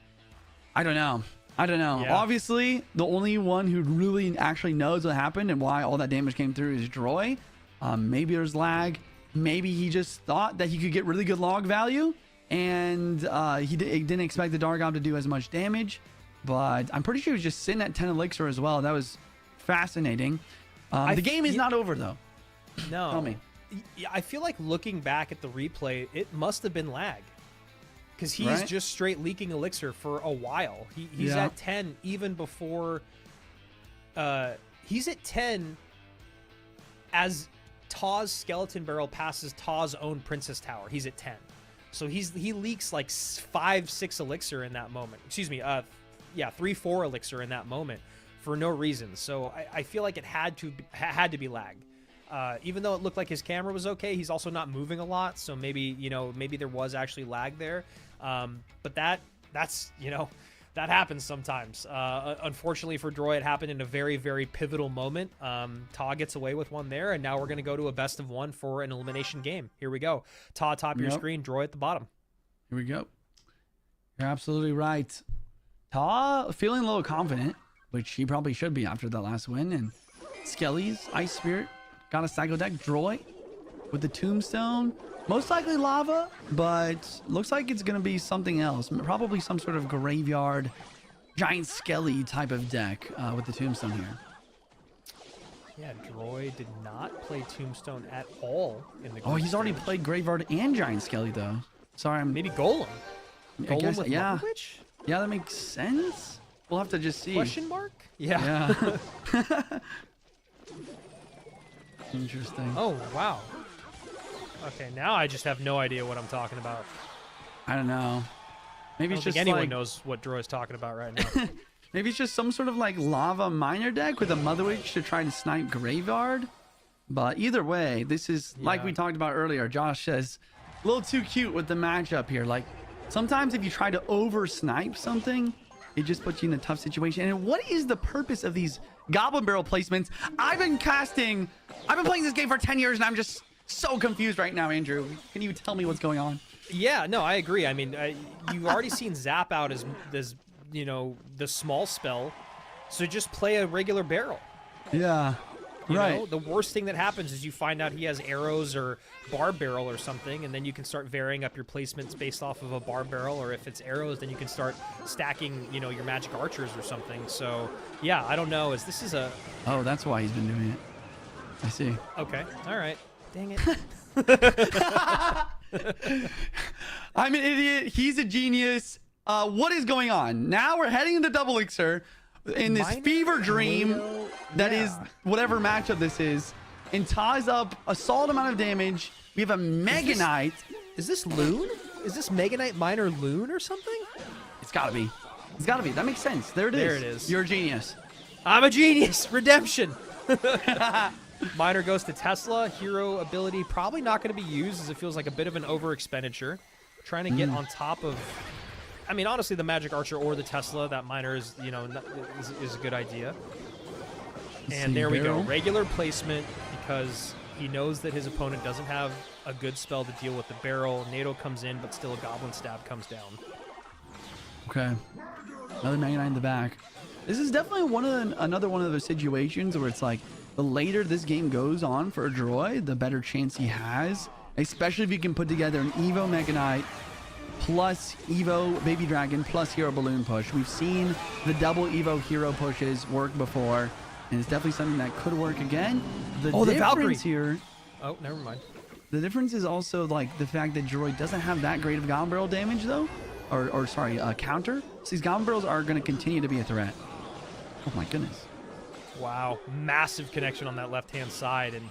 I don't know. Yeah. Obviously, the only one who really actually knows what happened and why all that damage came through is Droy. Maybe there's lag. Maybe he just thought that he could get really good log value, and he didn't expect the Dark Goblin to do as much damage. But I'm pretty sure he was just sitting at 10 elixir as well. That was fascinating. The game is not over, though. No. Tell me. I feel like looking back at the replay, it must have been lag, because he's just straight leaking elixir for a while. He's at 10 even before... he's at 10 as... Ta's skeleton barrel passes Ta's own princess tower. He's at 10. So he leaks like 5-6 elixir in that moment. Excuse me, 3-4 elixir in that moment for no reason. So I feel like it had to be lagged. Even though it looked like his camera was okay, he's also not moving a lot. So maybe, you know, maybe there was actually lag there. But that's, you know, that happens sometimes. Unfortunately for Droy, it happened in a very, very pivotal moment. Ta gets away with one there, and now we're going to go to a best of 1 for an elimination game. Here we go. Ta, top of your screen, Droy at the bottom. Here we go. You're absolutely right. Ta feeling a little confident, which he probably should be after that last win. And Skelly's Ice Spirit got a cycle deck. Droy with the Tombstone. Most likely lava, but looks like it's going to be something else. Probably some sort of graveyard, giant skelly type of deck with the Tombstone here. Yeah, Droy did not play Tombstone at all in the. Oh, he's already played graveyard and giant skelly though. Sorry, maybe Golem. Golem with yeah. Witch? Yeah, that makes sense. We'll have to just see. Question mark? Yeah. Interesting. Oh wow. Okay, now I just have no idea what I'm talking about. I don't know. Maybe it's just anyone like... knows what Droy's talking about right now. Maybe it's just some sort of like lava miner deck with a Mother Witch to try to snipe graveyard. But either way, this is like we talked about earlier. Josh says a little too cute with the matchup here. Like sometimes if you try to over snipe something, it just puts you in a tough situation. And what is the purpose of these Goblin Barrel placements? I've been playing this game for 10 years and I'm just so confused right now, Andrew. Can you tell me what's going on? Yeah, no, I agree. I mean, you've already seen Zap out as the small spell, so just play a regular barrel. Yeah. You Right. know, the worst thing that happens is you find out he has arrows or bar barrel or something, and then you can start varying up your placements based off of a bar barrel, or if it's arrows, then you can start stacking, your magic archers or something. So, yeah, I don't know. This is a... Oh, that's why he's been doing it. I see. Okay. All right. Dang it. I'm an idiot. He's a genius. What is going on? Now we're heading into Double Elixir in this Minor fever dream Whale? that is Yeah. whatever matchup this is. And ties up a solid amount of damage. We have a Mega Knight. Is this Loon? Is this Mega Knight Minor Loon or something? It's gotta be. It's gotta be. That makes sense. There it is. There it is. You're a genius. I'm a genius. Redemption. Minor goes to Tesla. Hero ability probably not going to be used, as it feels like a bit of an over expenditure. Trying to get on top of... I mean, honestly, the Magic Archer or the Tesla, that Minor is, is a good idea. And there we go. Barrel. Regular placement, because he knows that his opponent doesn't have a good spell to deal with the barrel. NATO comes in, but still a Goblin Stab comes down. Okay. Another Mega Knight in the back. This is definitely another one of those situations where it's like, the later this game goes on for Droy, the better chance he has. Especially if you can put together an Evo Mega Knight plus Evo Baby Dragon plus Hero Balloon push. We've seen the double Evo Hero pushes work before, and it's definitely something that could work again. The Valkyrie here... Oh, never mind. The difference is also like the fact that Droid doesn't have that great of Goblin Barrel damage though, or sorry, counter. So these Goblin Barrels are going to continue to be a threat. Oh my goodness. Wow, massive connection on that left-hand side, and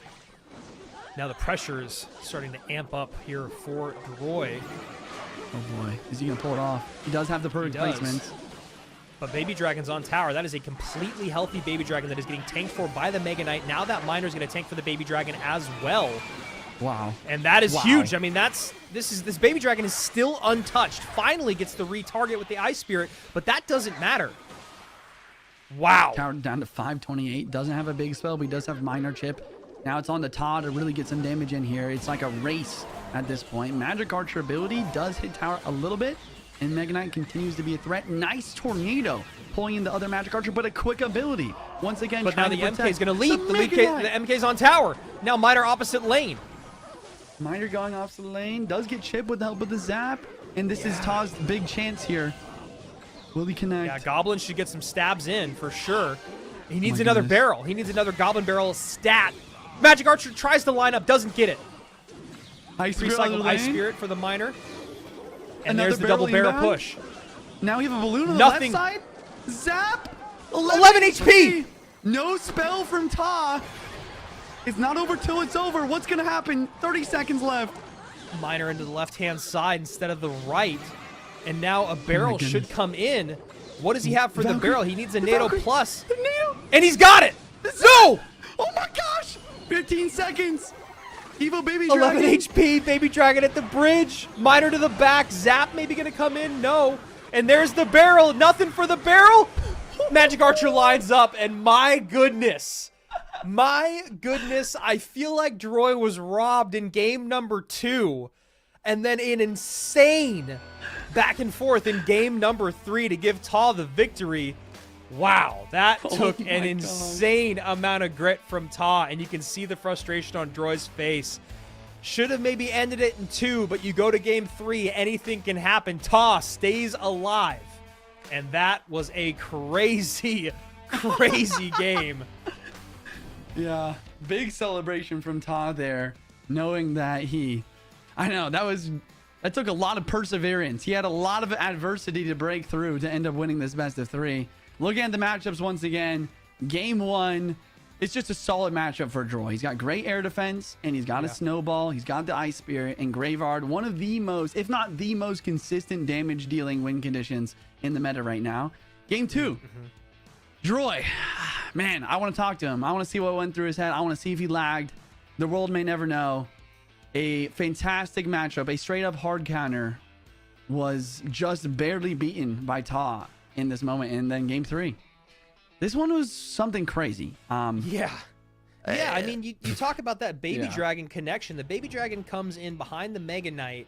now the pressure is starting to amp up here for Droy. Oh boy, is he going to pull it off? He does have the perfect He does. placement. But Baby Dragon's on tower. That is a completely healthy Baby Dragon that is getting tanked for by the Mega Knight. Now that Miner's going to tank for the Baby Dragon as well. Wow. And that is Wow. huge. I mean, this Baby Dragon is still untouched. Finally gets the retarget with the Ice Spirit, but that doesn't matter. Wow. Tower down to 528. Doesn't have a big spell, but he does have minor chip. Now it's on the Todd to really get some damage in here. It's like a race at this point. Magic Archer ability does hit tower a little bit, and Mega Knight continues to be a threat. Nice tornado pulling in the other Magic Archer, but a quick ability. Once again, But now trying the to MK protect is going to leap. the Mega Knight. The MK's on tower. Now Miner opposite lane. Miner going off the lane. Does get chipped with the help of the Zap. And this is Todd's big chance here. Will he connect? Yeah, Goblin should get some stabs in for sure. He needs my another goodness. barrel. He needs another Goblin Barrel stat. Magic Archer tries to line up, doesn't get it. Ice Spirit on the Recycled Ice lane. Spirit for the Miner. And Another there's the double barrel barrel inbound. push. Now we have a balloon on Nothing. the left side. Zap. 11 HP. No spell from Ta. It's not over till it's over. What's going to happen? 30 seconds left. Miner into the left-hand side instead of the right. And now a barrel goodness. should come in. What does he have for the Valkyrie. barrel? He needs a The NATO Valkyrie. plus. The NATO. And he's got it! No! Oh my gosh. 15 seconds. Evo Baby 11 Dragon. HP, Baby Dragon at the bridge. Miner to the back. Zap maybe going to come in. No. And there's the barrel. Nothing for the barrel. Magic Archer lines up, and my goodness. My goodness, I feel like Droy was robbed in game number 2. And then an insane back and forth in game number 3 to give Ta the victory. Wow, that took my an God. insane amount of grit from Ta, and you can see the frustration on Droy's face. Should have maybe ended it in 2, but you go to game 3, anything can happen. Ta stays alive. And that was a crazy, crazy game. Yeah. Big celebration from Ta there, knowing that that took a lot of perseverance. He had a lot of adversity to break through to end up winning this best of 3. Looking at the matchups once again, game 1, it's just a solid matchup for Droy. He's got great air defense, and he's got a snowball. He's got the Ice Spirit and Graveyard, one of the most, if not the most consistent damage dealing win conditions in the meta right now. Game 2, Droy. Man, I want to talk to him. I want to see what went through his head. I want to see if he lagged. The world may never know. A fantastic matchup, a straight up hard counter, was just barely beaten by Ta in this moment. And then game 3. This one was something crazy. Yeah. I mean, you talk about that Baby Yeah. Dragon connection. The Baby Dragon comes in behind the Mega Knight,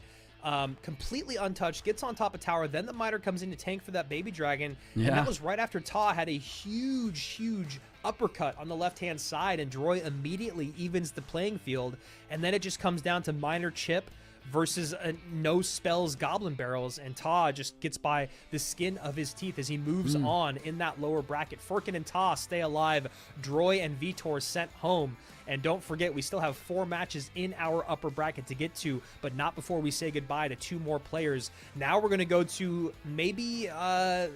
completely untouched, gets on top of tower. Then the miner comes in to tank for that baby dragon. Yeah. And that was right after Ta had a huge uppercut on the left-hand side, and Droy immediately evens the playing field. And then it just comes down to miner chip versus no spells goblin barrels, and Ta just gets by the skin of his teeth as he moves on in that lower bracket. Furkin and Ta stay alive. Droy and Vitor sent home. And don't forget, we still have 4 matches in our upper bracket to get to, but not before we say goodbye to 2 more players. Now we're going to go to maybe, I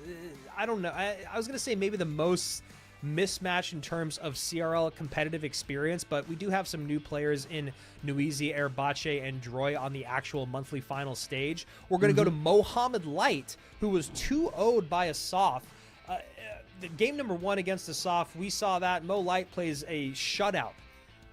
don't know, I was going to say maybe the most mismatched in terms of CRL competitive experience, but we do have some new players in Niuzi, Erbache, and Droy on the actual monthly final stage. We're going to go to Mohamed Light, who was 2-0'd by Assaf. The game number 1 against Assaf, we saw that Mo Light plays a shutout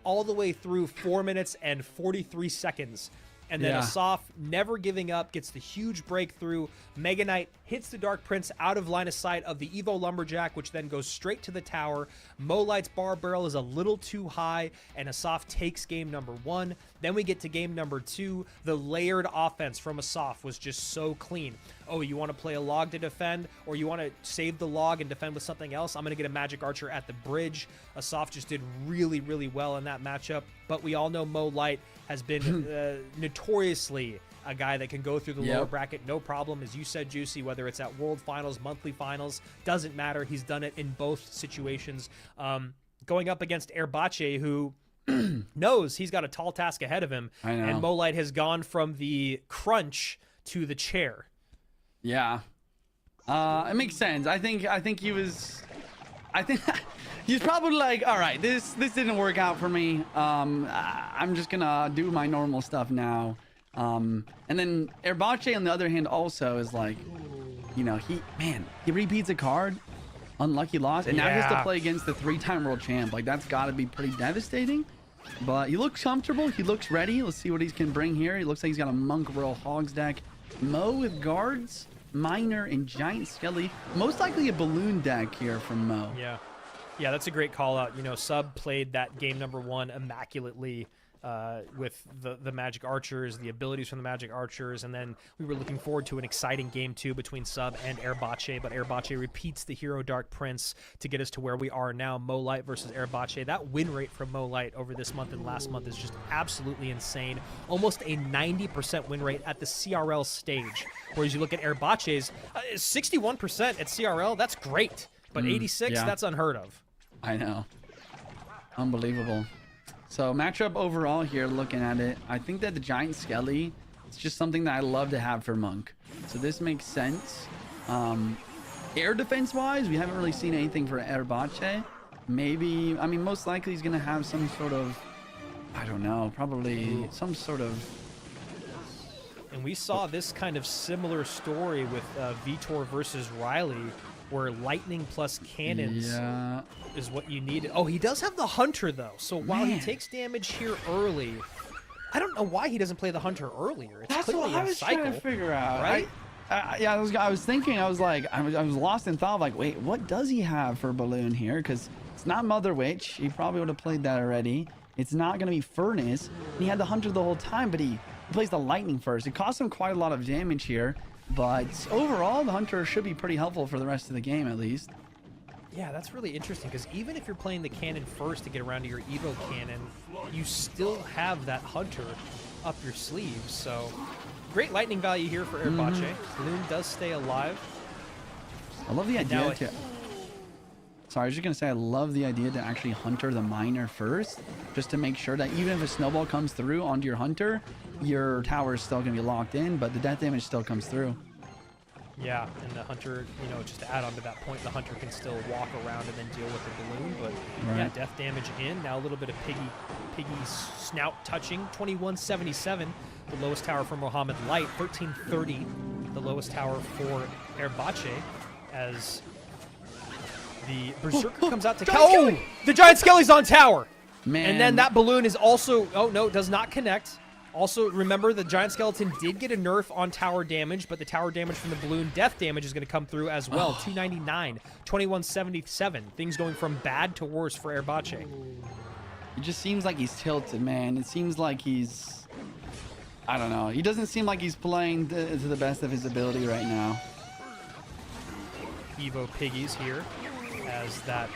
all the way through 4 minutes and 43 seconds. And then Assaf, never giving up, gets the huge breakthrough. Mega Knight hits the Dark Prince out of line of sight of the Evo Lumberjack, which then goes straight to the tower. Mo Light's bar barrel is a little too high, and Assaf takes game number 1. Then we get to game number 2. The layered offense from Assaf was just so clean. Oh, you want to play a log to defend, or you want to save the log and defend with something else? I'm going to get a magic archer at the bridge. Assaf just did really well in that matchup, but we all know Mo Light has been notoriously a guy that can go through the lower bracket no problem. As you said, Juicy, whether it's at World Finals, Monthly Finals, doesn't matter. He's done it in both situations. Going up against Erbache, who knows he's got a tall task ahead of him. I know. And Mo Light has gone from the crunch to the chair. Yeah. It makes sense. I think he was he's probably like, all right, this didn't work out for me. I'm just gonna do my normal stuff now. And then Erbache on the other hand also is like, you know, he repeats a card, unlucky loss, and now he has to play against the 3-time world champ. Like, that's got to be pretty devastating. But he looks comfortable, he looks ready. Let's see what he can bring here. He looks like he's got a Monk Royal Hogs deck. Mo with guards, Miner, and Giant Skelly. Most likely a balloon deck here from Mo. Yeah, that's a great call out. You know, Sub played that game number 1 immaculately with the Magic Archers, the abilities from the Magic Archers, and then we were looking forward to an exciting game 2 between Sub and Erbache, but Erbache repeats the Hero Dark Prince to get us to where we are now. Mo Light versus Erbache. That win rate from Mo Light over this month and last month is just absolutely insane. Almost a 90% win rate at the CRL stage, whereas you look at Erbache's 61% at CRL. That's great, but 86, that's unheard of. I know. Unbelievable. So matchup overall here, looking at it, I think that the Giant Skelly, it's just something that I love to have for Monk. So this makes sense. Air defense wise, we haven't really seen anything for Erbache. Maybe, I mean, most likely he's going to have some sort of, I don't know, probably some sort of. And we saw this kind of similar story with Vitor versus Riley, where lightning plus cannons is what you need. Oh, he does have the Hunter, though. So while he takes damage here early, I don't know why he doesn't play the Hunter earlier. It's That's clearly what I was trying to figure out. Right? Yeah, I was thinking, I was lost in thought, like, wait, what does he have for balloon here? Because it's not Mother Witch. He probably would have played that already. It's not going to be Furnace. And he had the Hunter the whole time, but he plays the Lightning first. It cost him quite a lot of damage here. But overall, the Hunter should be pretty helpful for the rest of the game, at least. Yeah, that's really interesting, because even if you're playing the cannon first to get around to your Evo cannon, you still have that Hunter up your sleeve. So great lightning value here for Erbache. Balloon does stay alive. I love the idea to... Sorry, I was just going to say, I love the idea to actually Hunter the Miner first, just to make sure that even if a snowball comes through onto your Hunter, your tower is still going to be locked in, but the death damage still comes through. Yeah, and the Hunter, you know, just to add on to that point, the Hunter can still walk around and then deal with the balloon, but yeah, death damage in. Now a little bit of Piggy's snout touching. 2177, the lowest tower for Mohamed Light. 1330, the lowest tower for Erbache, as the Berserker comes out to Oh! The Giant Skelly's on tower! Man. And then that balloon is also... Oh, no, does not connect. Also, remember, the Giant Skeleton did get a nerf on tower damage, but the tower damage from the balloon death damage is going to come through as well. 299, 2177. Things going from bad to worse for Erbache. It just seems like he's tilted, man. It seems like he's... I don't know. He doesn't seem like he's playing to the best of his ability right now. Evo Piggies here as that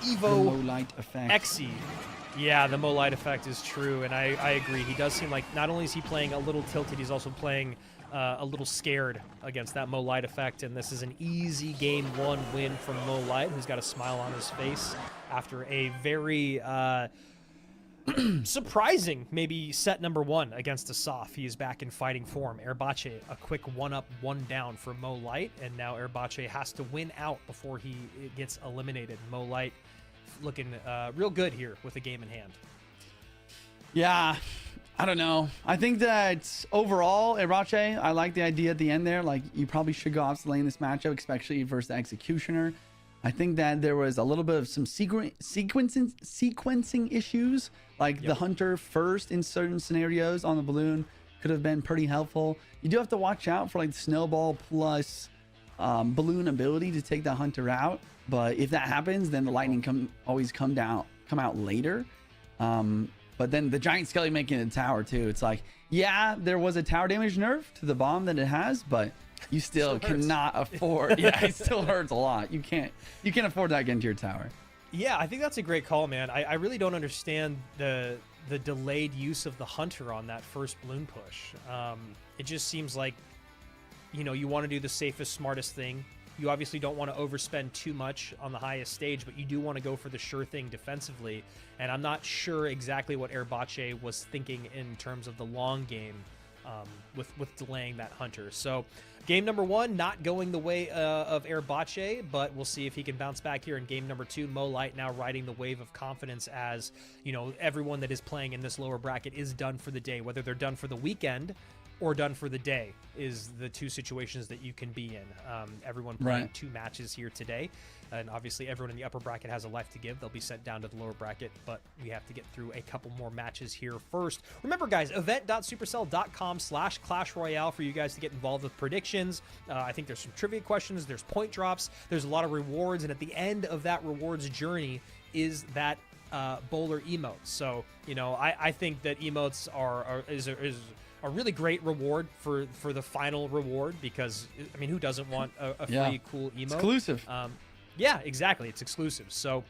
The Evo light effect. Exy. Yeah, the Molite effect is true, and I agree. He does seem like not only is he playing a little tilted, he's also playing a little scared against that Molite effect, and this is an easy game 1 win from Molite, who's got a smile on his face after a very surprising maybe set number 1 against Assaf. He is back in fighting form. Erbache, a quick 1-up, 1-down for Molite, and now Erbache has to win out before he gets eliminated. Molite looking real good here with a game in hand. Yeah, I don't know. I think that overall, Erache, I like the idea at the end there. Like, you probably should go off lane this matchup, especially versus the Executioner. I think that there was a little bit of some sequencing issues, like the Hunter first in certain scenarios on the balloon could have been pretty helpful. You do have to watch out for like Snowball plus balloon ability to take the Hunter out. But if that happens, then the lightning always come out later. But then the giant skelly making a tower too. It's like, yeah, there was a tower damage nerf to the bomb that it has, but you still cannot afford. Yeah, it still hurts a lot. You can't afford that against your tower. Yeah, I think that's a great call, man. I really don't understand the delayed use of the Hunter on that first balloon push. It just seems like, you know, you want to do the safest, smartest thing. You obviously don't want to overspend too much on the highest stage, but you do want to go for the sure thing defensively. And I'm not sure exactly what Erbache was thinking in terms of the long game with delaying that Hunter. So game number 1, not going the way of Erbache, but we'll see if he can bounce back here in game number 2. Molite now riding the wave of confidence as, you know, everyone that is playing in this lower bracket is done for the day. Whether they're done for the weekend or done for the day is the 2 situations that you can be in. Everyone playing 2 matches here today. And obviously everyone in the upper bracket has a life to give. They'll be sent down to the lower bracket, but we have to get through a couple more matches here first. Remember, guys, event.supercell.com/Clash Royale for you guys to get involved with predictions. I think there's some trivia questions. There's point drops. There's a lot of rewards. And at the end of that rewards journey is that bowler emotes. So, you know, I think that emotes is a really great reward for the final reward, because I mean, who doesn't want a free cool emote? Exclusive. Yeah, exactly. It's exclusive. So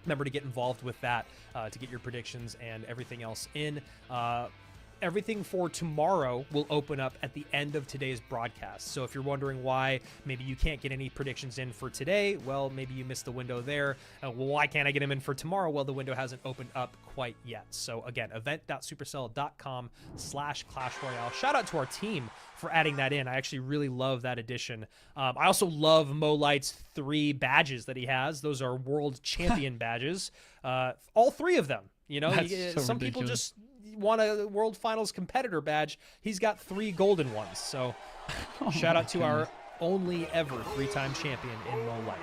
remember to get involved with that to get your predictions and everything else in. Everything for tomorrow will open up at the end of today's broadcast. So if you're wondering why maybe you can't get any predictions in for today, well, maybe you missed the window there. Well, why can't I get them in for tomorrow? Well, the window hasn't opened up quite yet. So again, event.supercell.com/Clash Royale. Shout out to our team for adding that in. I actually really love that addition. I also love Molite's 3 badges that he has. Those are world champion badges. All 3 of them. You know, some people just want a World Finals competitor badge. He's got 3 golden ones. So shout out to our only ever 3-time champion in Molite.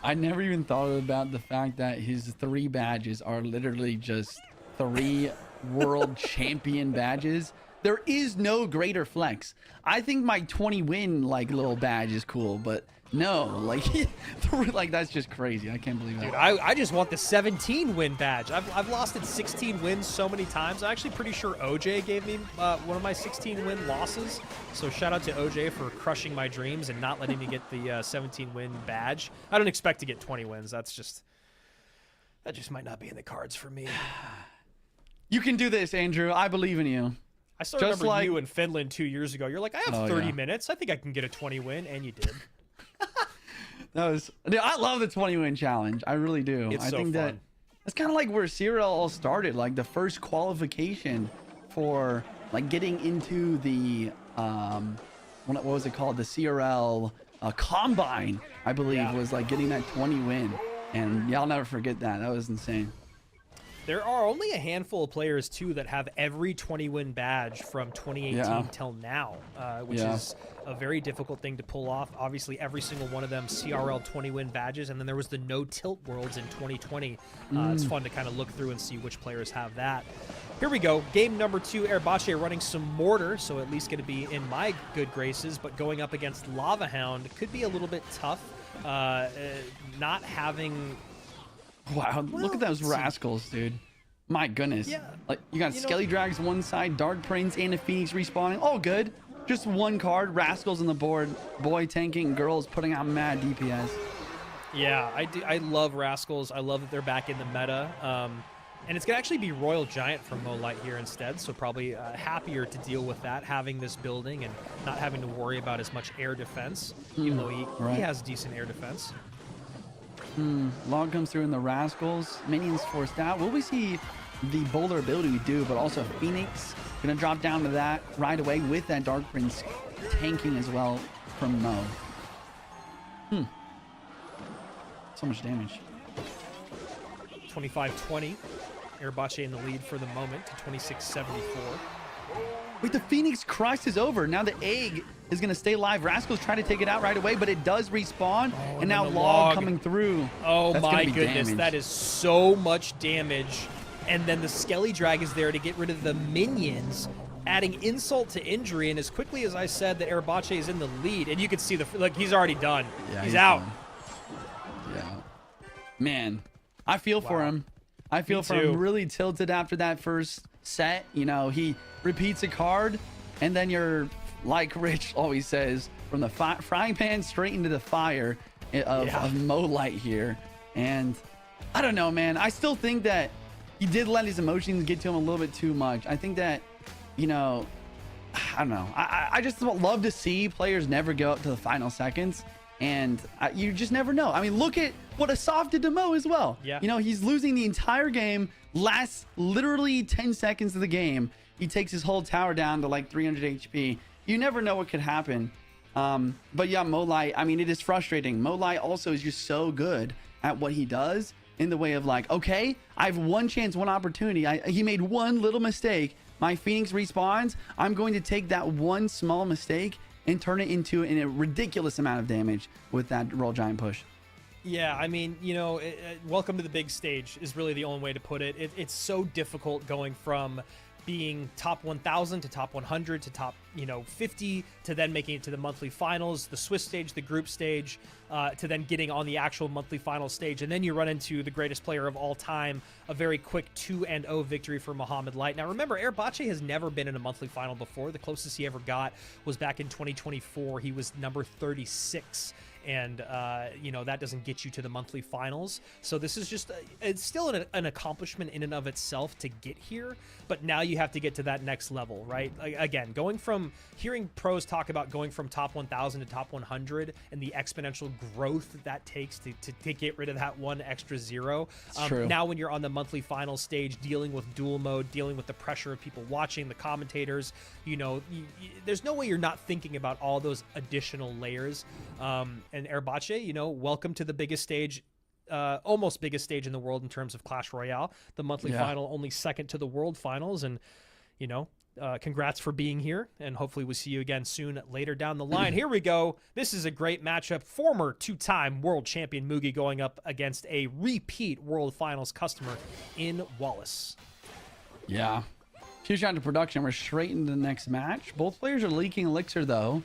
I never even thought about the fact that his 3 badges are literally just 3 world champion badges. There is no greater flex. I think my 20 win like little badge is cool, but no, like, like that's just crazy. I can't believe that. Dude, I just want the 17 win badge. I've lost at 16 wins so many times. I'm actually pretty sure OJ gave me one of my 16 win losses. So shout out to OJ for crushing my dreams and not letting me get the 17 win badge. I don't expect to get 20 wins. That just might not be in the cards for me. You can do this, Andrew. I believe in you. I still remember you in Finland 2 years ago. You're like, I have 30 minutes. I think I can get a 20 win, and you did. Dude, I love the 20 win challenge. I really do. It's I so think fun. that's kind of like where CRL all started, like the first qualification for like getting into the what was it called, the CRL combine, I believe, was like getting that 20 win, and y'all never forget that. That was insane. There are only a handful of players, too, that have every 20-win badge from 2018 till now, which is a very difficult thing to pull off. Obviously, every single one of them CRL 20-win badges, and then there was the no-tilt Worlds in 2020. It's fun to kind of look through and see which players have that. Here we go. Game number 2, Erbache running some Mortar, so at least going to be in my good graces, but going up against Lava Hound could be a little bit tough. Not having... Wow, look at those rascals, dude. My goodness. Yeah. Like, you got You know- Skelly Drags one side, Dark Prince, and a Phoenix respawning. All good. Just one card. Rascals on the board. Boy tanking. Girls putting out mad DPS. Yeah, I do. I love Rascals. I love that they're back in the meta. And it's going to actually be Royal Giant from Molite here instead, so probably happier to deal with that, having this building and not having to worry about as much air defense, even though he has decent air defense. Log comes through in the Rascals. Minions forced out. Will we see the Boulder ability we do, but also Phoenix going to drop down to that right away with that Dark Prince tanking as well from Mo. So much damage. 25-20. Airbache in the lead for the moment to 26-74. Wait, the Phoenix Christ is over. Now the egg is going to stay alive. Rascals try to take it out right away, but it does respawn. And now the log coming through. Oh That's my gonna be goodness, damage. that is so much damage. And then the Skelly Drag is there to get rid of the minions, adding insult to injury. And as quickly as I said, the Airbache is in the lead. And you can see like he's already done. Yeah, he's out. done. Yeah. Man, I feel for Wow. him. I feel for too. him. Really tilted after that first set. You know, he repeats a card, and then you're, like Rich always says, from the frying pan straight into the fire of Molite here. And I don't know, man. I still think that he did let his emotions get to him a little bit too much. I think that, you know, I don't know. I just love to see players never go up to the final seconds. And you just never know. I mean, look at what Assaf did to Mo as well. Yeah. You know, he's losing the entire game. Last literally 10 seconds of the game, he takes his whole tower down to like 300 HP. You never know what could happen. But yeah, Molite, I mean, it is frustrating. Molite also is just so good at what he does in the way of like, okay, I have one chance, one opportunity. He made one little mistake. My Phoenix respawns. I'm going to take that one small mistake and turn it into a ridiculous amount of damage with that Royal Giant push. Yeah, I mean, you know, welcome to the big stage is really the only way to put it. It's so difficult going from being top 1,000 to top 100 to top, 50 to then making it to the monthly finals, the Swiss stage, the group stage, to then getting on the actual monthly final stage. And then you run into the greatest player of all time, a very quick 2-0 victory for Mohamed Light. Now, remember, Airbache has never been in a monthly final before. The closest he ever got was back in 2024. He was number 36. And, that doesn't get you to the monthly finals. So this is just, it's still an accomplishment in and of itself to get here. But now you have to get to that next level, right? Again, hearing pros talk about going from top 1,000 to top 100 and the exponential growth that takes to get rid of that one extra zero. True. Now when you're on the monthly final stage, dealing with duel mode, dealing with the pressure of people watching, the commentators, there's no way you're not thinking about all those additional layers. And Airbache, welcome to the biggest stage, almost biggest stage in the world in terms of Clash Royale. The monthly final only second to the world finals. And, congrats for being here. And hopefully we'll see you again soon later down the line. Here we go. This is a great matchup. Former two-time world champion Mugi going up against a repeat world finals customer in Wallace. Yeah. Huge shot to production. We're straight into the next match. Both players are leaking elixir, though.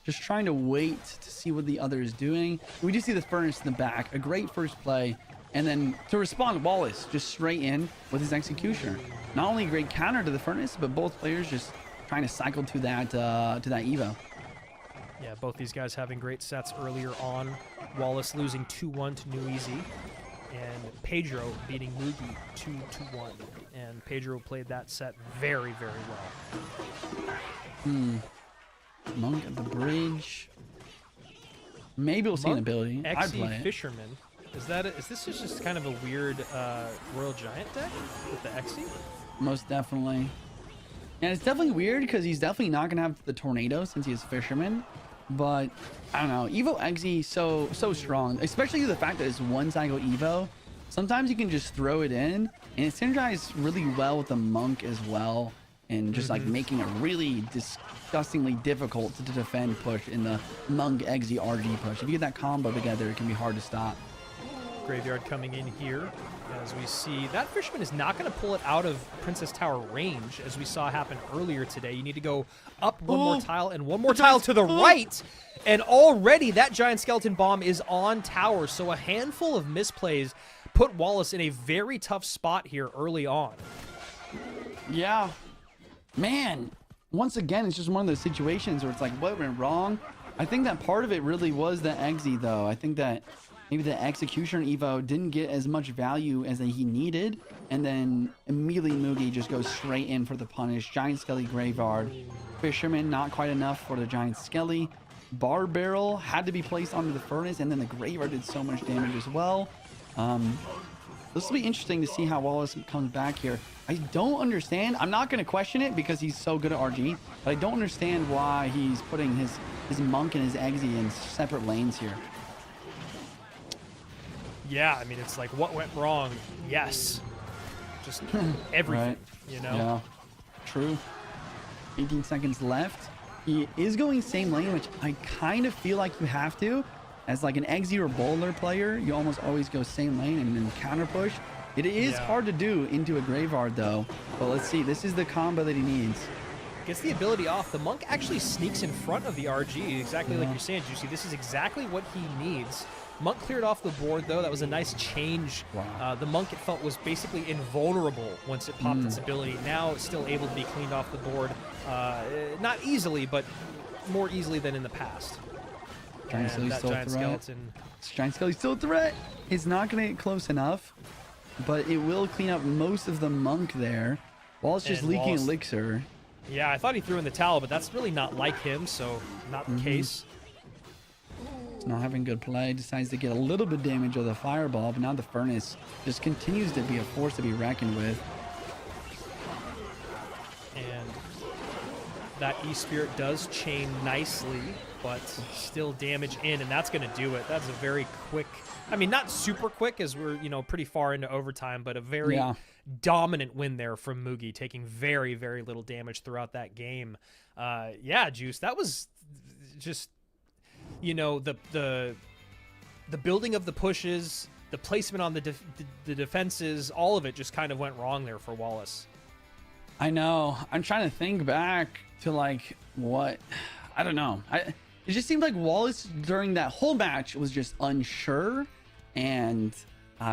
Just trying to wait to see what the other is doing. We do see the Furnace in the back. A great first play. And then to respond, Wallace just straight in with his Executioner. Not only a great counter to the Furnace, but both players just trying to cycle to that Evo. Yeah, both these guys having great sets earlier on. Wallace losing 2-1 to Niuzi. And Pedro beating Mugi 2-1. And Pedro played that set very, very well. Monk at the bridge. Maybe we'll see an ability. I'd play it. Fisherman. Is this just kind of a weird Royal Giant deck with the Xe? Most definitely. And it's definitely weird because he's definitely not going to have the tornado since he is Fisherman. But I don't know. Evo Xe so strong, especially the fact that it's one cycle Evo. Sometimes you can just throw it in, and it synergizes really well with the Monk as well. And just like making it really disgustingly difficult to defend push in the Monk Xe RG push. If you get that combo together, it can be hard to stop. Graveyard coming in here as we see that Fisherman is not going to pull it out of Princess Tower range as we saw happen earlier today. You need to go up one more tile and one more tile to the right. And already that Giant Skeleton Bomb is on tower. So a handful of misplays put Wallace in a very tough spot here early on. Yeah. Man, once again, it's just one of those situations where it's like, what went wrong? I think that part of it really was the Exy, though. I think that maybe the execution Evo didn't get as much value as he needed. And then immediately Mugi just goes straight in for the punish. Giant Skelly Graveyard. Fisherman, not quite enough for the Giant Skelly. Bar Barrel had to be placed onto the Furnace, and then the Graveyard did so much damage as well. This will be interesting to see how Wallace comes back here. I don't understand. I'm not going to question it because he's so good at RG, but I don't understand why he's putting his Monk and his Exy in separate lanes here. Yeah, I mean, it's like, what went wrong? Yes. Just everything, Right. you know? Yeah, true. 18 seconds left. He is going same lane, which I kind of feel like you have to. As like an Exy or Bowler player, you almost always go same lane and then counter push. It is hard to do into a Graveyard though. But let's see, this is the combo that he needs. Gets the ability off. The Monk actually sneaks in front of the RG, exactly like you're saying, Juicy. This is exactly what he needs. Monk cleared off the board, though. That was a nice change. Wow. The Monk, it felt, was basically invulnerable once it popped its ability. Now it's still able to be cleaned off the board. Not easily, but more easily than in the past. Giant Skelly's that still a Giant threat. Skeleton. Giant Skelly's still a threat. It's not going to get close enough, but it will clean up most of the Monk there. Wallace just And leaking Wallace- Elixir. Yeah, I thought he threw in the towel, but that's really not like him, so not the case. He's not having good play. Decides to get a little bit of damage of the Fireball, but now the Furnace just continues to be a force to be reckoned with. And that E-Spirit does chain nicely, but still damage in, and that's going to do it. That's a very quick, I mean, not super quick as we're, you know, pretty far into overtime, but a very dominant win there from Mugi, taking very, very little damage throughout that game. Yeah, Juice, that was just, you know, the building of the pushes, the placement on the defenses, all of it just kind of went wrong there for Wallace. I know. I'm trying to think back to like what, I don't know. It just seemed like Wallace during that whole match was just unsure and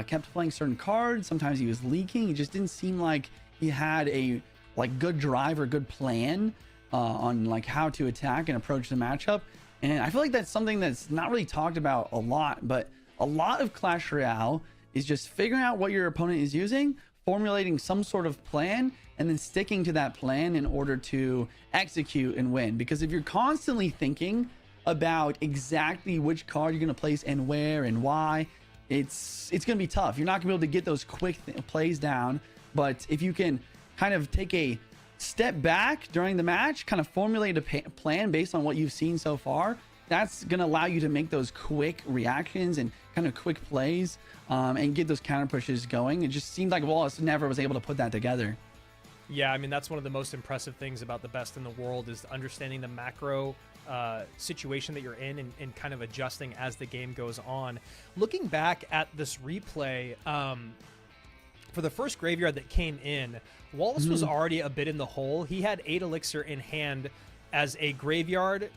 kept playing certain cards. Sometimes he was leaking. It just didn't seem like he had a like good drive or good plan on like how to attack and approach the matchup. And I feel like that's something that's not really talked about a lot, but a lot of Clash Royale is just figuring out what your opponent is using, formulating some sort of plan, and then sticking to that plan in order to execute and win. Because if you're constantly thinking about exactly which card you're going to place and where and why, it's going to be tough. You're not going to be able to get those quick plays down. But if you can kind of take a step back during the match, kind of formulate a plan based on what you've seen so far, that's going to allow you to make those quick reactions and kind of quick plays and get those counter pushes going. It just seemed like Wallace never was able to put that together. Yeah, I mean, that's one of the most impressive things about the best in the world is understanding the macro situation that you're in and kind of adjusting as the game goes on. Looking back at this replay, for the first Graveyard that came in, Wallace was already a bit in the hole. He had 8 Elixir in hand as a Graveyard,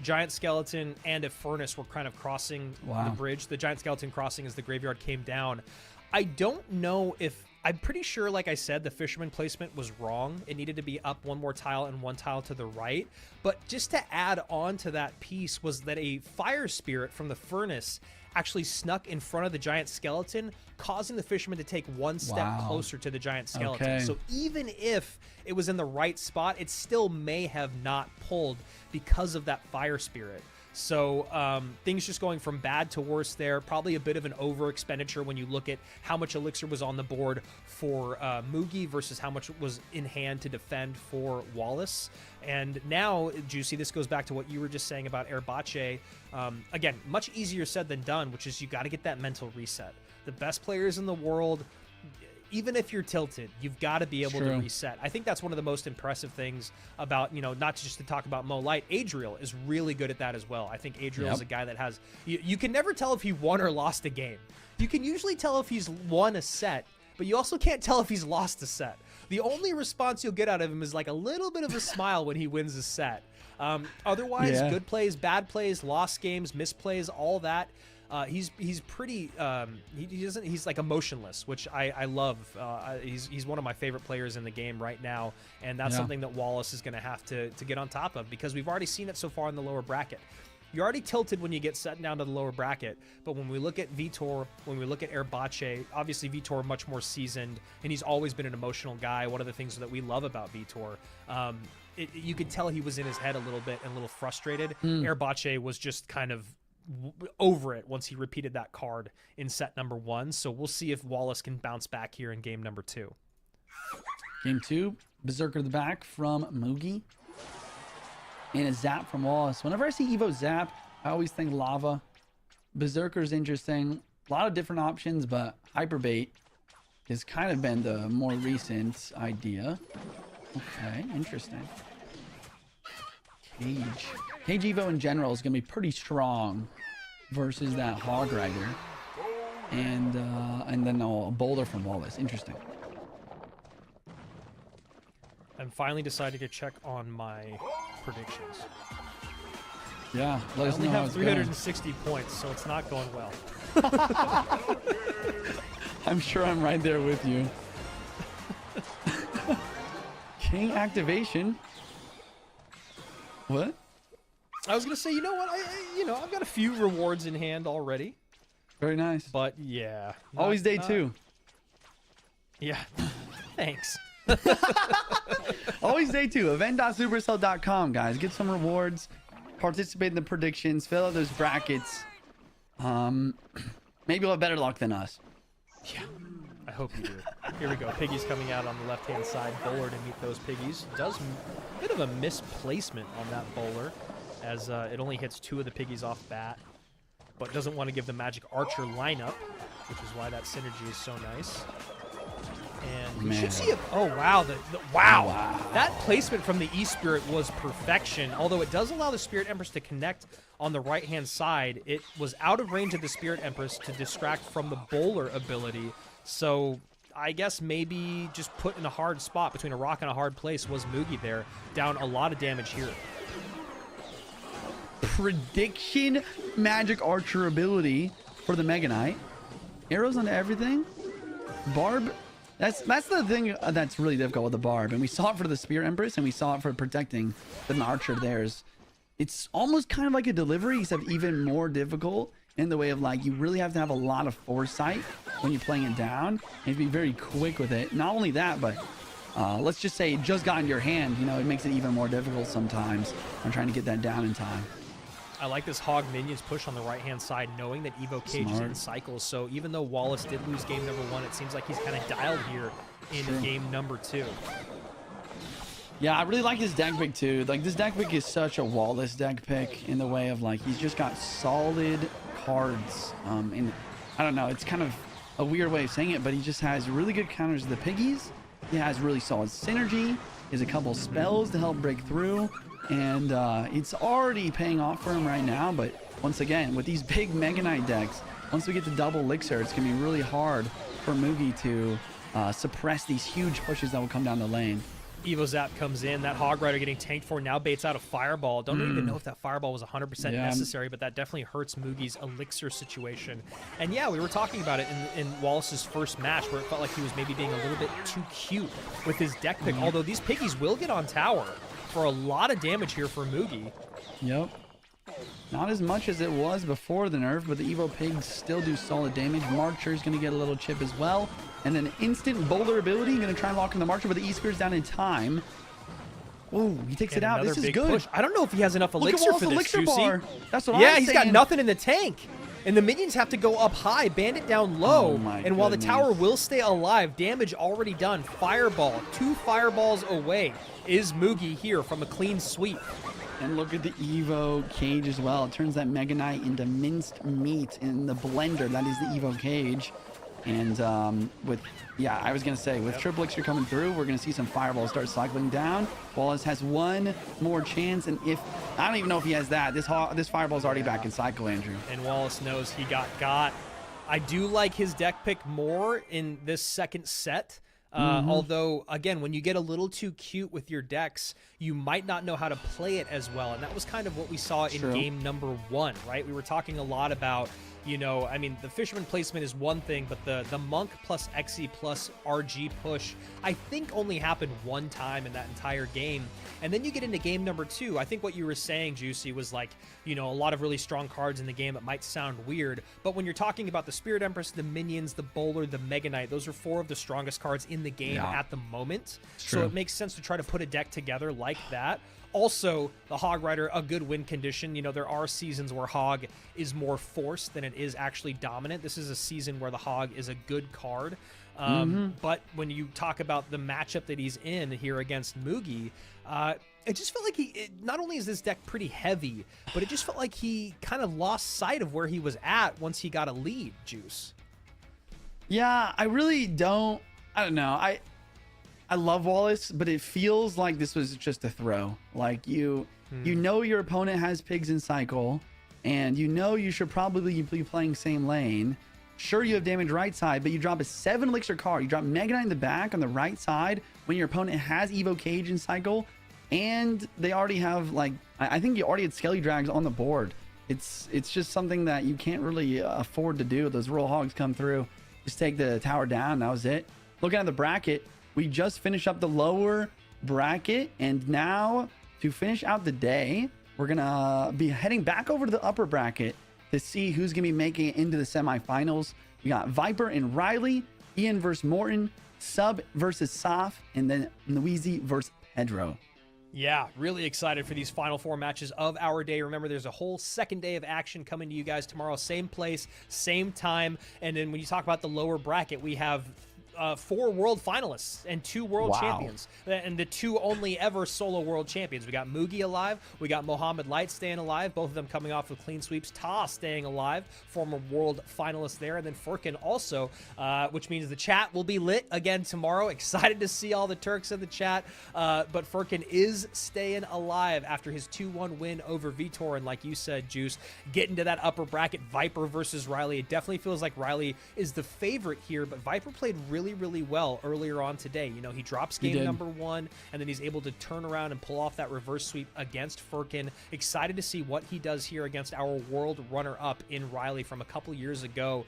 Giant Skeleton, and a Furnace were kind of crossing the bridge. The Giant Skeleton crossing as the Graveyard came down. I don't know if... I'm pretty sure, like I said, the Fisherman placement was wrong. It needed to be up one more tile and one tile to the right. But just to add on to that piece was that a Fire Spirit from the Furnace actually snuck in front of the Giant Skeleton, causing the Fisherman to take one step closer to the Giant Skeleton. Okay. So even if it was in the right spot, it still may have not pulled because of that Fire Spirit. So things just going from bad to worse there. Probably a bit of an over expenditure when you look at how much Elixir was on the board for Mugi versus how much was in hand to defend for Wallace. And now, Juicy, this goes back to what you were just saying about Airbache. Again, much easier said than done, which is you got to get that mental reset. The best players in the world, even if you're tilted, you've got to be able to reset. I think that's one of the most impressive things about, you know, not just to talk about Mo Light. Adriel is really good at that as well. I think Adriel is a guy that has, you can never tell if he won or lost a game. You can usually tell if he's won a set, but you also can't tell if he's lost a set. The only response you'll get out of him is like a little bit of a smile when he wins a set. Otherwise, good plays, bad plays, lost games, misplays, all that. He's pretty he's like emotionless, which I love. He's one of my favorite players in the game right now, and that's something that Wallace is going to have to get on top of, because we've already seen it so far in the lower bracket. You're already tilted when you get set down to the lower bracket, but when we look at Vitor, when we look at Erbache, obviously Vitor much more seasoned, and he's always been an emotional guy. One of the things that we love about Vitor, you could tell he was in his head a little bit and a little frustrated. Erbache was just kind of over it once he repeated that card in set number 1, so we'll see if Wallace can bounce back here in game number 2. Game 2, Berserker the back from Mugi. And a zap from Wallace. Whenever I see Evo zap, I always think lava. Berserker's interesting. A lot of different options, but Hyperbait has kind of been the more recent idea. Okay, interesting. Cage Evo in general is going to be pretty strong versus that Hog Rider. And then a boulder from Wallace. Interesting. I'm finally deciding to check on my predictions. Yeah, I only have 360 points, so it's not going well. I'm sure I'm right there with you. King activation. What? I was gonna say, you know what? I've got a few rewards in hand already. Very nice. But yeah, always day 2. Yeah, thanks. Always day 2. Event.supercell.com, guys. Get some rewards. Participate in the predictions. Fill out those brackets. Maybe you'll have better luck than us. Yeah, I hope you do. Here we go. Piggies coming out on the left-hand side. Bowler to meet those piggies. Does a bit of a misplacement on that bowler, as it only hits 2 of the piggies off bat, but doesn't want to give the Magic Archer lineup, which is why that synergy is so nice. And we should see it. Oh, wow. Wow. That placement from the E-Spirit was perfection. Although it does allow the Spirit Empress to connect on the right-hand side, it was out of range of the Spirit Empress to distract from the bowler ability. So I guess maybe just put in a hard spot between a rock and a hard place was Mugi there. Down a lot of damage here. Prediction Magic Archer ability for the Mega Knight. Arrows onto everything. Barb. That's the thing that's really difficult with the Barb. And we saw it for the Spear Empress, and we saw it for protecting the Archer theirs. It's almost kind of like a delivery, except even more difficult in the way of, like, you really have to have a lot of foresight when you're playing it down and be very quick with it. Not only that, but let's just say it just got in your hand. You know, it makes it even more difficult sometimes on trying to get that down in time. I like this Hog Minions push on the right-hand side, knowing that Evo Cage is in cycles. So even though Wallace did lose game number 1, it seems like he's kind of dialed here in game number 2. Yeah, I really like his deck pick, too. Like, this deck pick is such a Wallace deck pick in the way of, like, he's just got solid cards. And I don't know, it's kind of a weird way of saying it, but he just has really good counters to the piggies. He has really solid synergy. He has a couple spells to help break through. And it's already paying off for him right now. But once again, with these big Mega Knight decks, once we get to double Elixir, it's going to be really hard for Mugi to suppress these huge pushes that will come down the lane. Evo Zap comes in. That Hog Rider getting tanked for now baits out a Fireball. Don't even know if that Fireball was 100% necessary, but that definitely hurts Mugi's Elixir situation. And yeah, we were talking about it in Wallace's first match, where it felt like he was maybe being a little bit too cute with his deck pick. Although these piggies will get on tower for a lot of damage here for Mugi. Yep. Not as much as it was before the nerf, but the Evo Pigs still do solid damage. Marcher's going to get a little chip as well. And then instant boulder ability. Going to try and lock in the Marcher, but the E-Spear's down in time. Oh, he takes it out. This is good. Push. I don't know if he has enough elixir for this, elixir Juicy. Bar. That's what yeah, I'm he's saying. got nothing in the tank. And the minions have to go up high, Bandit down low. And while the tower will stay alive, damage already done. Fireball, 2 fireballs away is Mugi here from a clean sweep. And look at the Evo Cage as well. It turns that Mega Knight into minced meat in the blender. That is the Evo Cage. And I was going to say, with Triple Elixir coming through, we're going to see some fireballs start cycling down. Wallace has one more chance, and I don't even know if he has that. This fireball's already back in cycle, Andrew. And Wallace knows he got. I do like his deck pick more in this second set. Although, again, when you get a little too cute with your decks, you might not know how to play it as well. And that was kind of what we saw in game number 1, right? We were talking a lot about You know, I mean, the Fisherman placement is one thing, but the Monk plus Xe plus RG push, I think only happened one time in that entire game. And then you get into game number 2. I think what you were saying, Juicy, was like, you know, a lot of really strong cards in the game. It might sound weird, but when you're talking about the Spirit Empress, the Minions, the Bowler, the Mega Knight, those are 4 of the strongest cards in the game at the moment. So it makes sense to try to put a deck together like that. Also, the Hog Rider, a good win condition. You know, there are seasons where Hog is more forced than it is actually dominant. This is a season where the Hog is a good card. But when you talk about the matchup that he's in here against Mugi, it just felt like not only is this deck pretty heavy, but it just felt like he kind of lost sight of where he was at once he got a lead, Juice. Yeah, I really don't. I don't know. I love Wallace, but it feels like this was just a throw. Like you know your opponent has pigs in cycle, and you know you should probably be playing same lane. Sure, you have damage right side, but you drop a 7 elixir card. You drop Mega Knight in the back on the right side when your opponent has Evo Cage in cycle, and they already have, like, I think you already had Skelly Drags on the board. It's just something that you can't really afford to do. Those Royal Hogs come through, just take the tower down. That was it. Looking at the bracket, we just finished up the lower bracket, and now to finish out the day, we're gonna be heading back over to the upper bracket to see who's gonna be making it into the semifinals. We got Viper and Riley, Ian versus Morton, Sub versus Assaf, and then Niuzi versus Pedro. Yeah, really excited for these final 4 matches of our day. Remember, there's a whole second day of action coming to you guys tomorrow. Same place, same time. And then when you talk about the lower bracket, we have 4 world finalists and 2 world champions, and the 2 only ever solo world champions. We got Mugi alive, we got Mohamed Light staying alive, both of them coming off with clean sweeps. Ta staying alive, former world finalist there, and then Furkin also, which means the chat will be lit again tomorrow. Excited to see all the Turks in the chat, but Furkin is staying alive after his 2-1 win over Vitor, and like you said, Juice, getting to that upper bracket, Viper versus Riley. It definitely feels like Riley is the favorite here, but Viper played really well earlier on today. You know, he drops game number 1, and then he's able to turn around and pull off that reverse sweep against Furkin. Excited to see what he does here against our world runner-up in Riley from a couple years ago.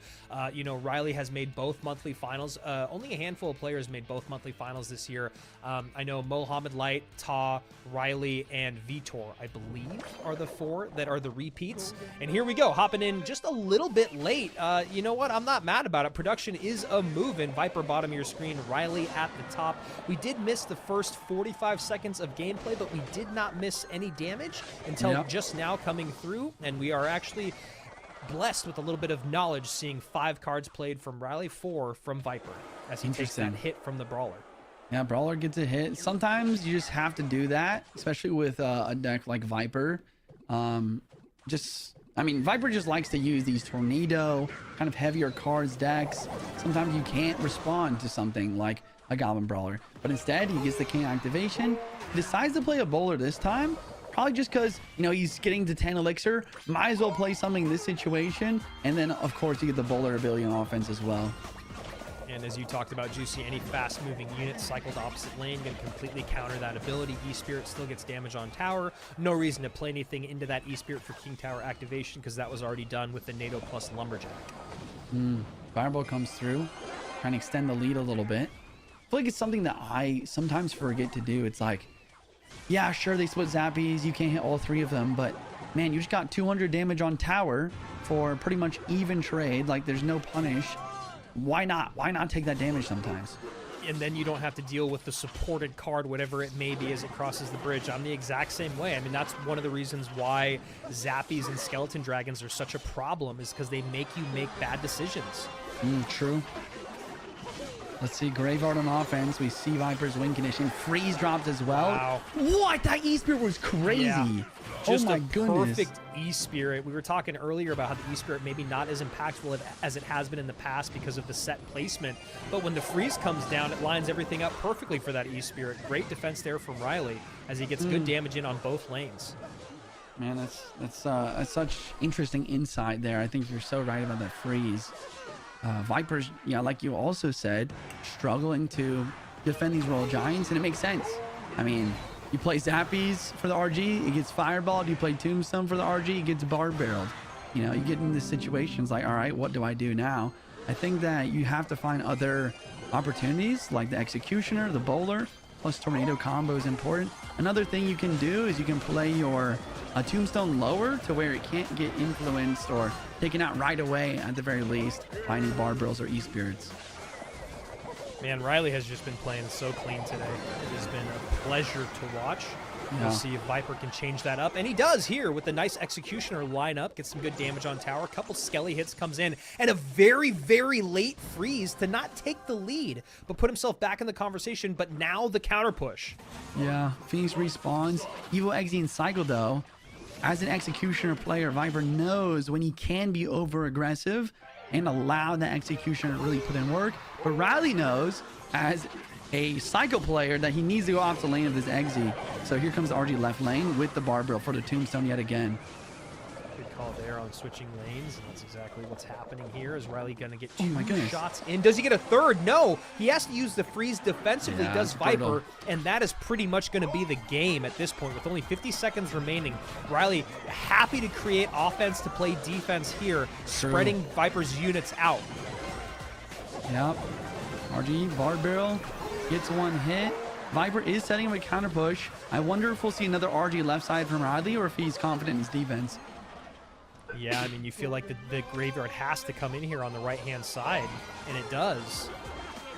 You know, Riley has made both monthly finals. Only a handful of players made both monthly finals this year. I know Mohamed Light, Ta, Riley, and Vitor, I believe, are the 4 that are the repeats. And here we go, hopping in just a little bit late. You know what? I'm not mad about it. Production is a moving. Viper bottom of your screen, Riley at the top. We did miss the first 45 seconds of gameplay, but we did not miss any damage until just now coming through, and we are actually blessed with a little bit of knowledge, seeing 5 cards played from Riley, 4 from Viper, as he takes that hit from the Brawler. Yeah, Brawler gets a hit. Sometimes you just have to do that, especially with a deck like Viper. I mean, Viper just likes to use these tornado, kind of heavier cards decks. Sometimes you can't respond to something like a Goblin Brawler, but instead he gets the King activation. He decides to play a Bowler this time, probably just because, you know, he's getting to 10 elixir. Might as well play something in this situation, and then of course you get the Bowler ability on offense as well. And as you talked about, Juicy, any fast-moving unit cycled opposite lane can completely counter that ability. E-Spirit still gets damage on tower. No reason to play anything into that E-Spirit for King Tower activation, because that was already done with the NATO plus Lumberjack. Fireball comes through, trying to extend the lead a little bit. I feel like it's something that I sometimes forget to do. It's like, yeah, sure, they split Zappies. You can't hit all 3 of them, but man, you just got 200 damage on tower for pretty much even trade. Like, there's no punish. Why not? Why not take that damage sometimes? And then you don't have to deal with the supported card, whatever it may be, as it crosses the bridge. I'm the exact same way. I mean, that's one of the reasons why Zappies and Skeleton Dragons are such a problem, is because they make you make bad decisions. True. Let's see, Graveyard on offense. We see Viper's win condition. Freeze dropped as well. Wow. What? That E-Spirit was crazy. Yeah. Just oh my a goodness. Perfect E-Spirit. We were talking earlier about how the E-Spirit maybe not as impactful as it has been in the past because of the set placement. But when the freeze comes down, it lines everything up perfectly for that E-Spirit. Great defense there from Riley as he gets good damage in on both lanes. Man, that's such interesting insight there. I think you're so right about that freeze. Vipers, yeah, like you also said, struggling to defend these Royal Giants, and it makes sense. I mean, you play Zappies for the RG, it gets fireballed. You play Tombstone for the RG, it gets barred barreled. You know, you get into situations like, all right, what do I do now? I think that you have to find other opportunities like the executioner, the bowler, plus tornado combo is important. Another thing you can do is you can play your tombstone lower to where it can't get influenced or taken out right away at the very least by any barbrills or e-spirits. Man, Riley has just been playing so clean today. It has been a pleasure to watch. Yeah. We'll see if Viper can change that up. And he does here with the nice executioner lineup. Gets some good damage on tower. A couple skelly hits comes in. And a very, very late freeze to not take the lead, but put himself back in the conversation. But now the counter push. Yeah, Phoenix respawns. Evil Exy and Cycle, though, as an executioner player, Viper knows when he can be over-aggressive and allow that executioner to really put in work. But Riley knows, as a Psycho player, that he needs to go off the lane of this Exy. So here comes the RG left lane with the Barbell for the tombstone yet again. Good call there on switching lanes, and that's exactly what's happening here. Is Riley going to get Oh my two goodness. shots in? Does he get a third? No, he has to use the freeze defensively, Yeah, does it's brutal. Viper, and that is pretty much going to be the game at this point with only 50 seconds remaining. Riley happy to create offense to play defense here, spreading Viper's units out. Yep. RG Barbell gets one hit. Viper is setting him a counter push. I wonder if we'll see another RG left side from Riley or if he's confident in his defense. Yeah, I mean, you feel like the graveyard has to come in here on the right-hand side, and it does.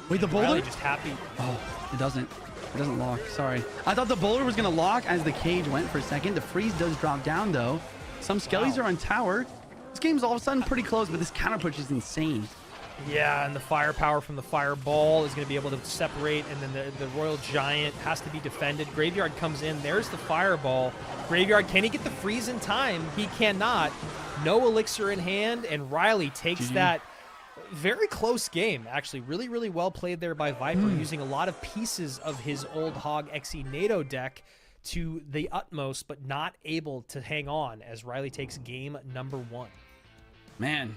Wait, the bowler? Riley just happy. Oh, it doesn't. It doesn't lock. Sorry. I thought the bowler was going to lock as the cage went for a second. The freeze does drop down, though. Some skellies are on tower. This game's all of a sudden pretty close, but this counter push is insane. Yeah, and the firepower from the fireball is going to be able to separate, and then the Royal Giant has to be defended. Graveyard comes in. There's the fireball. Graveyard, can he get the freeze in time? He cannot. No elixir in hand, and Riley takes that very close game. Actually, really, really well played there by Viper, using a lot of pieces of his old Hog Xe NATO deck to the utmost, but not able to hang on as Riley takes game number 1. Man.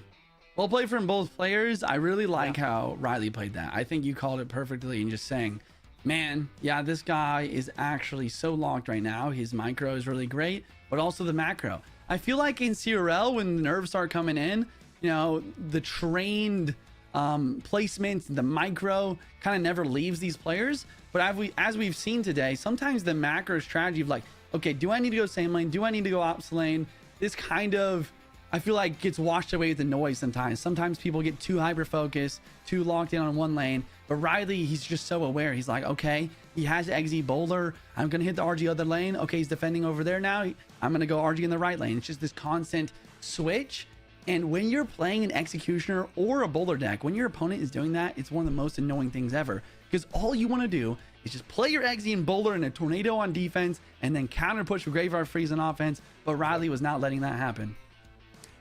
Well played from both players. I really like how Riley played that. I think you called it perfectly in just saying, man, yeah, this guy is actually so locked right now. His micro is really great, but also the macro. I feel like in CRL, when the nerves start coming in, you know, the trained placements, the micro kind of never leaves these players. But as we've seen today, sometimes the macro strategy of like, okay, do I need to go same lane? Do I need to go ops lane? This kind of, I feel like, gets washed away with the noise sometimes. Sometimes people get too hyper-focused, too locked in on one lane. But Riley, he's just so aware. He's like, okay, he has Exy Boulder. I'm going to hit the RG other lane. Okay, he's defending over there now. I'm going to go RG in the right lane. It's just this constant switch. And when you're playing an Executioner or a Boulder deck, when your opponent is doing that, it's one of the most annoying things ever. Because all you want to do is just play your Exy and Boulder in a tornado on defense and then counter push with Graveyard Freeze on offense. But Riley was not letting that happen.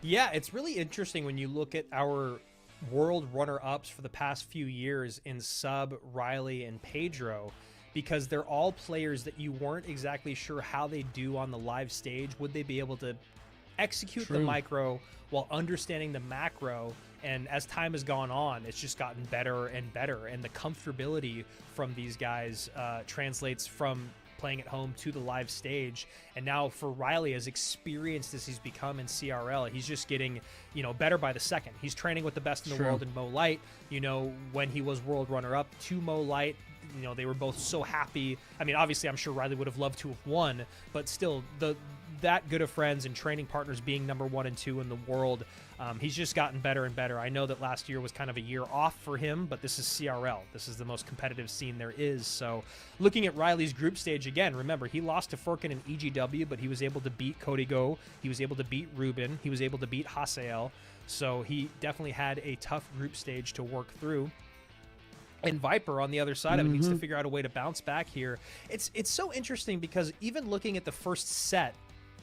Yeah, it's really interesting when you look at our world runner-ups for the past few years in Sub, Riley, and Pedro, because they're all players that you weren't exactly sure how they do on the live stage. Would they be able to execute the micro while understanding the macro? And as time has gone on, it's just gotten better and better. And the comfortability from these guys translates from playing at home to the live stage. And now for Riley, as experienced as he's become in CRL, he's just getting, you know, better by the second. He's training with the best in the world in Mo Light. You know, when he was world runner-up to Mo Light, you know, they were both so happy. I mean, obviously, I'm sure Riley would have loved to have won, but still, that good of friends and training partners being number 1 and 2 in the world, he's just gotten better and better. I know that last year was kind of a year off for him, but this is CRL. This is the most competitive scene there is. So looking at Riley's group stage again, remember, he lost to Furkin in EGW, but he was able to beat Codigo. He was able to beat Ruben. He was able to beat Hasael. So he definitely had a tough group stage to work through. And Viper on the other side of it needs to figure out a way to bounce back here. It's so interesting because even looking at the first set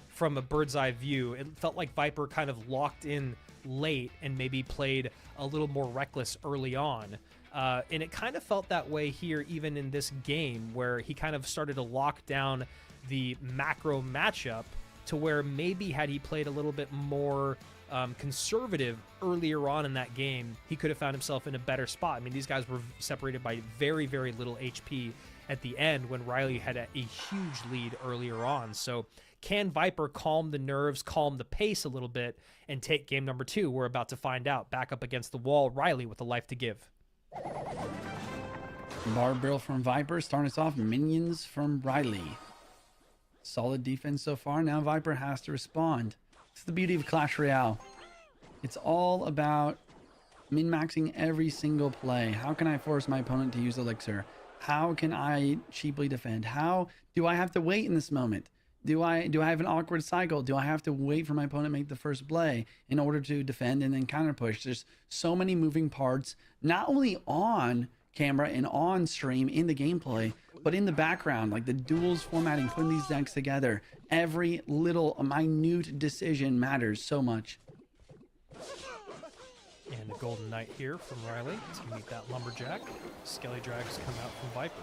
from a bird's eye view, it felt like Viper kind of locked in late and maybe played a little more reckless early on. And it kind of felt that way here even in this game, where he kind of started to lock down the macro matchup to where maybe had he played a little bit more conservative earlier on in that game, he could have found himself in a better spot. I mean, these guys were separated by very, very little HP at the end when Riley had a huge lead earlier on. So Can Viper calm the nerves, calm the pace a little bit, and take game number 2? We're about to find out. Back up against the wall, Riley with a life to give. Barbarrel from Viper starting us off. Minions from Riley. Solid defense so far. Now Viper has to respond. It's the beauty of Clash Royale. It's all about min-maxing every single play. How can I force my opponent to use Elixir? How can I cheaply defend? How do I have to wait in this moment? Do I have an awkward cycle? Do I have to wait for my opponent to make the first play in order to defend and then counter push? There's so many moving parts, not only on camera and on stream in the gameplay, but in the background, like the duels formatting, putting these decks together. Every little minute decision matters so much. And a Golden Knight here from Riley to meet that Lumberjack. Skelly Drags come out from Viper.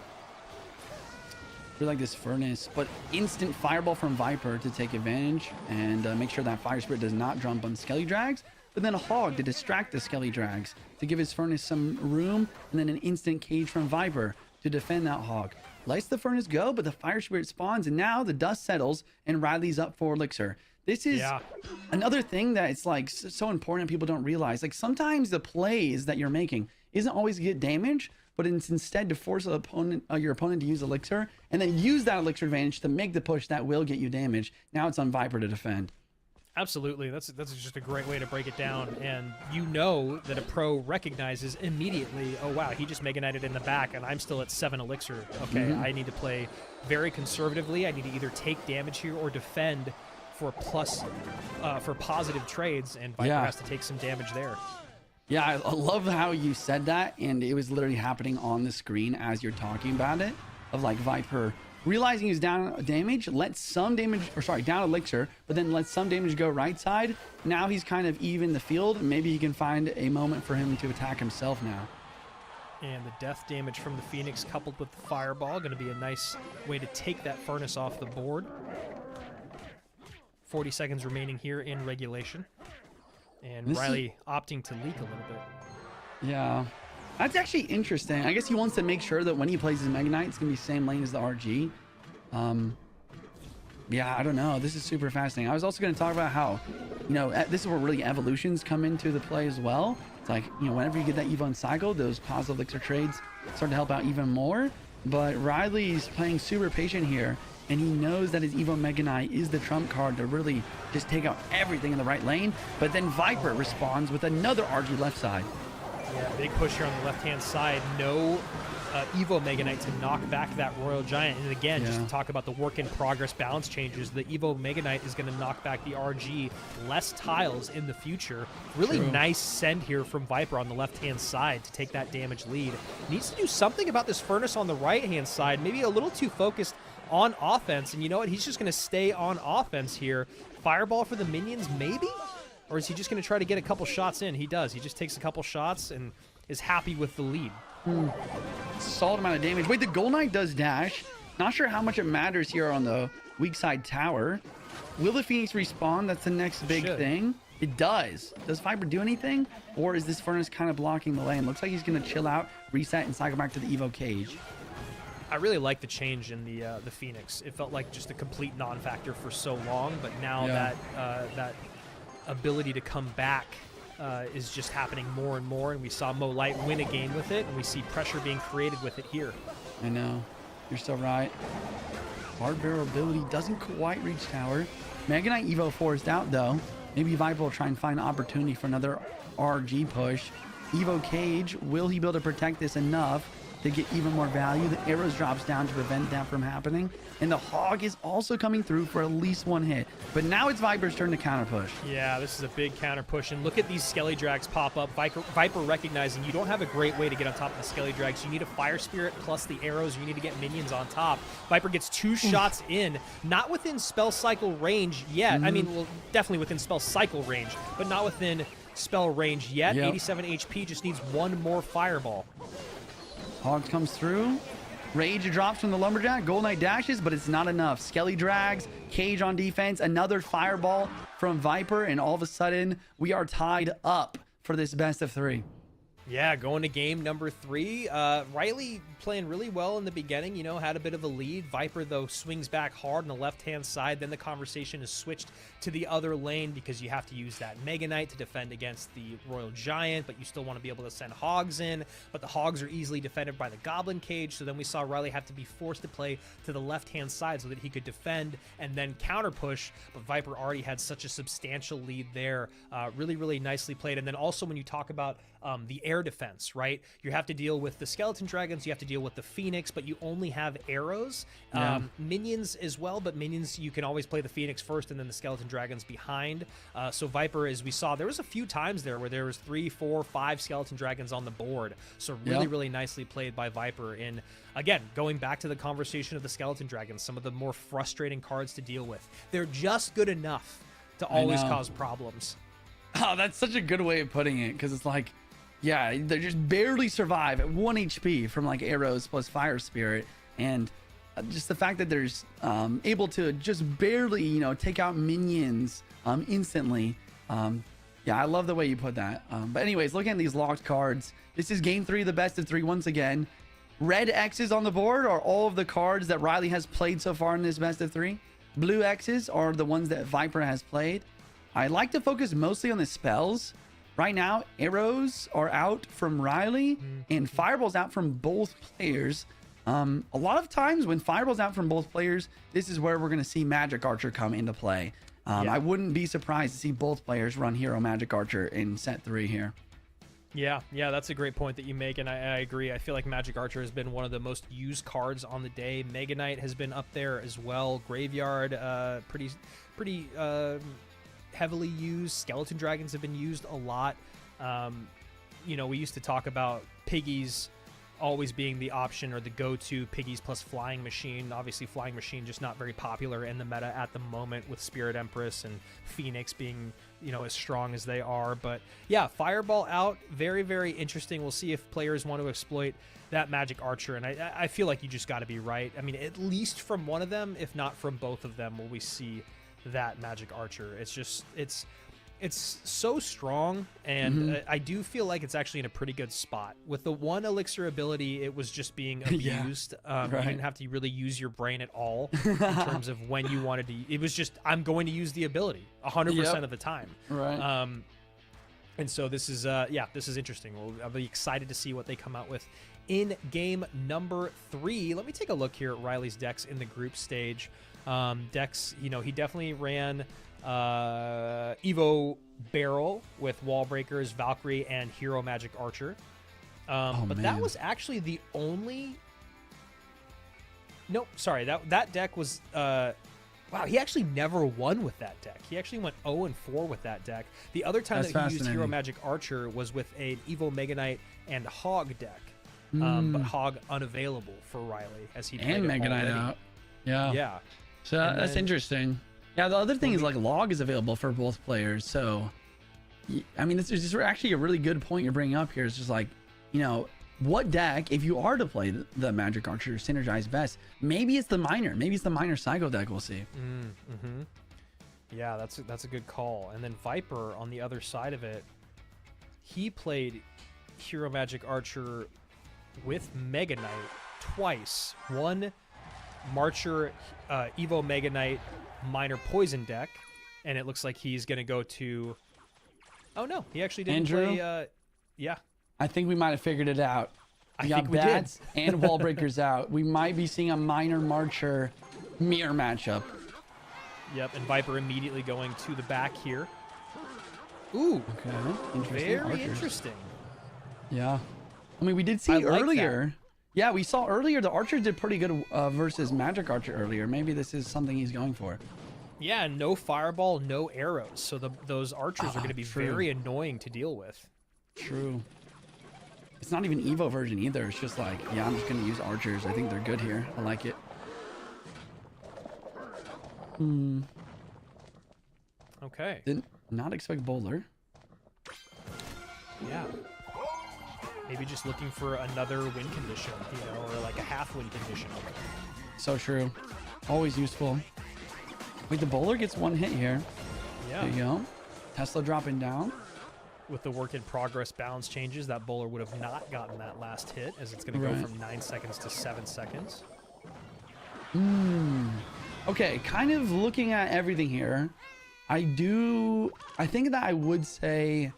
I like this Furnace, but instant Fireball from Viper to take advantage and make sure that Fire Spirit does not jump on Skelly Drags, but then a Hog to distract the Skelly Drags to give his Furnace some room, and then an instant Cage from Viper to defend that Hog. Lets the Furnace go, but the Fire Spirit spawns, and now the dust settles, and Riley's up for Elixir. This is another thing that it's like so important people don't realize. Like sometimes the plays that you're making isn't always to get damage, but it's instead to force your opponent to use Elixir and then use that Elixir advantage to make the push that will get you damage. Now it's on Viper to defend. Absolutely. That's just a great way to break it down. And you know that a pro recognizes immediately, oh, wow, he just Mega Knighted in the back, and I'm still at 7 Elixir. Okay, I need to play very conservatively. I need to either take damage here or defend for positive trades, and Viper has to take some damage there. Yeah, I love how you said that, and it was literally happening on the screen as you're talking about it, of like Viper realizing he's down damage, let some damage, or sorry, down Elixir, but then let some damage go right side. Now he's kind of even the field. Maybe he can find a moment for him to attack himself now. And the death damage from the Phoenix coupled with the Fireball, going to be a nice way to take that Furnace off the board. 40 seconds remaining here in regulation. And Riley opting to leak a little bit. Yeah. That's actually interesting. I guess he wants to make sure that when he plays his Mega Knight, it's going to be same lane as the RG. Yeah, I don't know. This is super fascinating. I was also going to talk about how, you know, this is where really evolutions come into the play as well. It's like, you know, whenever you get that Evo and cycle, those positive Elixir trades start to help out even more. But Riley's playing super patient here, and he knows that his Evo Mega Knight is the trump card to really just take out everything in the right lane. But then Viper responds with another RG left side. Yeah, big push here on the left-hand side. No Evo Mega Knight to knock back that Royal Giant. And again, just to talk about the work-in-progress balance changes, the Evo Mega Knight is going to knock back the RG. Less tiles in the future. Really nice send here from Viper on the left-hand side to take that damage lead. Needs to do something about this Furnace on the right-hand side. Maybe a little too focused on offense. And you know what? He's just going to stay on offense here. Fireball for the minions, maybe? Or is he just going to try to get a couple shots in? He does. He just takes a couple shots and is happy with the lead. Solid amount of damage. Wait, the Gold Knight does dash. Not sure how much it matters here on the weak side tower. Will the Phoenix respawn? That's the next big thing. It does. Does Viper do anything? Or is this Furnace kind of blocking the lane? Looks like he's going to chill out, reset, and cycle back to the Evo Cage. I really like the change in the Phoenix. It felt like just a complete non-factor for so long, but now that ability to come back is just happening more and more, and we saw Mo Light win a game with it, and we see pressure being created with it here. I know. You're so right. Hard barrel ability doesn't quite reach tower. Mega Knight Evo forced out, though. Maybe Viper will try and find an opportunity for another RG push. Evo Cage, will he be able to protect this enough to get even more value? The arrows drops down to prevent that from happening. And the Hog is also coming through for at least one hit. But now it's Viper's turn to counter push. Yeah, this is a big counter push. And look at these Skelly Drags pop up. Viper recognizing you don't have a great way to get on top of the Skelly Drags. You need a Fire Spirit plus the arrows. You need to get minions on top. Viper gets 2 shots in. Not within spell cycle range yet. I mean, well, definitely within spell cycle range, but not within spell range yet. 87 HP, just needs 1 more Fireball. Hog comes through. Rage drops from the Lumberjack. Gold Knight dashes, but it's not enough. Skelly Drags, Cage on defense, another Fireball from Viper, and all of a sudden, we are tied up for this best of 3. Yeah, going to game number 3. Riley playing really well in the beginning, you know, had a bit of a lead. Viper, though, swings back hard on the left-hand side. Then the conversation is switched to the other lane because you have to use that Mega Knight to defend against the Royal Giant, but you still want to be able to send Hogs in. But the Hogs are easily defended by the Goblin Cage, so then we saw Riley have to be forced to play to the left-hand side so that he could defend and then counter-push. But Viper already had such a substantial lead there. Really, really nicely played. And then also when you talk about the air defense, right? You have to deal with the skeleton dragons, you have to deal with the phoenix, but you only have arrows. Minions as well, but minions, you can always play the phoenix first and then the skeleton dragons behind. So Viper, as we saw, there was a few times there where there was 3, 4, 5 skeleton dragons on the board. So really, really nicely played by Viper. In, again, going back to the conversation of the skeleton dragons, some of the more frustrating cards to deal with. They're just good enough to always cause problems. Oh, that's such a good way of putting it, because it's like, yeah, they just barely survive at 1 HP from like arrows plus fire spirit, and just the fact that there's able to just barely, you know, take out minions instantly. Yeah, I love the way you put that. But anyways, looking at these locked cards, this is game 3 of the best of 3 once again. Red X's on the board are all of the cards that Riley has played so far in this best of 3. Blue X's are the ones that Viper has played. I like to focus mostly on the spells. Right now, arrows are out from Riley and fireball's out from both players. A lot of times when fireball's out from both players, this is where we're going to see Magic Archer come into play. I wouldn't be surprised to see both players run Hero Magic Archer in set 3 here. Yeah, that's a great point that you make, and I agree. I feel like Magic Archer has been one of the most used cards on the day. Mega Knight has been up there as well. Graveyard, pretty heavily used. Skeleton dragons have been used a lot. You know, we used to talk about piggies always being the option or the go-to, piggies plus flying machine. Obviously flying machine just not very popular in the meta at the moment, with Spirit Empress and Phoenix being, you know, as strong as they are. But yeah, fireball out, very, very interesting. We'll see if players want to exploit that Magic Archer, and I feel like you just got to be right. I mean, at least from one of them, if not from both of them, will we see that Magic Archer. It's so strong, and I do feel like it's actually in a pretty good spot. With the 1 elixir ability, it was just being abused. You didn't have to really use your brain at all in terms of when you wanted to. It was just, I'm going to use the ability 100% of the time. Right. And so this is this is interesting. I'll be excited to see what they come out with in game number 3. Let me take a look here at Riley's decks in the group stage. Decks, you know, he definitely ran Evo Barrel with Wall Breakers, Valkyrie, and Hero Magic Archer. But that was actually the only... Nope, sorry. That deck was... Wow, he actually never won with that deck. He actually went 0-4 with that deck. The other time that he used Hero Magic Archer was with an Evo Mega Knight and Hog deck. But Hog unavailable for Riley as he played and Mega Knight out. Yeah. So that's interesting. Yeah, the other thing is like log is available for both players. So, I mean, it's just actually a really good point you're bringing up here. It's just like, you know, what deck, if you are to play the Magic Archer synergize best, maybe it's the Miner. Maybe it's the Miner Psycho deck we'll see. Yeah, that's a good call. And then Viper on the other side of it, he played Hero Magic Archer with Mega Knight twice. One Marcher Evo Mega Knight Minor Poison deck, and it looks like he's gonna go to... Oh no, he actually didn't play. Yeah, I think we might have figured it out. We got bats and wall breakers out. We might be seeing a Minor Marcher mirror matchup. Yep, and Viper immediately going to the back here. Ooh, Okay, very interesting. Yeah, I mean, we did see earlier. Yeah, we saw earlier the Archer did pretty good versus Magic Archer earlier. Maybe this is something he's going for. Yeah, no fireball, no arrows. So those archers are going to be very annoying to deal with. True. It's not even Evo version either. It's just like, yeah, I'm just going to use archers. I think they're good here. I like it. Okay. Did not expect bowler. Yeah. Maybe just looking for another win condition, you know, or like a half win condition. So true. Always useful. Wait, the bowler gets 1 hit here. Yeah. There you go. Tesla dropping down. with the work in progress balance changes, that bowler would have not gotten that last hit, as it's going to go from 9 seconds to 7 seconds. Okay, kind of looking at everything here, I think that I would say,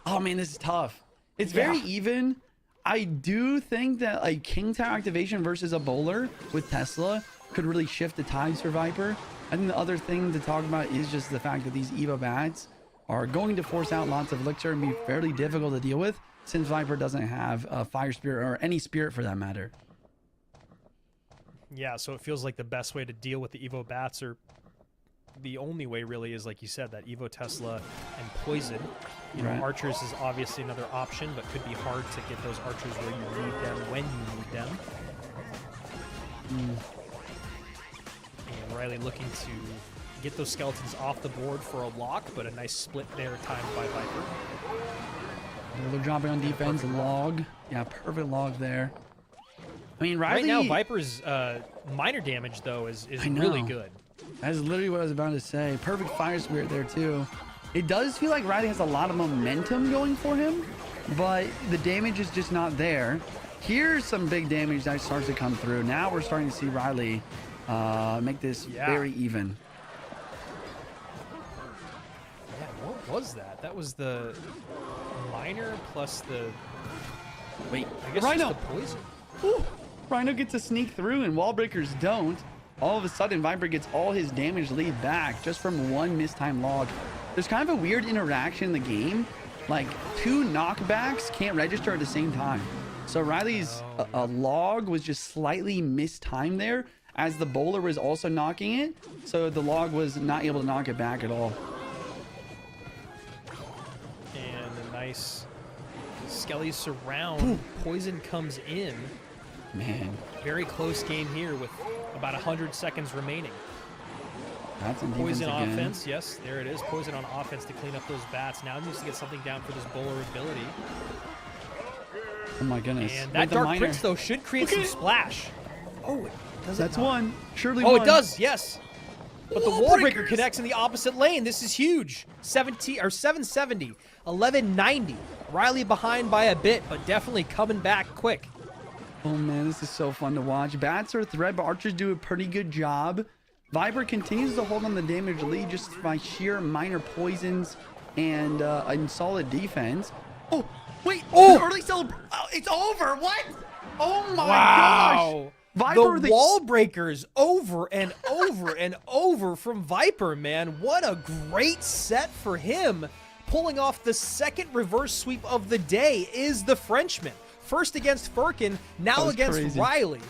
oh man, this is tough. It's very even. I do think that like King Tower activation versus a bowler with Tesla could really shift the tides for Viper. I think the other thing to talk about is just the fact that these Evo bats are going to force out lots of elixir and be fairly difficult to deal with since Viper doesn't have a fire spirit or any spirit for that matter. Yeah, so it feels like the best way to deal with the Evo bats, or the only way really, is like you said, that Evo Tesla and poison. You know, archers is obviously another option, but could be hard to get those archers where you need them when you need them. And Riley looking to get those skeletons off the board for a lock, but a nice split there timed by Viper. They're dropping on defense, log. Yeah, perfect log there. I mean, Riley... Right now, Viper's minor damage, though, is really good. That's literally what I was about to say. Perfect fire spirit there, too. It does feel like Riley has a lot of momentum going for him, but the damage is just not there. Here's some big damage that starts to come through. Now we're starting to see Riley make this very even. Yeah, what was that? That was the minor plus the... Wait, I guess Rhino! Just the poison. Ooh, Rhino gets to sneak through and wall breakers don't. All of a sudden, Viper gets all his damage lead back just from one mistimed log. There's kind of a weird interaction in the game. Like, 2 knockbacks can't register at the same time. So Riley's a log was just slightly mistimed there as the bowler was also knocking it. So the log was not able to knock it back at all. And a nice Skelly surround. Poison comes in. Man, Very close game here with about 100 seconds remaining. that's in Poison again. offense, yes, there it is. Poison on offense to clean up those bats. Now needs to get something down for this bowler ability. Oh my goodness. And Wait, that the Dark minor. Prince, though, should create some splash. Oh, it does. That's not? one. Surely Oh, one. it does, yes. But the Wall wall breaker breakers. connects in the opposite lane. This is huge. 770, 1190. Riley behind by a bit, but definitely coming back quick. Oh man, this is so fun to watch. Bats are a threat, but archers do a pretty good job. Viper continues to hold on the damage lead just by sheer minor poisons and solid defense. Oh, wait. Oh! Early celebration. Oh, it's over. What? Oh my Wow. gosh. Viper, the wall breakers over and over and over from Viper, man. What a great set for him. Pulling off the second reverse sweep of the day is the Frenchman. First against Furkin, now against crazy. Riley.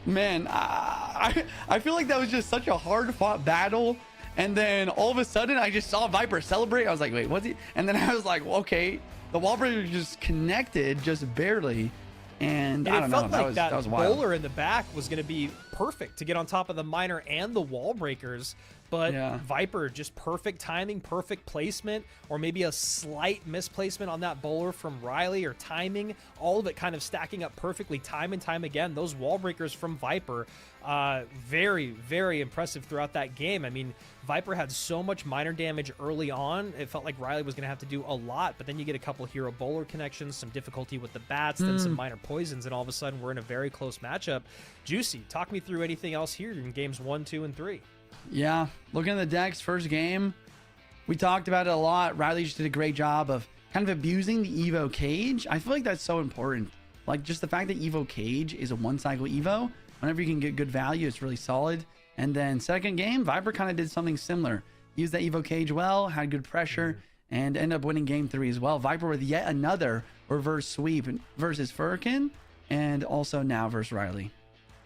Man, I feel like that was just such a hard-fought battle. And then all of a sudden, I just saw Viper celebrate. I was like, wait, what's he? And then I was like, well, okay, the wall breaker just connected just barely. And I don't it know. felt like that was wild. bowler in the back was going to be perfect to get on top of the minor and the wall breakers. But Viper, just perfect timing, perfect placement, or maybe a slight misplacement on that bowler from Riley, or timing, all of it kind of stacking up perfectly time and time again. Those wall breakers from Viper, very, very impressive throughout that game. I mean, Viper had so much minor damage early on. It felt like Riley was going to have to do a lot, but then you get a couple hero bowler connections, some difficulty with the bats, then some minor poisons, and all of a sudden we're in a very close matchup. Juicy, talk me through anything else here in games 1, 2, and 3. Yeah, looking at the decks, first game, we talked about it a lot. Riley just did a great job of kind of abusing the Evo cage. I feel like that's so important. Like, just the fact that Evo cage is a one-cycle Evo, whenever you can get good value, it's really solid. And then second game, Viper kind of did something similar. Used that Evo cage well, had good pressure, and ended up winning game 3 as well. Viper with yet another reverse sweep versus Furkin, and also now versus Riley.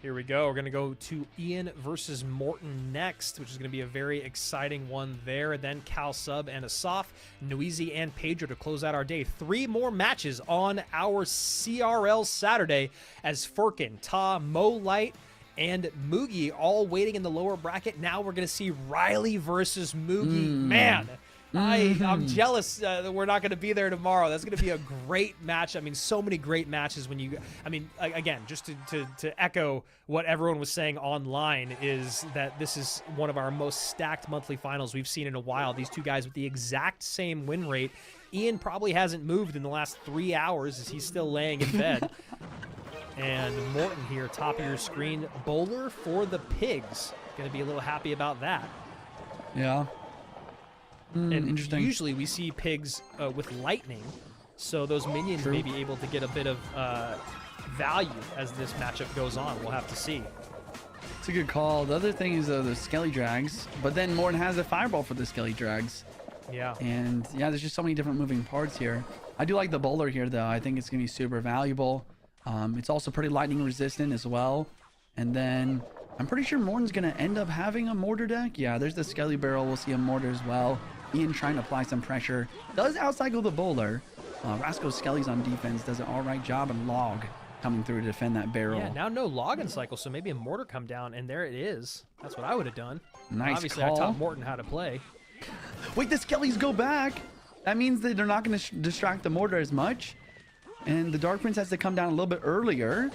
Here we go. We're going to go to Ian versus Morton next, which is going to be a very exciting one there. Then Cal Sub and Assaf, Niuzi and Pedro to close out our day. 3 more matches on our CRL Saturday as Furkin, Ta, Mo Light, and Mugi all waiting in the lower bracket. Now we're going to see Riley versus Mugi. Man, I'm jealous that we're not going to be there tomorrow. That's going to be a great match. I mean, so many great matches when you, I mean, again, just to echo what everyone was saying online is that this is one of our most stacked monthly finals we've seen in a while. These two guys with the exact same win rate. Ian probably hasn't moved in the last 3 hours as he's still laying in bed. And Morton here, top of your screen, bowler for the Pigs. Going to be a little happy about that. Yeah. And Interesting. usually we see Pigs with lightning, so those minions may be able to get a bit of value as this matchup goes on. We'll have to see. It's a good call. The other thing is the Skelly Drags, but then Morton has a Fireball for the Skelly Drags. Yeah. And yeah, there's just so many different moving parts here. I do like the bowler here, though. I think it's going to be super valuable. It's also pretty lightning resistant as well. And then I'm pretty sure Morton's going to end up having a mortar deck. Yeah, there's the Skelly Barrel. We'll see a mortar as well. Ian trying to apply some pressure. Does outcycle the bowler. Rasco's Skelly's on defense. Does an all right job. And Log coming through to defend that barrel. Yeah, now no login cycle, so maybe a mortar come down, and there it is. That's what I would have done. Nice Obviously, call. I taught Morton how to play. Wait, the Skellys go back. That means that they're not going to distract the mortar as much. And the Dark Prince has to come down a little bit earlier.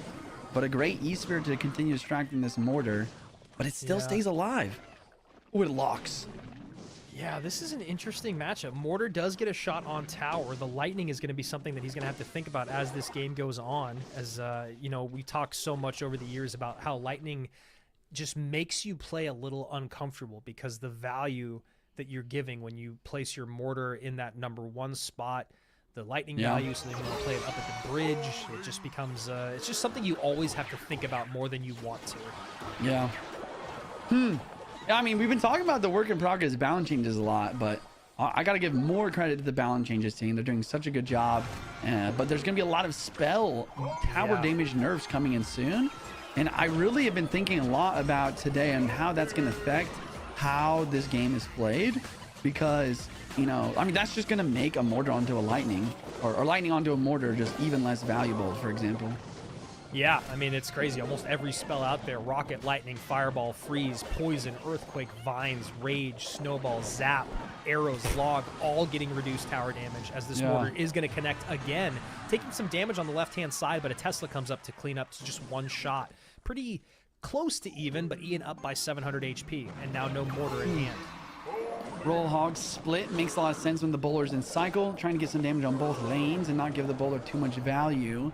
But a great E-Spirit to continue distracting this mortar. But it still stays alive. Oh, it locks. Yeah, this is an interesting matchup. Mortar does get a shot on tower. The lightning is going to be something that he's going to have to think about as this game goes on. As, you know, we talked so much over the years about how lightning just makes you play a little uncomfortable because the value that you're giving when you place your mortar in that #1 spot, the lightning value, so then you want to play it up at the bridge. It just becomes, it's just something you always have to think about more than you want to. Yeah. Yeah, I mean, we've been talking about the work in progress balance changes a lot, but I got to give more credit to the balance changes team. They're doing such a good job. But there's going to be a lot of spell tower damage nerfs coming in soon. And I really have been thinking a lot about today and how that's going to affect how this game is played. Because, you know, I mean, that's just going to make a mortar onto a lightning or lightning onto a mortar just even less valuable, for example. Yeah, I mean, it's crazy. Almost every spell out there, rocket, lightning, fireball, freeze, poison, earthquake, vines, rage, snowball, zap, arrows, log, all getting reduced tower damage as this mortar is going to connect again. Taking some damage on the left-hand side, but a Tesla comes up to clean up to just one shot. Pretty close to even, but Ian up by 700 HP, and now no mortar in hand. Roll Hog split makes a lot of sense when the bowler's in cycle, trying to get some damage on both lanes and not give the bowler too much value.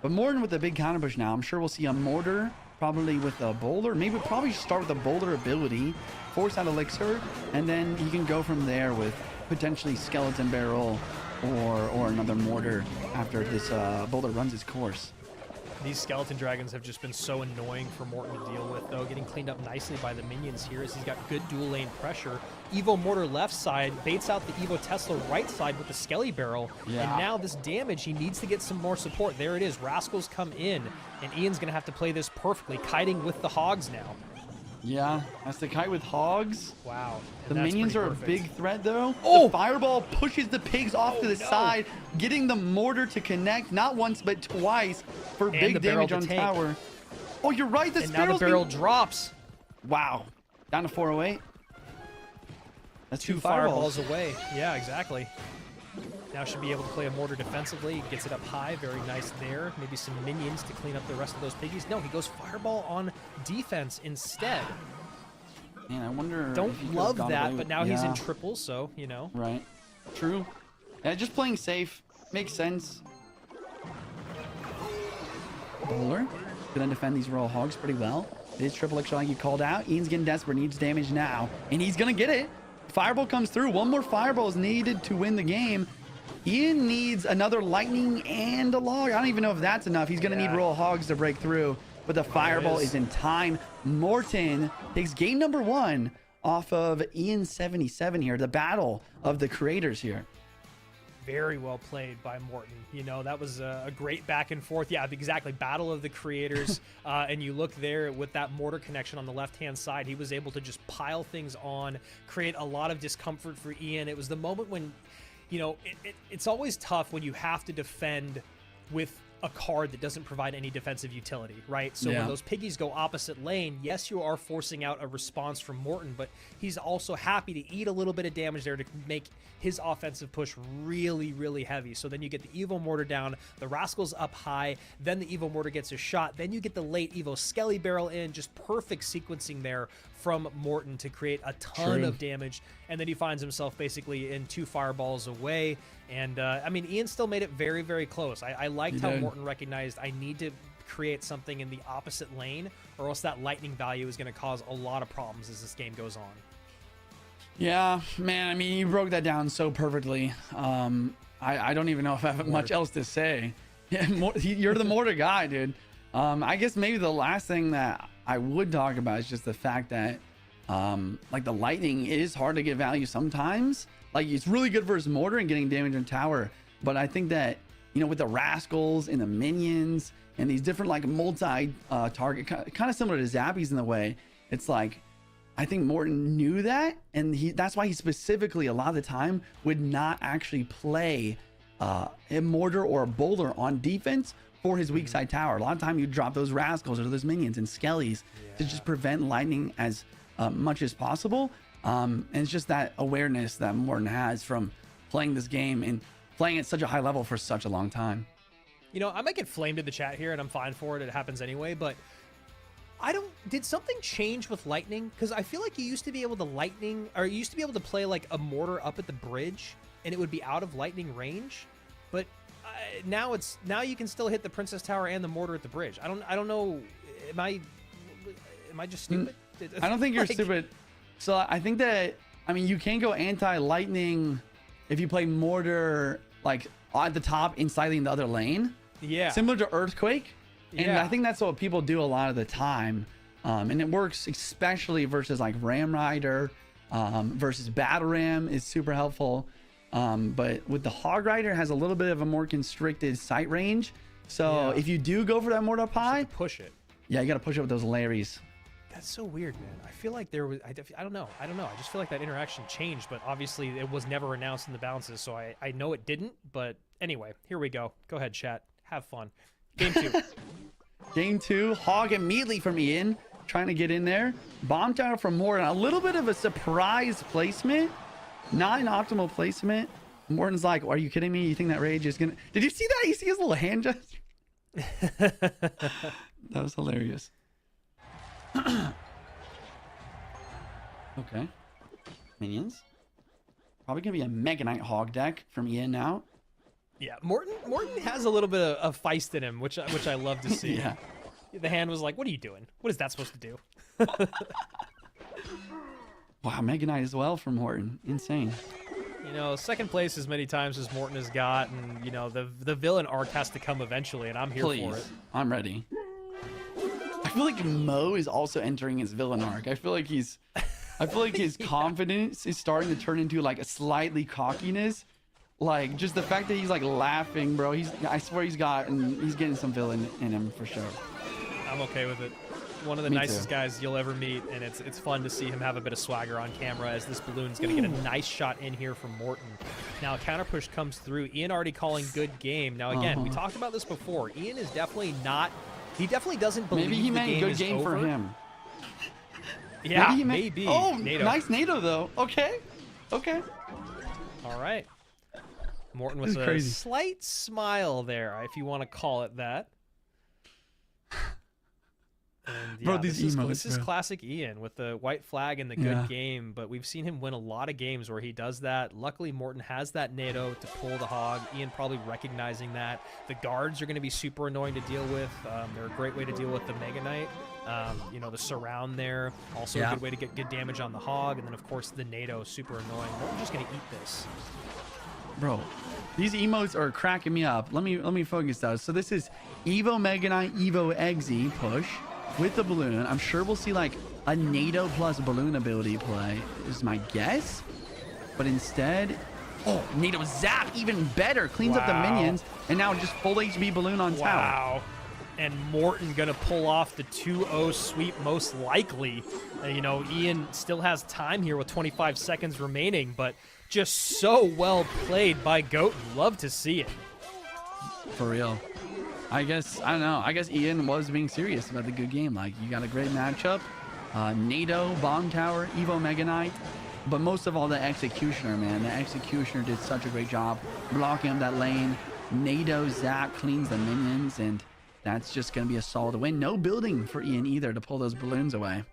But Morton with the big counter push now. I'm sure we'll see a mortar, probably with a bowler. Maybe we'll probably start with a bowler ability, force out elixir, and then you can go from there with potentially skeleton barrel or another mortar after this bowler runs its course. These skeleton dragons have just been so annoying for Morton to deal with, though. Getting cleaned up nicely by the minions here as he's got good dual lane pressure. Evo Mortar left side baits out the Evo Tesla right side with the Skelly Barrel. And now this damage, he needs to get some more support. There it is. Rascals come in, and Ian's going to have to play this perfectly, kiting with the Hogs now. Yeah, that's the kite with Hogs. Wow. The minions are a big threat, though. Oh! The fireball pushes the pigs off to the side, getting the mortar to connect, not once, but twice for big damage on tower. Oh, you're right. And now the barrel drops. Wow. Down to 408. That's two fireballs away. Yeah, exactly. Now should be able to play a mortar defensively. Gets it up high. Very nice there. Maybe some minions to clean up the rest of those piggies. No, he goes fireball on defense instead. Man, I wonder. Don't love that, but now he's in triple, so, you know. Right. True. Yeah, just playing safe. Makes sense. Bowler. Gonna defend these Royal Hogs pretty well. It is triple extra like you called out. Ian's getting desperate. Needs damage now. And he's gonna get it. Fireball comes through. One more fireball is needed to win the game. Ian needs another lightning and a log. I don't even know if that's enough. He's going to need Royal Hogs to break through. But the fireball is in time. Morton takes game #1 off of Ian 77 here. The battle of the creators here. Very well played by Morton. You know, that was a great back and forth. Yeah, exactly. Battle of the creators. And you look there with that mortar connection on the left-hand side. He was able to just pile things on, create a lot of discomfort for Ian. It was the moment when, you know, it's always tough when you have to defend with a card that doesn't provide any defensive utility, right? So Yeah. when those piggies go opposite lane, yes, you are forcing out a response from Morton, but he's also happy to eat a little bit of damage there to make his offensive push really, really heavy. So then you get the Evo Mortar down, the Rascal's up high, then the Evo Mortar gets a shot, then you get the late Evo Skelly Barrel in, just perfect sequencing there from Morton to create a ton of damage, and then he finds himself basically in 2 fireballs away. And I mean, Ian still made it very, very close. I liked how Morton recognized I need to create something in the opposite lane, or else that lightning value is going to cause a lot of problems as this game goes on. Yeah, man. I mean, you broke that down so perfectly. I don't even know if I have much else to say. Yeah, you're the mortar guy, dude. I guess maybe the last thing that I would talk about is just the fact that like the lightning is hard to get value sometimes. Like it's really good versus mortar and getting damage in tower, but I think that, you know, with the rascals and the minions and these different like multi target, kind of similar to Zappy's in the way, it's like I think Morton knew that, and that's why he specifically a lot of the time would not actually play a mortar or a boulder on defense for his weak side tower. A lot of time you drop those rascals or those minions and skellies to just prevent lightning as much as possible. And it's just that awareness that Morton has from playing this game and playing at such a high level for such a long time. You know, I might get flamed in the chat here, and I'm fine for it. It happens anyway, but did something change with lightning? Because I feel like you used to be able to play like a mortar up at the bridge and it would be out of lightning range, but now you can still hit the Princess Tower and the mortar at the bridge. I don't know. Am I just stupid? I don't think you're stupid. So I think that, I mean, you can go anti-lightning if you play mortar like at the top inside in the other lane. Yeah. Similar to Earthquake. And I think that's what people do a lot of the time. And it works especially versus like Ram Rider, versus Battle Ram is super helpful. But with the Hog Rider, it has a little bit of a more constricted sight range. So if you do go for that mortar pie, push it. Yeah, you got to push it with those Larrys. That's so weird, man. I feel like there was, I don't know. I just feel like that interaction changed, but obviously it was never announced in the balances, so I know it didn't. But anyway, here we go. Go ahead, chat. Have fun. Game 2. Game 2. Hog immediately from Ian, trying to get in there. Bomb tower from Morton. A little bit of a surprise placement. Not an optimal placement. Morton's like, are you kidding me? You think that rage is gonna... Did you see that? You see his little hand gesture? That was hilarious. Okay. Minions. Probably gonna be a Mega Knight Hog deck from Ian now. Yeah, Morton has a little bit of feist in him, which I love to see. Yeah. The hand was like, what are you doing? What is that supposed to do? Wow, Mega Knight as well from Morton. Insane. You know, second place as many times as Morton has got, and you know, the villain arc has to come eventually, and I'm here for it. I'm ready. I feel like Mo is also entering his villain arc. I feel like his confidence is starting to turn into like a slightly cockiness. Like just the fact that he's like laughing, bro. I swear he's getting some villain in him for sure. I'm okay with it. One of the nicest guys you'll ever meet, and it's fun to see him have a bit of swagger on camera as this balloon's going to get a nice shot in here from Morton. Now, a counter push comes through. Ian already calling good game. Now, again, we talked about this before. Ian is definitely not... He definitely doesn't believe maybe he the meant game good is game over. for him. Yeah, maybe. Oh, NATO. Nice NATO, though. Okay. Okay. All right. Morton with a slight smile there, if you want to call it that. And yeah, bro, these emotes, this is classic Ian with the white flag and the good game, but we've seen him win a lot of games where he does that. Luckily, Morton has that NATO to pull the hog. Ian probably recognizing that. The guards are going to be super annoying to deal with. They're a great way to deal with the Mega Knight. You know, the surround there, also a good way to get good damage on the hog. And then, of course, the NATO, super annoying. Morton's just going to eat this. Bro, these emotes are cracking me up. Let me focus though. So this is Evo Mega Knight, Evo Eggsy push with the balloon. I'm sure we'll see like a NATO plus balloon ability play is my guess. But instead, oh, NATO zap, even better. Cleans up the minions, and now just full HB balloon on tower. Wow. And Morton gonna pull off the 2-0 sweep most likely. You know, Ian still has time here with 25 seconds remaining, but just so well played by Goat. Love to see it. For real. I guess, I don't know. I guess Ian was being serious about the good game. Like, you got a great matchup. NATO, Bomb Tower, Evo Mega Knight. But most of all, the Executioner, man. The Executioner did such a great job blocking up that lane. NATO Zap cleans the minions, and that's just going to be a solid win. No building for Ian either to pull those balloons away.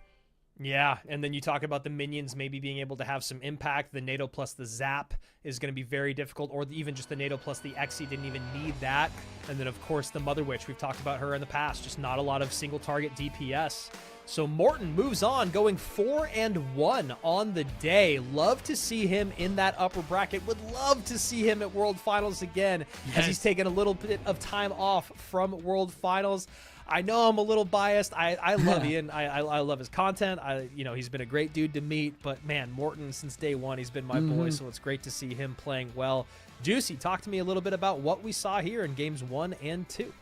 Yeah, and then you talk about the minions maybe being able to have some impact. The NATO plus the Zap is going to be very difficult, or even just the NATO plus the Xe didn't even need that. And then, of course, the Mother Witch. We've talked about her in the past. Just not a lot of single target DPS. So Morten moves on, going 4-1 on the day. Love to see him in that upper bracket. Would love to see him at World Finals again, as he's taken a little bit of time off from World Finals. I know I'm a little biased. I love Ian. I love his content. He's been a great dude to meet. But man, Morten, since day one, he's been my boy. So it's great to see him playing well. Juicy, talk to me a little bit about what we saw here in games 1 and 2.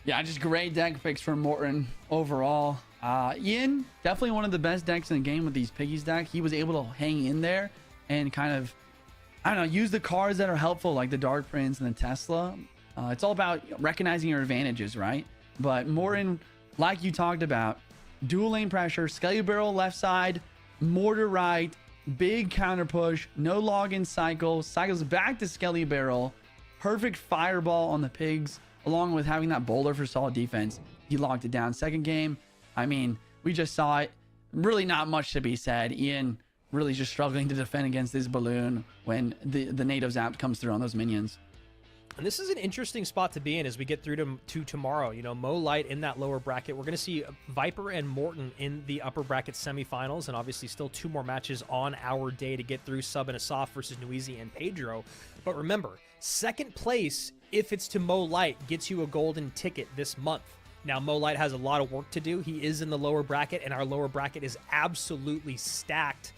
Yeah, just great deck picks from Morten overall. Ian, definitely one of the best decks in the game with these Piggies deck. He was able to hang in there and kind of, I don't know, use the cards that are helpful, like the Dark Prince and the Tesla. It's all about recognizing your advantages, right? But Morten, like you talked about, dual lane pressure, Skelly Barrel left side, Mortar right, big counter push, no login cycle, cycles back to Skelly Barrel, perfect fireball on the Pigs, along with having that boulder for solid defense. He locked it down. Second game, I mean, we just saw it. Really not much to be said. Ian really just struggling to defend against this balloon when the NATO Zap comes through on those minions. And this is an interesting spot to be in as we get through to tomorrow. Mo Light in that lower bracket. We're going to see Viper and Morten in the upper bracket semifinals, and obviously still 2 more matches on our day to get through. Sub and Assaf versus Niuzi and Pedro. But remember, second place, if it's to Mo Light, gets you a golden ticket this month. Now, Mo Light has a lot of work to do. He is in the lower bracket, and our lower bracket is absolutely stacked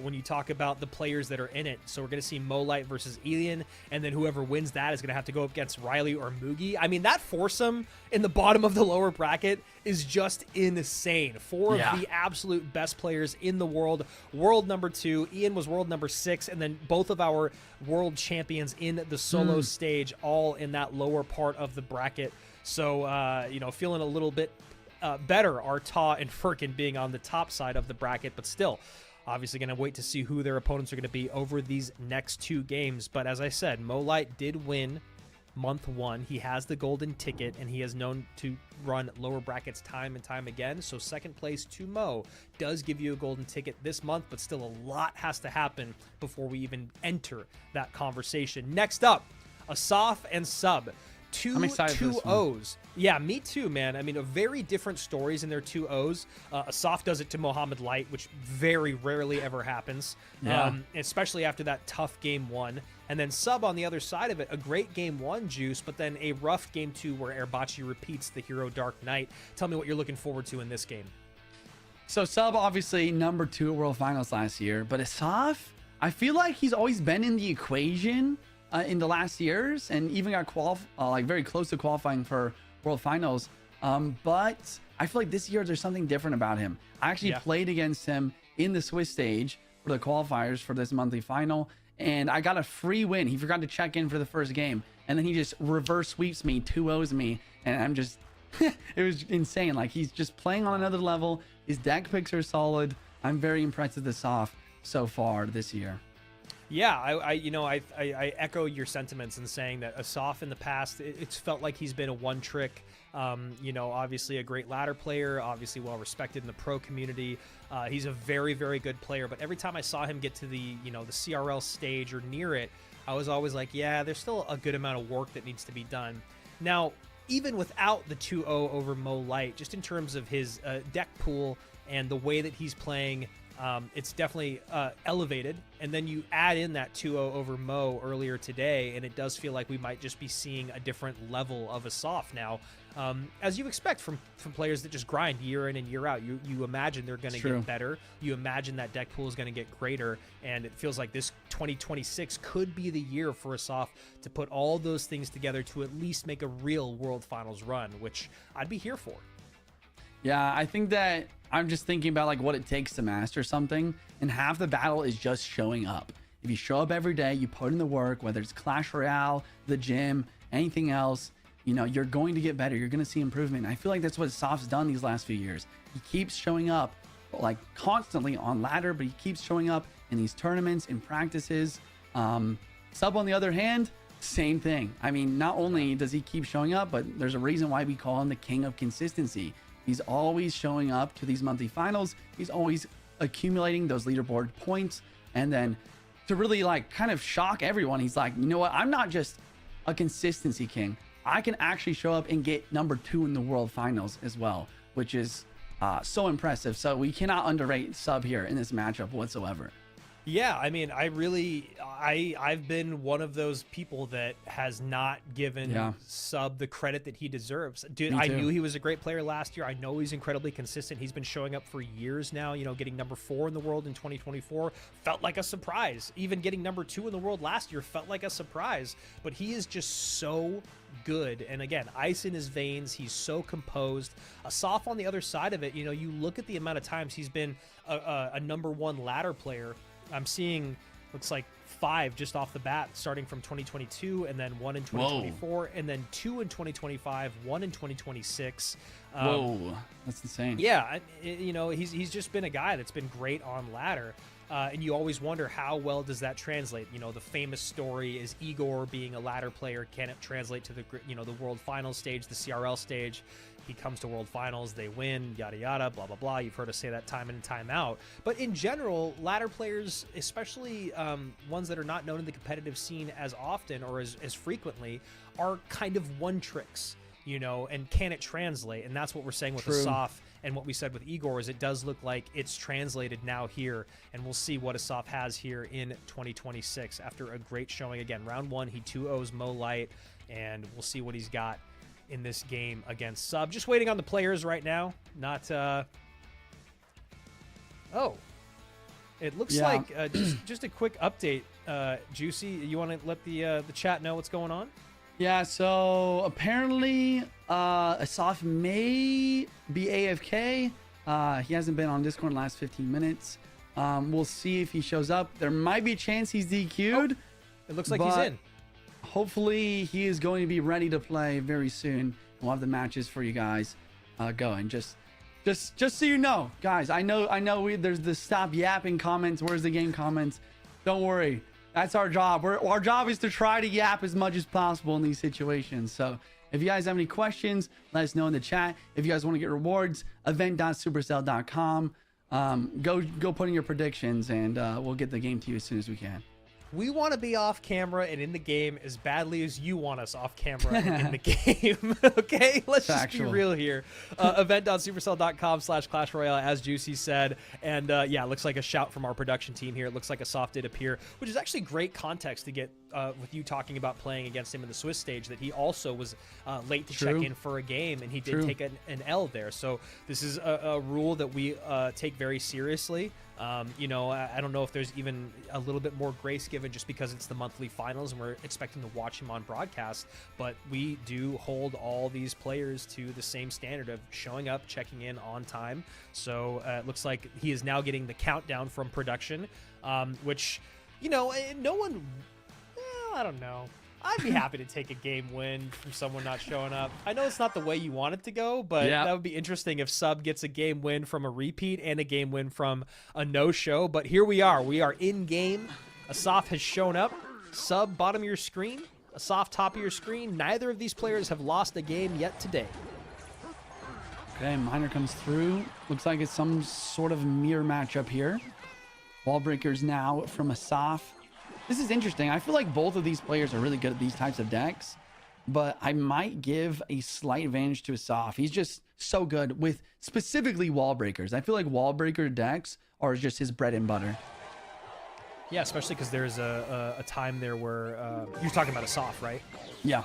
when you talk about the players that are in it. So we're going to see Mo Light versus Elian, and then whoever wins that is going to have to go up against Riley or Mugi. I mean, that foursome in the bottom of the lower bracket is just insane. 4 of the absolute best players in the world. World number 2. Ian was world number 6, and then both of our world champions in the solo stage, all in that lower part of the bracket. So, feeling a little bit better, Arta and Furkin being on the top side of the bracket, but still, obviously going to wait to see who their opponents are going to be over these next 2 games. But as I said, Mo Light did win month 1. He has the golden ticket, and he is known to run lower brackets time and time again. So second place to Mo does give you a golden ticket this month, but still a lot has to happen before we even enter that conversation. Next up, Assaf and Sub. I'm excited for this one. 2-0s. Yeah, me too, man. I mean, very different stories in their 2-0s. Assaf does it to Mohamed Light, which very rarely ever happens, especially after that tough game 1. And then Sub on the other side of it, a great game 1 juice, but then a rough game 2 where Airbachi repeats the hero Dark Knight. Tell me what you're looking forward to in this game. So Sub, obviously number 2 at World Finals last year, but Assaf, I feel like he's always been in the equation in the last years, and even got very close to qualifying for World Finals. But I feel like this year there's something different about him. I actually played against him in the Swiss stage for the qualifiers for this monthly final, and I got a free win. He forgot to check in for the first game, and then he just reverse sweeps me, 2-0s me, and I'm just it was insane. Like, he's just playing on another level. His deck picks are solid. I'm very impressed with this Assaf so far this year. Yeah, I echo your sentiments in saying that Assaf in the past, it's felt like he's been a one-trick, obviously a great ladder player, obviously well-respected in the pro community. He's a very, very good player, but every time I saw him get to the CRL stage or near it, I was always like, yeah, there's still a good amount of work that needs to be done. Now, even without the 2-0 over Mo Light, just in terms of his deck pool and the way that he's playing, it's definitely elevated, and then you add in that 2-0 over Mo earlier today, and it does feel like we might just be seeing a different level of Assaf now, as you expect from players that just grind year in and year out. You imagine they're going to get better. You imagine that deck pool is going to get greater, and it feels like this 2026 could be the year for Assaf to put all those things together to at least make a real World Finals run, which I'd be here for. Yeah, I think that I'm just thinking about like what it takes to master something, and half the battle is just showing up. If you show up every day, you put in the work, whether it's Clash Royale, the gym, anything else, you know, you're going to get better. You're going to see improvement. And I feel like that's what Assaf's done these last few years. He keeps showing up like constantly on ladder, but he keeps showing up in these tournaments, in practices. Sub, on the other hand, same thing. I mean, not only does he keep showing up, but there's a reason why we call him the king of consistency. He's always showing up to these monthly finals. He's always accumulating those leaderboard points. And then to really like kind of shock everyone, he's like, you know what? I'm not just a consistency king. I can actually show up and get number 2 in the world finals as well, which is so impressive. So we cannot underrate Sub here in this matchup whatsoever. Yeah, I mean, I've been one of those people that has not given Sub the credit that he deserves. Dude, I knew he was a great player last year. I know he's incredibly consistent. He's been showing up for years now, you know, getting number 4 in the world in 2024 felt like a surprise. Even getting number 2 in the world last year felt like a surprise, but he is just so good. And again, ice in his veins. He's so composed. Assaf on the other side of it, you know, you look at the amount of times he's been a number 1 ladder player. I'm seeing, looks like 5 just off the bat, starting from 2022, and then 1 in 2024, Whoa. And then 2 in 2025, 1 in 2026. Whoa, that's insane. Yeah, you know, he's just been a guy that's been great on ladder. And you always wonder, how well does that translate? You know, the famous story is Igor being a ladder player. Can it translate to the, you know, the world finals stage, the CRL stage? He comes to world finals, they win, yada, yada, blah, blah, blah. You've heard us say that time in and time out. But in general, ladder players, especially ones that are not known in the competitive scene as often or as frequently, are kind of one tricks, you know, and can it translate? And that's what we're saying with Assaf. And what we said with Igor is it does look like it's translated now here, and we'll see what Assaf has here in 2026 after a great showing. Again, round 1, he 2-0s Mo Light, and we'll see what he's got in this game against Sub. Just waiting on the players right now. Not, oh, it looks like just a quick update. Juicy, you want to let the chat know what's going on? Yeah, so apparently Assaf may be AFK. He hasn't been on Discord in the last 15 minutes. We'll see if he shows up. There might be a chance he's DQ'd. Oh, it looks like he's in. Hopefully he is going to be ready to play very soon. We'll have the matches for you guys going. Just so you know, guys, I know there's the stop yapping comments. Where's the game comments? Don't worry. That's our job. Our job is to try to yap as much as possible in these situations. So if you guys have any questions, let us know in the chat. If you guys want to get rewards, event.supercell.com. Go put in your predictions, and we'll get the game to you as soon as we can. We want to be off camera and in the game as badly as you want us off camera and in the game. Okay, let's just be real here. Event.supercell.com/Clash Royale, as Juicy said. And yeah, looks like a shout from our production team here. It looks like Assaf did appear, which is actually great context to get with you talking about playing against him in the Swiss stage, that he also was late to check in for a game, and he did take an L there. So this is a rule that we take very seriously. You know, I don't know if there's even a little bit more grace given just because it's the monthly finals and we're expecting to watch him on broadcast, but we do hold all these players to the same standard of showing up, checking in on time. So it looks like he is now getting the countdown from production, which, you know, no one, I don't know. I'd be happy to take a game win from someone not showing up. I know it's not the way you want it to go, but that would be interesting if Sub gets a game win from a repeat and a game win from a no-show. But here we are. We are in game. Assaf has shown up. Sub, bottom of your screen. Assaf, top of your screen. Neither of these players have lost a game yet today. Okay, Miner comes through. Looks like it's some sort of mirror matchup here. Wall breakers now from Assaf. This is interesting. I feel like both of these players are really good at these types of decks, but I might give a slight advantage to Assaf. He's just so good with specifically wall breakers. I feel like wall breaker decks are just his bread and butter. Yeah, especially because there's a time there where you're talking about Assaf, right? Yeah.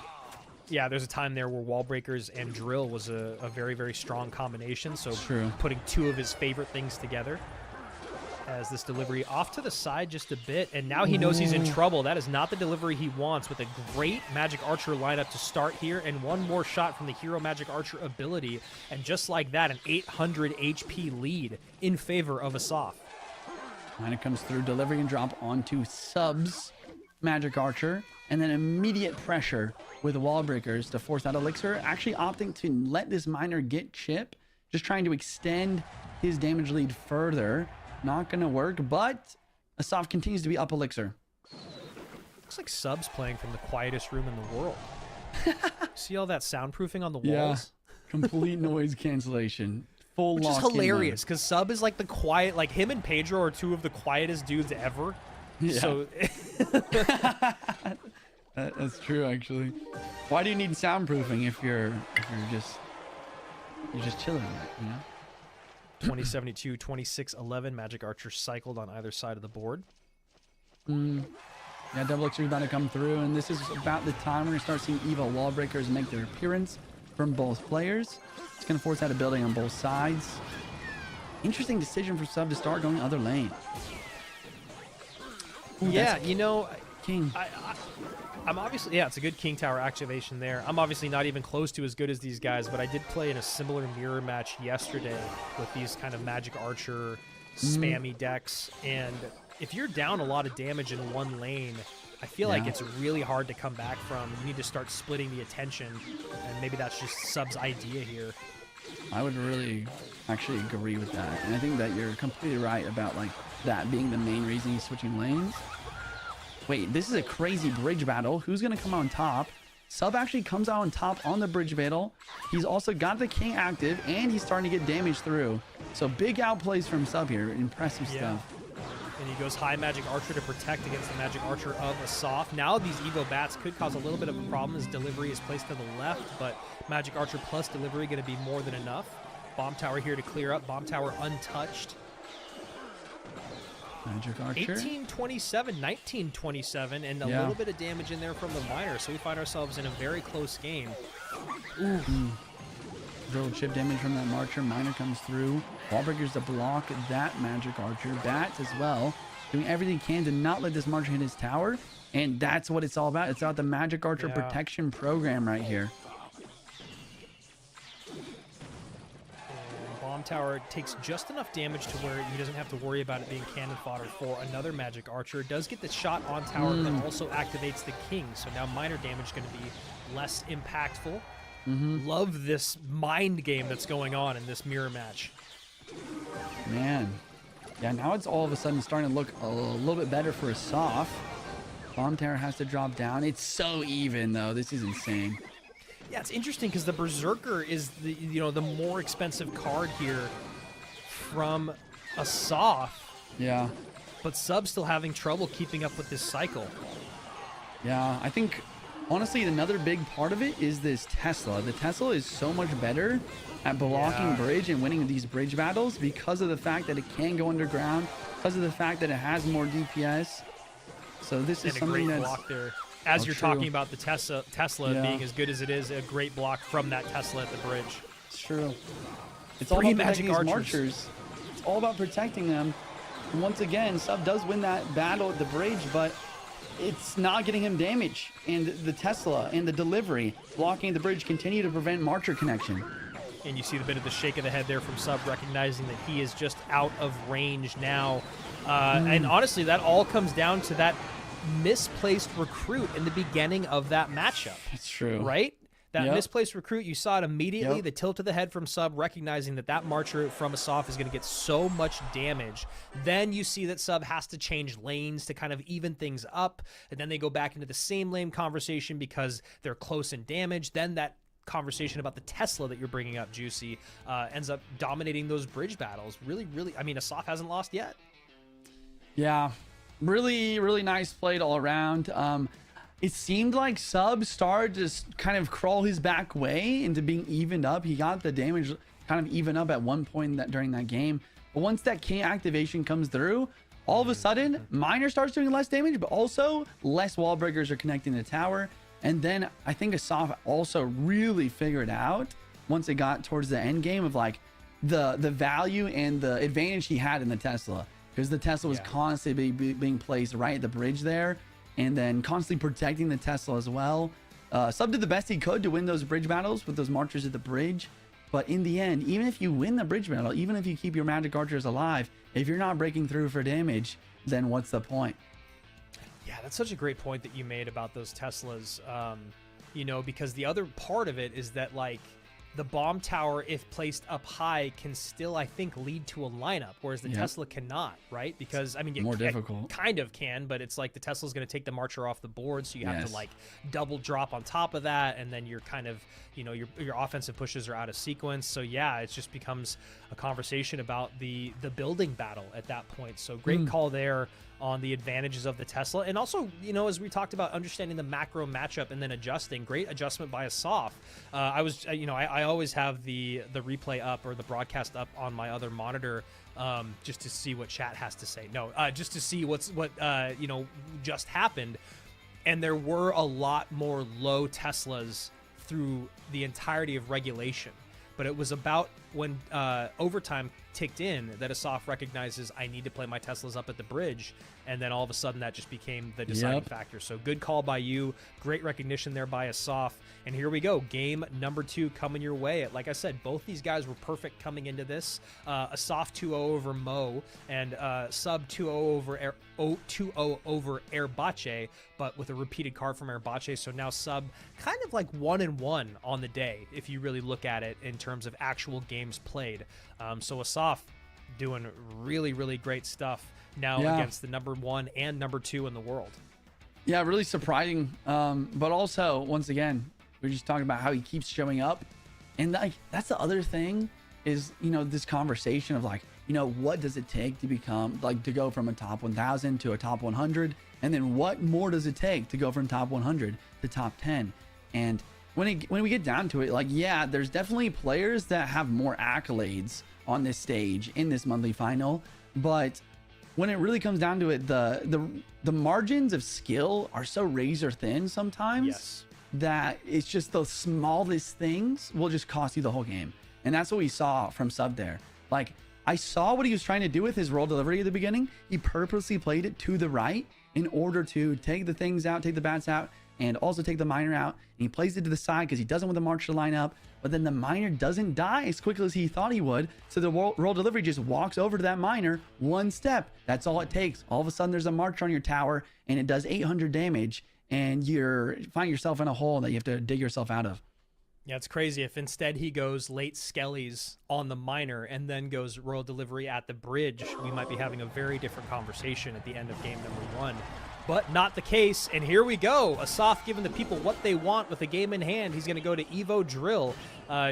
Yeah, there's a time there where wall breakers and drill was a very, very strong combination. So putting two of his favorite things together. As this delivery off to the side just a bit, and now he knows he's in trouble. That is not the delivery he wants, with a great Magic Archer lineup to start here, and one more shot from the Hero Magic Archer ability, and just like that, an 800 HP lead in favor of Assaf. Miner comes through, delivery and drop onto Subs. Magic Archer, and then immediate pressure with wall breakers to force out Elixir, actually opting to let this miner get chip, just trying to extend his damage lead further. Not gonna work, but Assaf continues to be up Elixir. Looks like Sub's playing from the quietest room in the world. See all that soundproofing on the Yeah, walls? complete noise cancellation. Full Which is lock-in mode. hilarious, because Sub is like the quiet, like him and Pedro are two of the quietest dudes ever. Yeah. So That's true, actually. Why do you need soundproofing if you're just chilling, you know? 2072, 2611, Magic Archer cycled on either side of the board. Yeah, double Elixir's about to come through, and this is about the time we're gonna start seeing Evo wall breakers make their appearance from both players. It's gonna force out a building on both sides. Interesting decision for Sub to start going other lane. Ooh, Yeah, that's you know, King. I'm obviously, yeah, it's a good King Tower activation there. I'm obviously not even close to as good as these guys, but I did play in a similar mirror match yesterday with these kind of Magic Archer spammy decks, and if you're down a lot of damage in one lane, I feel like it's really hard to come back from. You need to start splitting the attention, and maybe that's just Sub's idea here. I would really actually agree with that, and I think that you're completely right about like that being the main reason he's switching lanes. Wait, this is a crazy bridge battle. Who's gonna come on top? Sub actually comes out on top on the bridge battle. He's also got the King active, and he's starting to get damage through. So big outplays from Sub here. Impressive stuff. And he goes high Magic Archer to protect against the Magic Archer of Assaf. Now these Evo Bats could cause a little bit of a problem as delivery is placed to the left, but Magic Archer plus delivery going to be more than enough. Bomb Tower here to clear up. Bomb Tower untouched. Magic Archer. 1827, 1927, and a little bit of damage in there from the miner. So we find ourselves in a very close game. Drill chip damage from that Marcher. Miner comes through. Wallbreakers to block that Magic Archer. Bats as well. Doing everything he can to not let this Marcher hit his tower. And that's what it's all about. It's about the Magic Archer protection program right here. Bomb Tower takes just enough damage to where he doesn't have to worry about it being cannon fodder for another Magic Archer. Does get the shot on tower, but also activates the King. So now minor damage going to be less impactful. Love this mind game that's going on in this mirror match. Man. Yeah, now it's all of a sudden starting to look a little bit better for Assaf. Bomb Tower has to drop down. It's so even, though. This is insane. Yeah, it's interesting because the Berserker is the the more expensive card here from Assaf. Yeah. But Sub's still having trouble keeping up with this cycle. Yeah, I think, honestly, another big part of it is this Tesla. The Tesla is so much better at blocking bridge and winning these bridge battles because of the fact that it can go underground, because of the fact that it has more DPS. So this is something that's... block there. As you're talking about the Tesla being as good as it is, a great block from that Tesla at the bridge. It's true. It's all about protecting these Marchers. It's all about protecting them. And once again, Sub does win that battle at the bridge, but it's not getting him damage. And the Tesla and the delivery blocking the bridge continue to prevent Marcher connection. And you see the bit of the shake of the head there from Sub, recognizing that he is just out of range now. And honestly, that all comes down to that misplaced recruit in the beginning of that matchup. It's true. Right? That misplaced recruit, you saw it immediately, the tilt of the head from Sub, recognizing that that Marcher from Assaf is going to get so much damage. Then you see that Sub has to change lanes to kind of even things up, and then they go back into the same lane conversation because they're close in damage. Then that conversation about the Tesla that you're bringing up, Juicy, ends up dominating those bridge battles. Really, I mean, Assaf hasn't lost yet. Yeah. Really nice played all around. It seemed like Sub started to kind of crawl his back way into being evened up. He got the damage kind of even up at one point during that game. But once that King activation comes through, all of a sudden, Miner starts doing less damage, but also less wall breakers are connecting the tower. And then I think Assaf also really figured out, once it got towards the end game, of like the value and the advantage he had in the Tesla. Because the Tesla was constantly being placed right at the bridge there, and then constantly protecting the Tesla as well. Sub did the best he could to win those bridge battles with those Marchers at the bridge. But in the end, even if you win the bridge battle, even if you keep your Magic Archers alive, if you're not breaking through for damage, then what's the point? Yeah, that's such a great point that you made about those Teslas. You know, because the other part of it is that, like, the bomb tower, if placed up high, can still, I think, lead to a lineup, whereas the Tesla cannot, right? Because, I mean, More difficult. Kind of can, but it's like the Tesla's going to take the marcher off the board, so you have to, like, double drop on top of that, and then you're kind of, you know, your offensive pushes are out of sequence. So, yeah, it just becomes a conversation about the building battle at that point. So, great call there on the advantages of the Tesla. And also, you know, as we talked about understanding the macro matchup and then adjusting, great adjustment by Assaf. I always have the replay up or the broadcast up on my other monitor just to see what chat has to say. No, just to see what just happened. And there were a lot more low Teslas through the entirety of regulation. But it was about when overtime ticked in that Assaf recognizes I need to play my Teslas up at the bridge, and then all of a sudden that just became the deciding factor. So good call by you. Great recognition there by Assaf. And here we go. Game number 2 coming your way. Like I said, both these guys were perfect coming into this. Assaf 2-0 over Mo, and Sub 2-0 over Airbache, but with a repeated card from Airbache. So now Sub kind of like 1-1 on the day, if you really look at it in terms of actual games played. So Assaf doing really, really great stuff now against the number 1 and number 2 in the world. Yeah, really surprising. But also, once again, we're just talking about how he keeps showing up. And like that's the other thing is, you know, this conversation of like, you know, what does it take to become like to go from a top 1,000 to a top 100? And then what more does it take to go from top 100 to top 10? And when we get down to it, like, yeah, there's definitely players that have more accolades on this stage in this monthly final, but when it really comes down to it, the margins of skill are so razor thin sometimes that it's just the smallest things will just cost you the whole game. And that's what we saw from Sub there. Like, I saw what he was trying to do with his roll delivery at the beginning. He purposely played it to the right in order to take the things out, take the bats out, and also take the miner out. And he plays it to the side because he doesn't want the march to line up. But then the miner doesn't die as quickly as he thought he would. So the roll delivery just walks over to that miner one step. That's all it takes. All of a sudden there's a march on your tower and it does 800 damage. And you find yourself in a hole that you have to dig yourself out of. Yeah, it's crazy. If instead he goes late Skellies on the miner and then goes royal delivery at the bridge, we might be having a very different conversation at the end of game number 1. But not the case, and here we go. Assaf giving the people what they want with the game in hand. He's going to go to Evo Drill.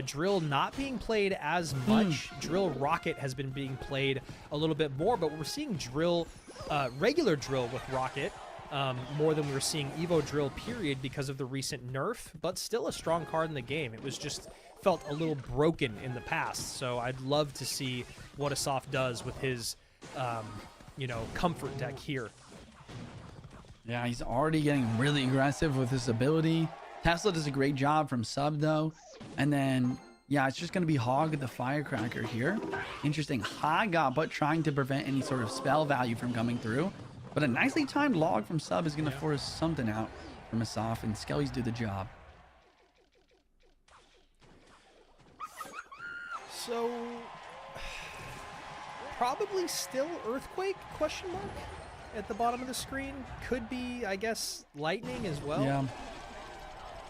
Drill not being played as much. Drill Rocket has been being played a little bit more, but we're seeing Drill, regular Drill with Rocket, more than we were seeing Evo Drill period because of the recent nerf, but still a strong card in the game. It was just felt a little broken in the past, so I'd love to see what Assaf does with his, comfort deck here. Yeah, he's already getting really aggressive with his ability. Tesla does a great job from Sub though. And then, yeah, it's just going to be Hog the Firecracker here. Interesting. High got but trying to prevent any sort of spell value from coming through. But a nicely timed log from Sub is going to force something out from Assaf, and Skellies do the job. So, probably still Earthquake, question mark? At the bottom of the screen. Could be, I guess, Lightning as well. Yeah.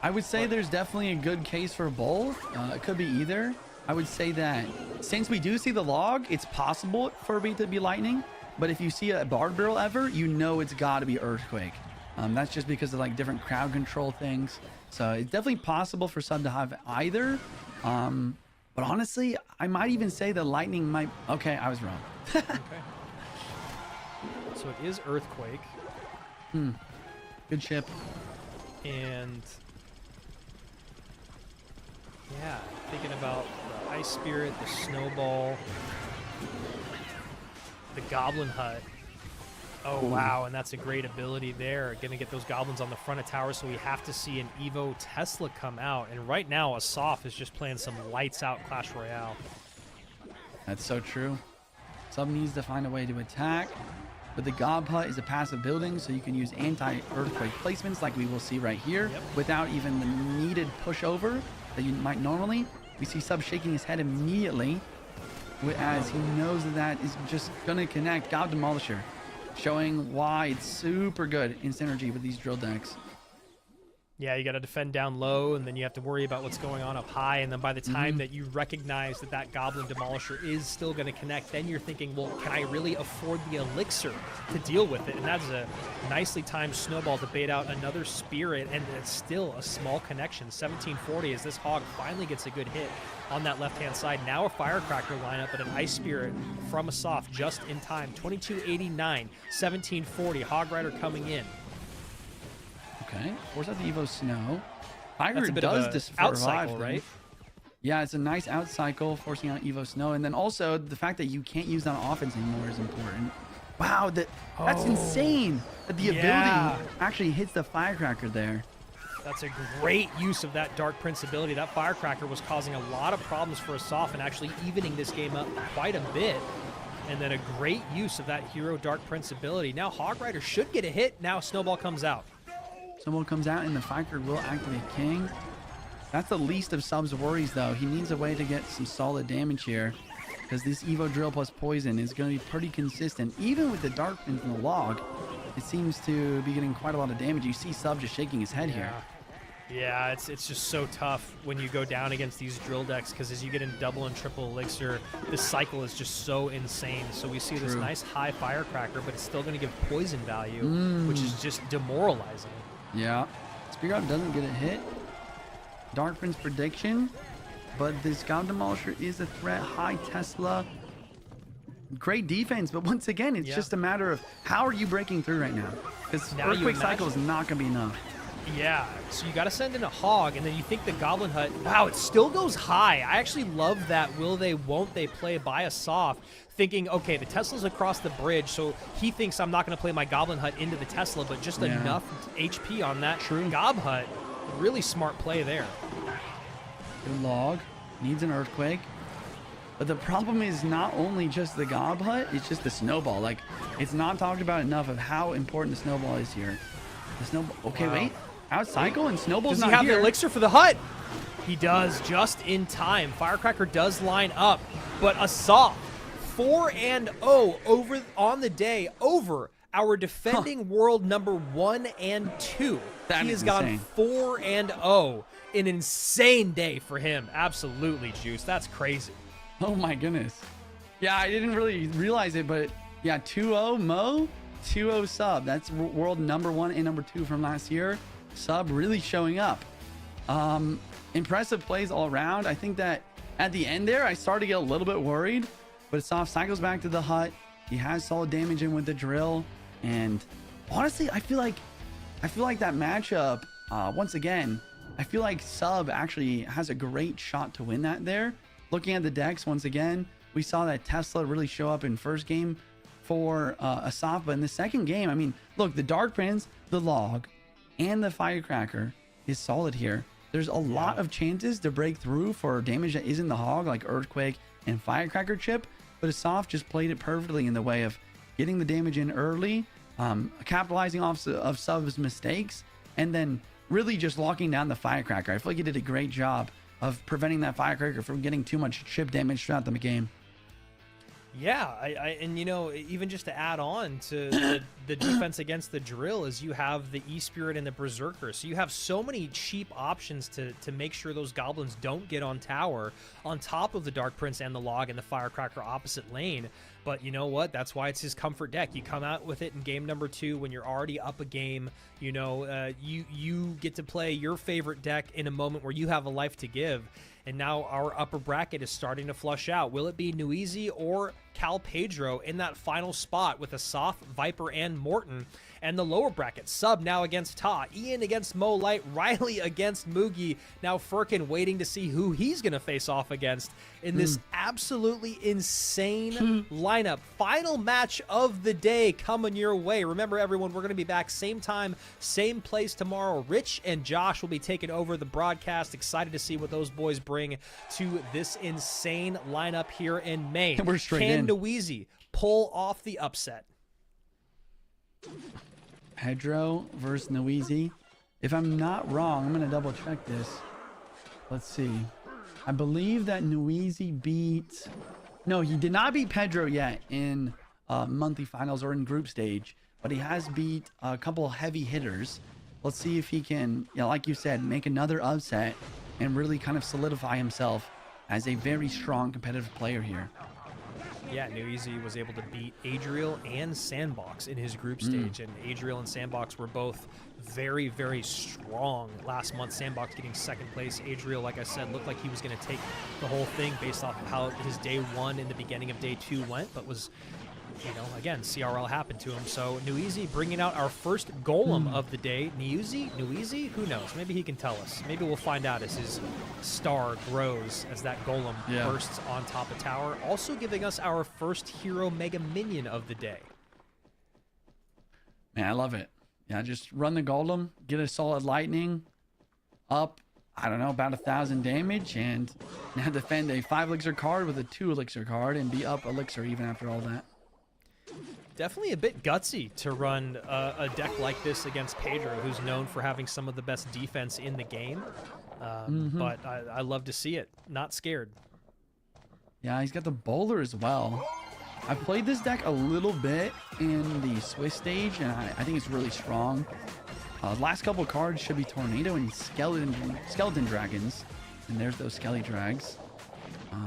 I would say there's definitely a good case for both. It could be either. I would say that since we do see the log, it's possible for it to be Lightning. But if you see a Bard Barrel ever, you know it's got to be Earthquake. That's just because of like different crowd control things. So it's definitely possible for Sub to have either. But honestly, I might even say the Lightning might... Okay, I was wrong. Okay. So it is Earthquake. Good chip. And yeah, thinking about the Ice Spirit, the Snowball, the Goblin Hut. Oh, wow, and that's a great ability there. Going to get those goblins on the front of tower, so we have to see an Evo Tesla come out. And right now, Assaf is just playing some lights-out Clash Royale. That's so true. Sub needs to find a way to attack. But the Gob Hut is a passive building, so you can use anti-earthquake placements like we will see right here without even the needed pushover that you might normally. We see Sub shaking his head immediately as he knows that is just going to connect. Gob Demolisher showing why it's super good in synergy with these drill decks. Yeah, you got to defend down low, and then you have to worry about what's going on up high. And then by the time that you recognize that that Goblin Demolisher is still going to connect, then you're thinking, well, can I really afford the Elixir to deal with it? And that's a nicely timed snowball to bait out another Spirit, and it's still a small connection. 1740 as this Hog finally gets a good hit on that left-hand side. Now a Firecracker lineup, but an Ice Spirit from Assaf just in time. 2289, 1740, Hog Rider coming in. Okay, force out the Evo Snow. That's Tiger a bit does of this a out cycle, right? Yeah, it's a nice out cycle, forcing out Evo Snow. And then also, the fact that you can't use that on offense anymore is important. Wow, that's insane that the ability actually hits the Firecracker there. That's a great use of that Dark Prince ability. That Firecracker was causing a lot of problems for Assaf and actually evening this game up quite a bit. And then a great use of that Hero Dark Prince ability. Now Hog Rider should get a hit. Now Snowball comes out. Snowball comes out and the Firecracker will activate King. That's the least of Sub's worries, though. He needs a way to get some solid damage here because this Evo Drill plus Poison is going to be pretty consistent. Even with the Dark Prince in the log, it seems to be getting quite a lot of damage. You see Sub just shaking his head here. Yeah, it's just so tough when you go down against these drill decks because as you get in double and triple elixir, this cycle is just so insane. So we see this nice high Firecracker, but it's still going to give poison value, which is just demoralizing. Yeah, Spear doesn't get a hit. Dark Prince prediction, but this Goblin Demolisher is a threat. High Tesla. Great defense, but once again, it's just a matter of how are you breaking through right now? Because Earthquake Cycle is not going to be enough. Yeah, so you got to send in a Hog, and then you think the Goblin Hut, wow, it still goes high. I actually love that will they, won't they play by Assaf, thinking, okay, the Tesla's across the bridge, so he thinks I'm not going to play my Goblin Hut into the Tesla, but just enough HP on that Gob Hut. Really smart play there. Good log. Needs an Earthquake. But the problem is not only just the Gob Hut, it's just the Snowball. Like, it's not talked about enough of how important the Snowball is here. The Snowball. Okay, wait. Out cycle and Snowball's not here. Does he have the elixir for the hut? He does, just in time. Firecracker does line up, but Assaf 4-0 over on the day over our defending world number 1 and 2. He has gone 4-0. An insane day for him. Absolutely, Juice. That's crazy. Oh my goodness. Yeah, I didn't really realize it, but yeah, 2-0 Mo, 2-0 Sub. That's world number 1 and number 2 from last year. Sub really showing up. Impressive plays all around. I think that at the end there, I started to get a little bit worried, but Assaf cycles back to the hut. He has solid damage in with the drill, and honestly, I feel like that matchup. Once again, I feel like Sub actually has a great shot to win that there. Looking at the decks once again, we saw that Tesla really show up in first game for Assaf, but in the second game, I mean, look, the Dark Prince, the Log, and the Firecracker is solid here. There's a lot of chances to break through for damage that isn't the Hog, like Earthquake and Firecracker chip, but Assaf just played it perfectly in the way of getting the damage in early, capitalizing off of Sub's mistakes, and then really just locking down the Firecracker. I feel like he did a great job of preventing that Firecracker from getting too much chip damage throughout the game. Yeah, and you know, even just to add on to the defense against the drill is you have the E-Spirit and the Berserker. So you have so many cheap options to make sure those goblins don't get on tower on top of the Dark Prince and the Log and the Firecracker opposite lane. But you know what? That's why it's his comfort deck. You come out with it in game number 2 when you're already up a game. You know, you get to play your favorite deck in a moment where you have a life to give. And now our upper bracket is starting to flush out. Will it be Niuzi or Cal Pedro in that final spot with Assaf, Viper, and Morton? And the lower bracket, Sub now against Ta, Ian against Mo Light, Riley against Mugi. Now Furkin waiting to see who he's going to face off against in this absolutely insane lineup. Final match of the day coming your way. Remember, everyone, we're going to be back same time, same place tomorrow. Rich and Josh will be taking over the broadcast. Excited to see what those boys bring to this insane lineup here in Maine. We're straight in. Can Niuzi pull off the upset? Pedro versus Niuzi. If I'm not wrong, I'm going to double check this. Let's see. I believe that Niuzi beat... No, he did not beat Pedro yet in monthly finals or in group stage, but he has beat a couple of heavy hitters. Let's see if he can, like you said, make another upset and really kind of solidify himself as a very strong competitive player here. Yeah, Niuzi was able to beat Adriel and Sandbox in his group stage, and Adriel and Sandbox were both very, very strong last month. Sandbox getting second place. Adriel, like I said, looked like he was going to take the whole thing based off of how his day 1 and the beginning of day 2 went, but was, again, CRL happened to him. So Niuzi bringing out our first golem of the day. Niuzi? Who knows? Maybe he can tell us. Maybe we'll find out as his star grows as that golem bursts on top of tower. Also giving us our first hero mega minion of the day. Man, I love it. Yeah, just run the golem, get a solid lightning up, I don't know, about 1,000 damage, and now defend a 5 elixir card with a 2 elixir card and be up elixir even after all that. Definitely a bit gutsy to run a deck like this against Pedro, who's known for having some of the best defense in the game. But I love to see it. Not scared. Yeah, he's got the bowler as well. I've played this deck a little bit in the Swiss stage, and I think it's really strong. Last couple cards should be Tornado and Skeleton Dragons. And there's those Skelly Drags.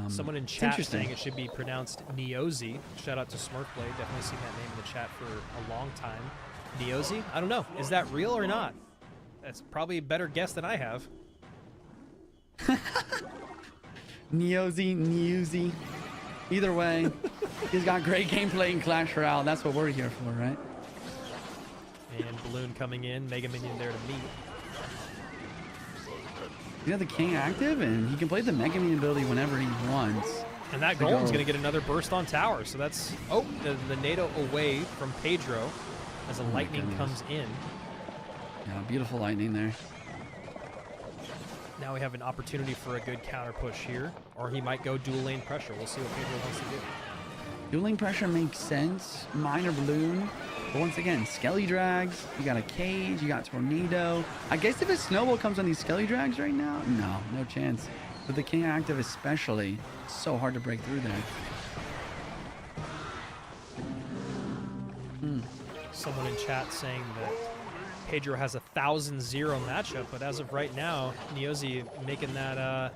Someone in chat saying it should be pronounced Niuzi. Shout out to Smurfblade. Definitely seen that name in the chat for a long time. Niuzi? I don't know. Is that real or not? That's probably a better guess than I have. Niuzi. Either way, he's got great gameplay in Clash Royale. That's what we're here for, right? And Balloon coming in. Mega Minion there to meet. He's got the King active, and he can play the Mega Minion ability whenever he wants. And that golem's going to get another burst on tower. So that's, the NATO away from Pedro as a lightning comes in. Yeah, beautiful lightning there. Now we have an opportunity for a good counter push here. Or he might go dual lane pressure. We'll see what Pedro wants to do. Dual lane pressure makes sense. Minor Balloon. But once again, Skelly Drags. You got a Cage. You got Tornado. I guess if a Snowball comes on these Skelly Drags right now, no chance. With the King active especially, it's so hard to break through there. Someone in chat saying that Pedro has a 1,000-0 matchup, but as of right now, Niuzi making that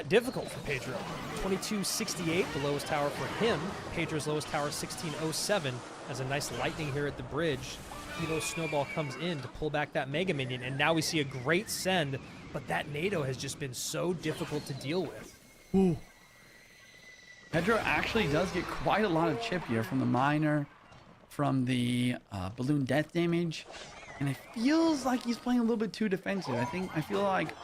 difficult for Pedro. 2268, the lowest tower for him. Pedro's lowest tower, 1607. As a nice lightning here at the bridge. Evo Snowball comes in to pull back that Mega Minion, and now we see a great send, but that NATO has just been so difficult to deal with. Ooh. Pedro actually does get quite a lot of chip here from the Miner, from the Balloon death damage, and it feels like he's playing a little bit too defensive. I feel like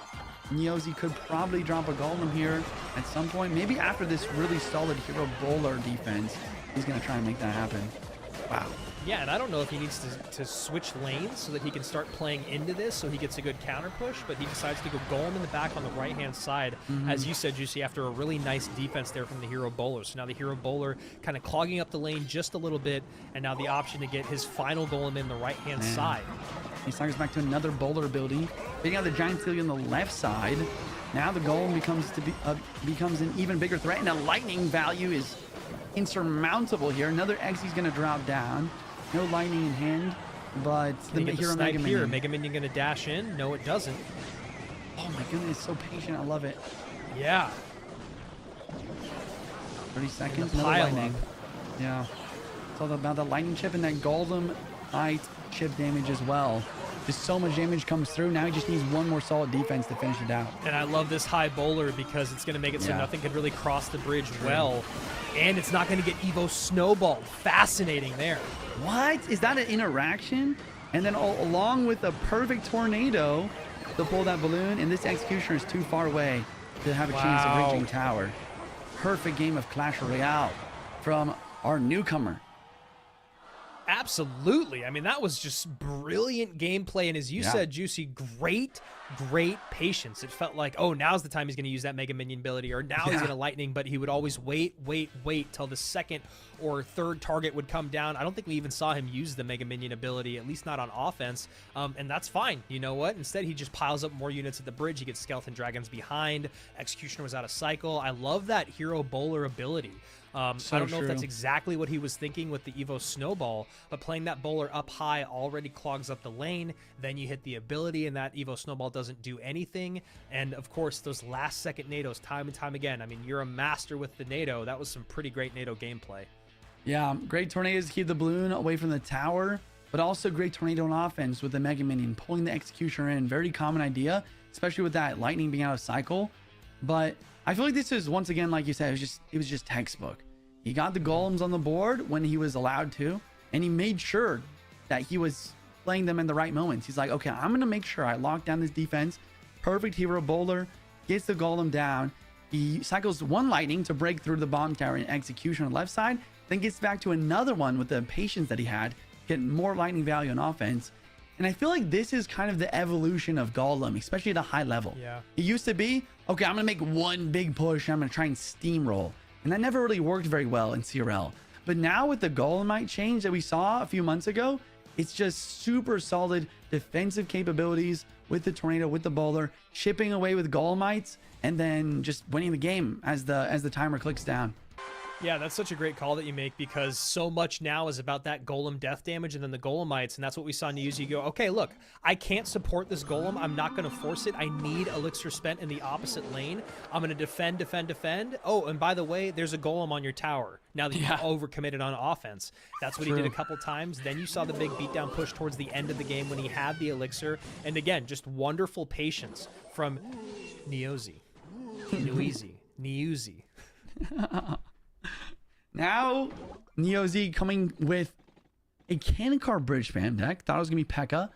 Niuzi could probably drop a golem here at some point. Maybe after this really solid hero bowler defense, he's going to try and make that happen. Wow. Yeah, and I don't know if he needs to switch lanes so that he can start playing into this so he gets a good counter push, but he decides to go golem in the back on the right-hand side, as you said, Juicy, after a really nice defense there from the hero bowler. So now the hero bowler kind of clogging up the lane just a little bit, and now the option to get his final golem in the right-hand side. He starts back to another bowler ability. Taking out the Giant Steely on the left side. Now the golem becomes an even bigger threat, and the lightning value is insurmountable here. Another X he's going to drop down. No lightning in hand, but the hero Mega Minion. Mega Minion going to dash in? No, it doesn't. Oh my goodness, so patient. I love it. Yeah. 30 seconds, another lightning. Yeah. It's all about the lightning chip and that golem height chip damage as well. Just so much damage comes through. Now he just needs one more solid defense to finish it out. And I love this high bowler because it's going to make it so nothing could really cross the bridge well. And it's not going to get Evo snowballed. Fascinating there. What? Is that an interaction? And then along with a perfect tornado to pull that balloon, and this executioner is too far away to have a chance of reaching tower. Perfect game of Clash Royale from our newcomer. Absolutely. I mean, that was just brilliant gameplay. And as you said, Juicy, great patience. It felt like, oh, now's the time he's going to use that Mega Minion ability, or now he's going to lightning, but he would always wait till the second or third target would come down. I don't think we even saw him use the Mega Minion ability, at least not on offense. And that's fine. You know what? Instead, he just piles up more units at the bridge. He gets Skeleton Dragons behind. Executioner was out of cycle. I love that hero bowler ability. I don't know if that's true. exactly what he was thinking with the Evo Snowball, but playing that bowler up high already clogs up the lane. Then you hit the ability, and that Evo Snowball doesn't do anything. And of course, those last-second nados, time and time again. I mean, you're a master with the nado. That was some pretty great nado gameplay. Yeah, great tornadoes to keep the balloon away from the tower, but also great tornado on offense with the Mega Minion pulling the executioner in. Very common idea, especially with that lightning being out of cycle. But I feel like this is, once again, like you said, it was just textbook. He got the golems on the board when he was allowed to, and he made sure that he was playing them in the right moments. He's like, okay, I'm going to make sure I lock down this defense. Perfect hero bowler, gets the golem down. He cycles one lightning to break through the bomb tower in execution on the left side, then gets back to another one with the patience that he had, getting more lightning value on offense. And I feel like this is kind of the evolution of Golem, especially at a high level. Yeah. It used to be, okay, I'm going to make one big push and I'm going to try and steamroll. And that never really worked very well in CRL. But now with the Golemite change that we saw a few months ago, it's just super solid defensive capabilities with the tornado, with the bowler, chipping away with Golemites, and then just winning the game as the timer clicks down. Yeah, that's such a great call that you make, because so much now is about that golem death damage and then the golemites, and that's what we saw Niuzi go, okay, look, I can't support this golem. I'm not going to force it. I need elixir spent in the opposite lane. I'm going to defend, defend, defend. Oh, and by the way, there's a golem on your tower now that you've overcommitted on offense. That's what he did a couple times. Then you saw the big beatdown push towards the end of the game when he had the elixir. And again, just wonderful patience from Niuzi. Niuzi. Now, Niuzi coming with a cannon card bridge spam deck. Thought it was going to be P.E.K.K.A.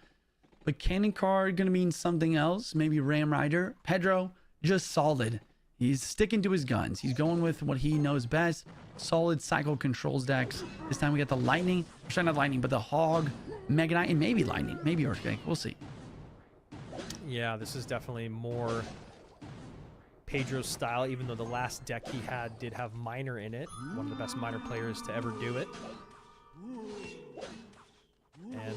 But cannon card going to mean something else. Maybe Ram Rider. Pedro, just solid. He's sticking to his guns. He's going with what he knows best. Solid cycle controls decks. This time we got the Lightning. Sorry, not Lightning, but the Hog, Mega Knight, and maybe Lightning. Maybe Earthquake. We'll see. Yeah, this is definitely more Pedro's style, even though the last deck he had did have Miner in it. One of the best Miner players to ever do it. And,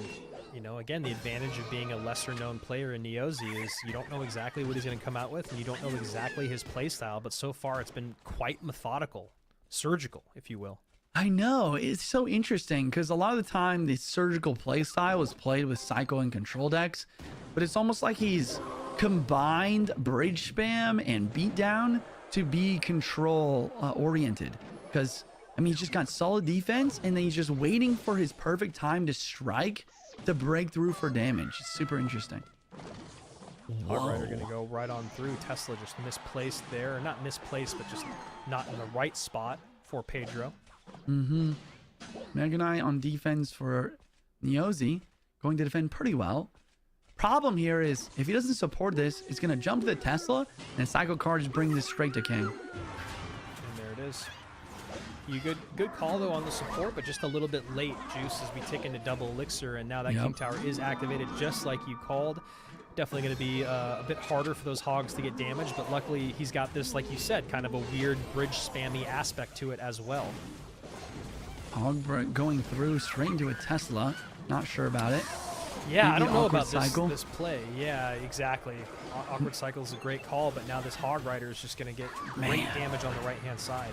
you know, again, the advantage of being a lesser-known player in Niuzi is you don't know exactly what he's going to come out with, and you don't know exactly his play style, but so far it's been quite methodical, surgical, if you will. I know. It's so interesting because a lot of the time the surgical play style is played with Psycho and control decks, but it's almost like he's combined bridge spam and beatdown to be control oriented, because I mean he's just got solid defense and then he's just waiting for his perfect time to strike to break through for damage. It's super interesting. Hog Rider gonna go right on through. Tesla just misplaced there, not misplaced, but just not in the right spot for Pedro. Mega Knight on defense for Niuzi, going to defend pretty well. Problem here is if he doesn't support this, it's going to jump to the Tesla and cycle cards bring this straight to King. And there it is. You good call though on the support, but just a little bit late. Juice as we tick into double elixir, and now that King Tower is activated just like you called. Definitely going to be a bit harder for those hogs to get damaged, but luckily he's got this, like you said, kind of a weird bridge spammy aspect to it as well. Hog going through straight into a Tesla. Not sure about it. Yeah, Maybe I don't know about cycle. this play. Yeah, exactly. Awkward cycle is a great call, but now this Hog Rider is just going to get great damage on the right-hand side.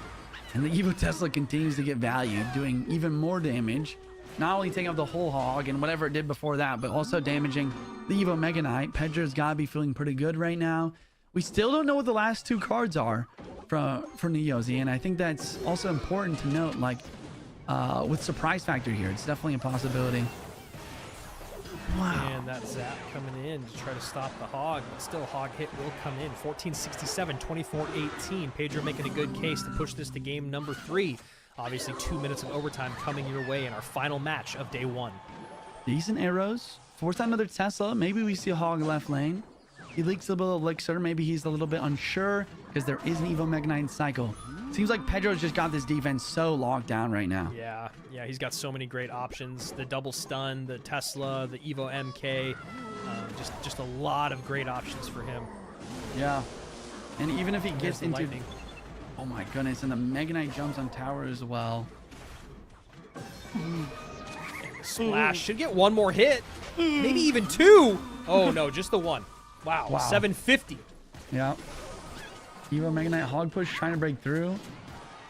And the Evo Tesla continues to get value, doing even more damage. Not only taking out the whole hog and whatever it did before that, but also damaging the Evo Mega Knight. Pedro's got to be feeling pretty good right now. We still don't know what the last two cards are for Niuzi, and I think that's also important to note, like, with surprise factor here. It's definitely a possibility. Wow. And that zap coming in to try to stop the hog, but still hog hit will come in. 14-67, 24-18. Pedro making a good case to push this to game number 3. Obviously 2 minutes of overtime coming your way in our final match of day 1. Decent arrows. Force out another Tesla. Maybe we see a hog left lane. He leaks a little elixir. Maybe he's a little bit unsure because there is an Evo Mega Knight cycle. Seems like Pedro's just got this defense so locked down right now. Yeah, he's got so many great options. The double stun, the Tesla, the Evo MK. Just a lot of great options for him. Yeah. And even if he gets into... lightning. Oh my goodness, and the Mega Knight jumps on tower as well. Splash. Should get one more hit. Maybe even 2. Oh no, just the 1. Wow. 750. Yeah. Evo Mega Knight hog push trying to break through.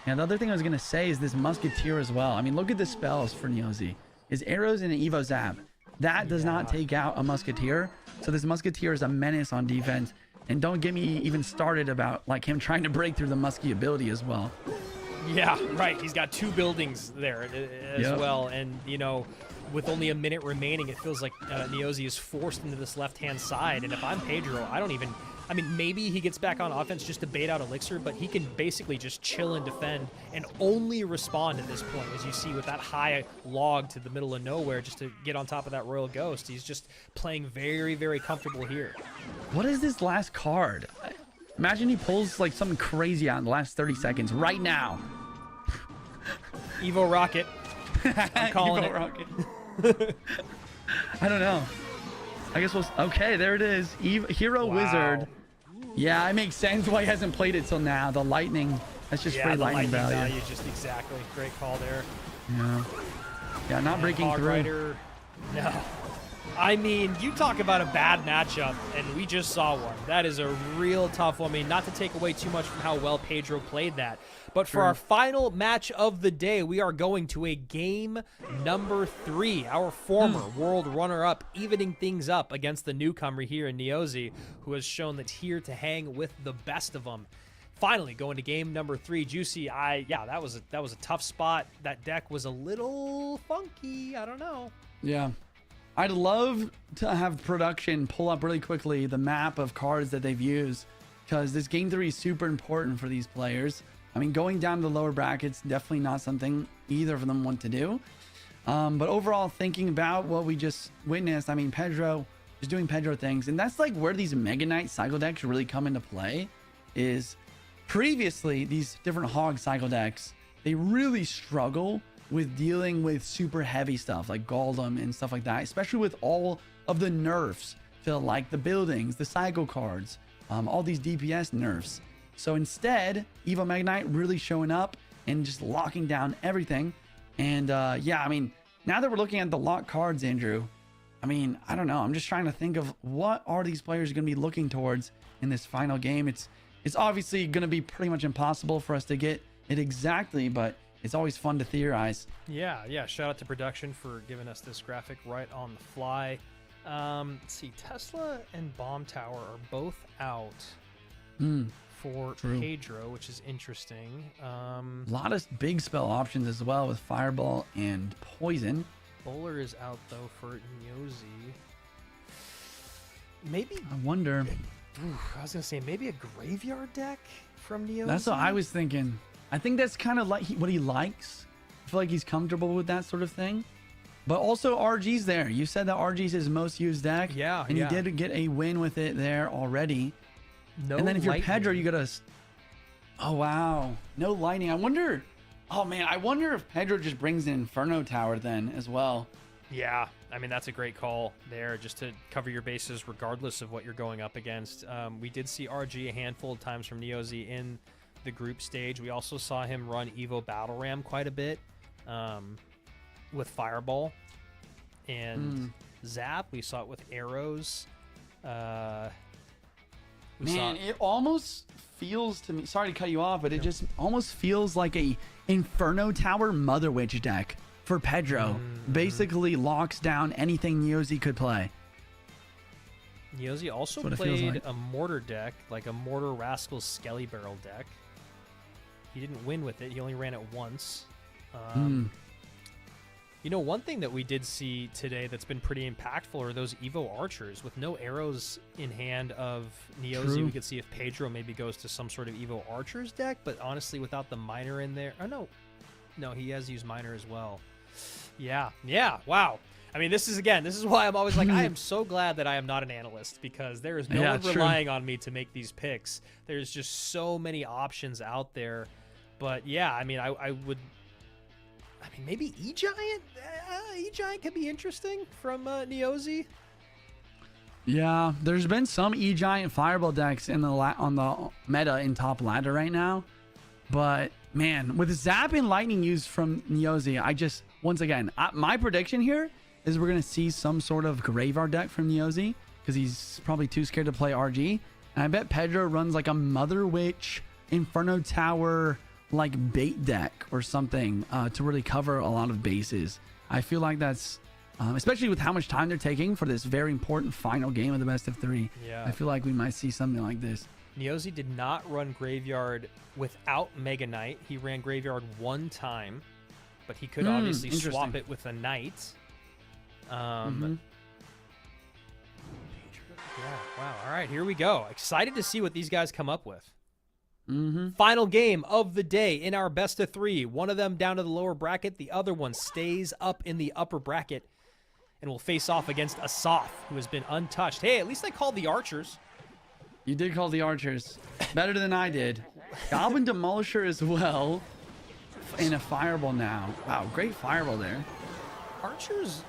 Yeah, the other thing I was going to say is this Musketeer as well. I mean, look at the spells for Niuzi. His arrows and an Evo Zap. That does not take out a Musketeer. So this Musketeer is a menace on defense. And don't get me even started about like him trying to break through the Muskie ability as well. Yeah, right. He's got 2 buildings there as well. And, you know, with only a minute remaining, it feels like Niuzi is forced into this left-hand side. And if I'm Pedro, I mean, maybe he gets back on offense just to bait out Elixir, but he can basically just chill and defend and only respond at this point, as you see with that high log to the middle of nowhere just to get on top of that Royal Ghost. He's just playing very, very comfortable here. What is this last card? Imagine he pulls like something crazy out in the last 30 seconds right now. Evo Rocket. I'm calling Evo Rocket. I don't know. I guess okay, there it is. Hero Wizard. Yeah, it makes sense why he hasn't played it till now. The lightning, that's just free lightning value. Just exactly. Great call there. Yeah, not breaking Hog through. Rider. No. I mean, you talk about a bad matchup, and we just saw one. That is a real tough one. I mean, not to take away too much from how well Pedro played that, but for our final match of the day, we are going to a game number 3. Our former world runner-up, evening things up against the newcomer here in Niuzi, who has shown that's here to hang with the best of them. Finally, going to game number 3. Juicy, yeah, that was a tough spot. That deck was a little funky. I don't know. Yeah. I'd love to have production pull up really quickly the map of cards that they've used, because this game 3 is super important for these players. I mean, going down to the lower brackets, definitely not something either of them want to do. But overall, thinking about what we just witnessed, I mean, Pedro is doing Pedro things. And that's like where these Mega Knight cycle decks really come into play. Is previously these different Hog cycle decks, they really struggle with dealing with super heavy stuff like Golem and stuff like that, especially with all of the nerfs to like the buildings, the cycle cards, all these DPS nerfs. So instead, Evo Mega Knight really showing up and just locking down everything. And yeah, I mean, now that we're looking at the lock cards, Andrew, I mean, I don't know. I'm just trying to think of what are these players going to be looking towards in this final game. It's obviously going to be pretty much impossible for us to get it exactly, but it's always fun to theorize. Yeah. Shout out to production for giving us this graphic right on the fly. Let's see. Tesla and Bomb Tower are both out for Pedro, which is interesting. A lot of big spell options as well with Fireball and Poison. Bowler is out, though, for Niuzi. Maybe... I wonder... I was going to say, maybe a Graveyard deck from Niuzi? That's what I was thinking. I think that's kind of like what he likes. I feel like he's comfortable with that sort of thing. But also RG's there. You said that RG's his most used deck. Yeah, and he did get a win with it there already. No and then if you're lightning. Pedro, you gotta... Oh, wow. No lightning. I wonder... Oh, man. I wonder if Pedro just brings an Inferno Tower then as well. Yeah. I mean, that's a great call there, just to cover your bases regardless of what you're going up against. We did see RG a handful of times from Niuzi in the group stage. We also saw him run Evo Battle Ram quite a bit with Fireball and Zap. We saw it with arrows. Man, it almost feels to me, sorry to cut you off, but it just almost feels like a Inferno Tower Mother Witch deck for Pedro. Basically locks down anything Niuzi could play. Niuzi also played a Mortar deck, like a Mortar Rascals Skelly Barrel deck. He didn't win with it. He only ran it once. You know, one thing that we did see today that's been pretty impactful are those Evo Archers. With no arrows in hand of Niuzi, we could see if Pedro maybe goes to some sort of Evo Archers deck, but honestly, without the Miner in there... Oh, no, he has used Miner as well. Yeah, wow. I mean, this is why I'm always like, I am so glad that I am not an analyst, because there is no one relying on me to make these picks. There's just so many options out there. But yeah, I mean, I would... I mean, maybe E-Giant? E-Giant could be interesting from Niuzi. Yeah, there's been some E-Giant Fireball decks in the on the meta in top ladder right now. But, man, with Zap and Lightning used from Niuzi, I just... Once again, my prediction here is we're going to see some sort of Graveyard deck from Niuzi, because he's probably too scared to play RG. And I bet Pedro runs like a Mother Witch, Inferno Tower, like bait deck or something to really cover a lot of bases. I feel like that's especially with how much time they're taking for this very important final game of the best of 3. Yeah. I feel like we might see something like this. Niuzi did not run Graveyard without Mega Knight. He ran Graveyard one time, but he could obviously swap it with a Knight. Yeah, wow. All right, here we go. Excited to see what these guys come up with. Final game of the day in our best of 3. One of them down to the lower bracket. The other one stays up in the upper bracket and will face off against Assaf, who has been untouched. Hey, at least I called the Archers. You did call the Archers. Better than I did. Goblin Demolisher as well. And a Fireball now. Wow, great Fireball there. Archers...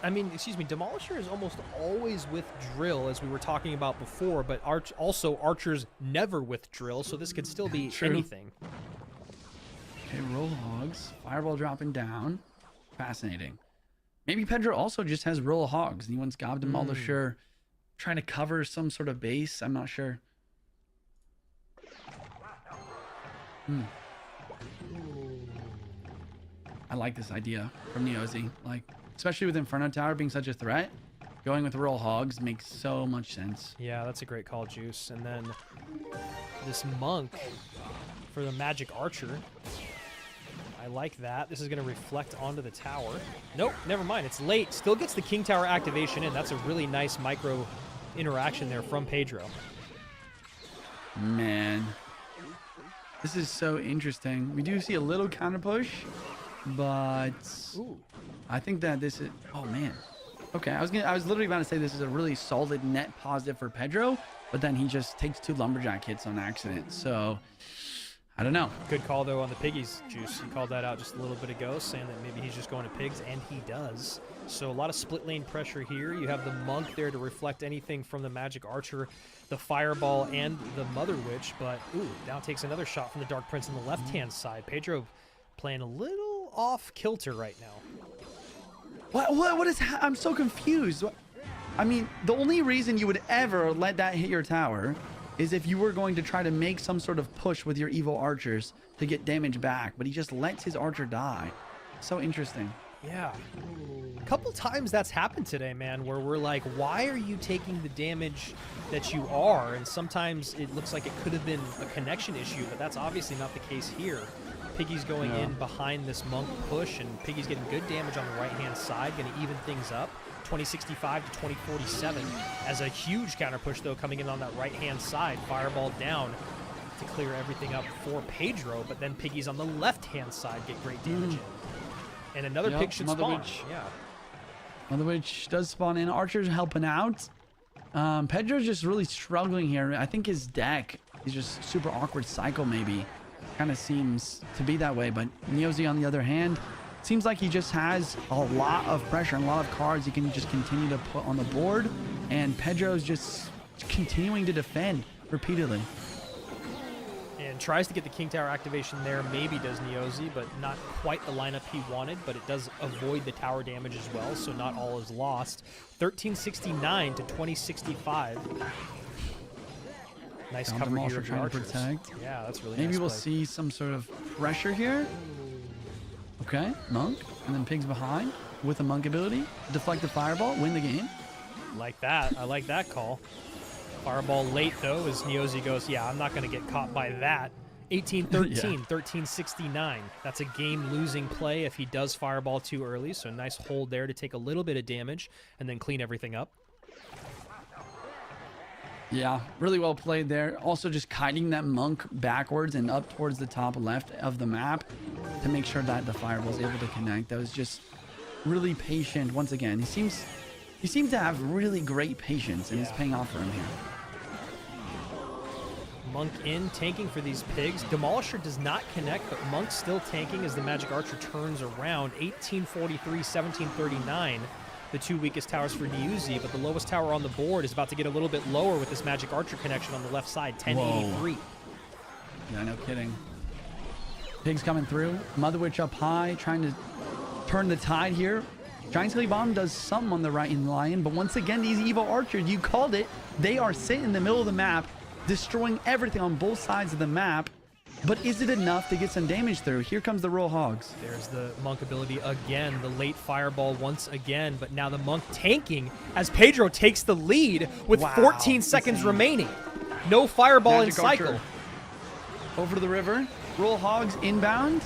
Demolisher is almost always with Drill, as we were talking about before, but Archers never with Drill, so this could still be anything. Okay, Roll Hogs. Fireball dropping down. Fascinating. Maybe Pedro also just has Roll Hogs. He wants Gob Demolisher trying to cover some sort of base. I'm not sure. I like this idea from Niuzi. Like, especially with Inferno Tower being such a threat, going with Roll Hogs makes so much sense. Yeah, that's a great call, Juice. And then this Monk for the Magic Archer. I like that. This is going to reflect onto the tower. Nope, never mind. It's late. Still gets the King Tower activation in. That's a really nice micro interaction there from Pedro. Man, this is so interesting. We do see a little counter push, but I think that this is... Oh, man. Okay, I was literally about to say this is a really solid net positive for Pedro, but then he just takes 2 Lumberjack hits on accident. So, I don't know. Good call, though, on the Piggies, Juice. You called that out just a little bit ago, saying that maybe he's just going to Pigs, and he does. So a lot of split lane pressure here. You have the Monk there to reflect anything from the Magic Archer, the Fireball, and the Mother Witch. But, now takes another shot from the Dark Prince on the left-hand side. Pedro playing a little off kilter right now. What is... I'm so confused. I mean, the only reason you would ever let that hit your tower is if you were going to try to make some sort of push with your evil archers to get damage back, but he just lets his archer die. So interesting. Yeah. A couple times that's happened today, man, where we're like, why are you taking the damage that you are? And sometimes it looks like it could have been a connection issue, but that's obviously not the case here. Piggy's going in behind this Monk push, and Piggy's getting good damage on the right-hand side, going to even things up. 2065 to 2047 as a huge counter push, though, coming in on that right-hand side. Fireball down to clear everything up for Pedro, but then Piggy's on the left-hand side get great damage in. And another pig should Mother spawn. Witch. Yeah. Mother Witch does spawn in. Archer's helping out. Pedro's just really struggling here. I think his deck is just super awkward cycle, maybe. Kind of seems to be that way, but Niuzi, on the other hand, seems like he just has a lot of pressure and a lot of cards he can just continue to put on the board, and Pedro's just continuing to defend repeatedly. And tries to get the King Tower activation there, maybe does Niuzi, but not quite the lineup he wanted, but it does avoid the tower damage as well, so not all is lost. 1369 to 2065. Nice cover here of the Archers. Yeah, that's really nice. Maybe we'll play. see some sort of pressure here. Okay, Monk, and then Pigs behind with a Monk ability. Deflect the Fireball, win the game. Like that. I like that call. Fireball late, though, as Niuzi goes, yeah, I'm not going to get caught by that. 18-13, 1369. That's a game-losing play if he does Fireball too early, so nice hold there to take a little bit of damage and then clean everything up. Yeah, really well played there. Also just kiting that Monk backwards and up towards the top left of the map to make sure that the Fireball is able to connect. That was just really patient. Once again, he seems to have really great patience, and it's paying off for him here. Monk in, tanking for these pigs. Demolisher does not connect, but Monk's still tanking as the Magic Archer turns around. 1843, 1739. The 2 weakest towers for Niuzi, but the lowest tower on the board is about to get a little bit lower with this Magic Archer connection on the left side, 1083. Yeah, no kidding. Pigs coming through. Mother Witch up high, trying to turn the tide here. Giant Skelly Bomb does something on the right in line, but once again, these evil archers, you called it. They are sitting in the middle of the map, destroying everything on both sides of the map. but is it enough to get some damage through? Here comes the Royal Hogs. There's the Monk ability again, the late fireball once again, but now the Monk tanking as Pedro takes the lead with Wow, 14 seconds insane. remaining. No fireball Magic in cycle. Archer. Over to the river. Royal Hogs inbound.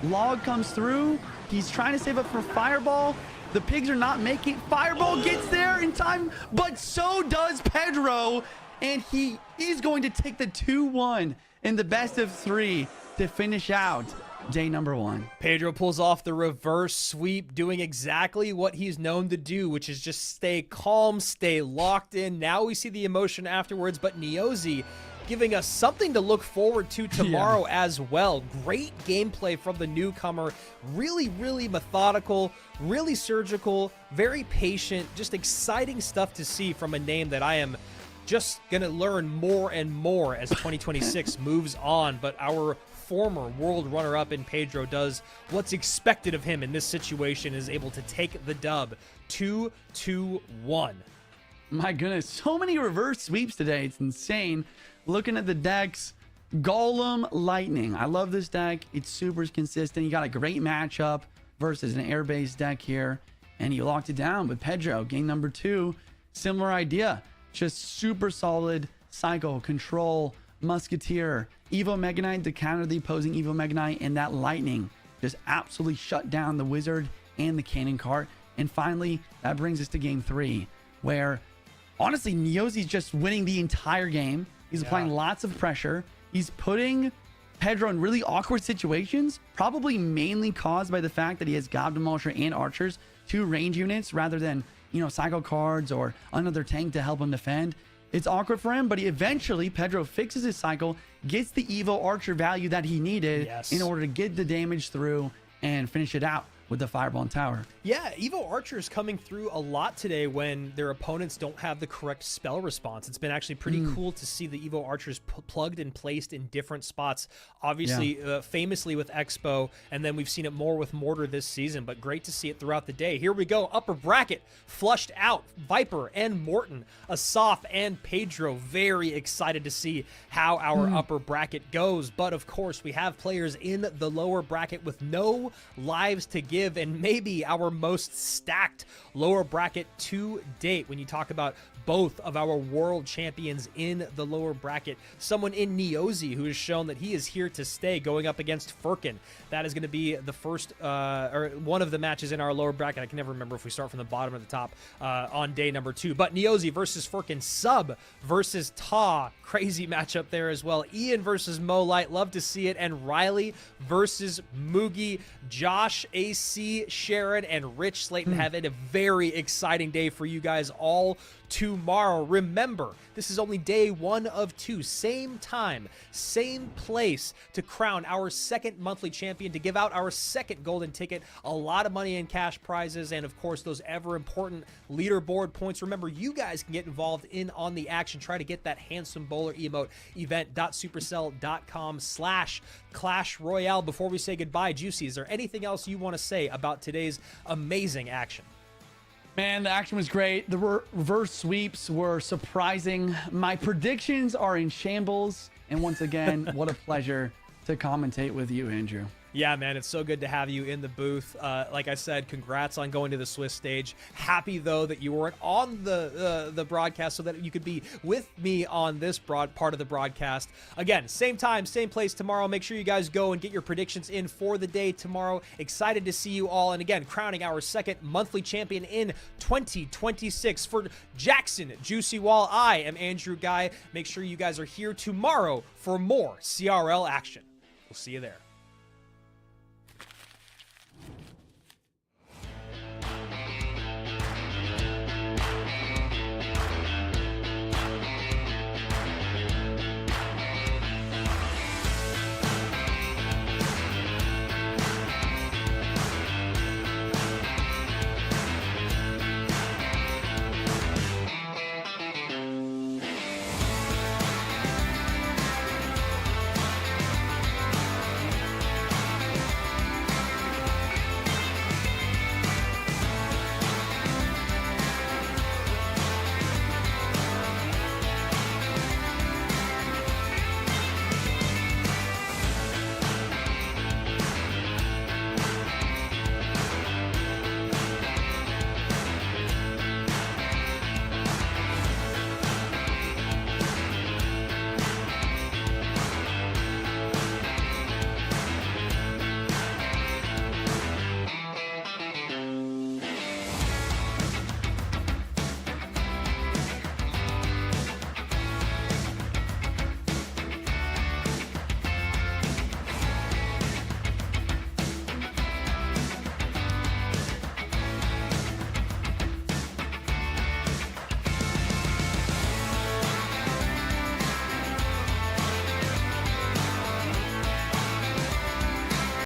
Log comes through. He's trying to save up for fireball. The pigs are not making it. Fireball gets there in time, but so does Pedro. And he is going to take the 2-1 in the best of 3 to finish out day number 1. Pedro pulls off the reverse sweep, doing exactly what he's known to do, which is just stay calm, stay locked in. Now we see the emotion afterwards, but Niuzi giving us something to look forward to tomorrow as well. Great gameplay from the newcomer. Really, really methodical, really surgical, very patient, just exciting stuff to see from a name that I am just going to learn more and more as 2026 moves on. But our former world runner-up in Pedro does what's expected of him in this situation, is able to take the dub. 2-2-1. My goodness, so many reverse sweeps today. It's insane. Looking at the decks, Golem Lightning. I love this deck. It's super consistent. You got a great matchup versus an air-based deck here, and you locked it down with Pedro. Game number 2, similar idea. Just super solid cycle, control, Musketeer, Evo Mega Knight to counter the opposing Evo Mega Knight, and that Lightning just absolutely shut down the Wizard and the Cannon Cart. And finally, that brings us to game 3, where honestly, Niuzi's just winning the entire game. He's applying lots of pressure. He's putting Pedro in really awkward situations, probably mainly caused by the fact that he has Gob Demolisher and Archers, 2 range units, rather than, you know, cycle cards or another tank to help him defend. It's awkward for him, but eventually Pedro fixes his cycle, gets the Evo Archer value that he needed in order to get the damage through and finish it out with the Fireball and Tower. Yeah, Evo Archer's coming through a lot today when their opponents don't have the correct spell response. It's been actually pretty cool to see the Evo Archers plugged and placed in different spots. Obviously, famously with Expo, and then we've seen it more with Mortar this season, but great to see it throughout the day. Here we go, upper bracket, flushed out, Viper and Morton, Assaf and Pedro. Very excited to see how our upper bracket goes, but of course, we have players in the lower bracket with no lives to give, and maybe our most stacked lower bracket to date when you talk about both of our world champions in the lower bracket. Someone in Niuzi who has shown that he is here to stay, going up against Furkin. That is going to be the first or one of the matches in our lower bracket. I can never remember if we start from the bottom or the top on day number 2. But Niuzi versus Furkin, Sub versus Ta. Crazy matchup there as well. Ian versus Molite, love to see it. And Riley versus Mugi. Josh, AC, Sharon, and Rich Slayton have a very exciting day for you guys all tomorrow. Remember, this is only day 1 of 2. Same time, same place to crown our second monthly champion, to give out our second golden ticket, a lot of money in cash prizes, and of course those ever important leaderboard points. Remember, you guys can get involved in on the action. Try to get that handsome bowler emote. Event.supercell.com/Clash Royale. Before we say goodbye, Juicy, is there anything else you want to say about today's amazing action? Man, the action was great. The reverse sweeps were surprising. My predictions are in shambles. And once again, what a pleasure to commentate with you, Andrew. Yeah, man, it's so good to have you in the booth. Like I said, congrats on going to the Swiss stage. Happy, though, that you weren't on the broadcast so that you could be with me on this part of the broadcast. Again, same time, same place tomorrow. Make sure you guys go and get your predictions in for the day tomorrow. Excited to see you all. And again, crowning our second monthly champion in 2026. For Jackson, Juicy Wall, I am Andrew Guy. Make sure you guys are here tomorrow for more CRL action. We'll see you there.